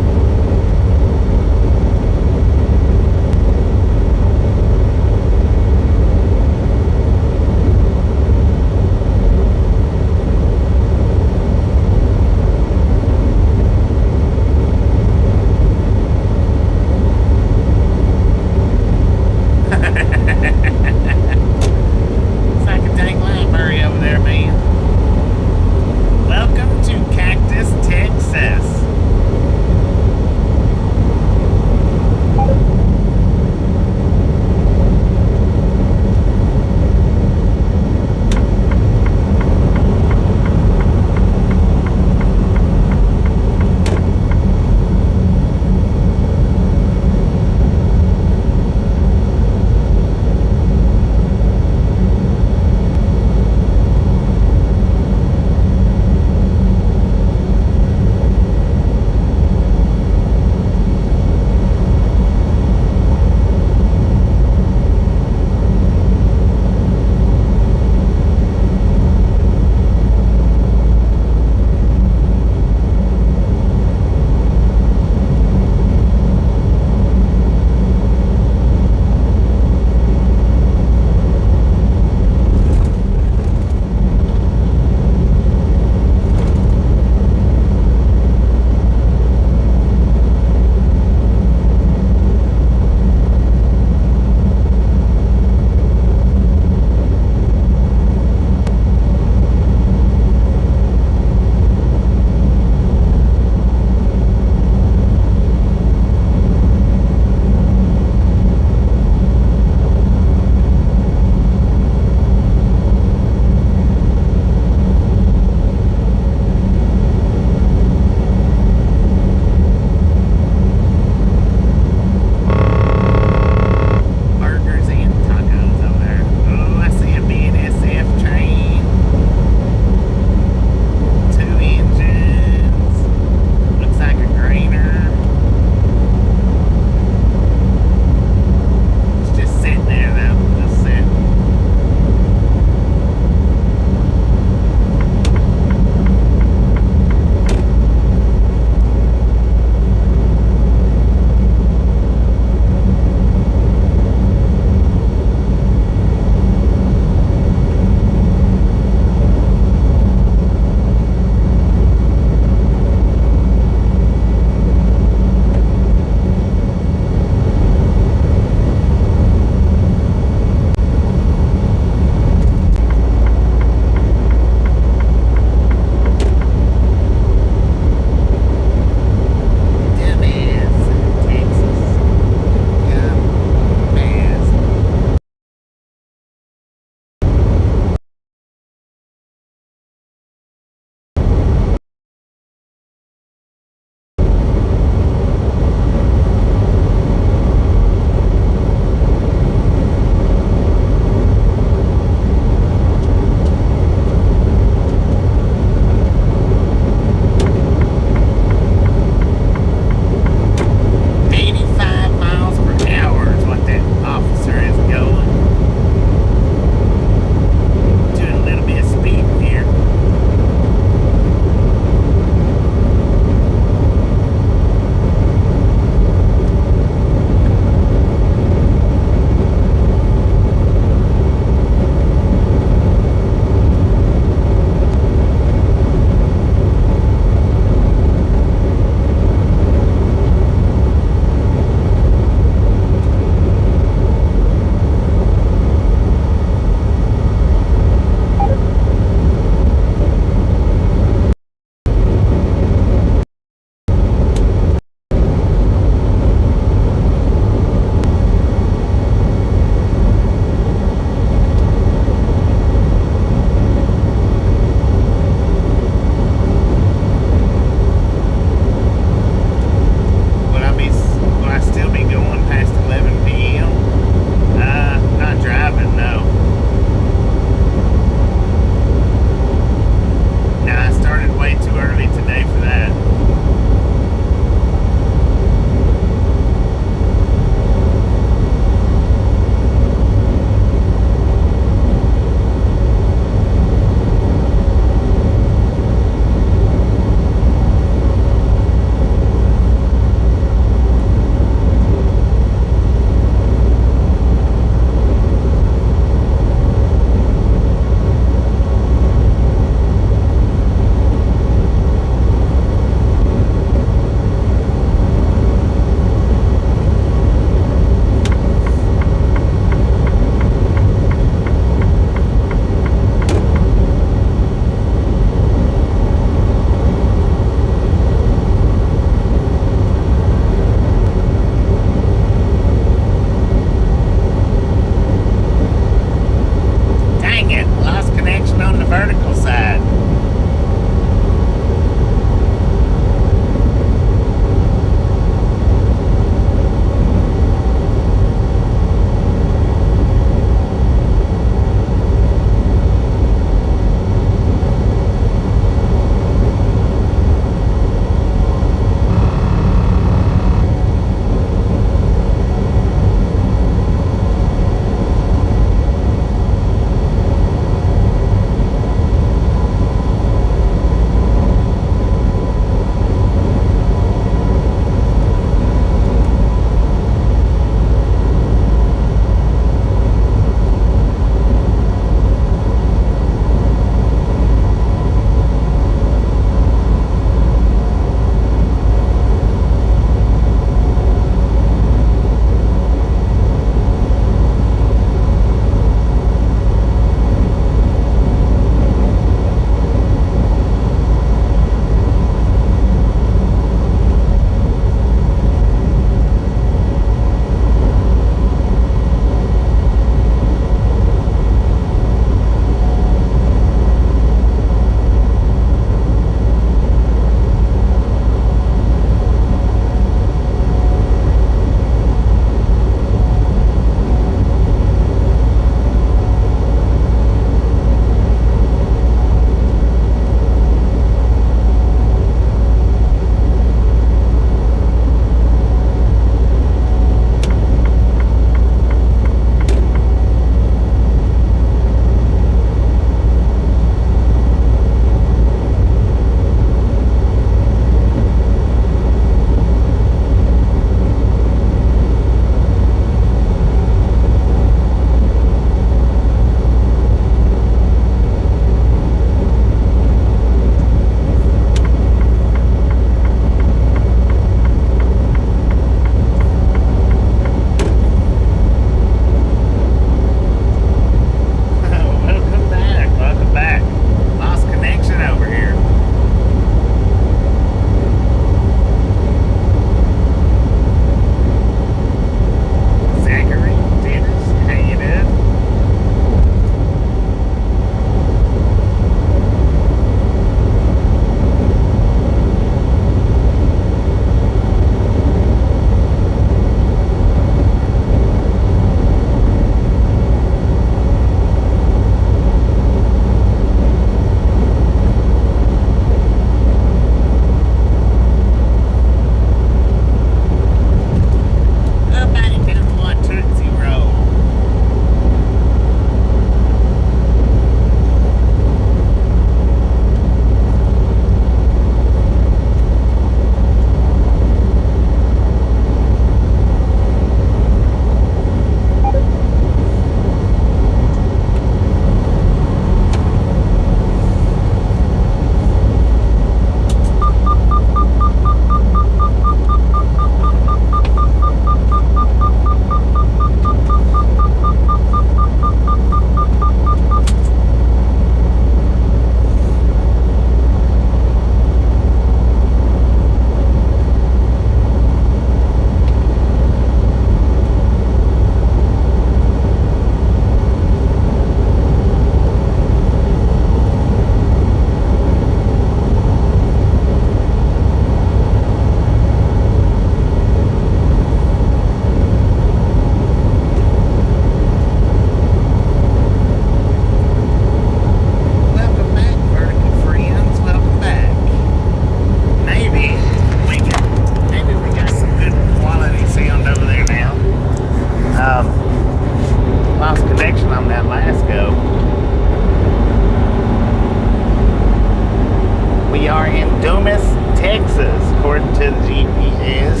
Texas, according to the GPS.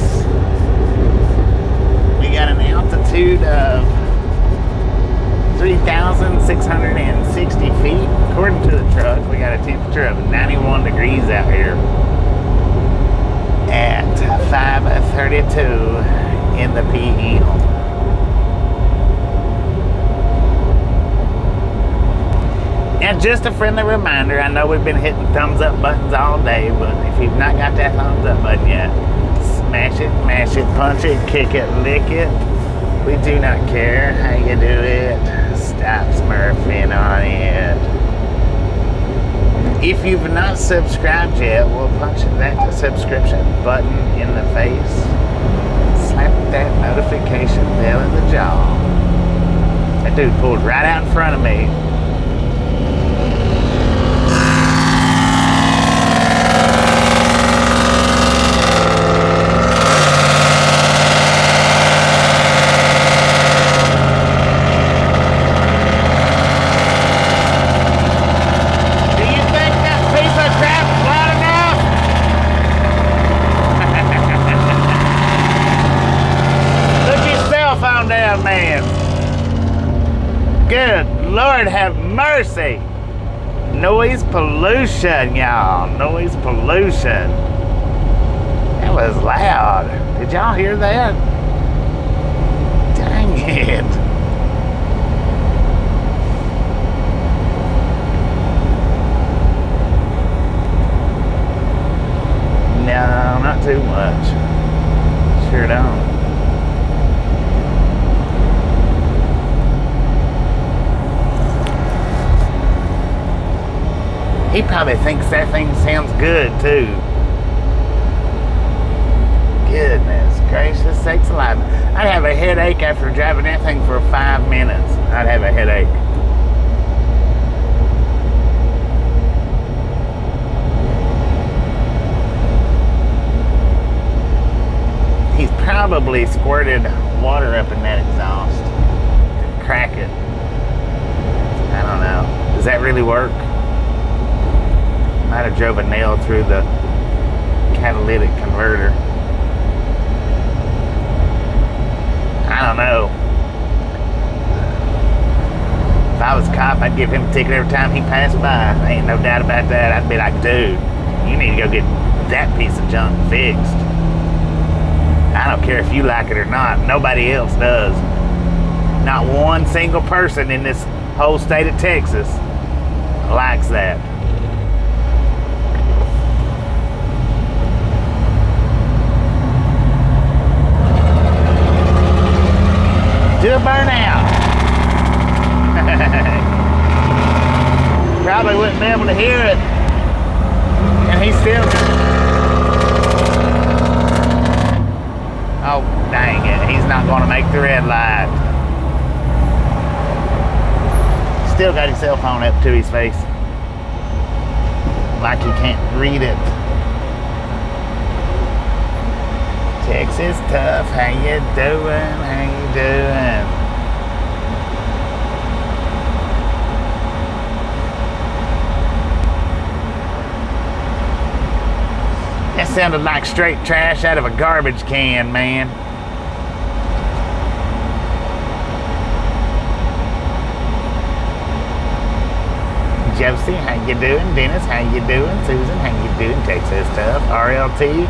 We got an altitude of 3,660 feet. According to the truck, we got a temperature of 91 degrees out here at 5:32 in the PM. And just a friendly reminder, I know we've been hitting thumbs up buttons all day, but if you've not got that thumbs up button yet, smash it, mash it, punch it, kick it, lick it. We do not care how you do it. Stop smurfing on it. If you've not subscribed yet, we'll punch that subscription button in the face. Slap that notification bell in the jaw. That dude pulled right out in front of me. Man, good Lord have mercy. Noise pollution, y'all. Noise pollution. That was loud. Did y'all hear that? Dang it. No, not too much. Sure don't. He probably thinks that thing sounds good too. Goodness gracious sakes alive. I'd have a headache after driving that thing for 5 minutes. I'd have a headache. He's probably squirted water up in that exhaust to crack it. I don't know. Does that really work? Might have drove a nail through the catalytic converter. I don't know. If I was a cop, I'd give him a ticket every time he passed by. Ain't no doubt about that. I'd be like, dude, you need to go get that piece of junk fixed. I don't care if you like it or not. Nobody else does. Not one single person in this whole state of Texas likes that. Do a burnout. Probably wouldn't be able to hear it. And he's still... Oh, dang it. He's not going to make the red light. Still got his cell phone up to his face. Like he can't read it. Texas tough, how you doing? How you doing? That sounded like straight trash out of a garbage can, man. Josie, how you doing? Dennis, how you doing? Susan, how you doing? Texas tough. RLT.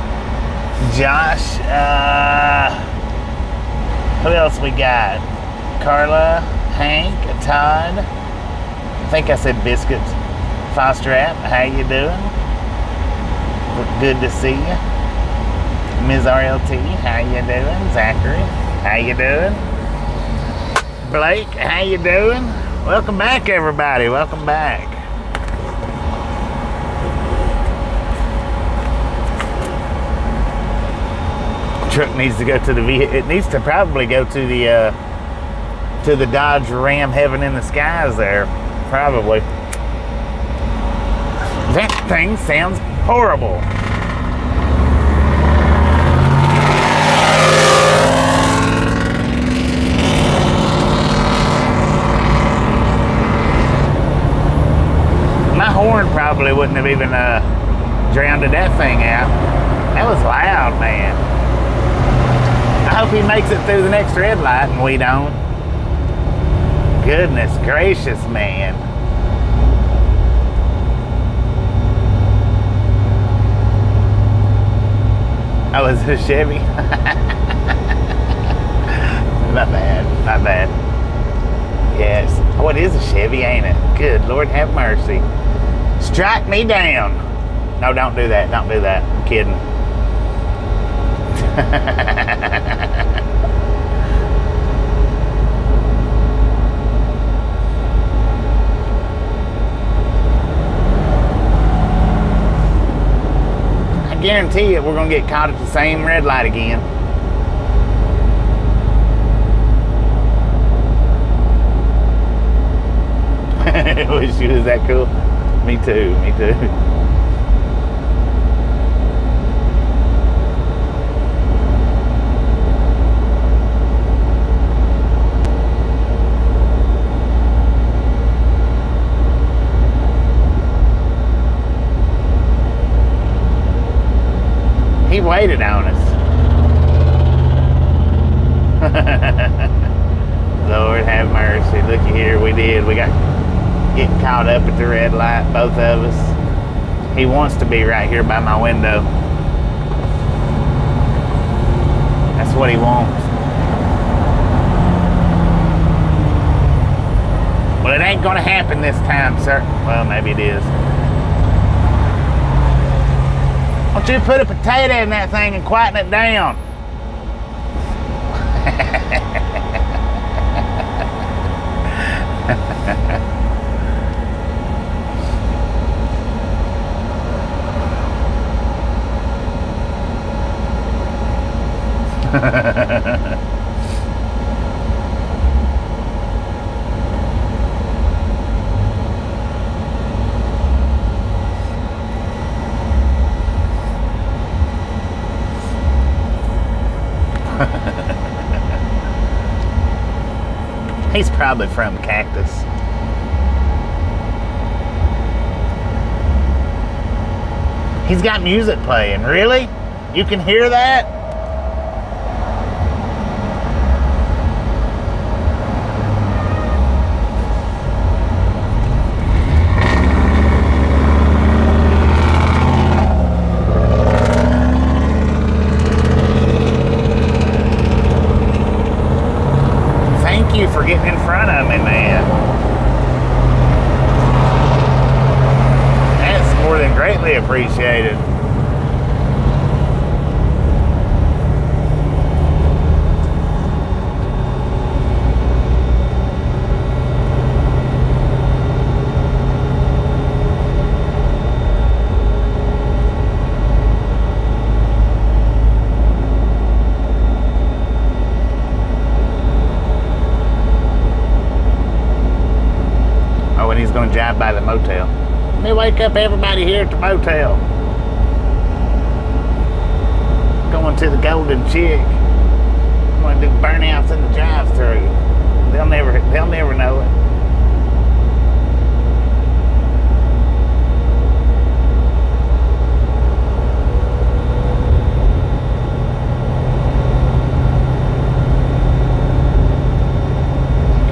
Josh, who else we got? Carla, Hank, Todd. I think I said Biscuits. Foster app, how you doing? Good to see you. Ms. RLT, how you doing? Zachary, how you doing? Blake, how you doing? Welcome back, everybody. Welcome back. Truck needs to go to the vehicle. It needs to probably go to the Dodge Ram heaven in the skies there. Probably. That thing sounds horrible. My horn probably wouldn't have even drowned that thing out. That was loud, man. I hope he makes it through the next red light and we don't. Goodness gracious, man. Oh, is it a Chevy? My bad, my bad. Yes. Oh, it is a Chevy, ain't it? Good Lord have mercy. Strike me down. No, don't do that. Don't do that. I'm kidding. I guarantee you we're going to get caught at the same red light again. Wish you was that cool. Me too, me too. He waited on us. Lord have mercy. Looky here, we did. We got getting caught up at the red light, both of us. He wants to be right here by my window. That's what he wants. Well, it ain't gonna happen this time, sir. Well, maybe it is. Why don't you put a potato in that thing and quieten it down? He's probably from Cactus. He's got music playing. Really? You can hear that? Thank you for getting in front of me, man. That's more than greatly appreciated. He's going to drive by the motel. Let me wake up everybody here at the motel. Going to the Golden Chick. I'm going to do burnouts in the drive-thru. They'll never know it.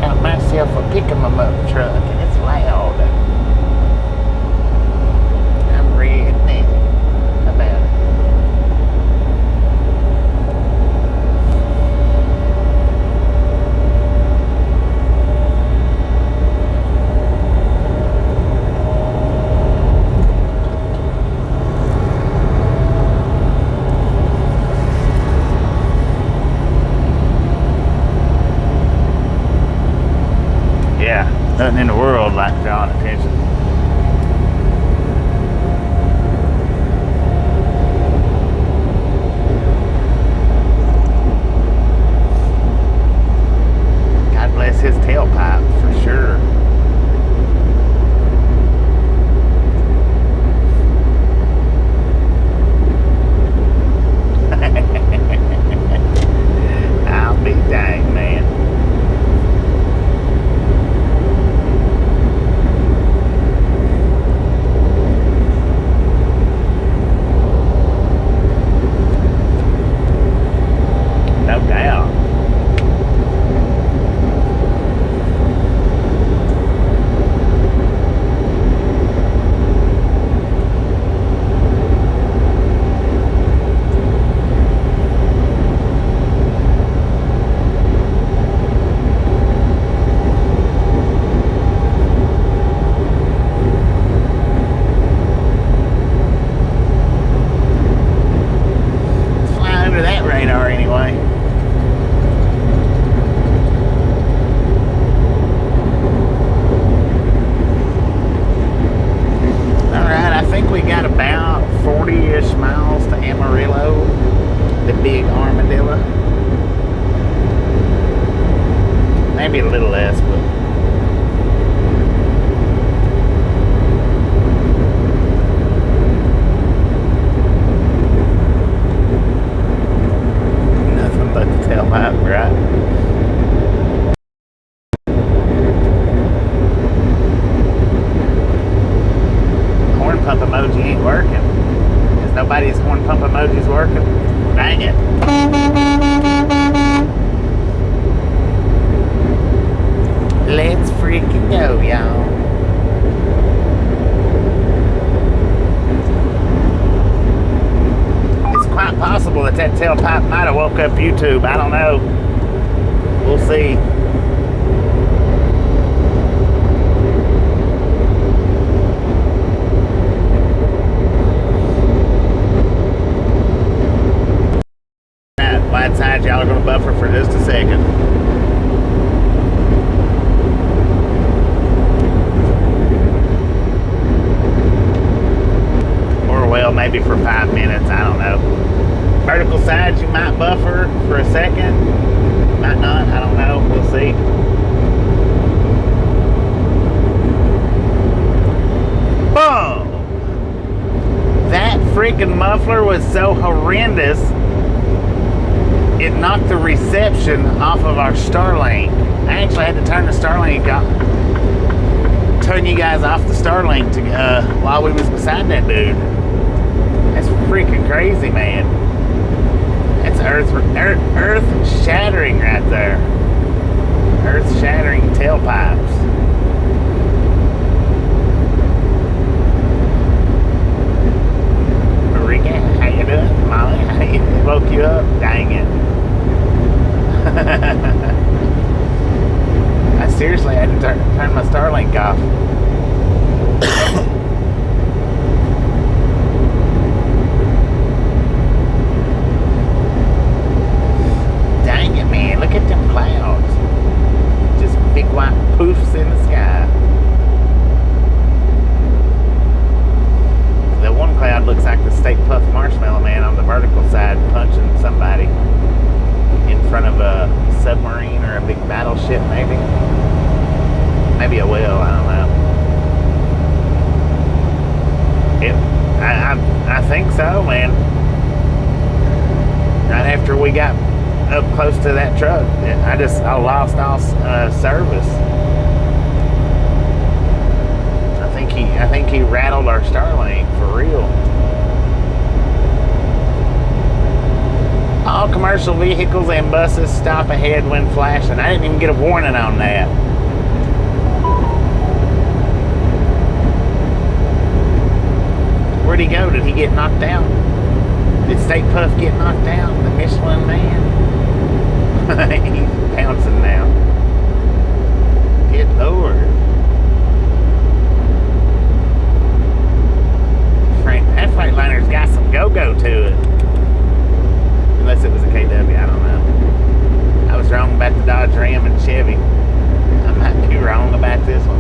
Got myself a pick-em-up truck. Loud. I'm reading about it. think we got about 40-ish miles to Amarillo, the big armadillo. Maybe a little less, but nothing but the tailpipe, right? Horn pump emoji ain't working. Is nobody's horn pump emojis working? Dang it. Let's freaking go, y'all. It's quite possible that tailpipe might have woke up YouTube. I don't know. We'll see. Wide side, y'all are going to buffer for just a second. Well, maybe for 5 minutes, I don't know. Vertical sides, you might buffer for a second, might not, I don't know, we'll see. Boom! That freaking muffler was so horrendous, it knocked the reception off of our Starlink. I actually had to turn the Starlink off, turn you guys off the Starlink to, while we was beside that dude. That's freaking crazy, man. That's earth shattering right there. Earth shattering tailpipes. Marika, how you doing? Molly, how you woke you up? Dang it. I seriously had to turn my Starlink off. Look at them clouds. Just big white poofs in the sky. The one cloud looks like the Stay Puft Marshmallow Man on the vertical side punching somebody in front of a submarine or a big battleship, maybe. Maybe a whale, I don't know. I think so, man. Right after we got up close to that truck, I lost all service. I think he rattled our Starlink for real. All commercial vehicles and buses stop ahead when flashing. I didn't even get a warning on that. Where'd he go? Did he get knocked out? Did Stay Puft get knocked out? The Michelin Man? He's pouncing now. Good Lord. That Freightliner's got some go-go to it. Unless it was a KW, I don't know. I was wrong about the Dodge Ram and Chevy. I might be wrong about this one.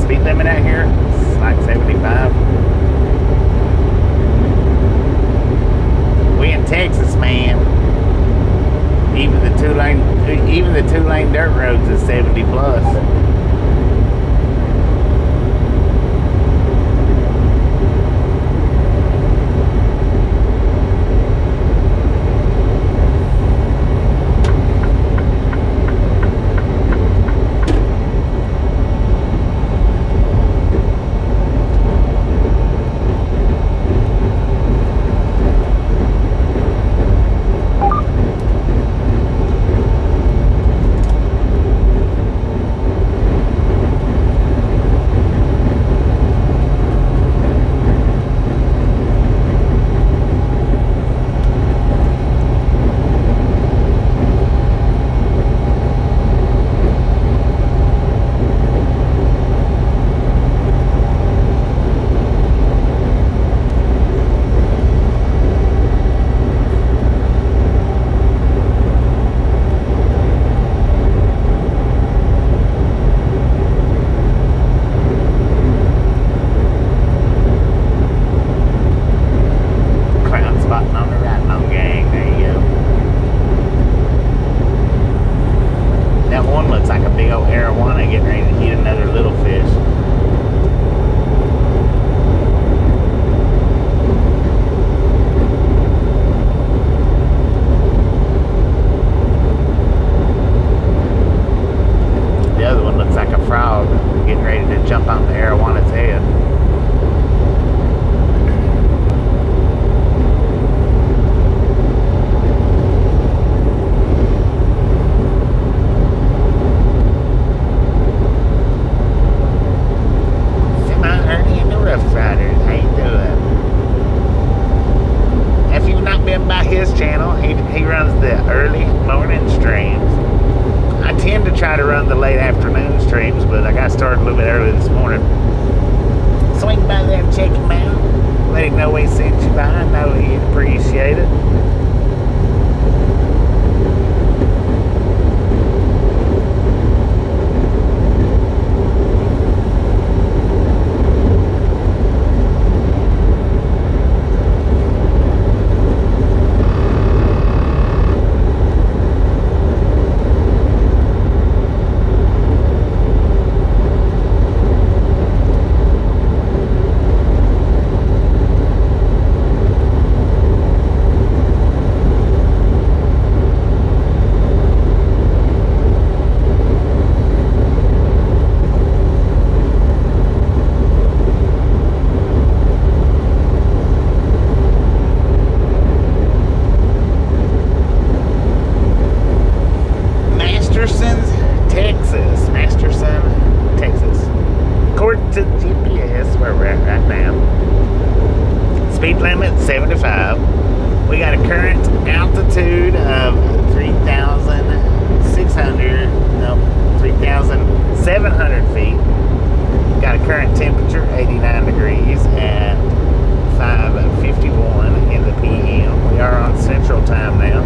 speed limit out here? It's like 75. We in Texas, man. Even the two-lane dirt roads is 70 plus. Try to run the late afternoon streams, but I got started a little bit early this morning. Swing by there and check him out. Let him know we sent you by. I know he'd appreciate it. To GPS where we're at right now. Speed limit 75. We got a current altitude of 3,700 feet. Got a current temperature 89 degrees at 5:51 in the PM. We are on Central Time now.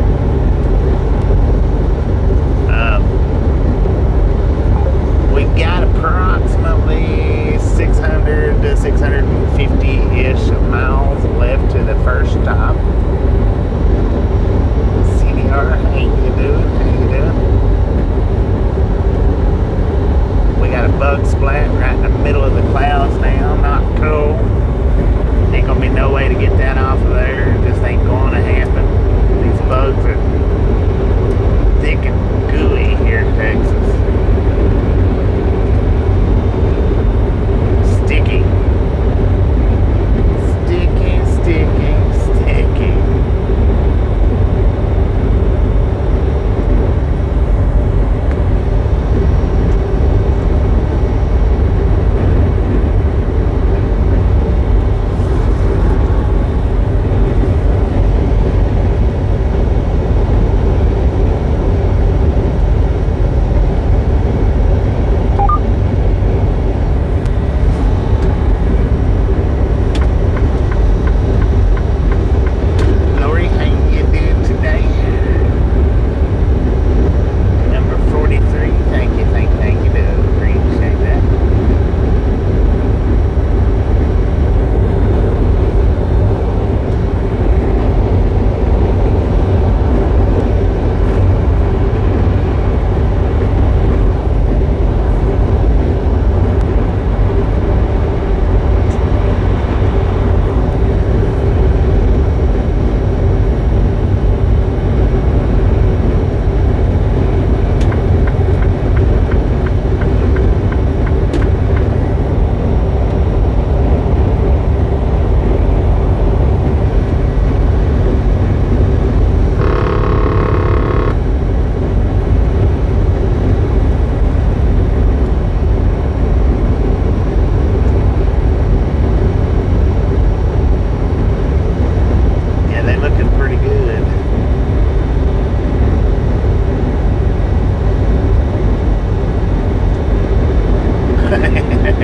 We got approximately 600 to 650-ish miles left to the first stop. CDR, how you doing? How you doing? We got a bug splat right in the middle of the clouds now. Not cool. Ain't gonna be no way to get that off of there. It just ain't gonna happen. These bugs are thick and gooey here in Texas. Sticky. Sticky, sticky, sticky.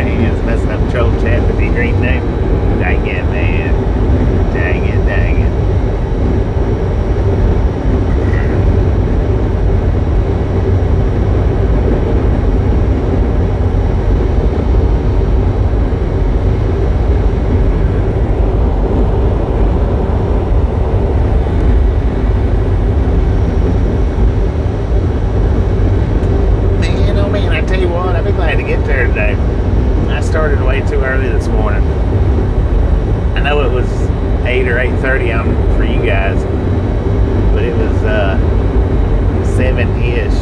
He is messing up troll chat with the green name. Dang it, man. Dang it, dang it. Man, oh man, I tell you what, I'd be glad to get there today. I started way too early this morning. I know it was 8 or 8:30 for you guys, but it was 7-ish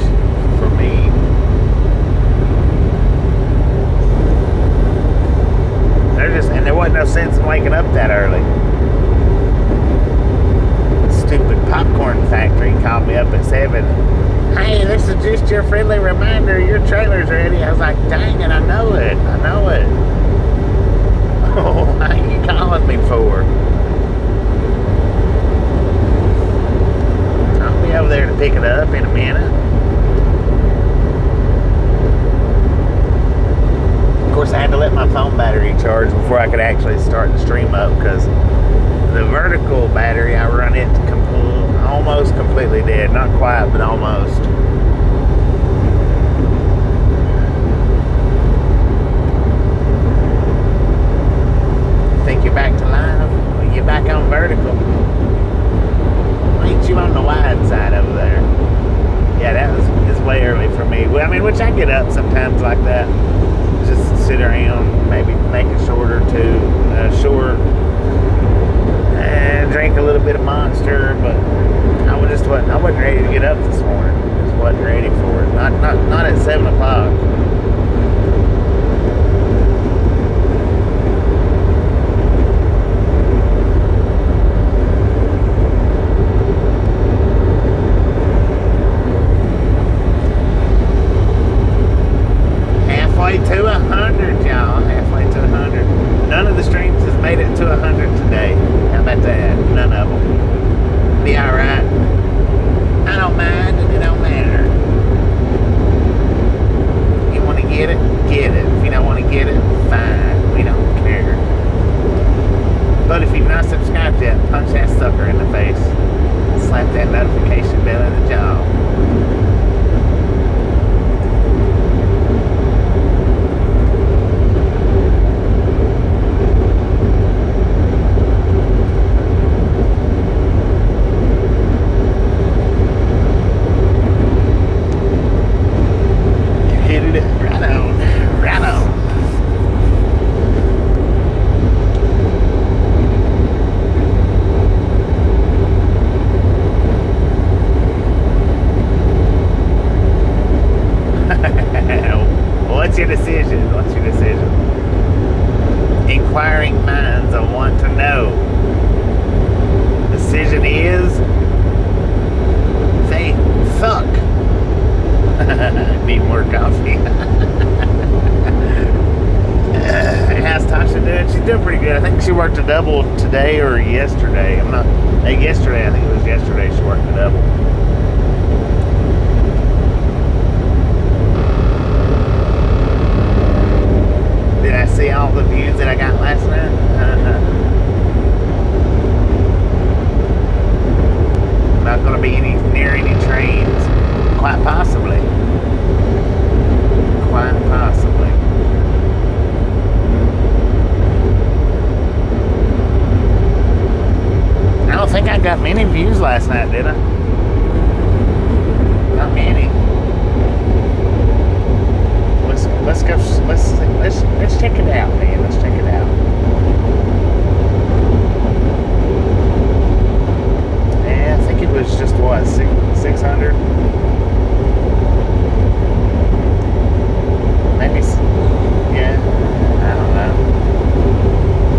for me. And there wasn't no sense in waking up that early. Stupid popcorn factory called me up at 7. Hey, this is just your friendly reminder, your trailer's ready. I was like, dang it, I know it. Oh, what are you calling me for? I'll be over there to pick it up in a minute. Of course, I had to let my phone battery charge before I could actually start the stream up, because the vertical battery, I run it almost completely dead. Not quite, but almost. Think you're back to live? Well, you're back on vertical. Ain't you on the wide side over there? Yeah, that is way early for me. Well, I mean, which I get up sometimes like that. Just sit around, maybe make a short or two, and drink a little bit of Monster, but I wasn't ready to get up this morning. Just wasn't ready for it. Not at 7 o'clock. Halfway to 100, y'all. Halfway to 100. None of the streams has made it to 100 today. How about that? None of them. Be alright. I don't mind, and it don't matter. You want to get it? Get it. If you don't want to get it, fine. We don't care. But if you've not subscribed yet, punch that sucker in the face. Slap that notification bell in the jaw. What's your decision? What's your decision? Inquiring minds, I want to know. Decision is they suck. Need more coffee. How's Tasha doing? She's doing pretty good. I think she worked a double today or yesterday. Yesterday. I think it was yesterday she worked a double. Did I see all the views that I got last night? Not going to be near any trains. Quite possibly. Quite possibly. I don't think I got many views last night, did I? Not many. Let's go. Let's check it out, man. Let's check it out. Yeah, I think it was just what 600. Maybe. Yeah. I don't know.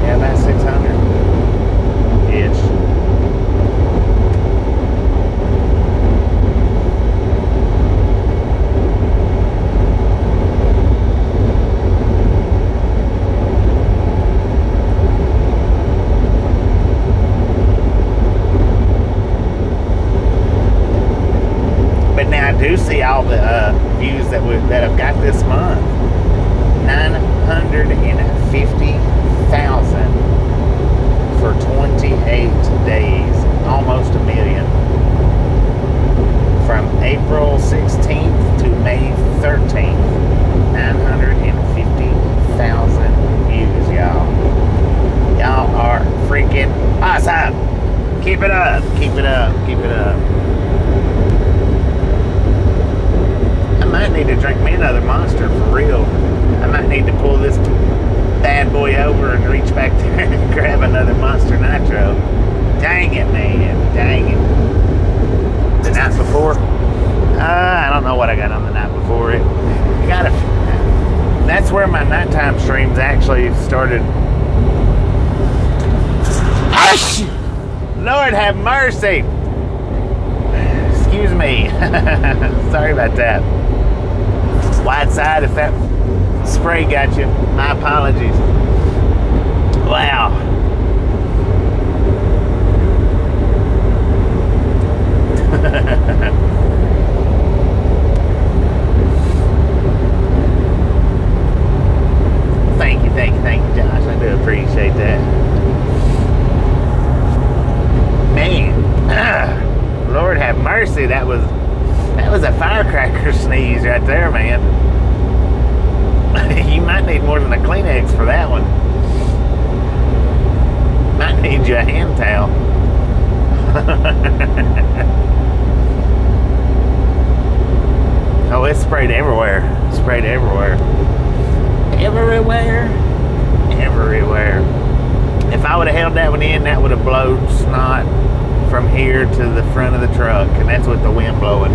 Yeah, about 600 ish. I do see all the views that I've got this month. 900 for 28 days, almost a million. From April 16th to May 13th, 950,000 views, y'all. Y'all are freaking awesome. Keep it up, keep it up, keep it up. I might need to drink me another Monster for real. I might need to pull this bad boy over and reach back there and grab another Monster Nitro. Dang it, man. Dang it. The night before? I don't know what I got on the night before. That's where my nighttime streams actually started. Lord have mercy. Excuse me. Sorry about that. Wide side, if that spray got you, my apologies. Wow. Thank you, Josh. I do appreciate that. Man, Lord have mercy. That was a firecracker sneeze right there, man. You might need more than a Kleenex for that one. Might need you a hand towel. Oh, it's sprayed everywhere. Sprayed everywhere. Everywhere. Everywhere. If I would have held that one in, that would have blown snot from here to the front of the truck, and that's with the wind blowing.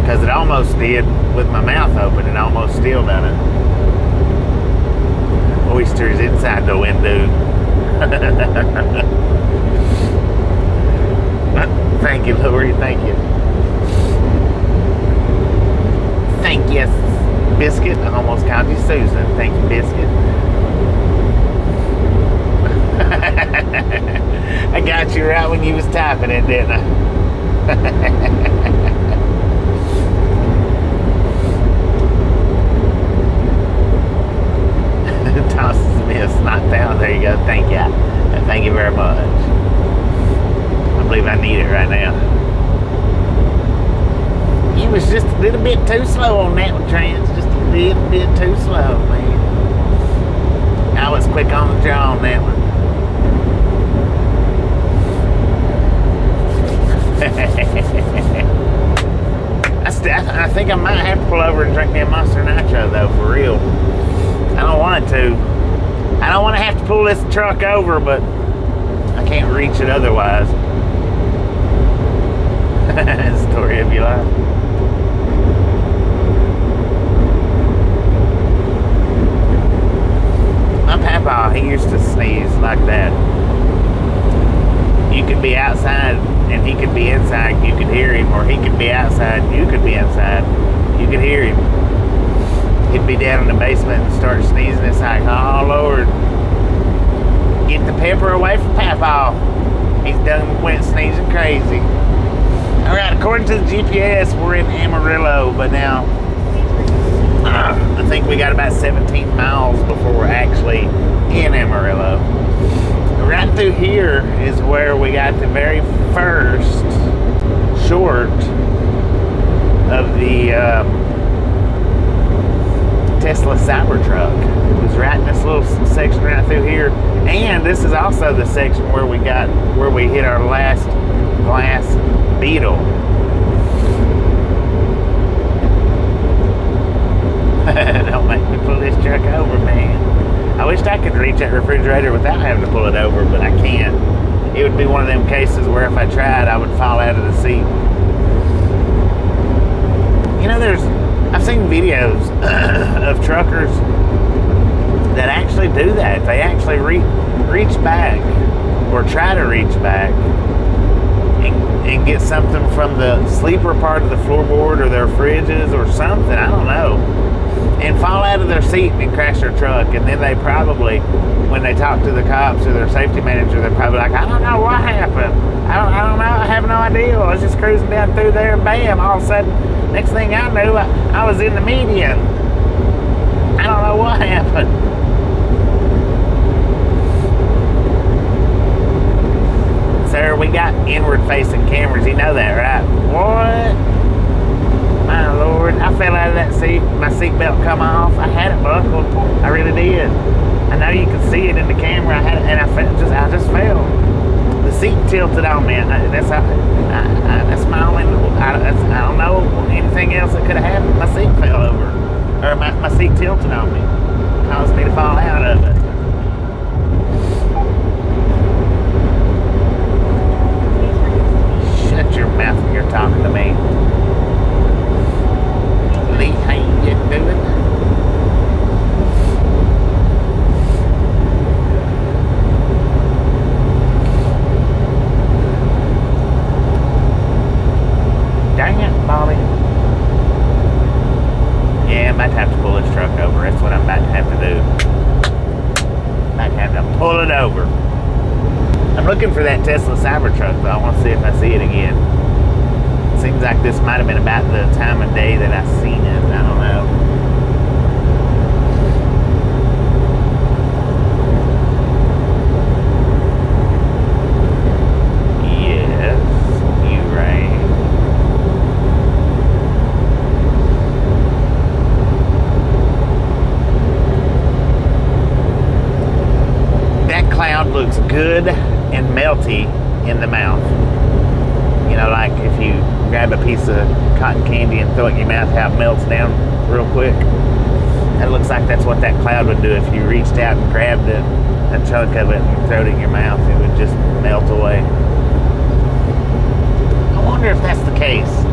Because it almost did with my mouth open. It almost still done it. Oysters inside the window. Thank you, Lori. Thank you. Thank you, Biscuit. I almost called you Susan. Thank you, Biscuit. I got you right when you was typing it, didn't I? Tosses me a snot down. There you go. Thank you. Thank you very much. I believe I need it right now. You was just a little bit too slow on that one, Trans. Just a little bit too slow, man. I was quick on the draw on that one. I think I might have to pull over and drink me a Monster Nitro, though, for real. I don't want to. I don't want to have to pull this truck over, but I can't reach it otherwise. Story of your life. My papa, he used to sneeze like that. You could be outside and he could be inside, you could hear him, or he could be outside, you could be inside, you could hear him. He'd be down in the basement and start sneezing. It's like, oh Lord, get the pepper away from Papa. He's done went sneezing crazy. All right, according to the GPS, we're in Amarillo, but now I think we got about 17 miles before we're actually in Amarillo. Right through here is where we got the very first short of the Tesla Cybertruck. It was right in this little section right through here, and this is also the section where we hit our last glass Beetle. Don't make me pull this truck over, man. I wished I could reach that refrigerator without having to pull it over, but I can't. It would be one of them cases where if I tried, I would fall out of the seat. You know, I've seen videos of truckers that actually do that. They actually reach back or try to reach back and get something from the sleeper part of the floorboard or their fridges or something, I don't know, and fall out of their seat and crash their truck. And then they probably, when they talk to the cops or their safety manager, they're probably like, I don't know what happened. I don't know. I have no idea. I was just cruising down through there and bam, all of a sudden, next thing I knew, I was in the median. I don't know what happened. Sir, we got inward-facing cameras. You know that, right? What? My Lord. I fell out of that seat. My seatbelt come off. I had it buckled. I really did. I know you can see it in the camera. I had it, and I just fell. The seat tilted on me. That's my only. I don't know anything else that could have happened. My seat fell over, or my seat tilted on me, caused me to fall out of it. Shut your mouth when you're talking to me. Lee, how you doing? Dang it, Bobby. Yeah, I might have to pull this truck over. That's what I'm about to have to do. Might have to pull it over. I'm looking for that Tesla Cybertruck, though. I want to see if I see it again. Seems like this might have been about the time of day that I seen it. I don't know. Yes, you right. That cloud looks good and melty in the mouth. You know, like if you grab a piece of cotton candy and throw it in your mouth, how it melts down real quick. That looks like that's what that cloud would do if you reached out and grabbed a chunk of it and threw it in your mouth. It would just melt away. I wonder if that's the case.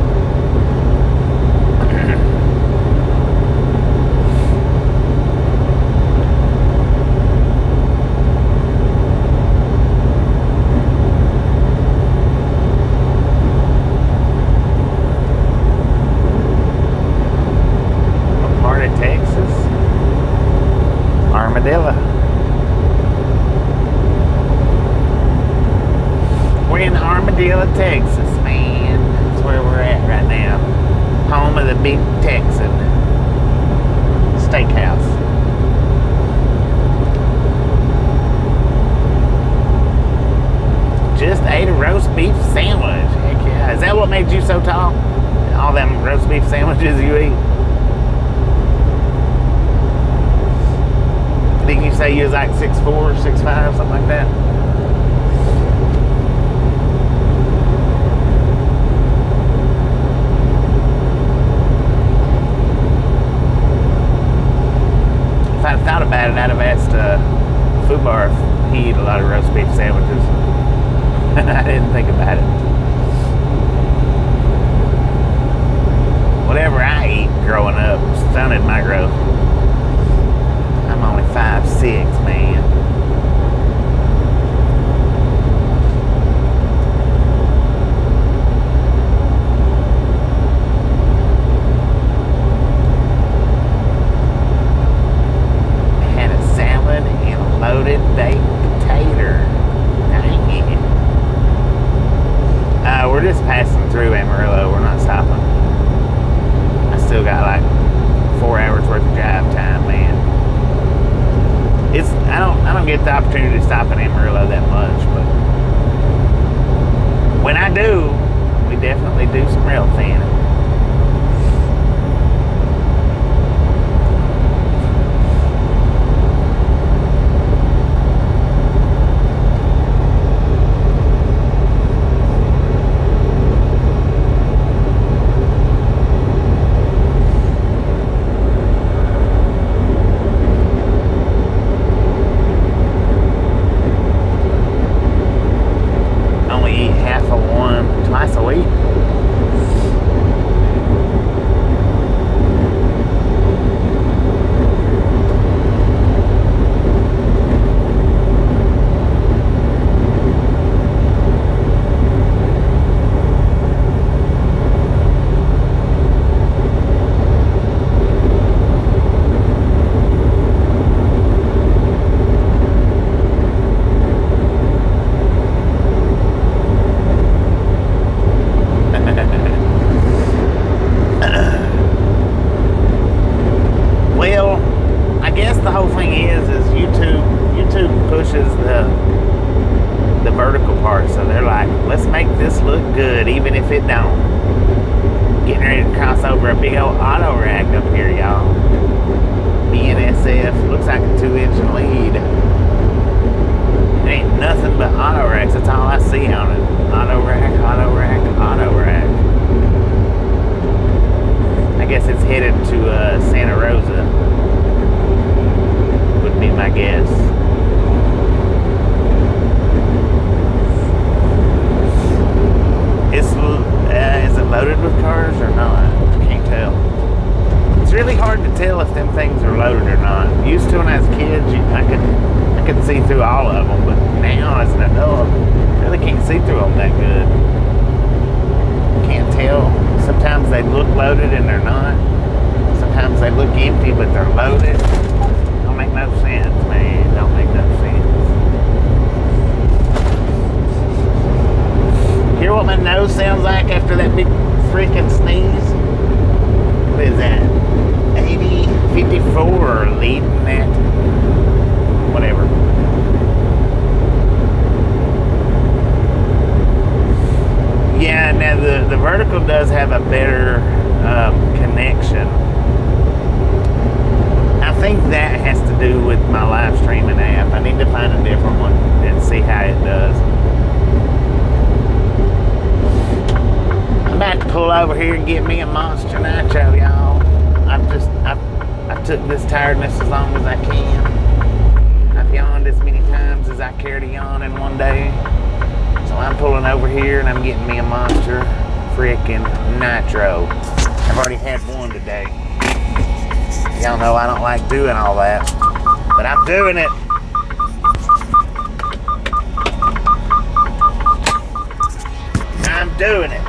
We're in Armadillo, Texas, man. That's where we're at right now. Home of the big Texan steakhouse. Just ate a roast beef sandwich. Heck yeah. Is that what made you so tall? All them roast beef sandwiches you eat? Didn't you say you was like 6'4", 6'5", something like that? If I'd thought about it, I'd have asked Fubar if he eat a lot of roast beef sandwiches. I didn't think about it. Whatever I eat growing up stunted my growth. I'm only 5'6", man. Had a salad and a loaded baked potato. Dang it. We're just passing through Amarillo. We're not stopping. I still got like 4 hours worth of drive time, man. I don't get the opportunity to stop in Amarillo that much, but when I do, we definitely do some rail fanning. Only eat half of one twice a week. the whole thing is YouTube pushes the vertical part, so they're like, let's make this look good even if it don't. Getting ready to cross over a big old auto rack up here, y'all. BNSF looks like a 2-inch lead. It ain't nothing but auto racks. That's all I see on it. Auto rack, auto rack, auto rack. I guess it's headed to Santa Rosa. Would be my guess. Is it loaded with cars or not? I can't tell. It's really hard to tell if them things are loaded or not. Used to when I was a kid, I could see through all of them, but now as an adult, I really can't see through them that good. Can't tell. Sometimes they look loaded and they're not. Sometimes they look empty but they're loaded. Don't make no sense, man. Don't make no sense. Hear what my nose sounds like after that big freaking sneeze? What is that? 80, 54 leading that? Whatever. Yeah, now the vertical does have a better connection. I think that has to do with my live streaming app. I need to find a different one and see how it does. I'm about to pull over here and get me a Monster Nitro, y'all. I've took this tiredness as long as I can. I've yawned as many times as I care to yawn in one day. So I'm pulling over here and I'm getting me a Monster freaking Nitro. I've already had one today. Y'all know I don't like doing all that, but I'm doing it. I'm doing it.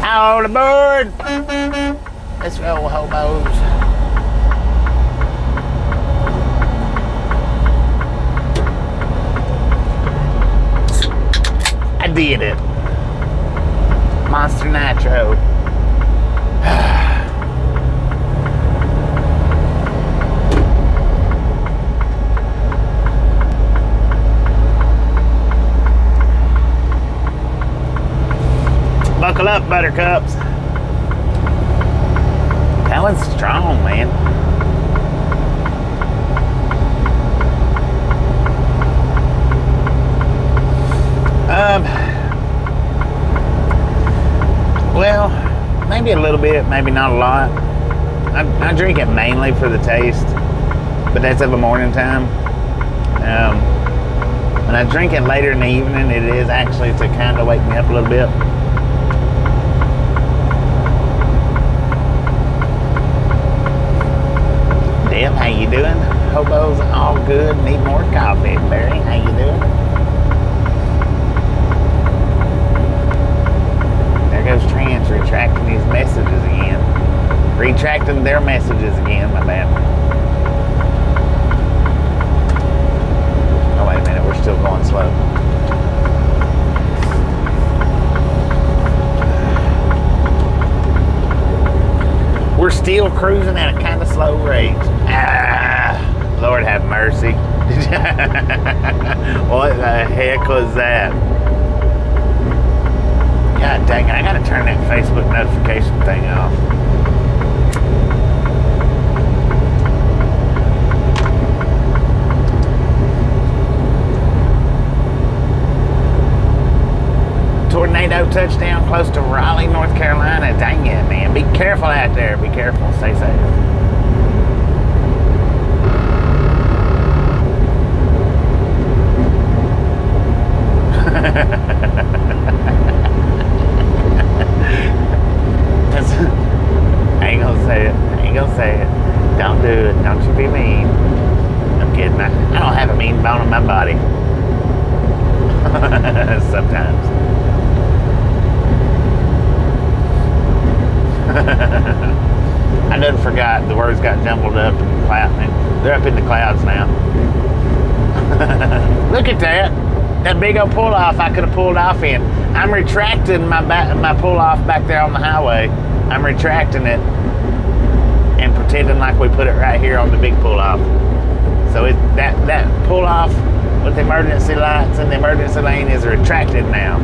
All aboard! Let's go, hobos. I did it. Monster Nitro. Buckle up, buttercups. That one's strong, man. Well, maybe a little bit, maybe not a lot. I drink it mainly for the taste, but that's of the morning time. When I drink it later in the evening, it is actually to kind of wake me up a little bit. Deb, how you doing? Hobos all good. Need more coffee. Barry, how you doing? There goes Trans retracting his messages again. Retracting their messages again, my bad. Oh, wait a minute. We're still going slow. We're still cruising at a kind of slow rate. Lord have mercy. What the heck was that? God dang it, I gotta turn that Facebook notification thing off. Tornado touchdown close to Raleigh, North Carolina. Dang it, man. Be careful out there. Be careful. Stay safe. I ain't I done forgot. The words got jumbled up and they're up in the clouds now. Look at that. That big old pull off I could have pulled off in. I'm retracting my pull off back there on the highway. I'm retracting it and pretending like we put it right here on the big pull off. So that pull off with the emergency lights and the emergency lane is retracted now.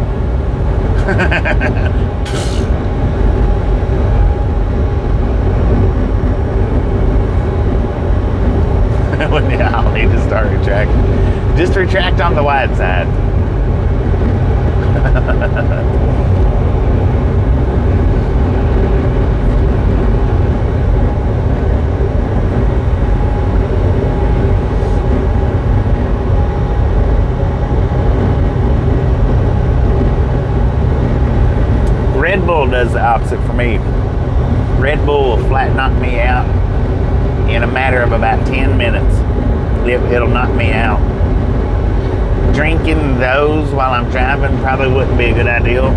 Well, yeah, I'll need to start retracting. Just retract on the wide side. Red Bull does the opposite for me. Red Bull will flat knock me out in a matter of about 10 minutes. It'll knock me out. Drinking those while I'm driving probably wouldn't be a good idea.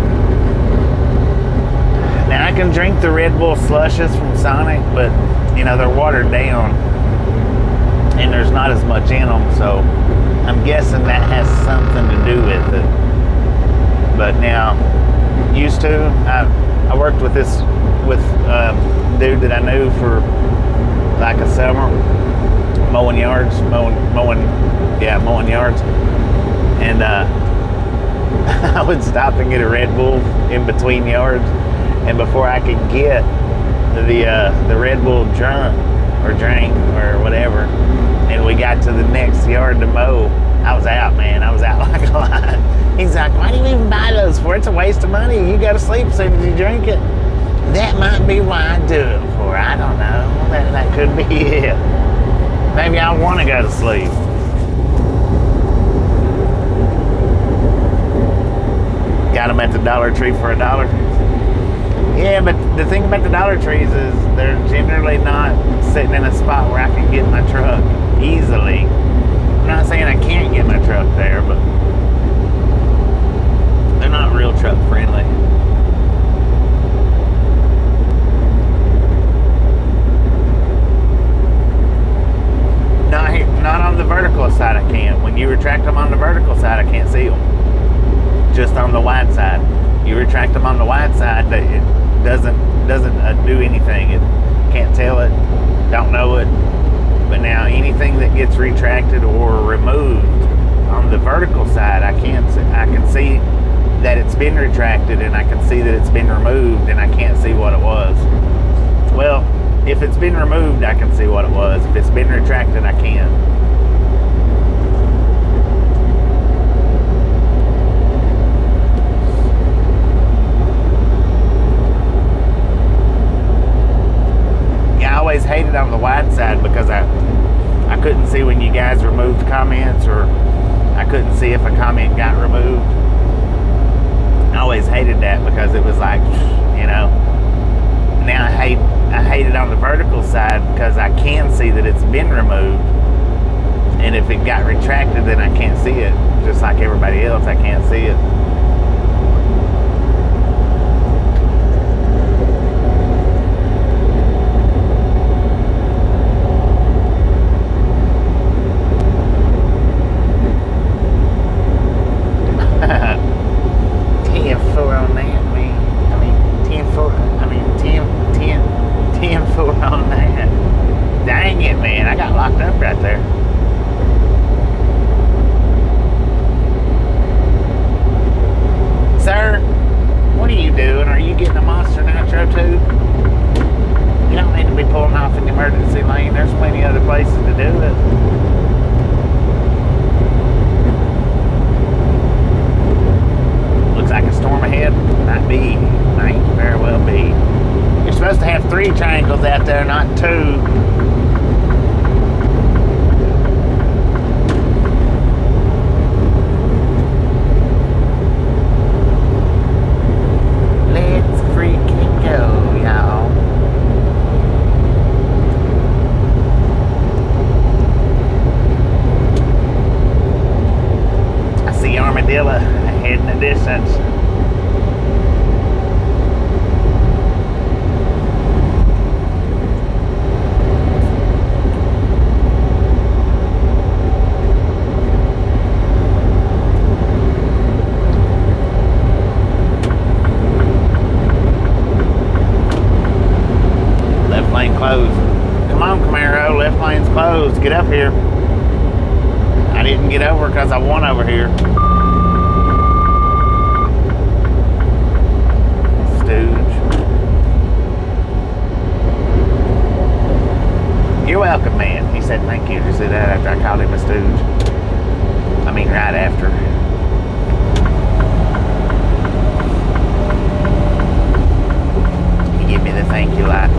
Now I can drink the Red Bull slushes from Sonic, but you know, they're watered down and there's not as much in them, so I'm guessing that has something to do with it. But now, used to, I worked with a dude that I knew for like a summer, mowing yards. And I would stop and get a Red Bull in between yards, and before I could get the Red Bull drink or whatever, and we got to the next yard to mow, I was out, man. I was out like a lion. He's like, why do you even buy those for? It's a waste of money. You got to sleep as soon as you drink it. That might be why I do it for. I don't know. That could be it. Maybe I want to go to sleep. Got them at the Dollar Tree for $1. Yeah, but the thing about the Dollar Trees is they're generally not sitting in a spot where I can get my truck easily. I'm not saying I can't get my truck there, but they're not real truck friendly. Not on the vertical side I can't. When you retract them on the vertical side, I can't see them. Just on the wide side. You retract them on the wide side, it doesn't do anything. It can't tell it, don't know it. But now anything that gets retracted or removed on the vertical side, I can see that it's been retracted, and I can see that it's been removed, and I can't see what it was. Well, if it's been removed, I can see what it was. If it's been retracted, I can't. Yeah, I always hated on the wide side because I couldn't see when you guys removed comments, or I couldn't see if a comment got removed. I always hated that because it was like, you know. Now I hate it on the vertical side because I can see that it's been removed, and if it got retracted, then I can't see it. Just like everybody else, I can't see it. Triangles out there, not two. Let's freaking go, y'all. I see armadillo ahead in the distance. closed. Come on, Camaro, left lane's closed. Get up here. I didn't get over because I won over here. Stooge. You're welcome, man. He said thank you. He said that after I called him a stooge. I mean, right after. He gave me the thank you light.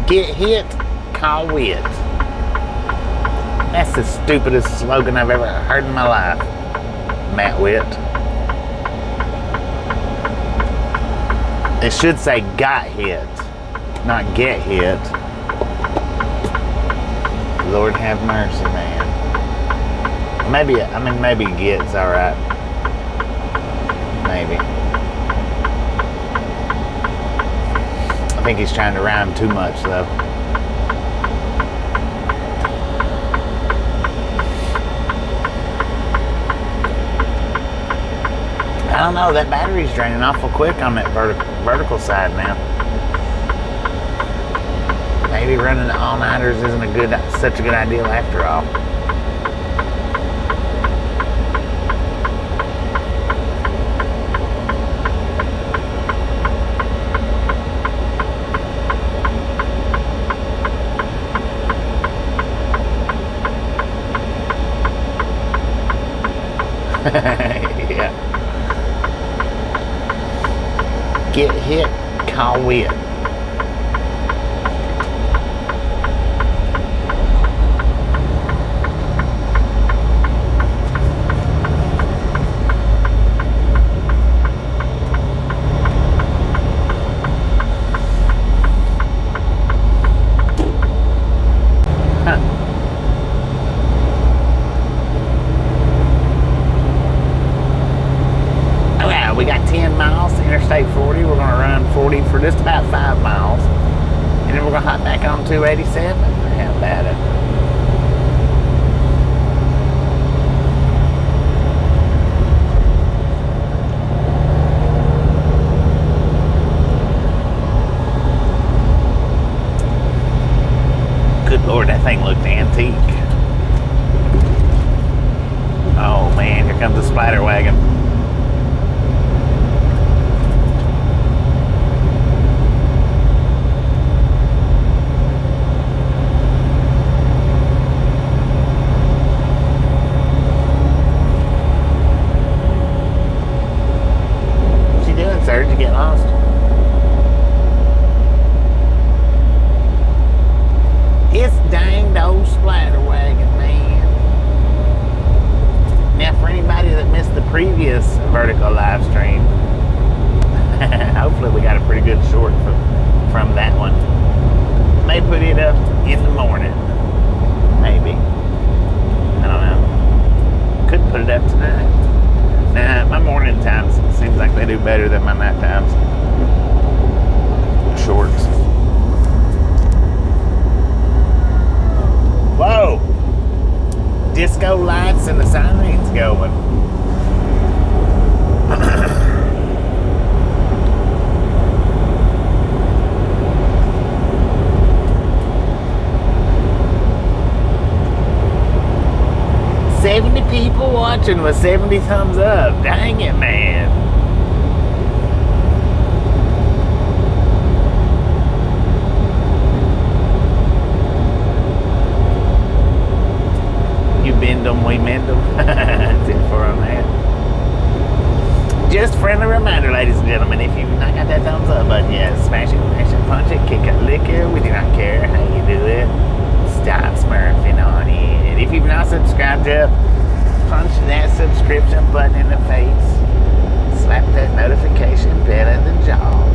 Get hit, call wit. That's the stupidest slogan I've ever heard in my life. Matt Witt. It should say got hit, not get hit. Lord have mercy, man. Maybe get's alright. Maybe. I think he's trying to rhyme too much, though. I don't know, that battery's draining awful quick on that vertical side now. Maybe running the all-nighters isn't such a good idea after all. Yeah. Get hit, call wit. We got 10 miles to Interstate 40. We're going to run 40 for just about 5 miles. And then we're going to hop back on 287. How about it? Good Lord, that thing looked antique. Oh man, here comes the splatter wagon. Did you get lost? It's dang old splatter wagon, man. Now, for anybody that missed the previous vertical live stream, hopefully we got a pretty good short from that one. May put it up in the morning. Maybe. I don't know. Could put it up tonight. Nah, my morning times seems like they do better than my night times. Shorts. Whoa! Disco lights and the sirens going. 70 people watching with 70 thumbs up. Dang it, man. You bend them, we mend them. 10-4 on that. Just friendly reminder, ladies and gentlemen, if you've not got that thumbs up button yet, smash it, mash it, punch it, kick it, lick it. We do not care how you do it. Stop smurfing on it. If you've not subscribed yet, punch that subscription button in the face. Slap that notification bell in the jaw.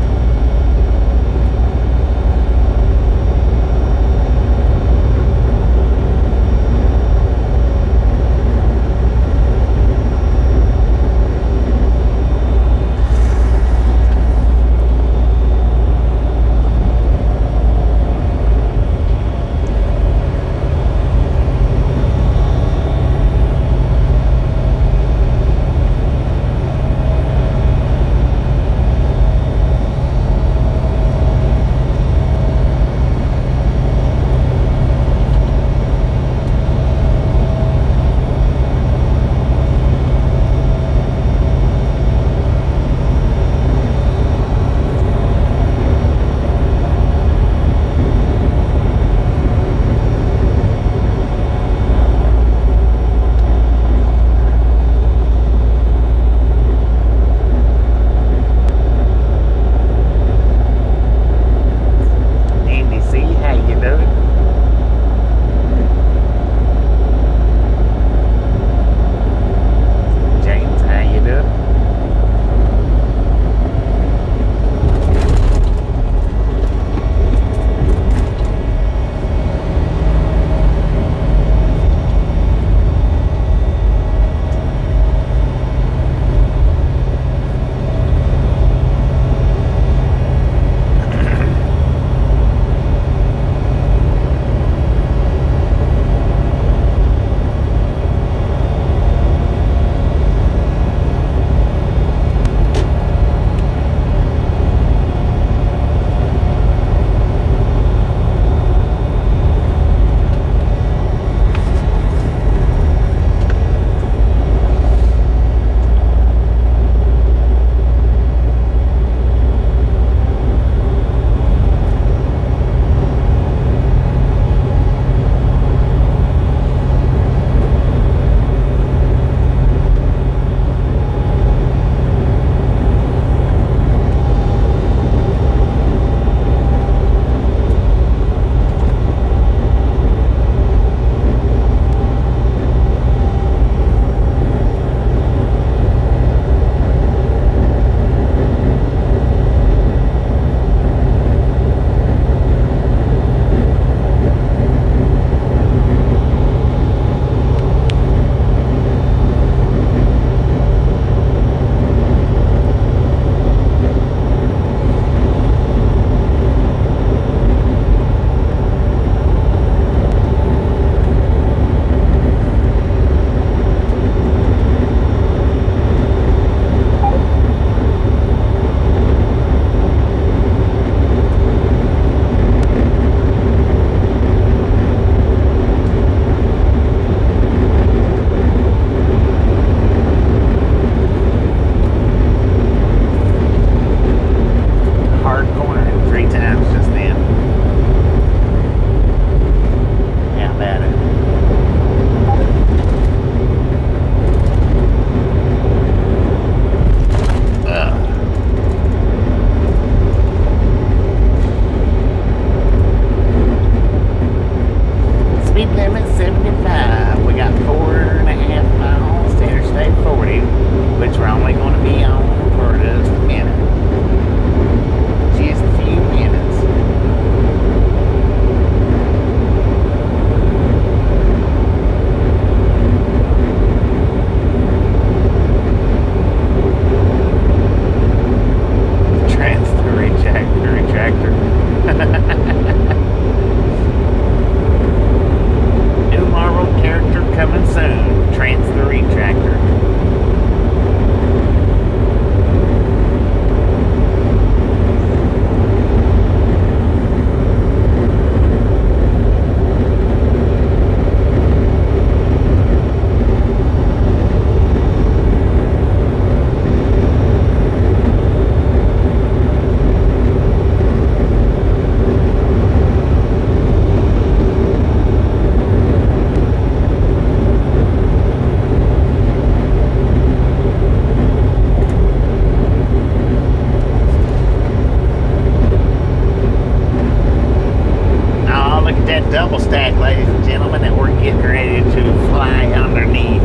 that double stack, ladies and gentlemen, that we're getting ready to fly underneath.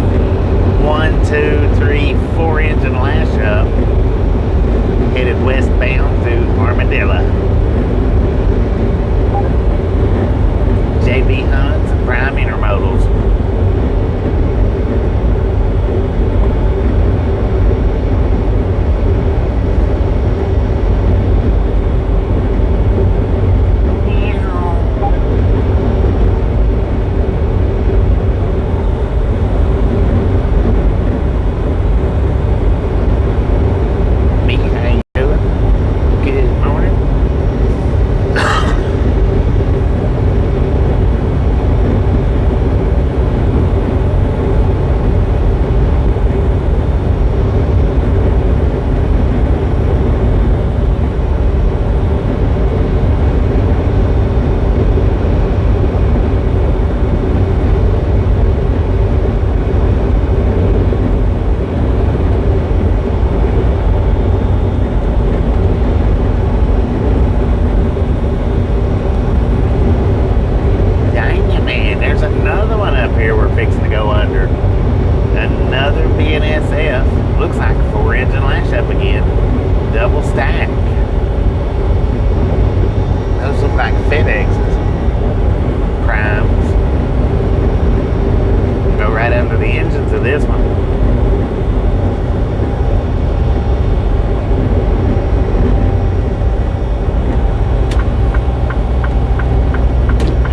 1, 2, 3, 4 engine lash up, headed westbound through Armadillo. JB Hunt's and Prime Intermodals.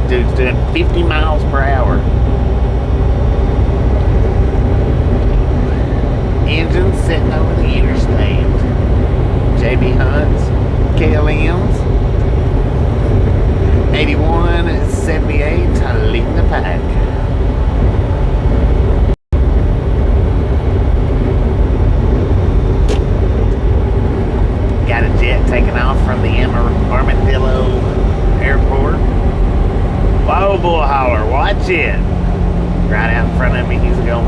Dude's doing 50 miles per hour. Engine sitting over the interstate. JB Hunt's, KLM's, 81 and 78 leading the pack. Got a jet taking off from the Armadillo Airport. Whoa, bull hauler, watch it. Right out in front of me, he's going.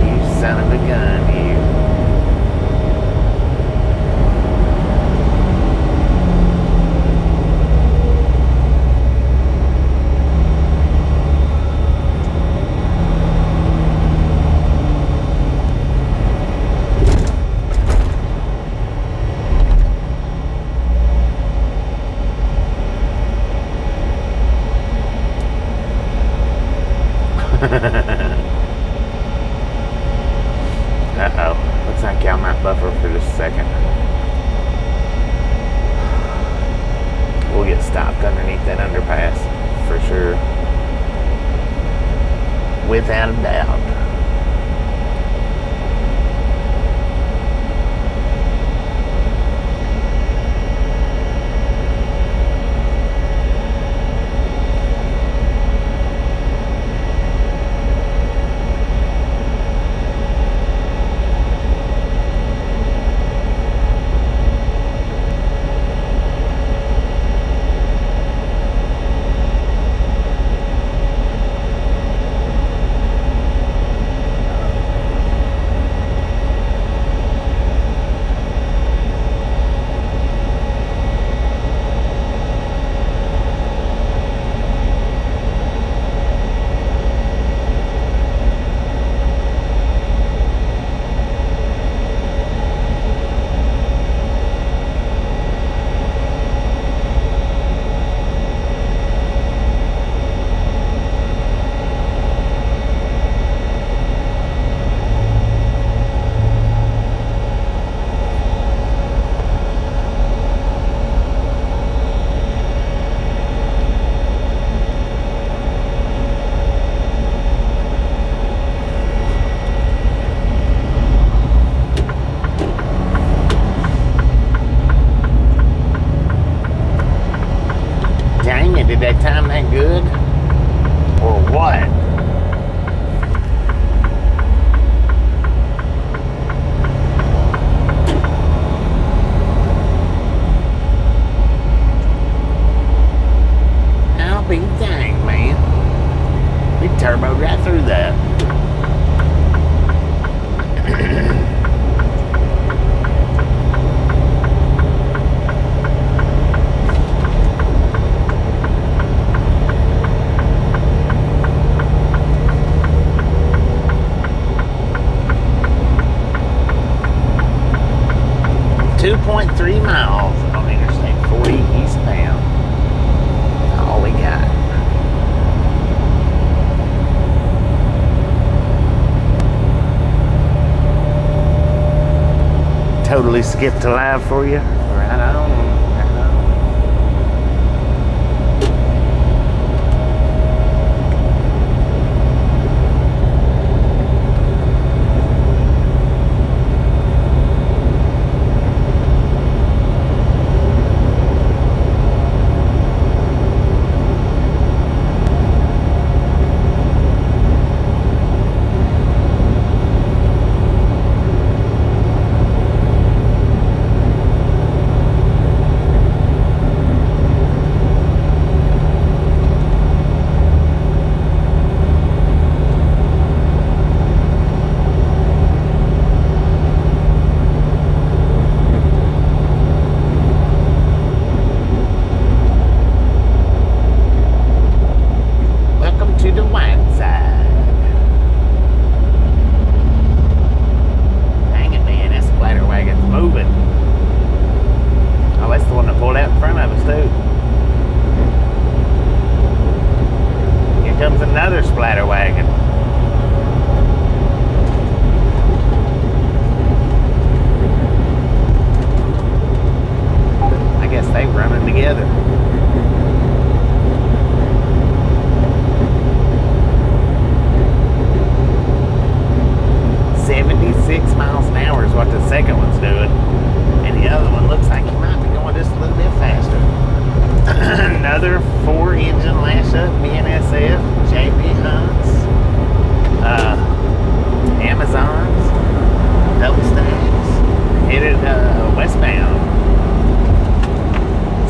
You son of a gun, you. Uh-oh. Looks like y'all might buffer for just a second. We'll get stopped underneath that underpass for sure. Without a doubt. Did that time that good? Or what? I'll be dang, man. We turboed right through that. 2.3 miles on Interstate 40 eastbound. That's all we got. Totally skipped to live for you. Right on. Right on. To the wine side. Dang it, man, that splatter wagon's moving. Oh, that's the one that pulled out in front of us, too. Here comes another splatter wagon. I guess they running together. 76 miles an hour is what the second one's doing. And the other one looks like he might be going just a little bit faster. Another 4-engine lash-up BNSF, JB Hunts, Amazons, double stacks, headed westbound.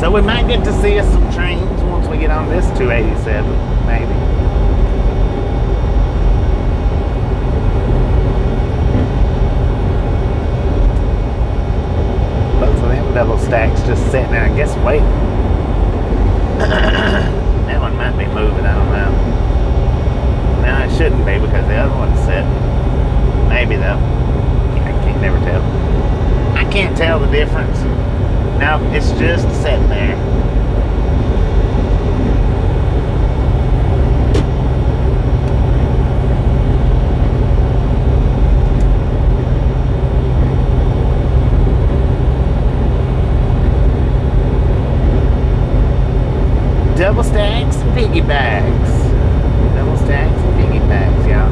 So we might get to see us some trains once we get on this 287, maybe. Double stacks just sitting there, I guess, waiting. That one might be moving, I don't know. No, it shouldn't be because the other one's sitting. Maybe though. I can't never tell. I can't tell the difference. No, it's just sitting there. Double stacks and piggybacks. Double stacks and piggybacks, y'all.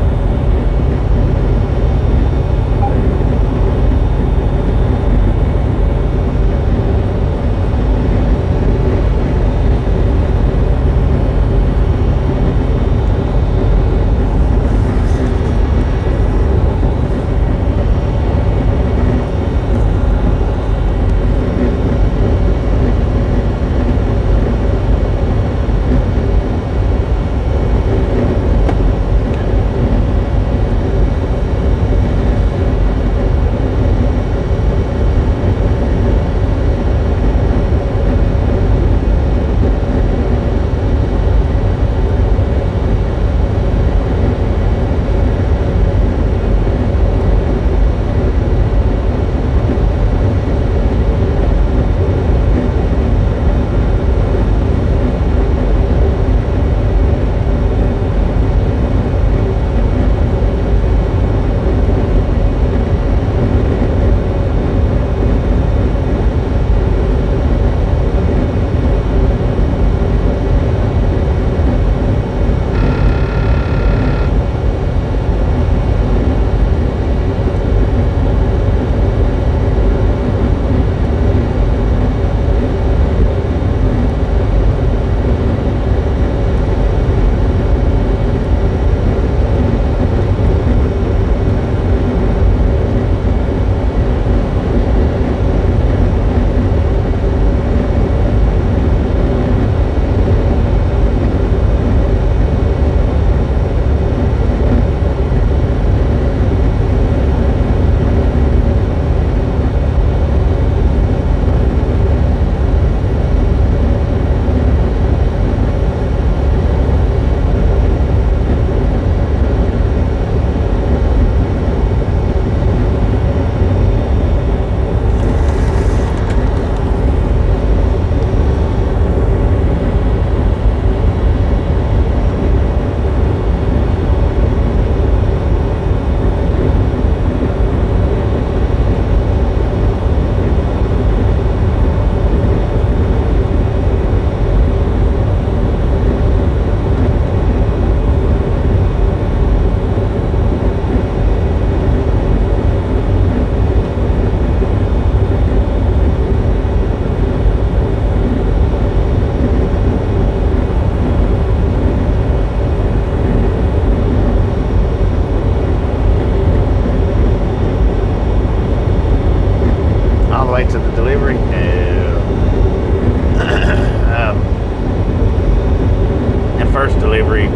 hours delivery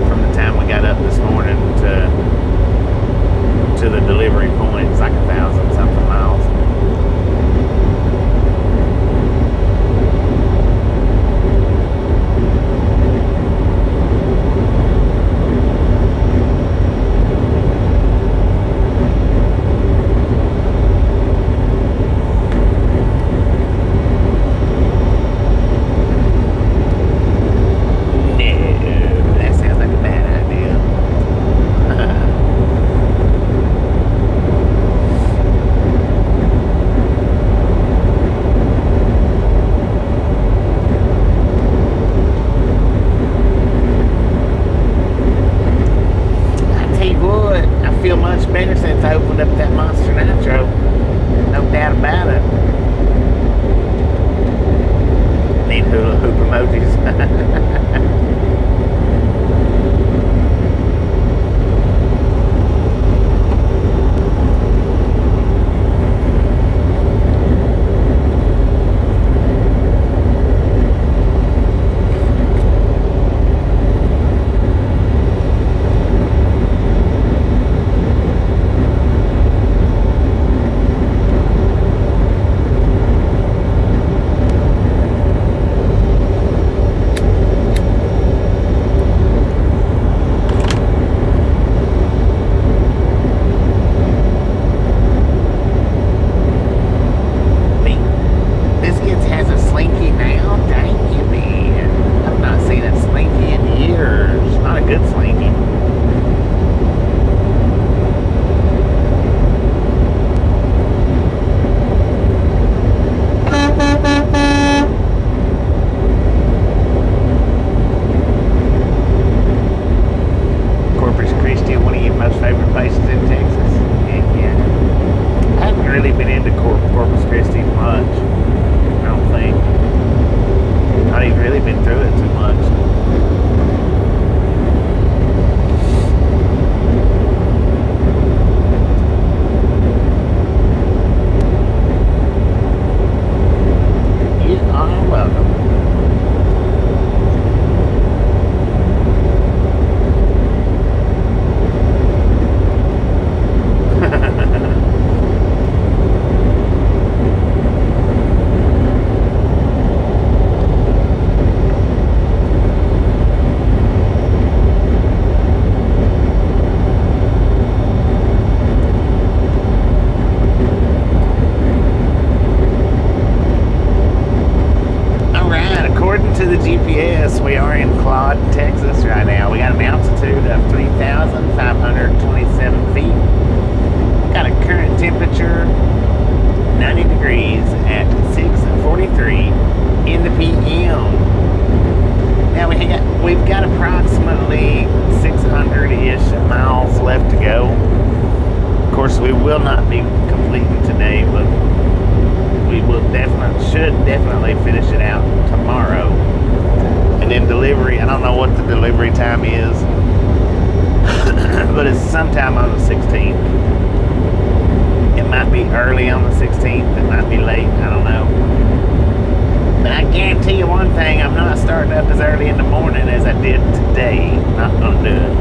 from the time we got up this morning to the delivery point. It's like 1,000 something miles. Better since I opened up that Monster Nitro. No doubt about it. Need hula hoop emojis. Texas right now. We got an altitude of 3,527 feet. Got a current temperature 90 degrees at 6:43 in the PM. Now we've got approximately 600-ish miles left to go. Of course, we will not be completing today, but we should definitely finish it out tomorrow. And then delivery, I don't know what the delivery time is, but it's sometime on the 16th. It might be early on the 16th, it might be late, I don't know. But I guarantee you one thing, I'm not starting up as early in the morning as I did today. Not gonna do it.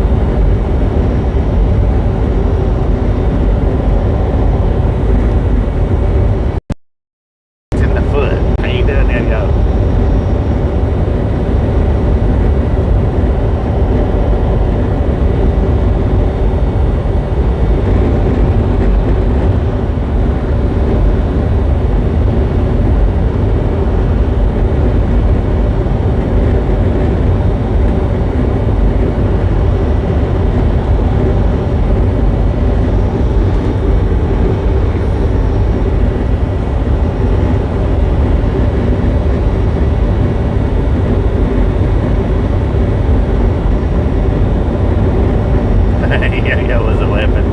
Yo was a weapon.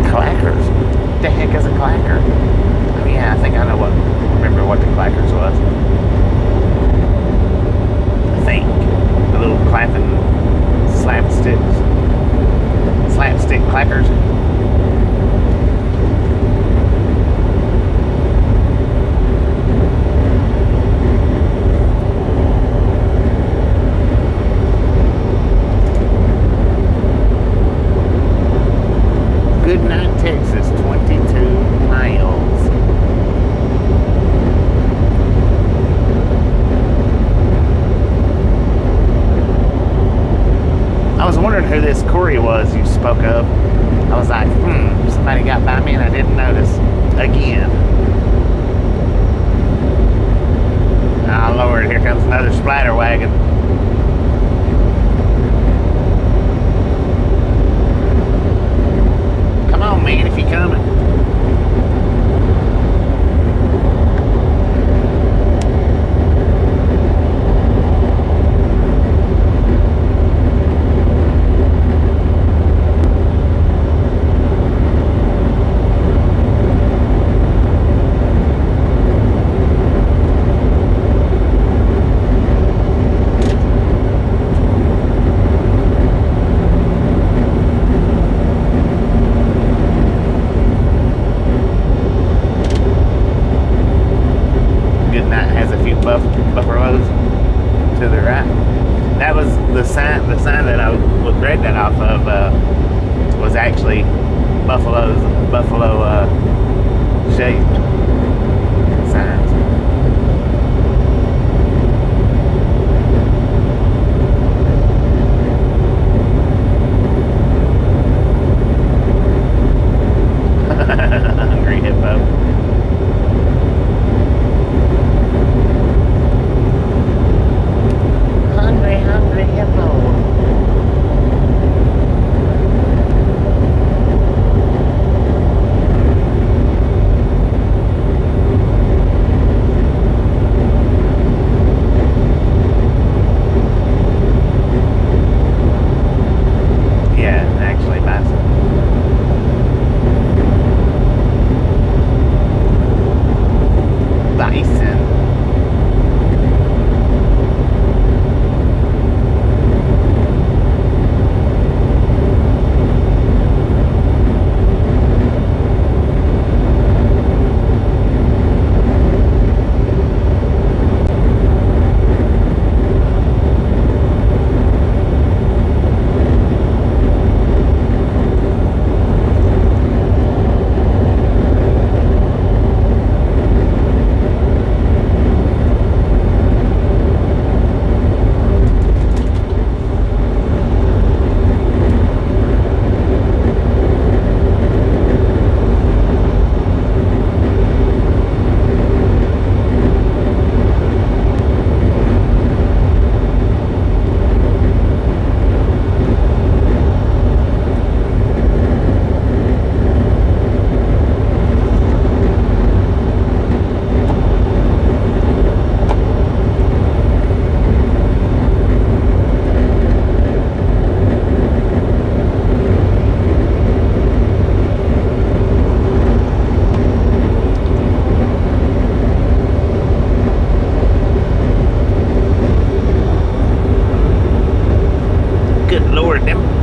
Clackers? What the heck is a clacker? Oh yeah, I think I remember what the clackers was. I think. The little clapping slapstick clackers. was you spoke of. I was like, somebody got by me and I didn't notice. Again. Ah, Lord, here comes another splatter wagon. Come on, man, if you're coming. Buffaloes to the right. That was the sign. The sign that I would read that off of was actually buffalo shaped signs. Hungry hippo. Hungry hippo. Yeah, actually bison. Bison.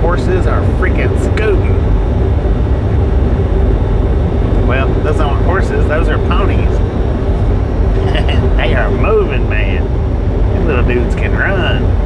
Horses are freaking scooting. Well, those aren't horses, those are ponies. They are moving, man. Them little dudes can run.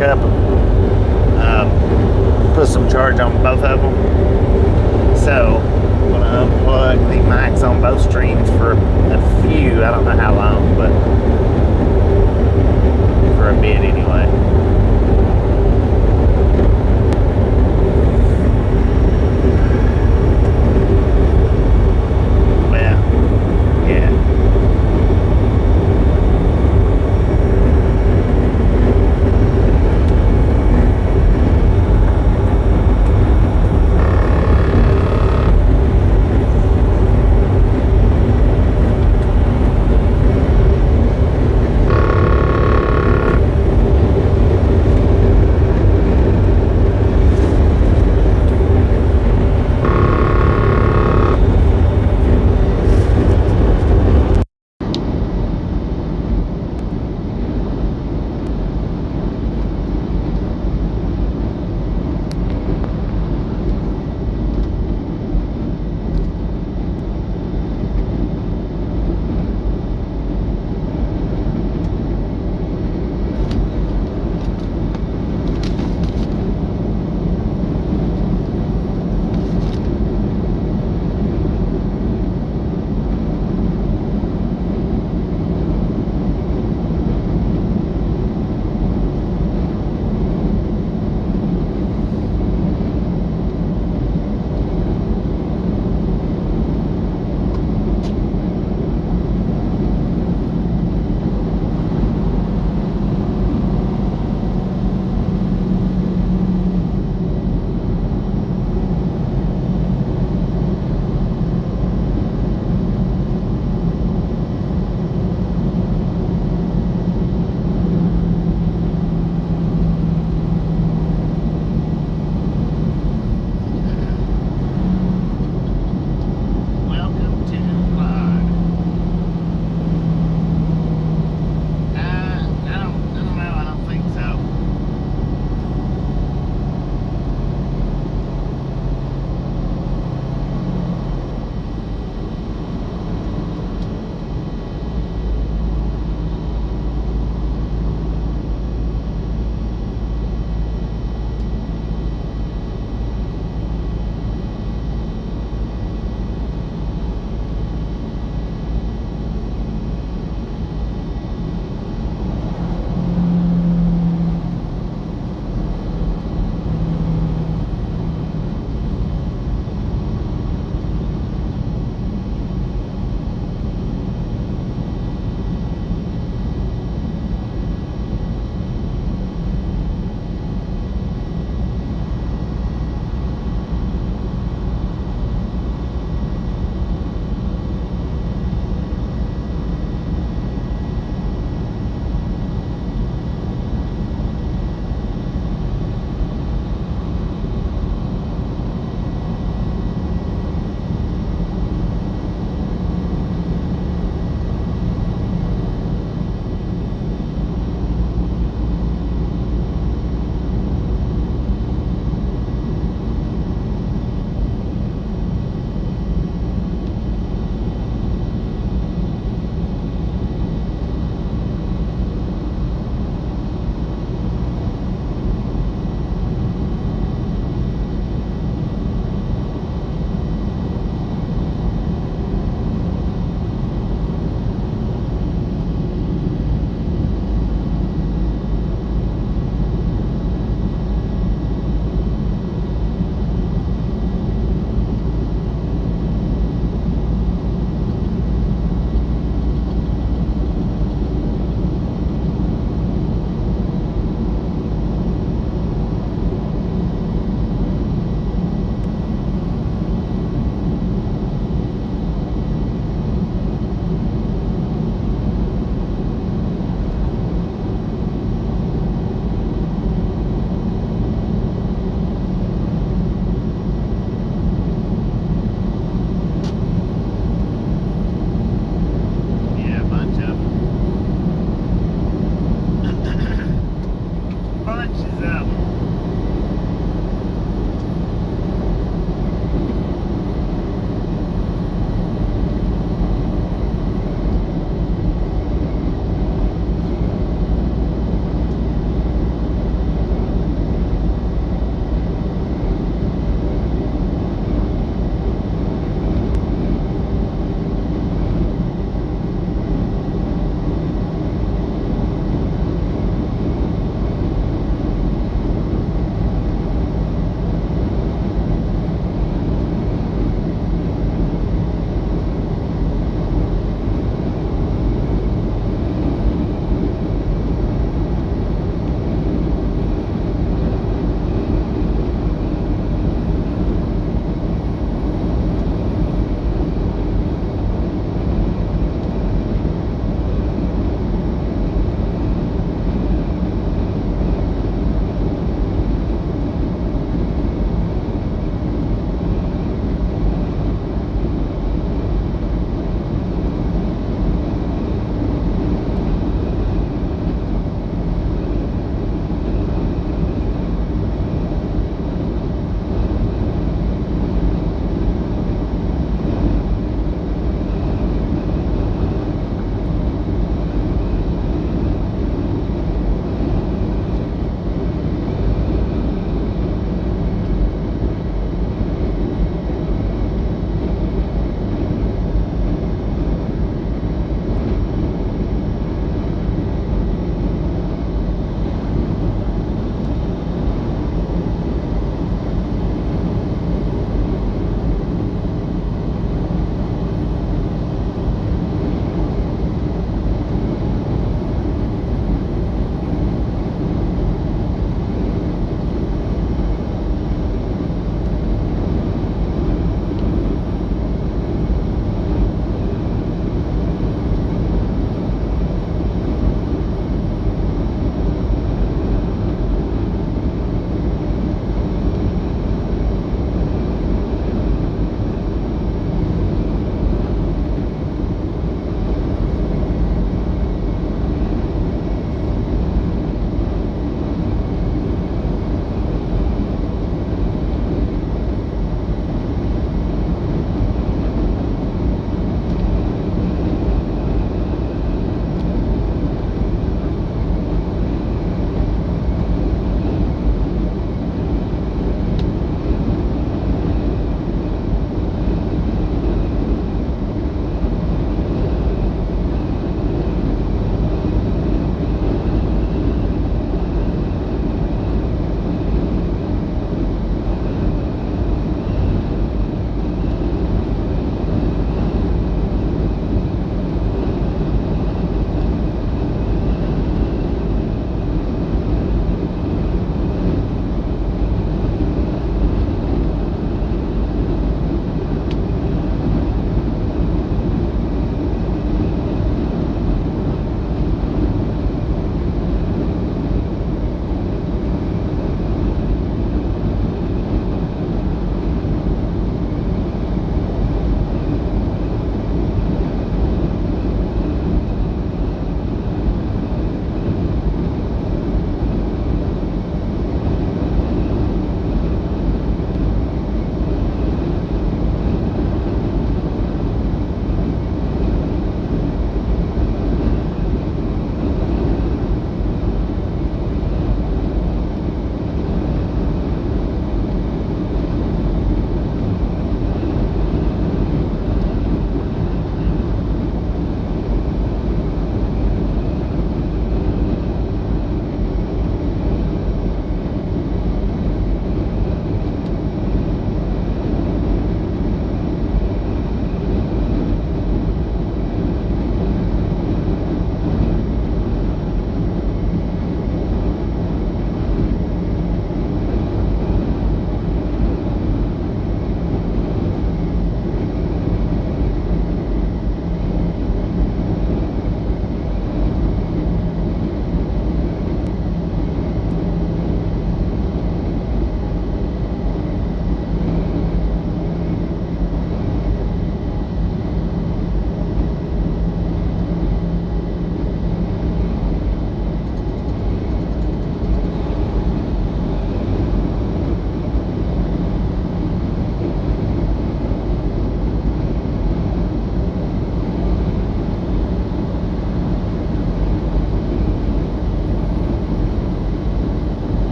back up, put some charge on both of them. So I'm gonna unplug the mics on both streams for a few, I don't know how long, but for a bit anyway.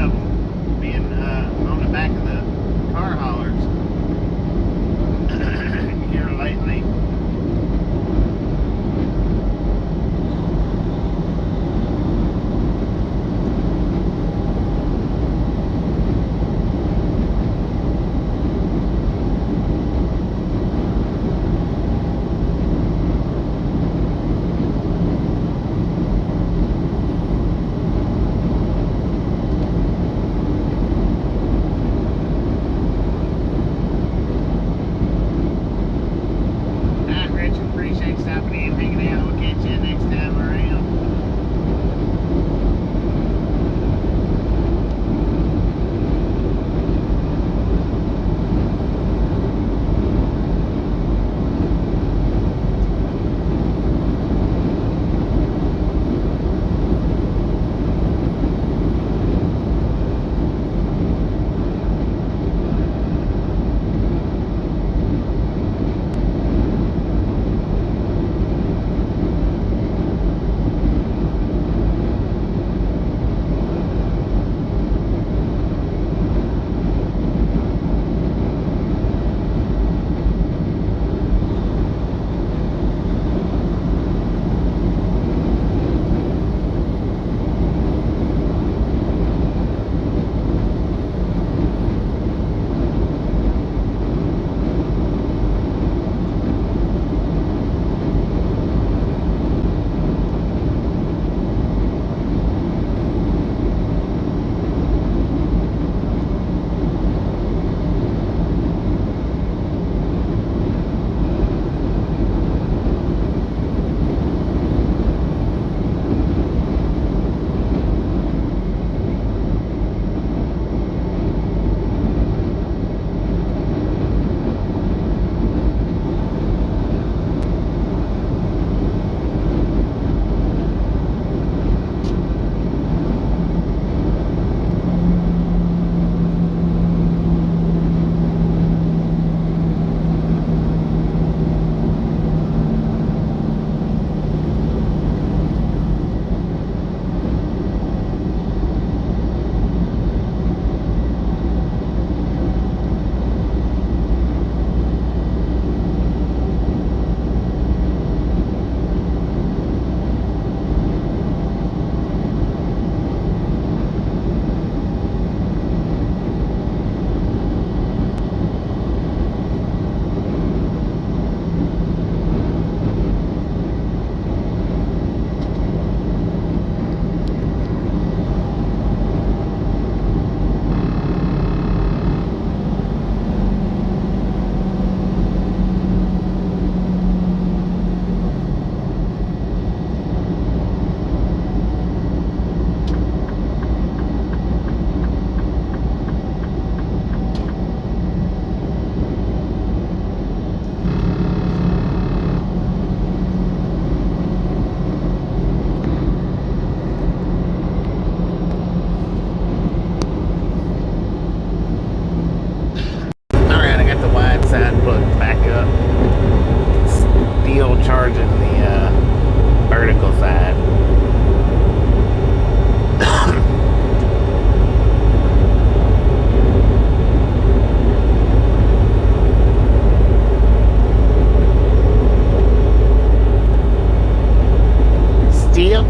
of them being on the back of the car haulers here lately. Appreciate stopping in, hanging out. We'll catch you next time around.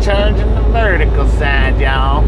Charging the vertical side, y'all.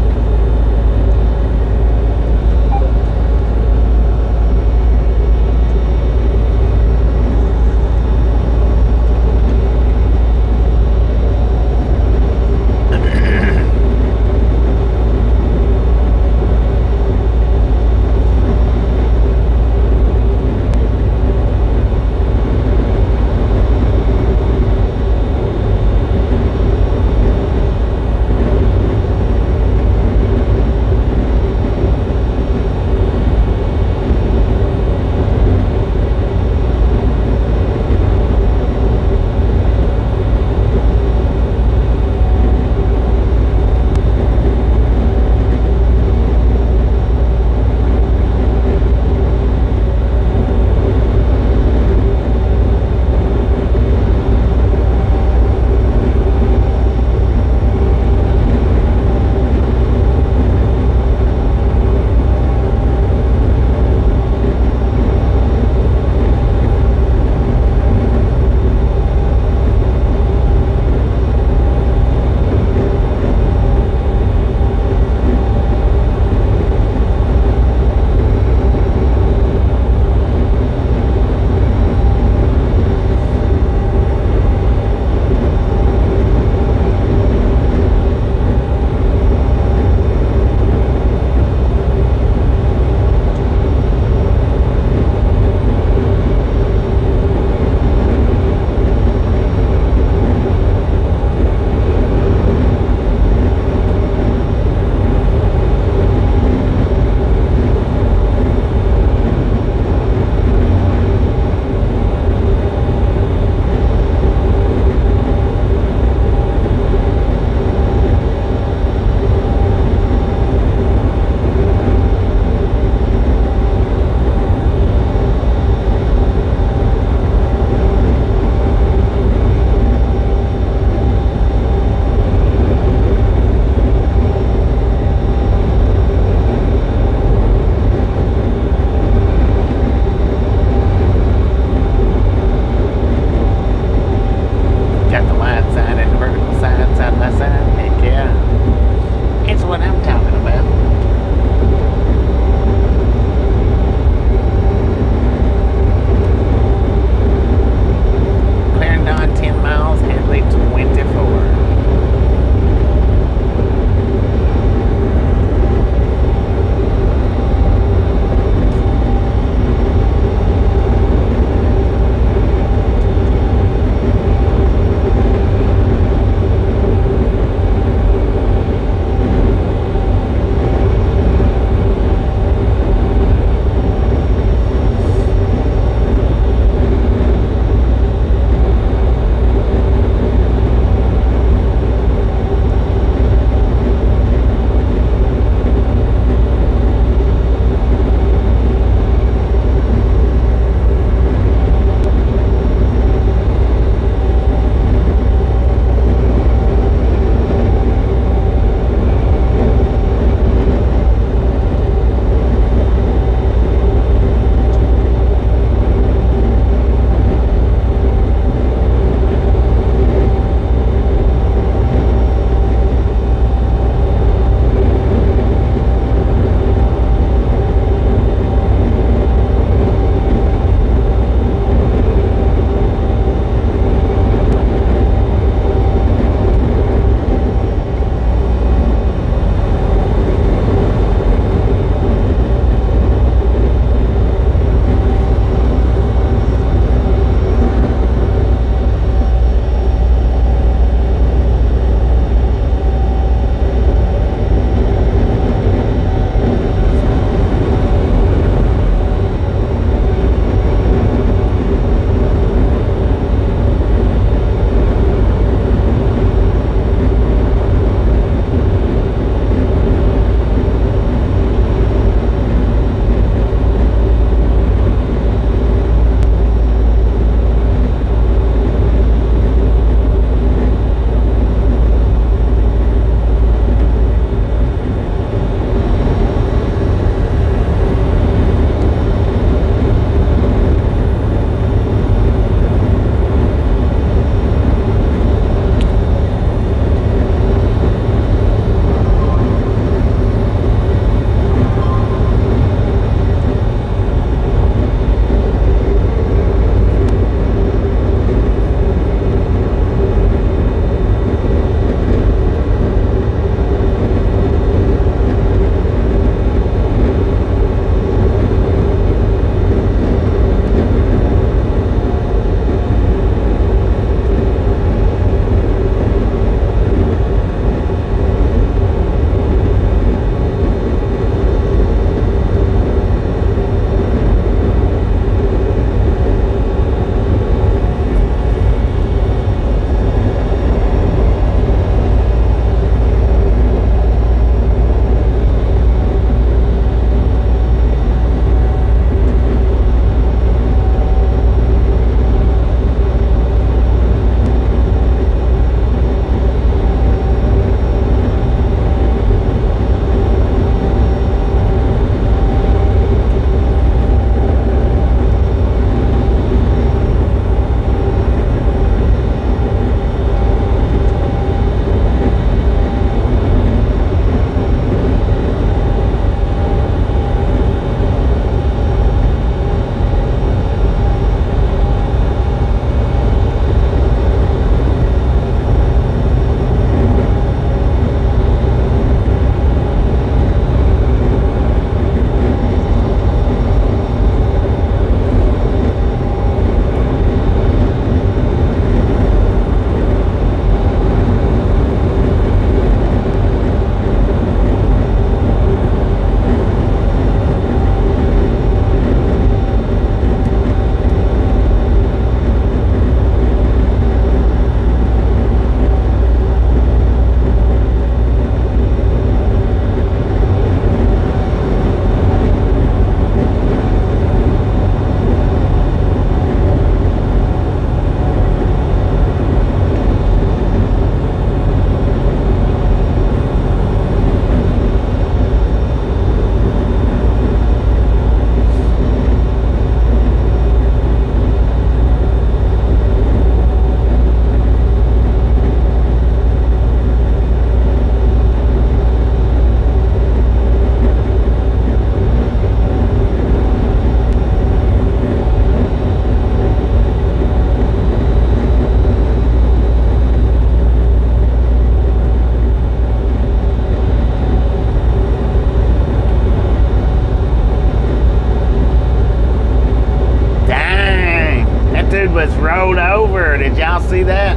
Did y'all see that?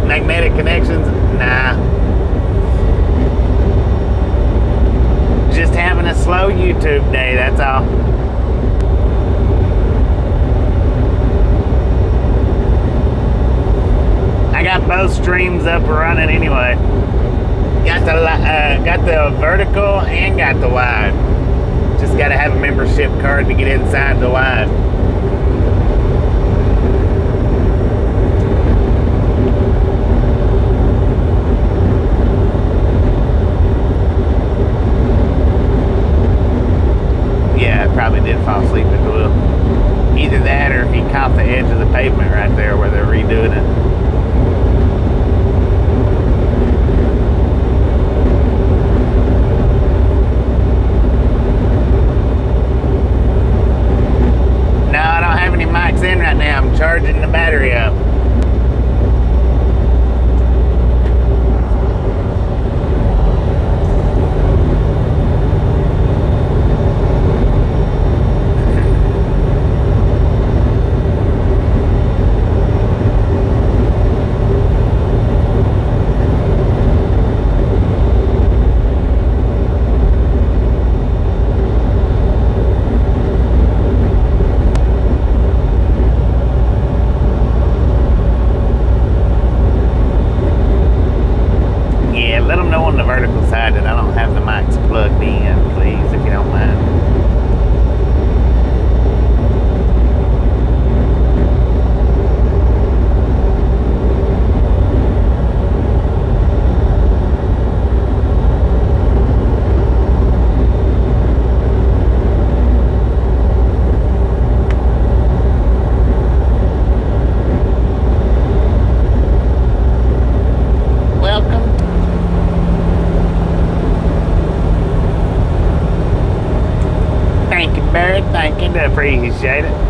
Magnetic connections? Nah. Just having a slow YouTube day, that's all. I got both streams up and running anyway. Got the vertical and got the wide. Just got to have a membership card to get inside the wide. Yeah, I probably did fall asleep at the wheel. Either that or he caught the edge of the pavement right there where they're redoing it. No, I don't have any mics in right now. I'm charging the battery up. Let them know on the vertical side that I don't have the mics plugged in, please, if you don't mind. Barrett, thank you, I appreciate it.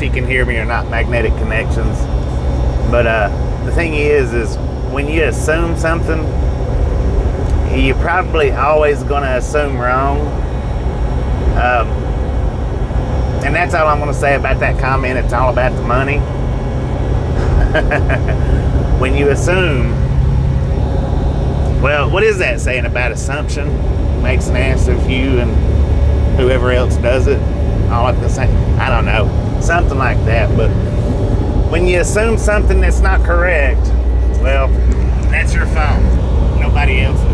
if you can hear me or not, magnetic connections. But the thing is when you assume something, you're probably always going to assume wrong. And that's all I'm going to say about that comment. It's all about the money. When you assume, well, what is that saying about assumption? Makes an ass of you and whoever else does it. All at the same, I don't know, something like that. But when you assume something that's not correct, well, that's your fault, nobody else's.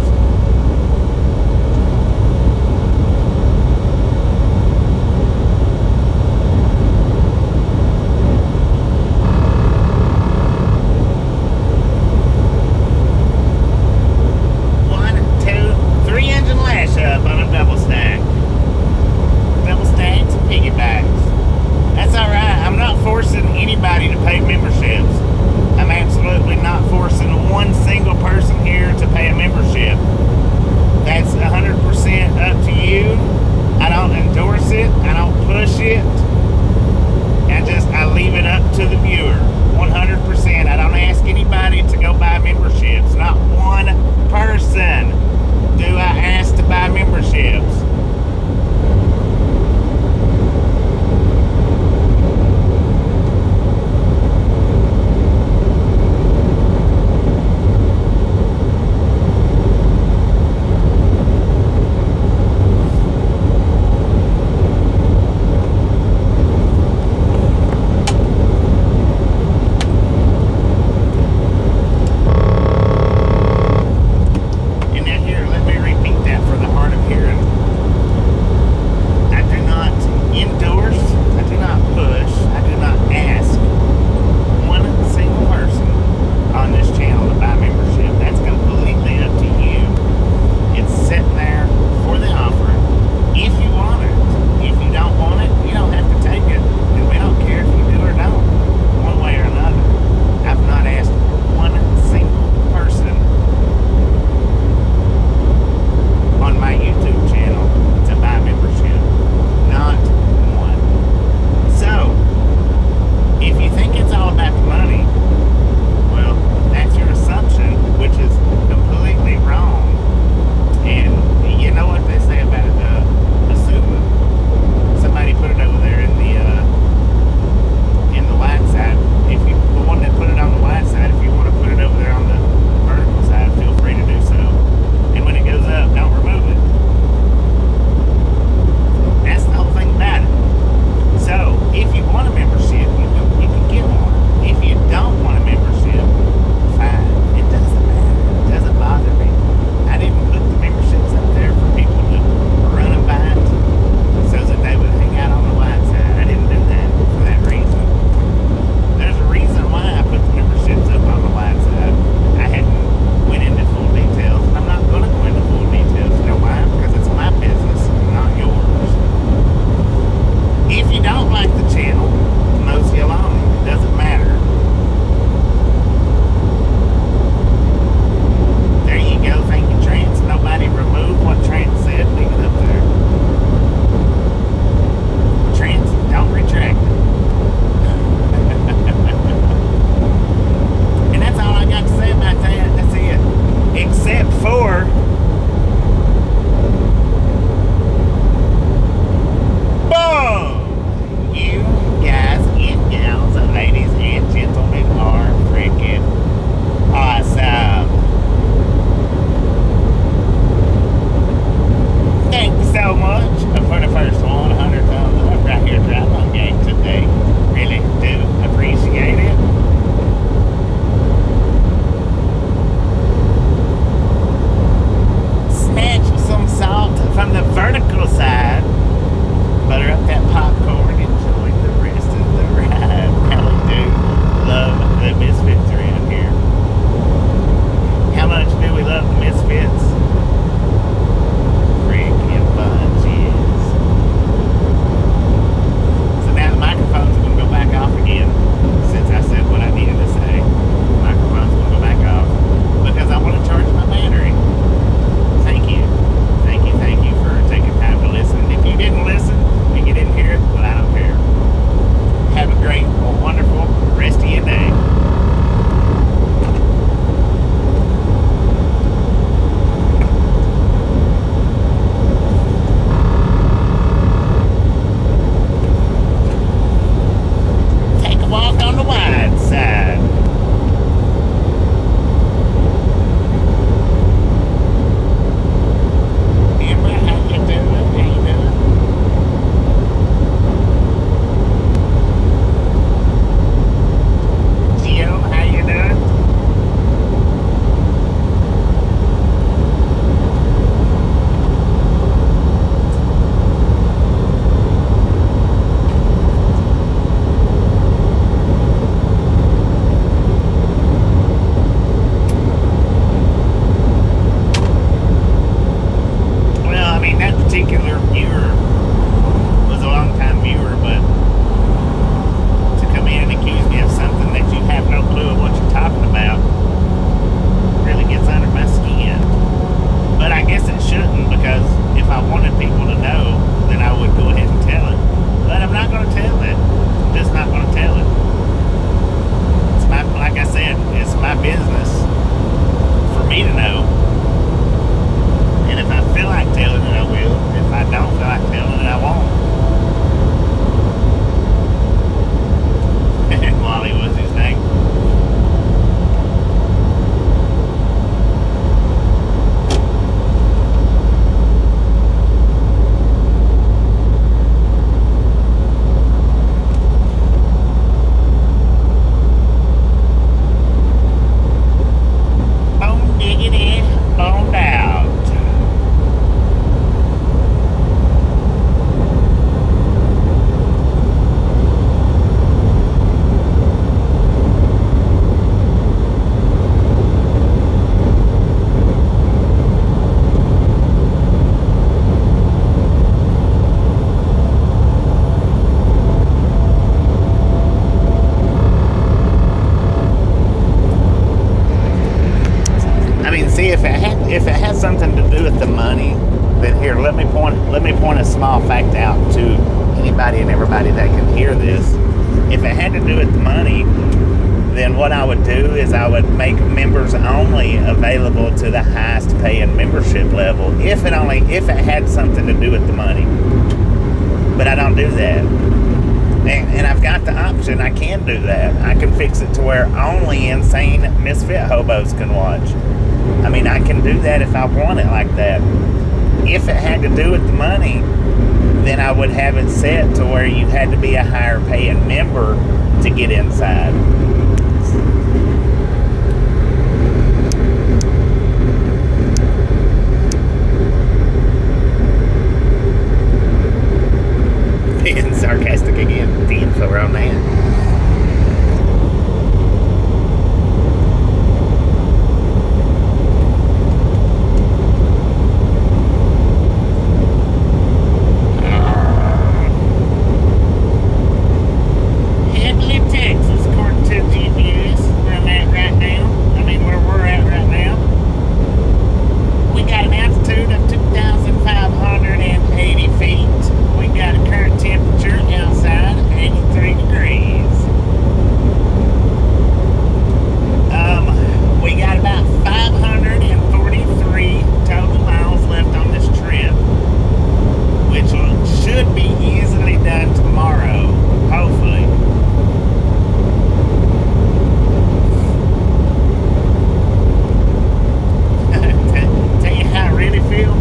if it has something to do with the money, then here, let me point a small fact out to anybody and everybody that can hear this. If it had to do with the money, then what I would do is I would make members only available to the highest paying membership level if it had something to do with the money. But I don't do that. And I've got the option. I can do that. I can fix it to where only insane misfit hobos can watch. I mean, I can do that if I want it like that. If it had to do with the money, then I would have it set to where you had to be a higher paying member to get inside. Being sarcastic again. The info around that. Headley, Texas, according to GPS, where I'm at right now. I mean, where we're at right now. We got an altitude of 2,580 feet. We got a current temperature outside 83 degrees. We got about 543 total miles left on this trip, which should be easily done tomorrow, hopefully. Tell you how I really feel.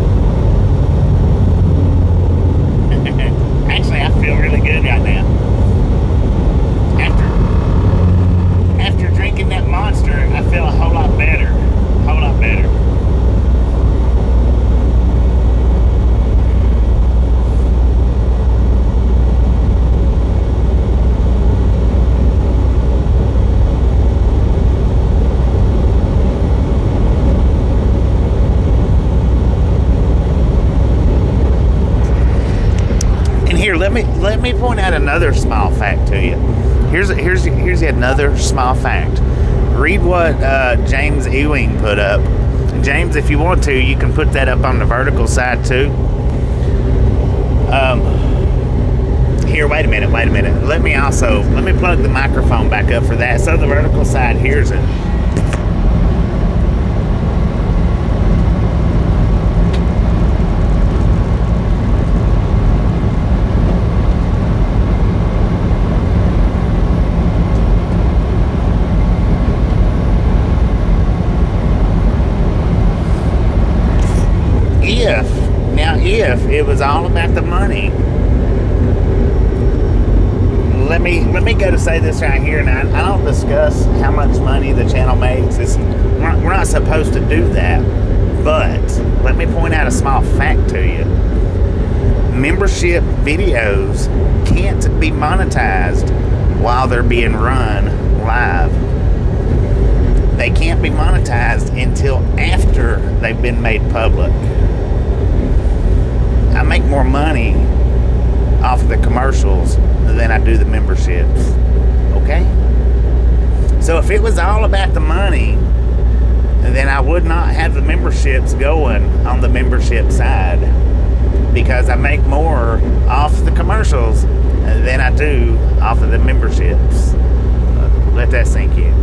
Actually, I feel really good right now. After drinking that Monster, I feel a whole lot better. A whole lot better. And here, let me point out another small fact to you. Here's another small fact. Read what James Ewing put up. James, if you want to, you can put that up on the vertical side too. Here, wait a minute. Let me plug the microphone back up for that so the vertical side hears it. If it was all about the money, let me go to say this right here, and I don't discuss how much money the channel makes. We're not supposed to do that, but let me point out a small fact to you. Membership videos can't be monetized while they're being run live. They can't be monetized until after they've been made public. I make more money off of the commercials than I do the memberships. Okay? So if it was all about the money, then I would not have the memberships going on the membership side, because I make more off the commercials than I do off of the memberships. Let that sink in.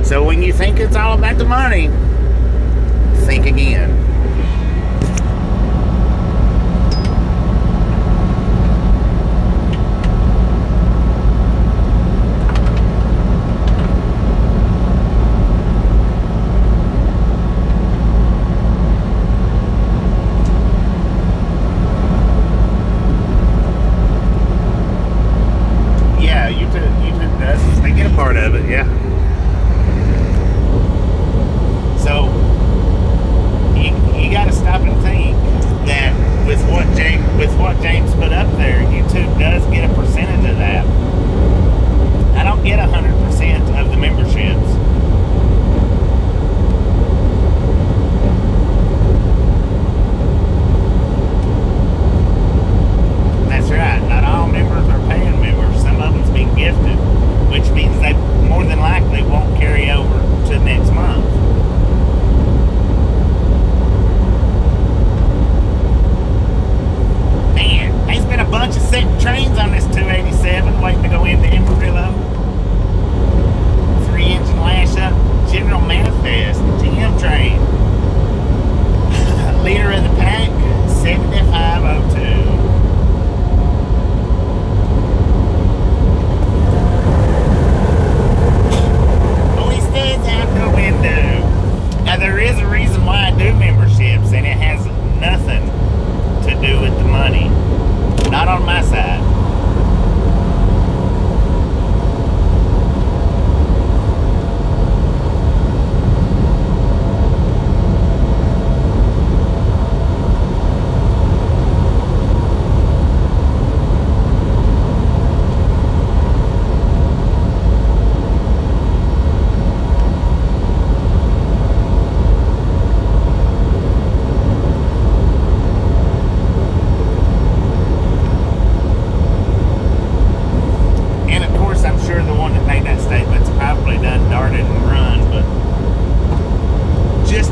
So when you think it's all about the money, think again. YouTube does. They get a part of it, yeah. So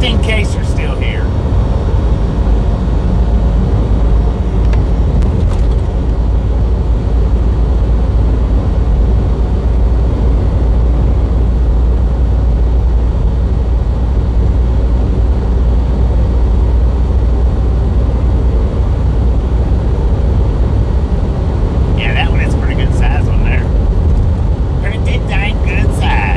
just in case you're still here. Yeah, that one is pretty good size on there. Pretty dang good size.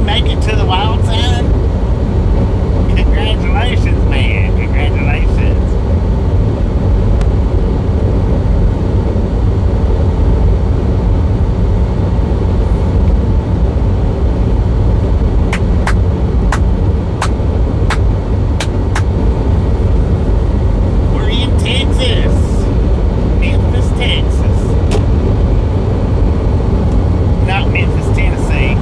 make it to the wild side? Congratulations, man. Congratulations. We're in Texas. Memphis, Texas. Not Memphis, Tennessee.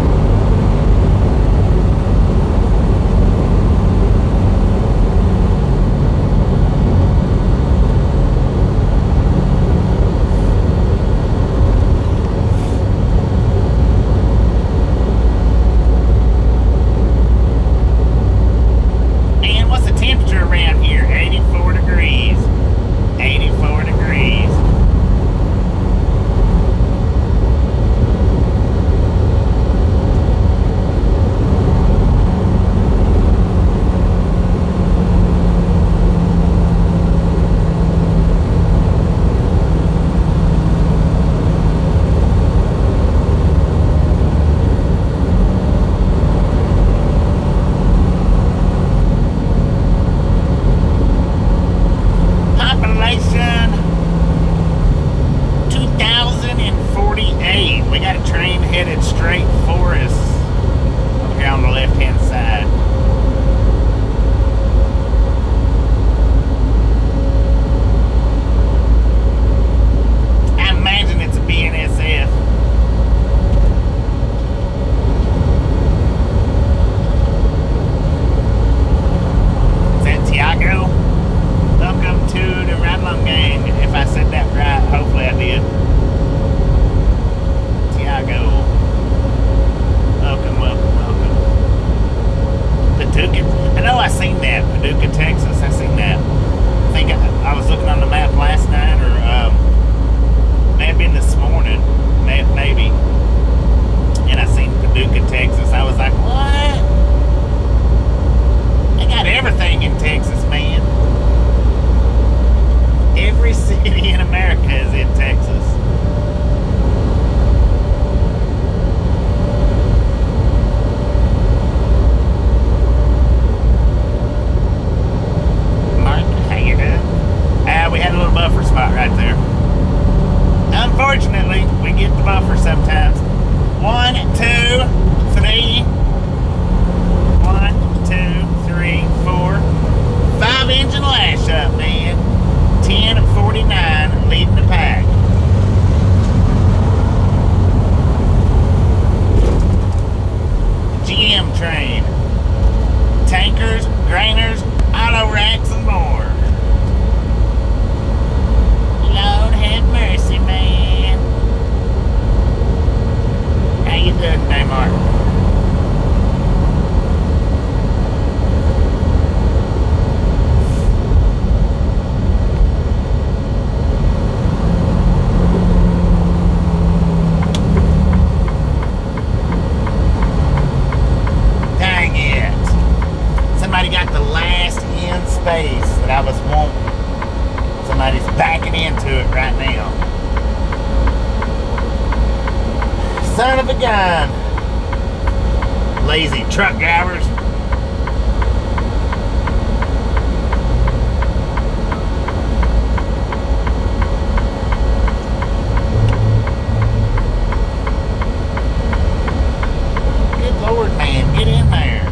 And what's the temperature around here? 84 degrees. 84 degrees. Population 2,048. We got a train headed straight for us over here on the left hand side. I imagine it's a BNSF. Is that Tiago? Welcome to the Ride Along Gang. If I said that right, hopefully I did. Tiago. Welcome, welcome, welcome. Paducah. I know I seen that. Paducah, Texas. I seen that. I think I was looking on the map last night, or may have been this morning. Maybe. And I seen Paducah, Texas. I was like, what? They got everything in Texas, man. Every city in America is in Texas. Mark, how you doing? We had a little buffer spot right there. Unfortunately, we get the buffer sometimes. 1, 2, 3. 1, 2, 3, 4. 5 engine lash up, man. 10:49 leading the pack. GM train. Tankers, grainers, auto racks, and more. Lord have mercy, man. How you doing today, Mark? Space that I was wanting. Somebody's backing into it right now. Son of a gun. Lazy truck drivers. Good Lord, man, get in there.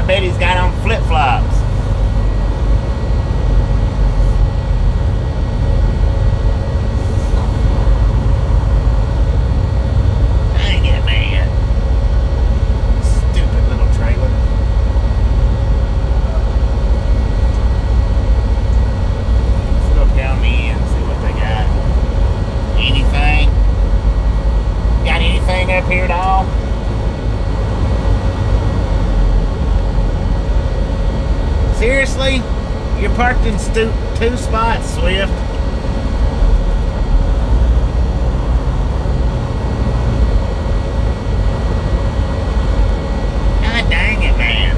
bet he's got on flip-flops. up here at all? Seriously? You're parked in two spots, Swift. God dang it, man.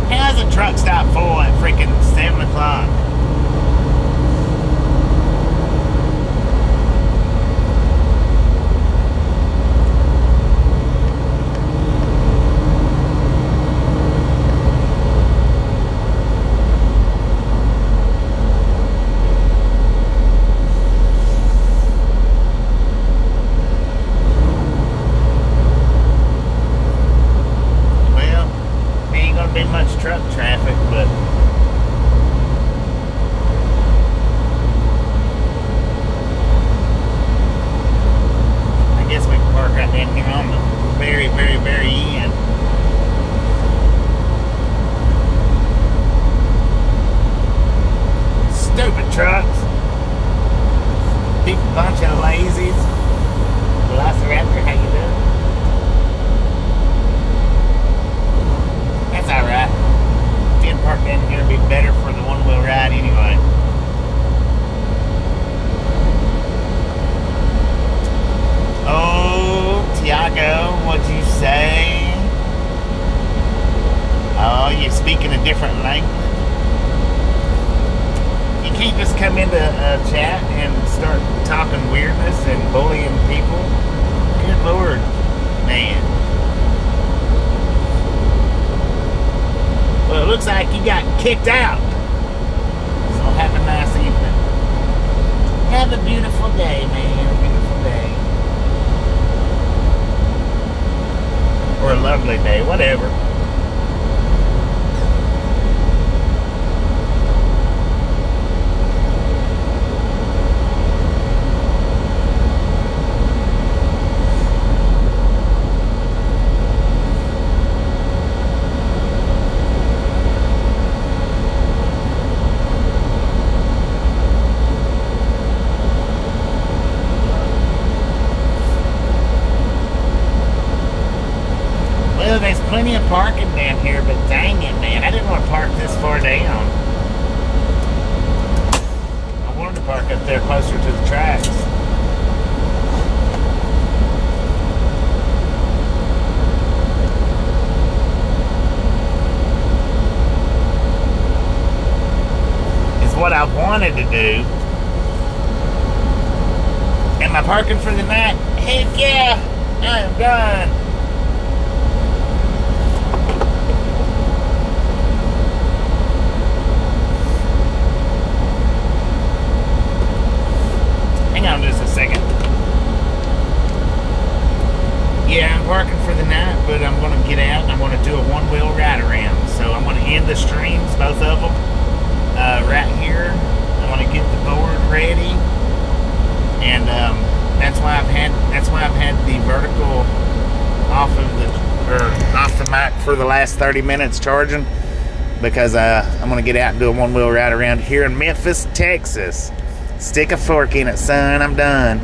How's a truck stop full at freaking 7 o'clock? Much truck traffic, but I guess we can park right down here on the very, very, very end. Stupid trucks. Big bunch of lazies. Velociraptor, how you doing? That's alright. Being parked down here would be better for the one-wheel ride anyway. Oh, Tiago, what'd you say? Oh, you're speaking a different language? You can't just come into a chat and start talking weirdness and bullying people. Good Lord, man. Well, it looks like you got kicked out. So have a nice evening. Have a beautiful day, man. A beautiful day. Or a lovely day, whatever. Well, there's plenty of parking down here, but dang it, man. I didn't want to park this far down. I wanted to park up there closer to the tracks. Is what I wanted to do. Am I parking for the night? Heck yeah! I am done. Hang on just a second. Yeah, I'm parking for the night, but I'm going to get out and I'm going to do a one-wheel ride around. So I'm going to end the streams, both of them, right here. I'm going to get the board ready, and that's why I've had the vertical off the mic for the last 30 minutes charging, because I'm going to get out and do a one-wheel ride around here in Memphis, Texas. Stick a fork in it, son. I'm done.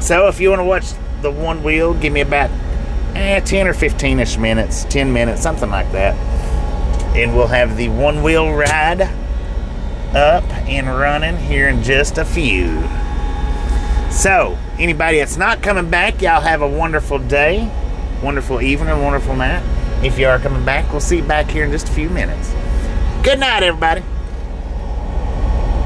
So if you want to watch the one wheel, give me about 10 or 15-ish minutes, 10 minutes, something like that. And we'll have the one wheel ride up and running here in just a few. So, anybody that's not coming back, y'all have a wonderful day, wonderful evening, wonderful night. If you are coming back, we'll see you back here in just a few minutes. Good night, everybody.